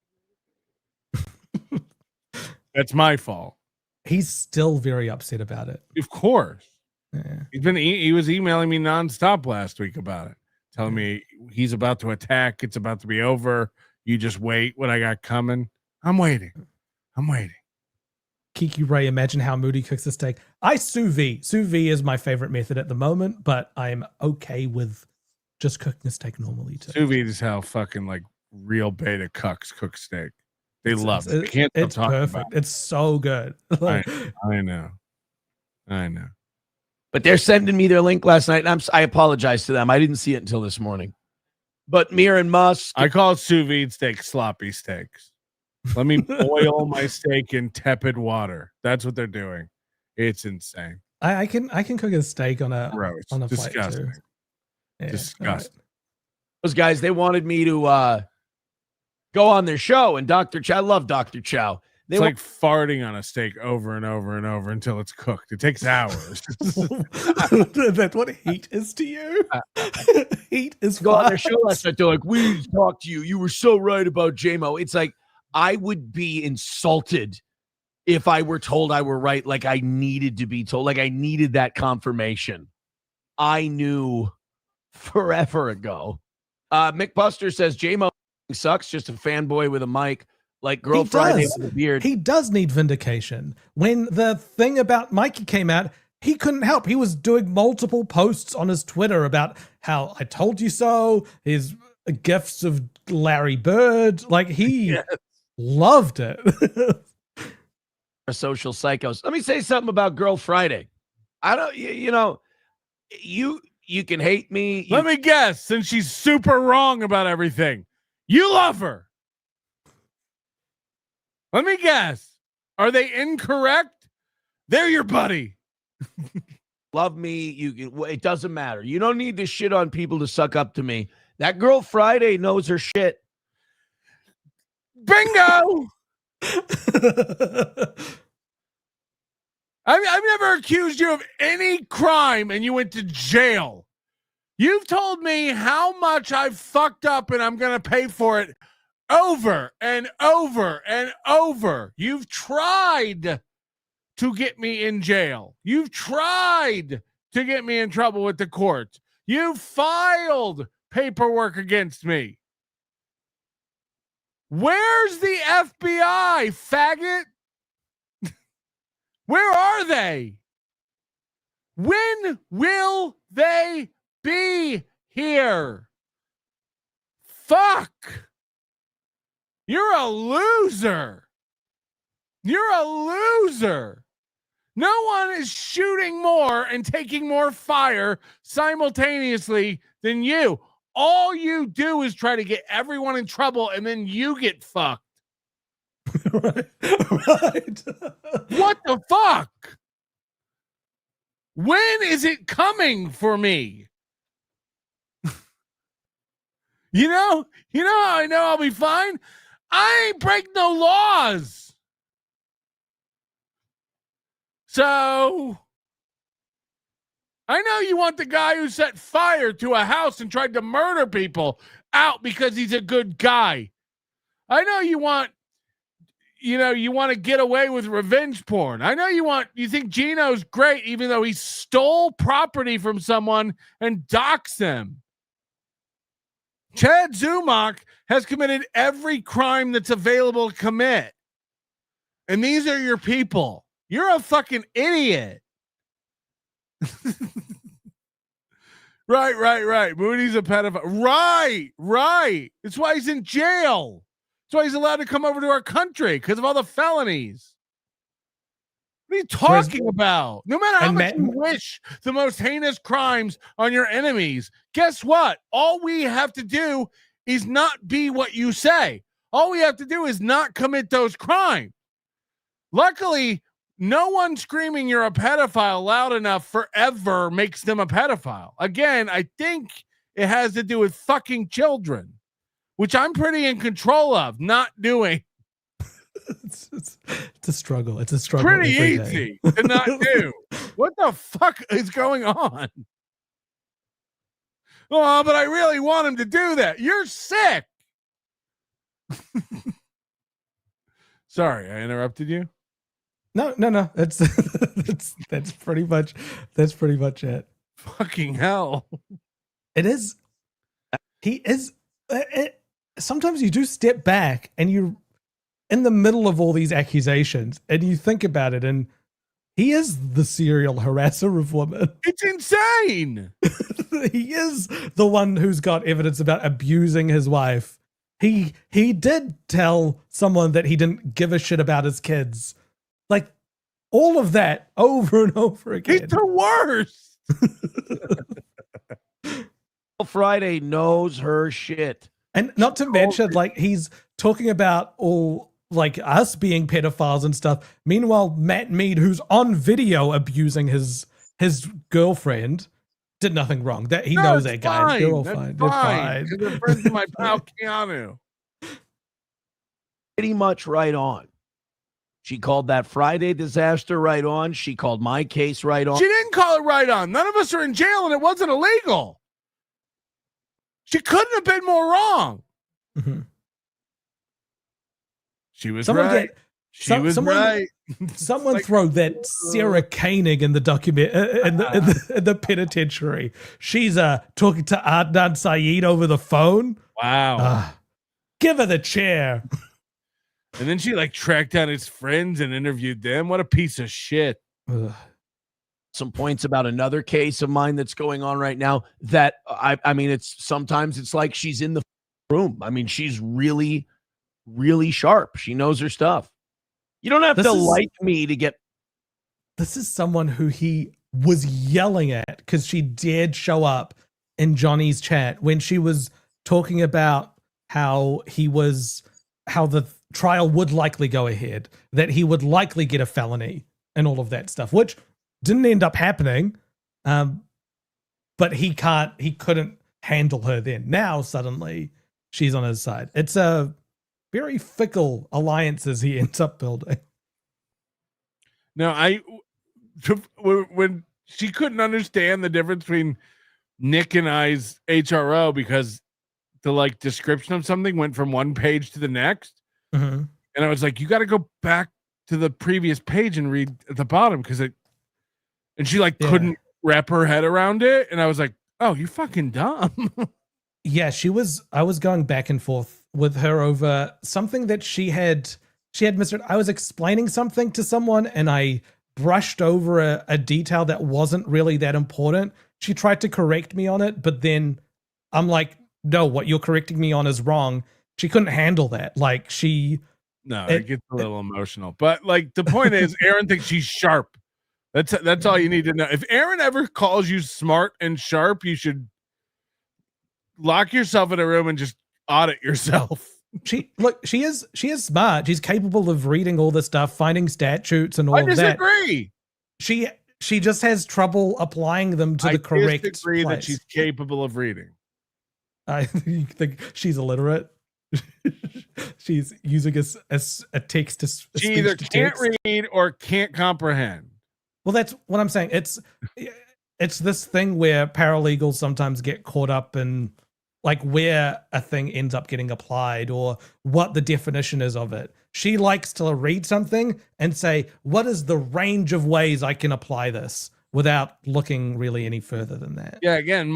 That's my fault. He's still very upset about it. Of course. Yeah. He was emailing me nonstop last week about it. Telling me he's about to attack. It's about to be over. You just wait what I got coming. I'm waiting. Kiki Ray, imagine how Moody cooks a steak. I sous vide. Sous vide is my favorite method at the moment, but I'm okay with just cooking a steak normally too. Sous vide is how fucking like real beta cucks cook steak. They love it. It's perfect. It's so good. I know. But they're sending me their link last night, and I apologize to them. I didn't see it until this morning. But Mir and Musk. I call it sous vide steak sloppy steaks. Let me boil my steak in tepid water. That's what they're doing. It's insane. I can cook a steak on a plate disgusting. too. Yeah, disgusting. Those guys, they wanted me to go on their show, and Dr. Chow, I love Dr. Chow. It's like farting on a steak over and over and over until it's cooked. It takes hours. That's what heat is to you. Heat is go on their fire. show last night. They're like, "We talked to you. You were so right about J-Mo." It's like I would be insulted if I were told I were right. Like I needed to be told. Like I needed that confirmation. I knew forever ago. Mick Buster says J-Mo sucks. Just a fanboy with a mic. Like Girl Friday with a beard. He does need vindication. When the thing about Mikey came out, he couldn't help. He was doing multiple posts on his Twitter about how I told you so, his gifts of Larry Bird. Like he loved it. Social psychos. Let me say something about Girl Friday. I don't, you know, you can hate me. Let me guess, since she's super wrong about everything, you love her. Let me guess. Are they incorrect? They're your buddy. Love me. It doesn't matter. You don't need to shit on people to suck up to me. That Girl Friday knows her shit. Bingo. I've never accused you of any crime and you went to jail. You've told me how much I've fucked up and I'm going to pay for it over and over and over. You've tried to get me in jail. You've tried to get me in trouble with the court. You filed paperwork against me. Where's the FBI, faggot? Where are they? When will they be here? Fuck. You're a loser. You're a loser. No one is shooting more and taking more fire simultaneously than you. All you do is try to get everyone in trouble and then you get fucked. Right. What the fuck? When is it coming for me? You know how I know I'll be fine? I ain't break no laws. So I know you want the guy who set fire to a house and tried to murder people out because he's a good guy. I know you want to get away with revenge porn. I know you think Gino's great, even though he stole property from someone and doxed them. Chad Zumach has committed every crime that's available to commit. And these are your people. You're a fucking idiot. Right. Moody's a pedophile. Right. That's why he's in jail. That's why he's allowed to come over to our country, because of all the felonies. What are you talking about? No matter how much you wish the most heinous crimes on your enemies, guess what? All we have to do is not be what you say. All we have to do is not commit those crimes. Luckily, no one screaming you're a pedophile loud enough forever makes them a pedophile. Again, I think it has to do with fucking children, which I'm pretty in control of not doing. It's a struggle. It's a struggle. Pretty easy to not do. What the fuck is going on? Oh, but I really want him to do that. You're sick. Sorry, I interrupted you. No. That's pretty much it. Fucking hell. It is. He is. Sometimes you do step back and you're in the middle of all these accusations and you think about it, and he is the serial harasser of women. It's insane. He is the one who's got evidence about abusing his wife. He did tell someone that he didn't give a shit about his kids. Like all of that over and over again. He's the worst. Friday knows her shit. And not to mention, like, he's talking about all like us being pedophiles and stuff. Meanwhile, Matt Mead, who's on video abusing his girlfriend, did nothing wrong. That he knows that guy. They're all fine. They're fine. They're friends with my pal Keanu. Pretty much right on. She called that Friday disaster right on. She called my case right on. She didn't call it right on. None of us are in jail, and it wasn't illegal. She couldn't have been more wrong. Mhm. She was Someone right. someone, right. Someone throw that Sarah Koenig in the document in the penitentiary. She's talking to Adnan Syed over the phone. Wow. Give her the chair. And then she like tracked down his friends and interviewed them. What a piece of shit. Some points about another case of mine that's going on right now that I mean, it's sometimes it's like she's in the room. I mean, she's really, really sharp. She knows her stuff. You don't have to like me to get. This is someone who he was yelling at because she dared show up in Johnny's chat when she was talking about how the trial would likely go ahead, that he would likely get a felony and all of that stuff, which didn't end up happening. But he couldn't handle her then. Now suddenly she's on his side. It's a very fickle alliances he ends up building. No, when she couldn't understand the difference between Nick and I's HRO because the like description of something went from one page to the next. Mm-hmm. And I was like, you got to go back to the previous page and read at the bottom because and she like couldn't wrap her head around it. And I was like, oh, you fucking dumb. Yeah, I was going back and forth with her over something that she had misread. I was explaining something to someone and I brushed over a detail that wasn't really that important. She tried to correct me on it, but then I'm like, no, what you're correcting me on is wrong. She couldn't handle that. Like it gets a little emotional, but like the point is Aaron thinks she's sharp. That's all you need to know. If Aaron ever calls you smart and sharp, you should lock yourself in a room and just audit yourself. She is smart. She's capable of reading all this stuff, finding statutes and all of that. I disagree. She just has trouble applying them to the correct place. I disagree that she's capable of reading. I think she's illiterate. She's using a text to she either can't read or can't comprehend. Well, that's what I'm saying. It's this thing where paralegals sometimes get caught up in like where a thing ends up getting applied or what the definition is of it. She likes to read something and say, what is the range of ways I can apply this without looking really any further than that? Yeah, again,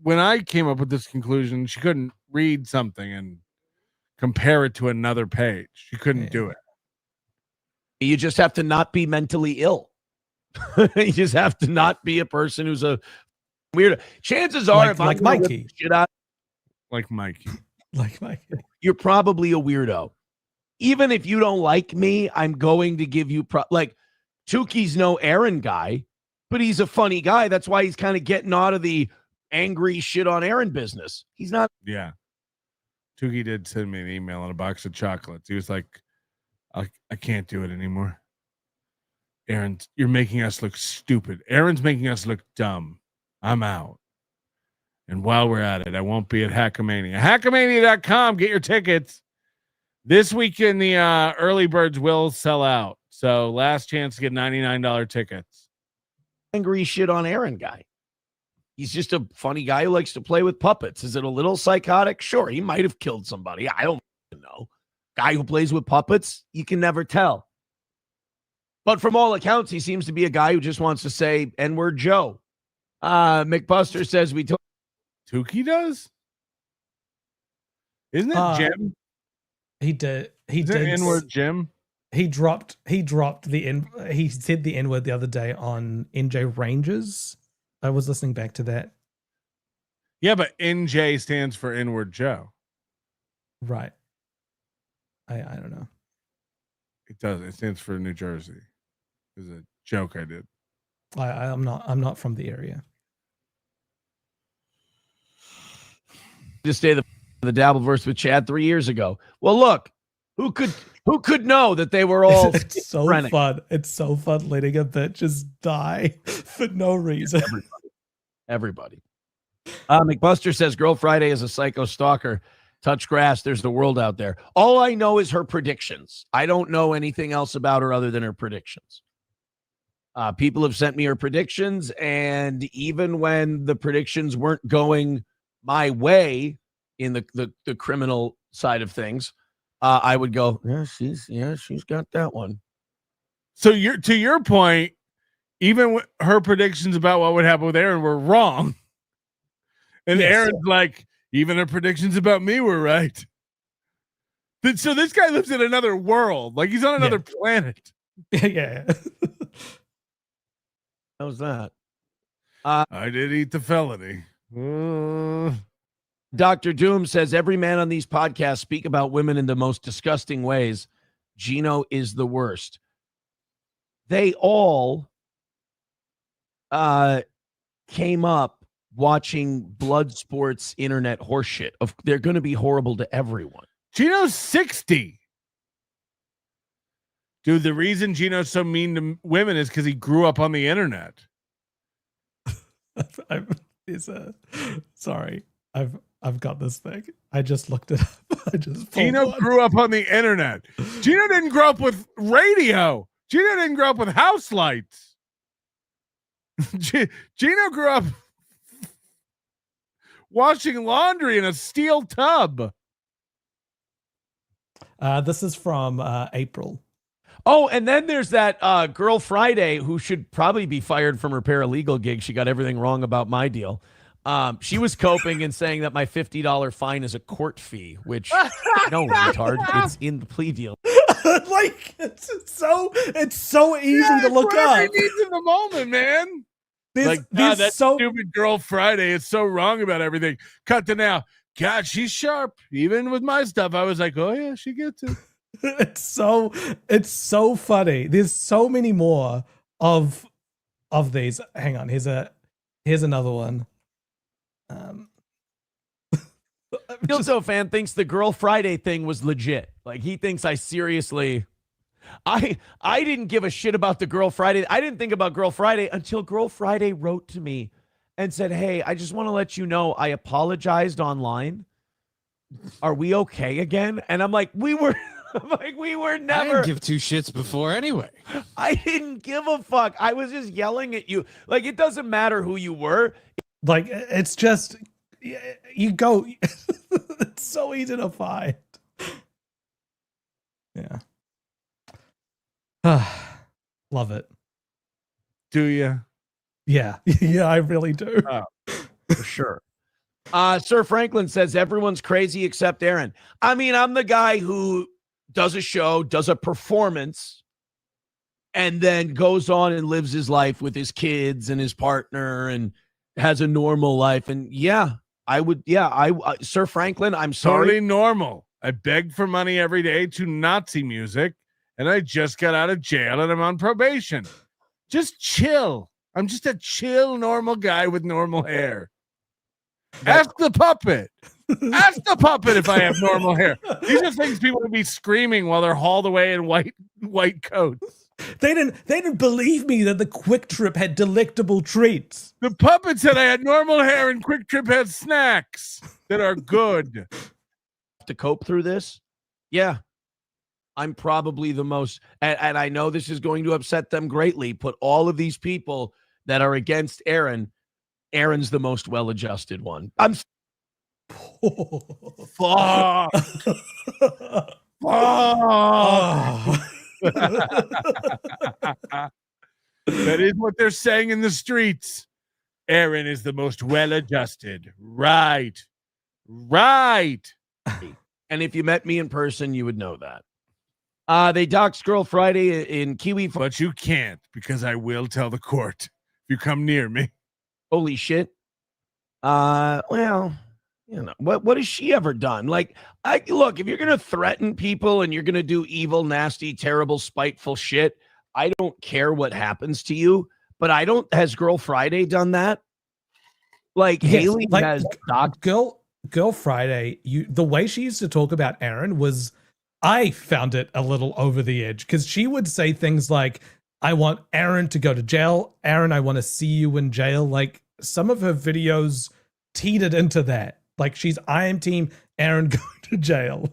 when I came up with this conclusion, she couldn't read something and compare it to another page. She couldn't do it. You just have to not be mentally ill. You just have to not be a person who's a weirdo. Chances are, if like Mikey, like Mikey, you're probably a weirdo. Even if you don't like me, I'm going to give you like Tukey's no Aaron guy, but he's a funny guy. That's why he's kind of getting out of the angry shit on Aaron business. He's not. Yeah. Tukey did send me an email and a box of chocolates. He was like, I can't do it anymore. Aaron, you're making us look stupid. Aaron's making us look dumb. I'm out. And while we're at it, I won't be at Hackamania. Hackamania.com. Get your tickets. This weekend, the early birds will sell out. So last chance to get $99 tickets. Angry shit on Aaron guy. He's just a funny guy who likes to play with puppets. Is it a little psychotic? Sure, he might have killed somebody. I don't know. Guy who plays with puppets, you can never tell. But from all accounts, he seems to be a guy who just wants to say N-word Joe. McBuster says we told. Tukey does? Isn't it Jim? He did. He did. N-word Jim? He dropped the N. He said the N-word the other day on NJ Rangers. I was listening back to that. Yeah, but NJ stands for N-word Joe. Right. I don't know. It does. It stands for New Jersey. It's a joke I did. I'm not from the area. Just say the Dabbleverse with Chad 3 years ago. Well, look, who could know that they were all it's so fun. It's so fun letting a bitch just die for no reason. Everybody. McBuster says Girl Friday is a psycho stalker. touch grass. There's the world out there. All I know is her predictions. I don't know anything else about her other than her predictions. People have sent me her predictions, and even when the predictions weren't going my way in the criminal side of things, I would go, she's got that one. So to your point, even her predictions about what would happen with Aaron were wrong. And yes. Aaron's like, even her predictions about me were right. So this guy lives in another world. Like he's on another planet. Yeah. How's that? I did eat the felony. Dr. Doom says every man on these podcasts speak about women in the most disgusting ways. Gino is the worst. They all came up watching blood sports internet horseshit. They're going to be horrible to everyone. Gino's 60. Dude, the reason Gino's so mean to women is because he grew up on the internet. Sorry. I've got this thing. I just looked it up. Gino grew up on the internet. Gino didn't grow up with radio. Gino didn't grow up with house lights. Gino grew up washing laundry in a steel tub. This is from April. Oh, and then there's that girl Friday who should probably be fired from her paralegal gig. She got everything wrong about my deal. She was coping and saying that my $50 fine is a court fee, which no, retard, it's in the plea deal. Like it's so easy to look up. He needs in the moment, man. That stupid girl Friday is so wrong about everything. Cut to now. God, she's sharp. Even with my stuff, I was like, oh yeah, she gets it. It's so funny. There's so many more of these. Hang on, here's another one. Dildo fan thinks the Girl Friday thing was legit. Like he thinks I seriously. I didn't give a shit about the Girl Friday. I didn't think about Girl Friday until Girl Friday wrote to me and said, "Hey, I just want to let you know I apologized online. Are we okay again?" And I'm like, we were never. I didn't give two shits before anyway. I didn't give a fuck. I was just yelling at you. Like it doesn't matter who you were. Like it's just you go. It's so easy to find. Yeah. Love it. Do you? Yeah. Yeah, I really do. For sure. Sir Franklin says everyone's crazy except Aaron. I mean, I'm the guy who does a show, does a performance, and then goes on and lives his life with his kids and his partner and has a normal life. And Sir Franklin, I'm sorry. Totally normal. I beg for money every day to Nazi music, and I just got out of jail and I'm on probation. Just chill. I'm just a chill, normal guy with normal hair. Ask the puppet. Ask the puppet if I have normal hair. These are things people would be screaming while they're hauled away in white coats. They didn't believe me that the Quick Trip had delectable treats. The puppet said I had normal hair and Quick Trip had snacks that are good. To cope through this, yeah, I'm probably the most, and I know this is going to upset them greatly. Put all of these people that are against Aaron's the most well-adjusted one. I'm fuck. That is what they're saying in the streets. Aaron is the most well-adjusted. Right. And if you met me in person, you would know that. They doxed Girl Friday in Kiwi. But you can't, because I will tell the court if you come near me. Holy shit. Well, you know, what has she ever done? Like, look, if you're going to threaten people and you're going to do evil, nasty, terrible, spiteful shit, I don't care what happens to you. But has Girl Friday done that? Like, yes, Haley has doxed Girl Friday, the way she used to talk about Aaron was, I found it a little over the edge, because she would say things like, I want Aaron to go to jail. Aaron, I want to see you in jail. Like some of her videos teetered into that. Like I am team Aaron going to jail.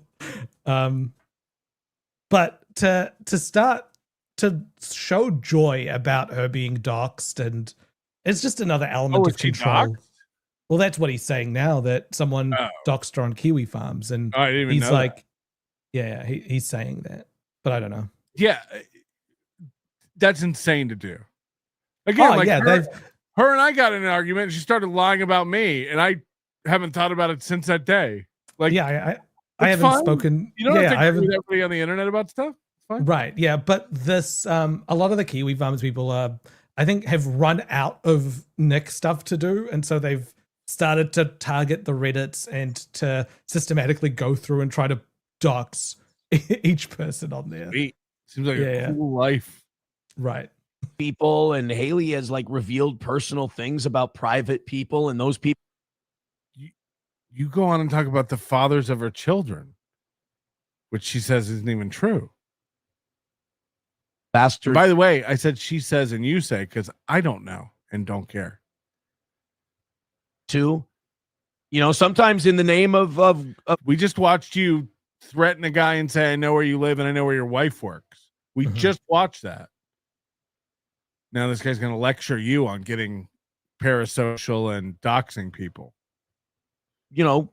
But to start to show joy about her being doxxed, and it's just another element of control. Well, that's what he's saying now, that someone doxxed her on Kiwi Farms, and I didn't even he's know like, he's saying that, but I don't know. Yeah, that's insane to do. Again, her and I got in an argument, and she started lying about me, and I haven't thought about it since that day. Like, I haven't spoken. You don't have to agree with everybody on the internet about stuff. It's fine. Right. Yeah. But this, a lot of the Kiwi Farms people, I think, have run out of Nick stuff to do, and so they've started to target the Reddits and to systematically go through and try to dox each person on there. Seems like a cool life. Right. People, and Haley has like revealed personal things about private people, and those people. You go on and talk about the fathers of her children, which she says isn't even true. Bastard. By the way, I said she says and you say because I don't know and don't care. Too, sometimes in the name of we just watched you threaten a guy and say, I know where you live and I know where your wife works. We just watched that. Now this guy's going to lecture you on getting parasocial and doxing people.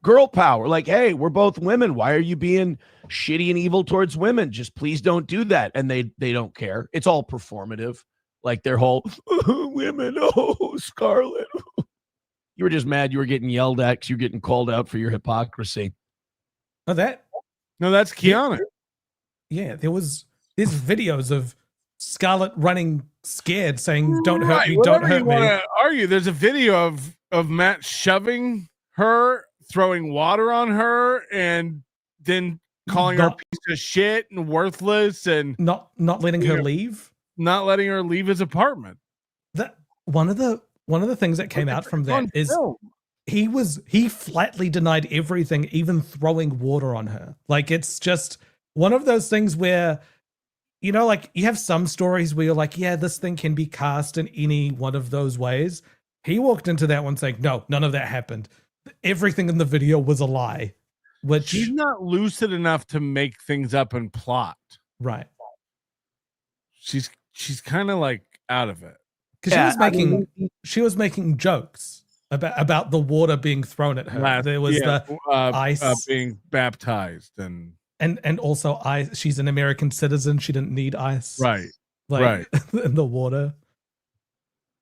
Girl power. Like, hey, we're both women. Why are you being shitty and evil towards women? Just please don't do that. And they don't care. It's all performative. Like their whole women. Oh, Scarlett. You were just mad you were getting yelled at because you're getting called out for your hypocrisy. No, that's Kiana. Yeah, there's videos of Scarlett running scared, saying, "Don't hurt me, don't hurt me." Argue. There's a video of Matt shoving her, throwing water on her, and then calling her a piece of shit and worthless, and not letting her leave. Not letting her leave his apartment. That one of the things that came out from that is he flatly denied everything, even throwing water on her. Like, it's just one of those things where, like, you have some stories where you're like, yeah, this thing can be cast in any one of those ways. He walked into that one saying, no, none of that happened. Everything in the video was a lie. Which she's not lucid enough to make things up and plot. Right. She's kind of like out of it. Because she was making jokes about the water being thrown at her. There was the ice being baptized and also ice. She's an American citizen. She didn't need ice. Right. Right. In the water.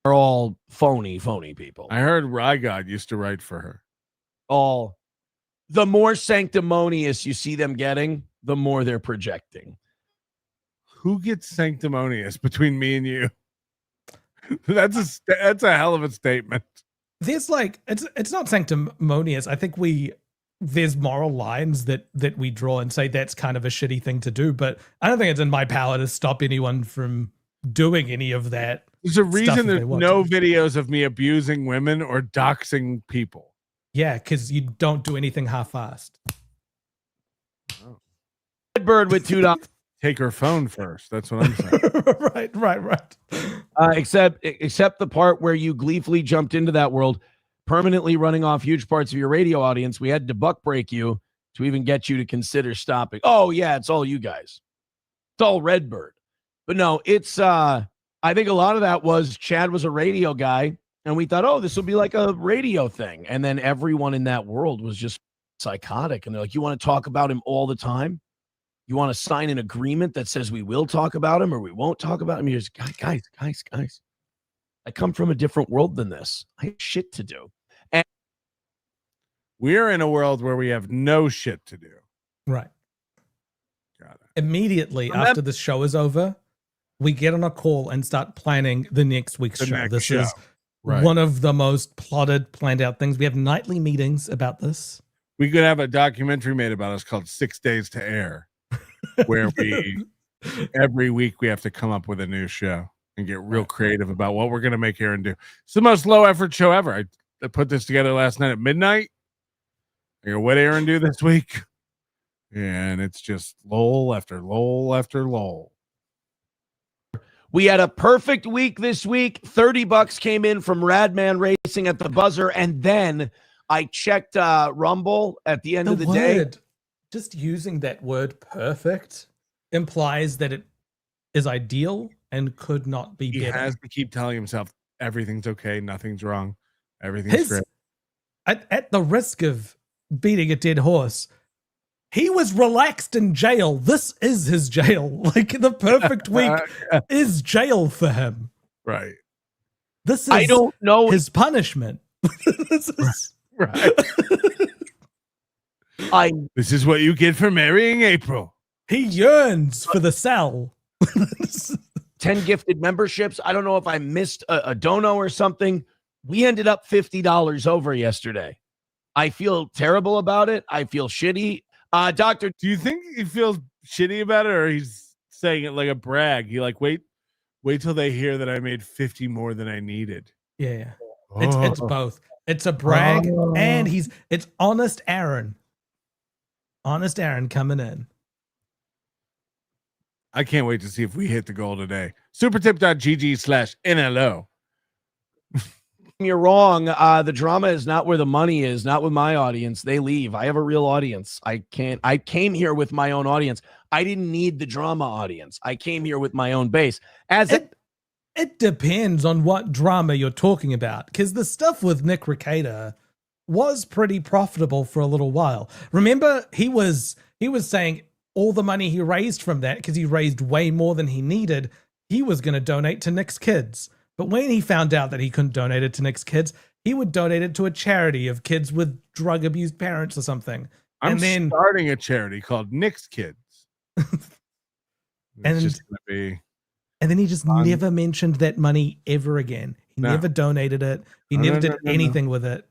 They're all phony people. I heard Rygod used to write for her. All the more sanctimonious you see them getting, the more they're projecting. Who gets sanctimonious between me and you? That's a hell of a statement. There's like it's not sanctimonious. I think there's moral lines that we draw and say that's kind of a shitty thing to do, but I don't think it's in my power to stop anyone from doing any of that. There's a reason there's no videos of me abusing women or doxing people. Yeah, because you don't do anything half-assed. Bird with $2. Take her phone first. That's what I'm saying. Right. Except the part where you gleefully jumped into that world, permanently running off huge parts of your radio audience. We had to buck break you to even get you to consider stopping. Oh yeah, it's all you guys. It's all Redbird. But no, it's I think a lot of that was Chad was a radio guy, and we thought, oh, this will be like a radio thing. And then everyone in that world was just psychotic. And they're like, you want to talk about him all the time? You want to sign an agreement that says we will talk about him or we won't talk about him? You're just, guys. I come from a different world than this. I have shit to do. And we're in a world where we have no shit to do. Right. Got it. Immediately after the show is over, we get on a call and start planning the next week's show. This is one of the most planned out things. We have nightly meetings about this. We could have a documentary made about us called 6 Days to Air, where every week we have to come up with a new show and get real creative about what we're going to make Aaron do. It's the most low effort show ever. I put this together last night at midnight. I go, what Aaron do this week? And it's just lol after lol after lol. We had a perfect week this week. $30 came in from Radman Racing at the buzzer, and then I checked Rumble at the end of the day. Just using that word perfect implies that it is ideal and could not be He better. has to keep telling himself everything's okay, nothing's wrong, everything's great. At the risk of beating a dead horse, he was relaxed in jail. This is his jail. Like the perfect week is jail for him. Right. This is I don't know his punishment. This is right. This is what you get for marrying April. He yearns for the cell. 10 gifted memberships. I don't know if I missed a dono or something. We ended up $50 over yesterday. I feel terrible about it. I feel shitty. Doctor, do you think he feels shitty about it, or he's saying it like a brag? He like, wait till they hear that I made 50 more than I needed. Yeah. It's both. It's a brag and it's honest Aaron. Honest Aaron coming in. I can't wait to see if we hit the goal today. Supertip.gg/NLO. You're wrong. The drama is not where the money is, not with my audience. They leave. I have a real audience. I came here with my own audience. I didn't need the drama audience. I came here with my own base. It depends on what drama you're talking about, because the stuff with Nick Recator was pretty profitable for a little while. Remember, he was saying all the money he raised from that, because he raised way more than he needed, he was going to donate to Nick's kids. But when he found out that he couldn't donate it to Nick's kids, he would donate it to a charity of kids with drug abused parents or something. I'm starting a charity called Nick's Kids. And just gonna be. And then he just never mentioned that money ever again. He never donated it. He never did anything with it.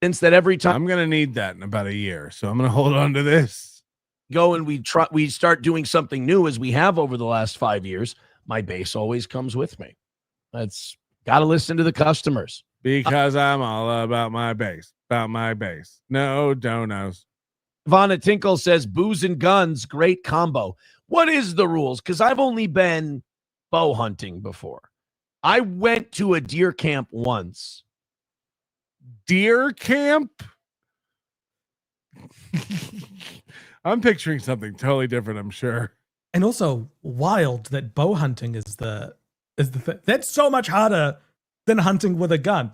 Since that every time I'm gonna need that in about a year, so I'm gonna hold on to this. Go and we start doing something new as we have over the last 5 years. My base always comes with me. That's got to listen to the customers because I'm all about my base. About my base. No donos. Ivana Tinkle says booze and guns, great combo. What is the rules? Because I've only been bow hunting before. I went to a deer camp once. Deer camp? I'm picturing something totally different, I'm sure. And also wild that bow hunting is the thing. That's so much harder than hunting with a gun.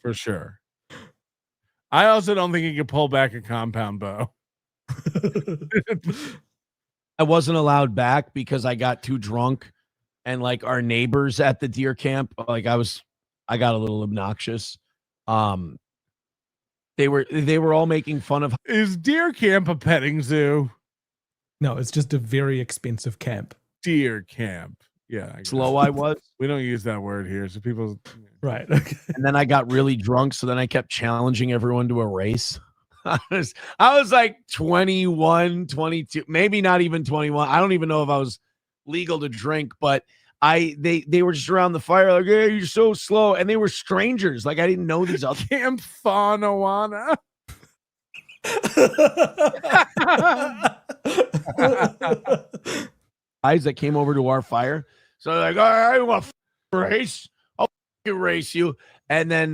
For sure. I also don't think you can pull back a compound bow. I wasn't allowed back because I got too drunk, and like our neighbors at the deer camp, like I got a little obnoxious. They were all making fun of. Is deer camp a petting zoo? No, it's just a very expensive camp. Deer camp. Yeah. Slow I was. We don't use that word here. So people. Right. Okay. And then I got really drunk. So then I kept challenging everyone to a race. I was like 21, 22, maybe not even 21. I don't even know if I was legal to drink, but they were just around the fire like, hey, you're so slow. And they were strangers. Like I didn't know these other Camp Faunawana. Guys that came over to our fire. So they're like, all right, I want to race. I'll race you. And then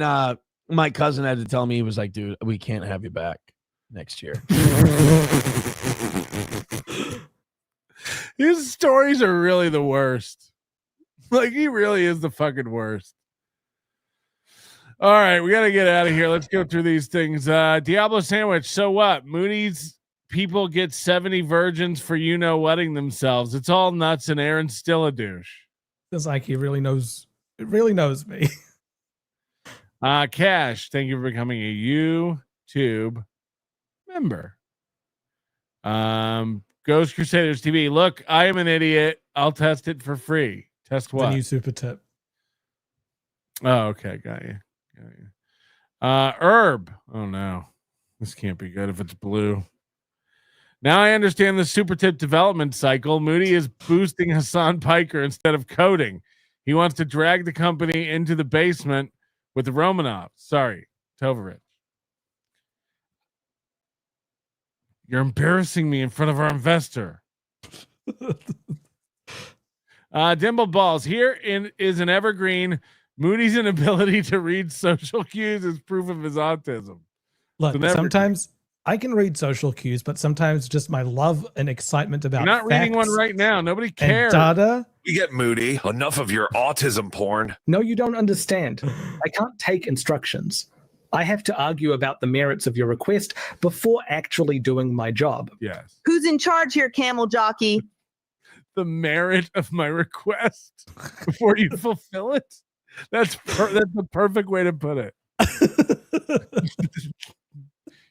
my cousin had to tell me, he was like, dude, we can't have you back next year. His stories are really the worst. Like he really is the fucking worst. All right, we got to get out of here. Let's go through these things. Diablo Sandwich. So what? Moody's people get 70 virgins for wedding themselves. It's all nuts, and Aaron's still a douche. It's like he really knows. It really knows me. Cash, thank you for becoming a YouTube member. Ghost Crusaders TV. Look, I am an idiot. I'll test it for free. Test what? The new super tip. Oh, okay. Got you. Herb. Oh no, this can't be good if it's blue. Now I understand the super tip development cycle. Moody is boosting Hassan Piker instead of coding. He wants to drag the company into the basement with the Romanov. Sorry, Tovarich. You're embarrassing me in front of our investor. Dimble Balls. Here is an evergreen Moody's inability to read social cues is proof of his autism. Look, So never- sometimes I can read social cues, but sometimes just my love and excitement about You're not reading one facts right now. Nobody and cares. data. You get Moody. Enough of your autism porn. No, you don't understand. I can't take instructions. I have to argue about the merits of your request before actually doing my job. Yes. Who's in charge here, camel jockey? The merit of my request before you fulfill it. That's the perfect way to put it.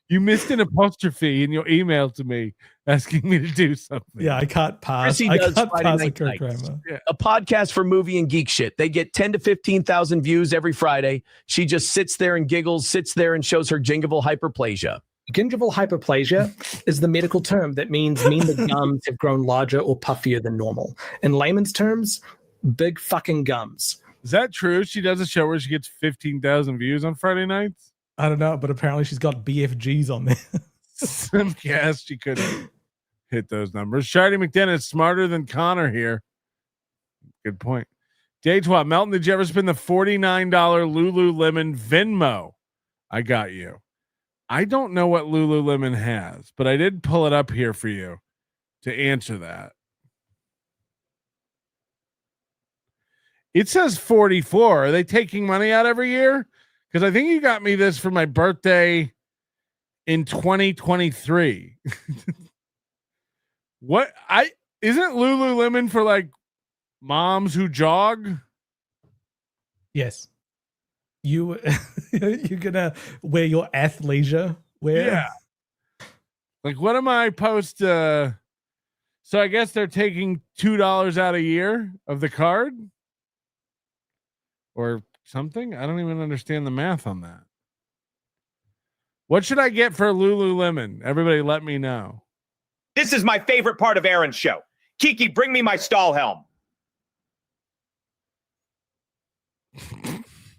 You missed an apostrophe in your email to me asking me to do something. Yeah, I can't pass. Chrissy I does can't Friday pass a Night Kirk Nights. grammar. A podcast for movie and geek shit. They get 10 to 15,000 views every Friday. She just sits there and giggles, sits there and shows her gingival hyperplasia. Gingival hyperplasia is the medical term that means the gums have grown larger or puffier than normal. In layman's terms, big fucking gums. Is that true? She does a show where she gets 15,000 views on Friday nights? I don't know, but apparently she's got BFGs on there. Yes, she couldn't hit those numbers. Shardy McDenon, smarter than Connor here. Good point. Day 12. Melton, did you ever spend the $49 Lululemon Venmo? I got you. I don't know what Lululemon has, but I did pull it up here for you to answer that. It says 44. Are they taking money out every year? Because I think you got me this for my birthday in 2023. Isn't Lululemon for like moms who jog? Yes. You're gonna wear your athleisure wear? Yeah. Like, what am I post? So I guess they're taking $2 out a year of the card or something. I don't even understand the math on that. What should I get for Lululemon? Everybody let me know. This is my favorite part of Aaron's show. Kiki, bring me my stall helm.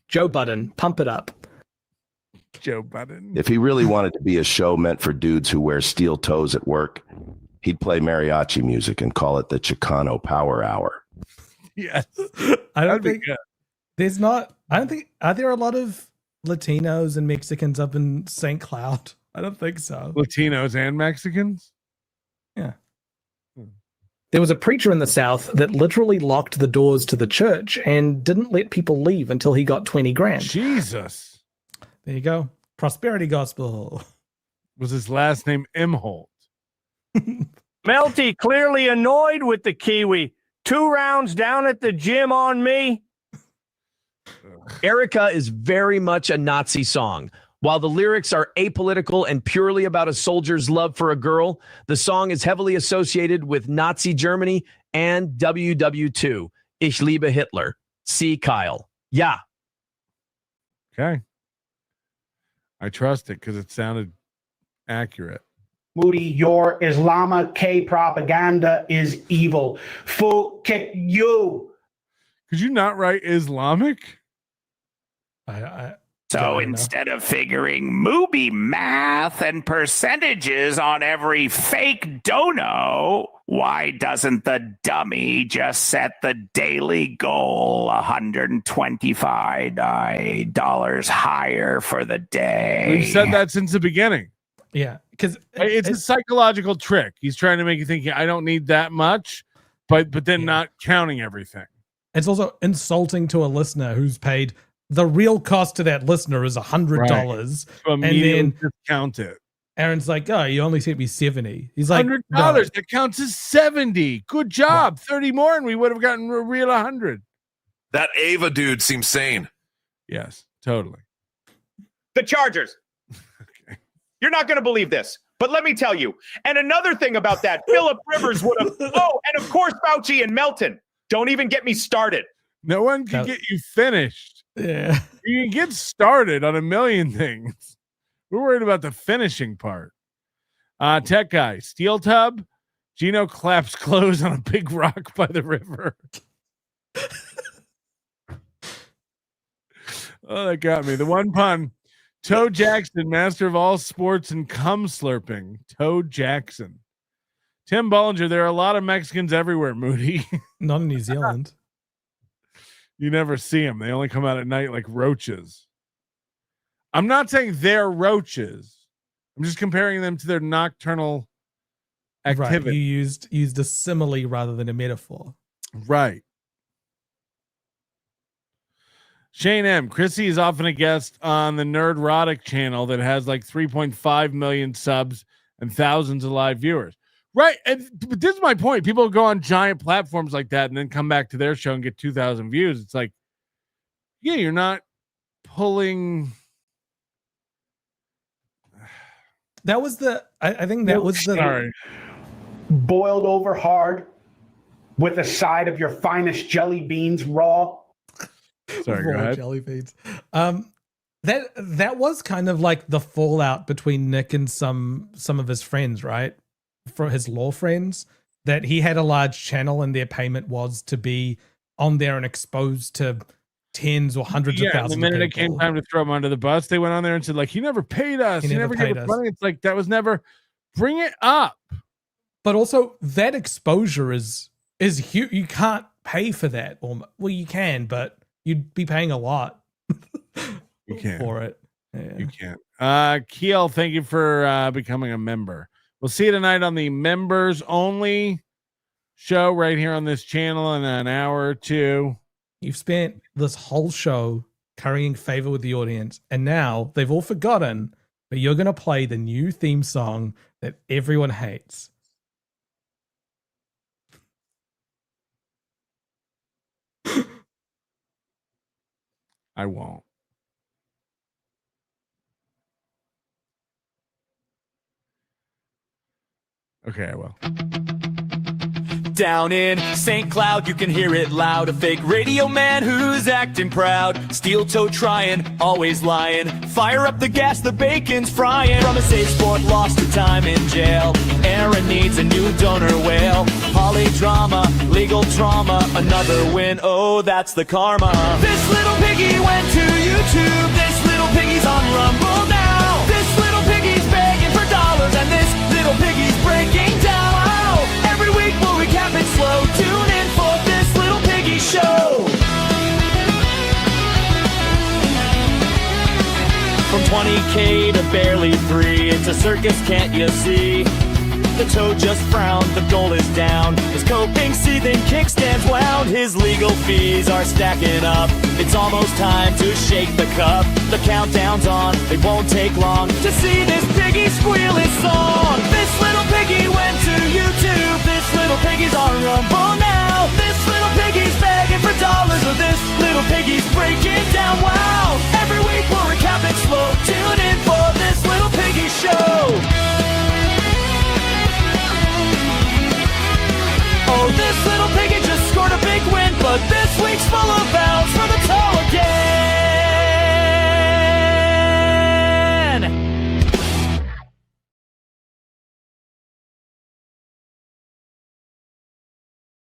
Joe Budden, pump it up. Joe Budden. If he really wanted to be a show meant for dudes who wear steel toes at work, he'd play mariachi music and call it the Chicano Power Hour. Yes. I don't think there's not. I don't think. Are there a lot of Latinos and Mexicans up in St. Cloud? I don't think so. Latinos and Mexicans? Yeah. There was a preacher in the South that literally locked the doors to the church and didn't let people leave until he got 20 grand. Jesus. There you go. Prosperity gospel. Was his last name Imholte? Melty clearly annoyed with the Kiwi. 2 rounds down at the gym on me. Erica is very much a Nazi song. While the lyrics are apolitical and purely about a soldier's love for a girl, the song is heavily associated with Nazi Germany and WW2. Ich liebe Hitler. See Kyle. Yeah. Okay. I trust it because it sounded accurate. Moody, your Islamic K propaganda is evil. Full kick you. Could you not write Islamic? So instead of figuring movie math and percentages on every fake dono, why doesn't the dummy just set the daily goal $125 higher for the day? We've said that since the beginning. Yeah, because it's a psychological trick. He's trying to make you think I don't need that much, but then not counting everything. It's also insulting to a listener who's paid. The real cost to that listener is $100, So and immediately then discount it. Aaron's like, "Oh, you only sent me 70." He's like, $100. "No." That counts as 70. Good job. 30 more, and we would have gotten a real 100. That Ava dude seems sane. Yes, totally. The Chargers. You're not going to believe this, but let me tell you. And another thing about that, Phillip Rivers would have. Oh, and of course, Fauci and Melton. Don't even get me started. No one can get you finished. Yeah. You can get started on a million things. We're worried about the finishing part. Tech guy, steel tub. Gino claps clothes on a big rock by the river. Oh, that got me. The one pun. Toe Jackson, master of all sports and cum slurping. Toe Jackson. Tim Bollinger, there are a lot of Mexicans everywhere, Moody. Not in New Zealand. You never see them. They only come out at night like roaches. I'm not saying they're roaches. I'm just comparing them to their nocturnal activity. Right. You used a simile rather than a metaphor. Right. Shane M. Chrissy is often a guest on the Nerdrotic channel that has like 3.5 million subs and thousands of live viewers. Right. And but this is my point. People go on giant platforms like that and then come back to their show and get 2,000 views. It's like, yeah, you're not pulling. That was I think that was the. Sorry. Boiled over hard with a side of your finest jelly beans raw. Sorry, go ahead. Jelly beans. That was kind of like the fallout between Nick and some of his friends, right? For his law friends, that he had a large channel and their payment was to be on there and exposed to tens or hundreds of thousands. The minute of it came people. time to throw him under the bus, they went on there and said, like, he never paid us. He never gave us money. It's like, that was never. Bring it up. But also, that exposure is huge. You can't pay for that. Well, you can, but you'd be paying a lot. You can't for it. Yeah. You can't. Keel, thank you for becoming a member. We'll see you tonight on the members only show right here on this channel in an hour or two. You've spent this whole show currying favor with the audience, and now they've all forgotten, but you're going to play the new theme song that everyone hates. I won't. Okay, I will. Down in St. Cloud, you can hear it loud. A fake radio man who's acting proud. Steel toe trying, always lying. Fire up the gas, the bacon's frying. From a safe sport, lost to time in jail. Aaron needs a new donor whale. Polydrama, legal trauma, another win. Oh, that's the karma. This little piggy went to YouTube. This little piggy's on Rumble now. This little piggy's begging for dollars, and this little piggy's breaking down. Every week we'll recap it slow. Tune in for this little piggy show. From 20K to barely 3, it's a circus, can't you see? The toe just frowned, the goal is down. His coping, seething kickstands wound. His legal fees are stacking up. It's almost time to shake the cup. The countdown's on, it won't take long to see this piggy squeal his song. This little piggy went to YouTube. This little piggy's on Rumble now. This little piggy's begging for dollars. Or this little piggy's breaking down. Wow,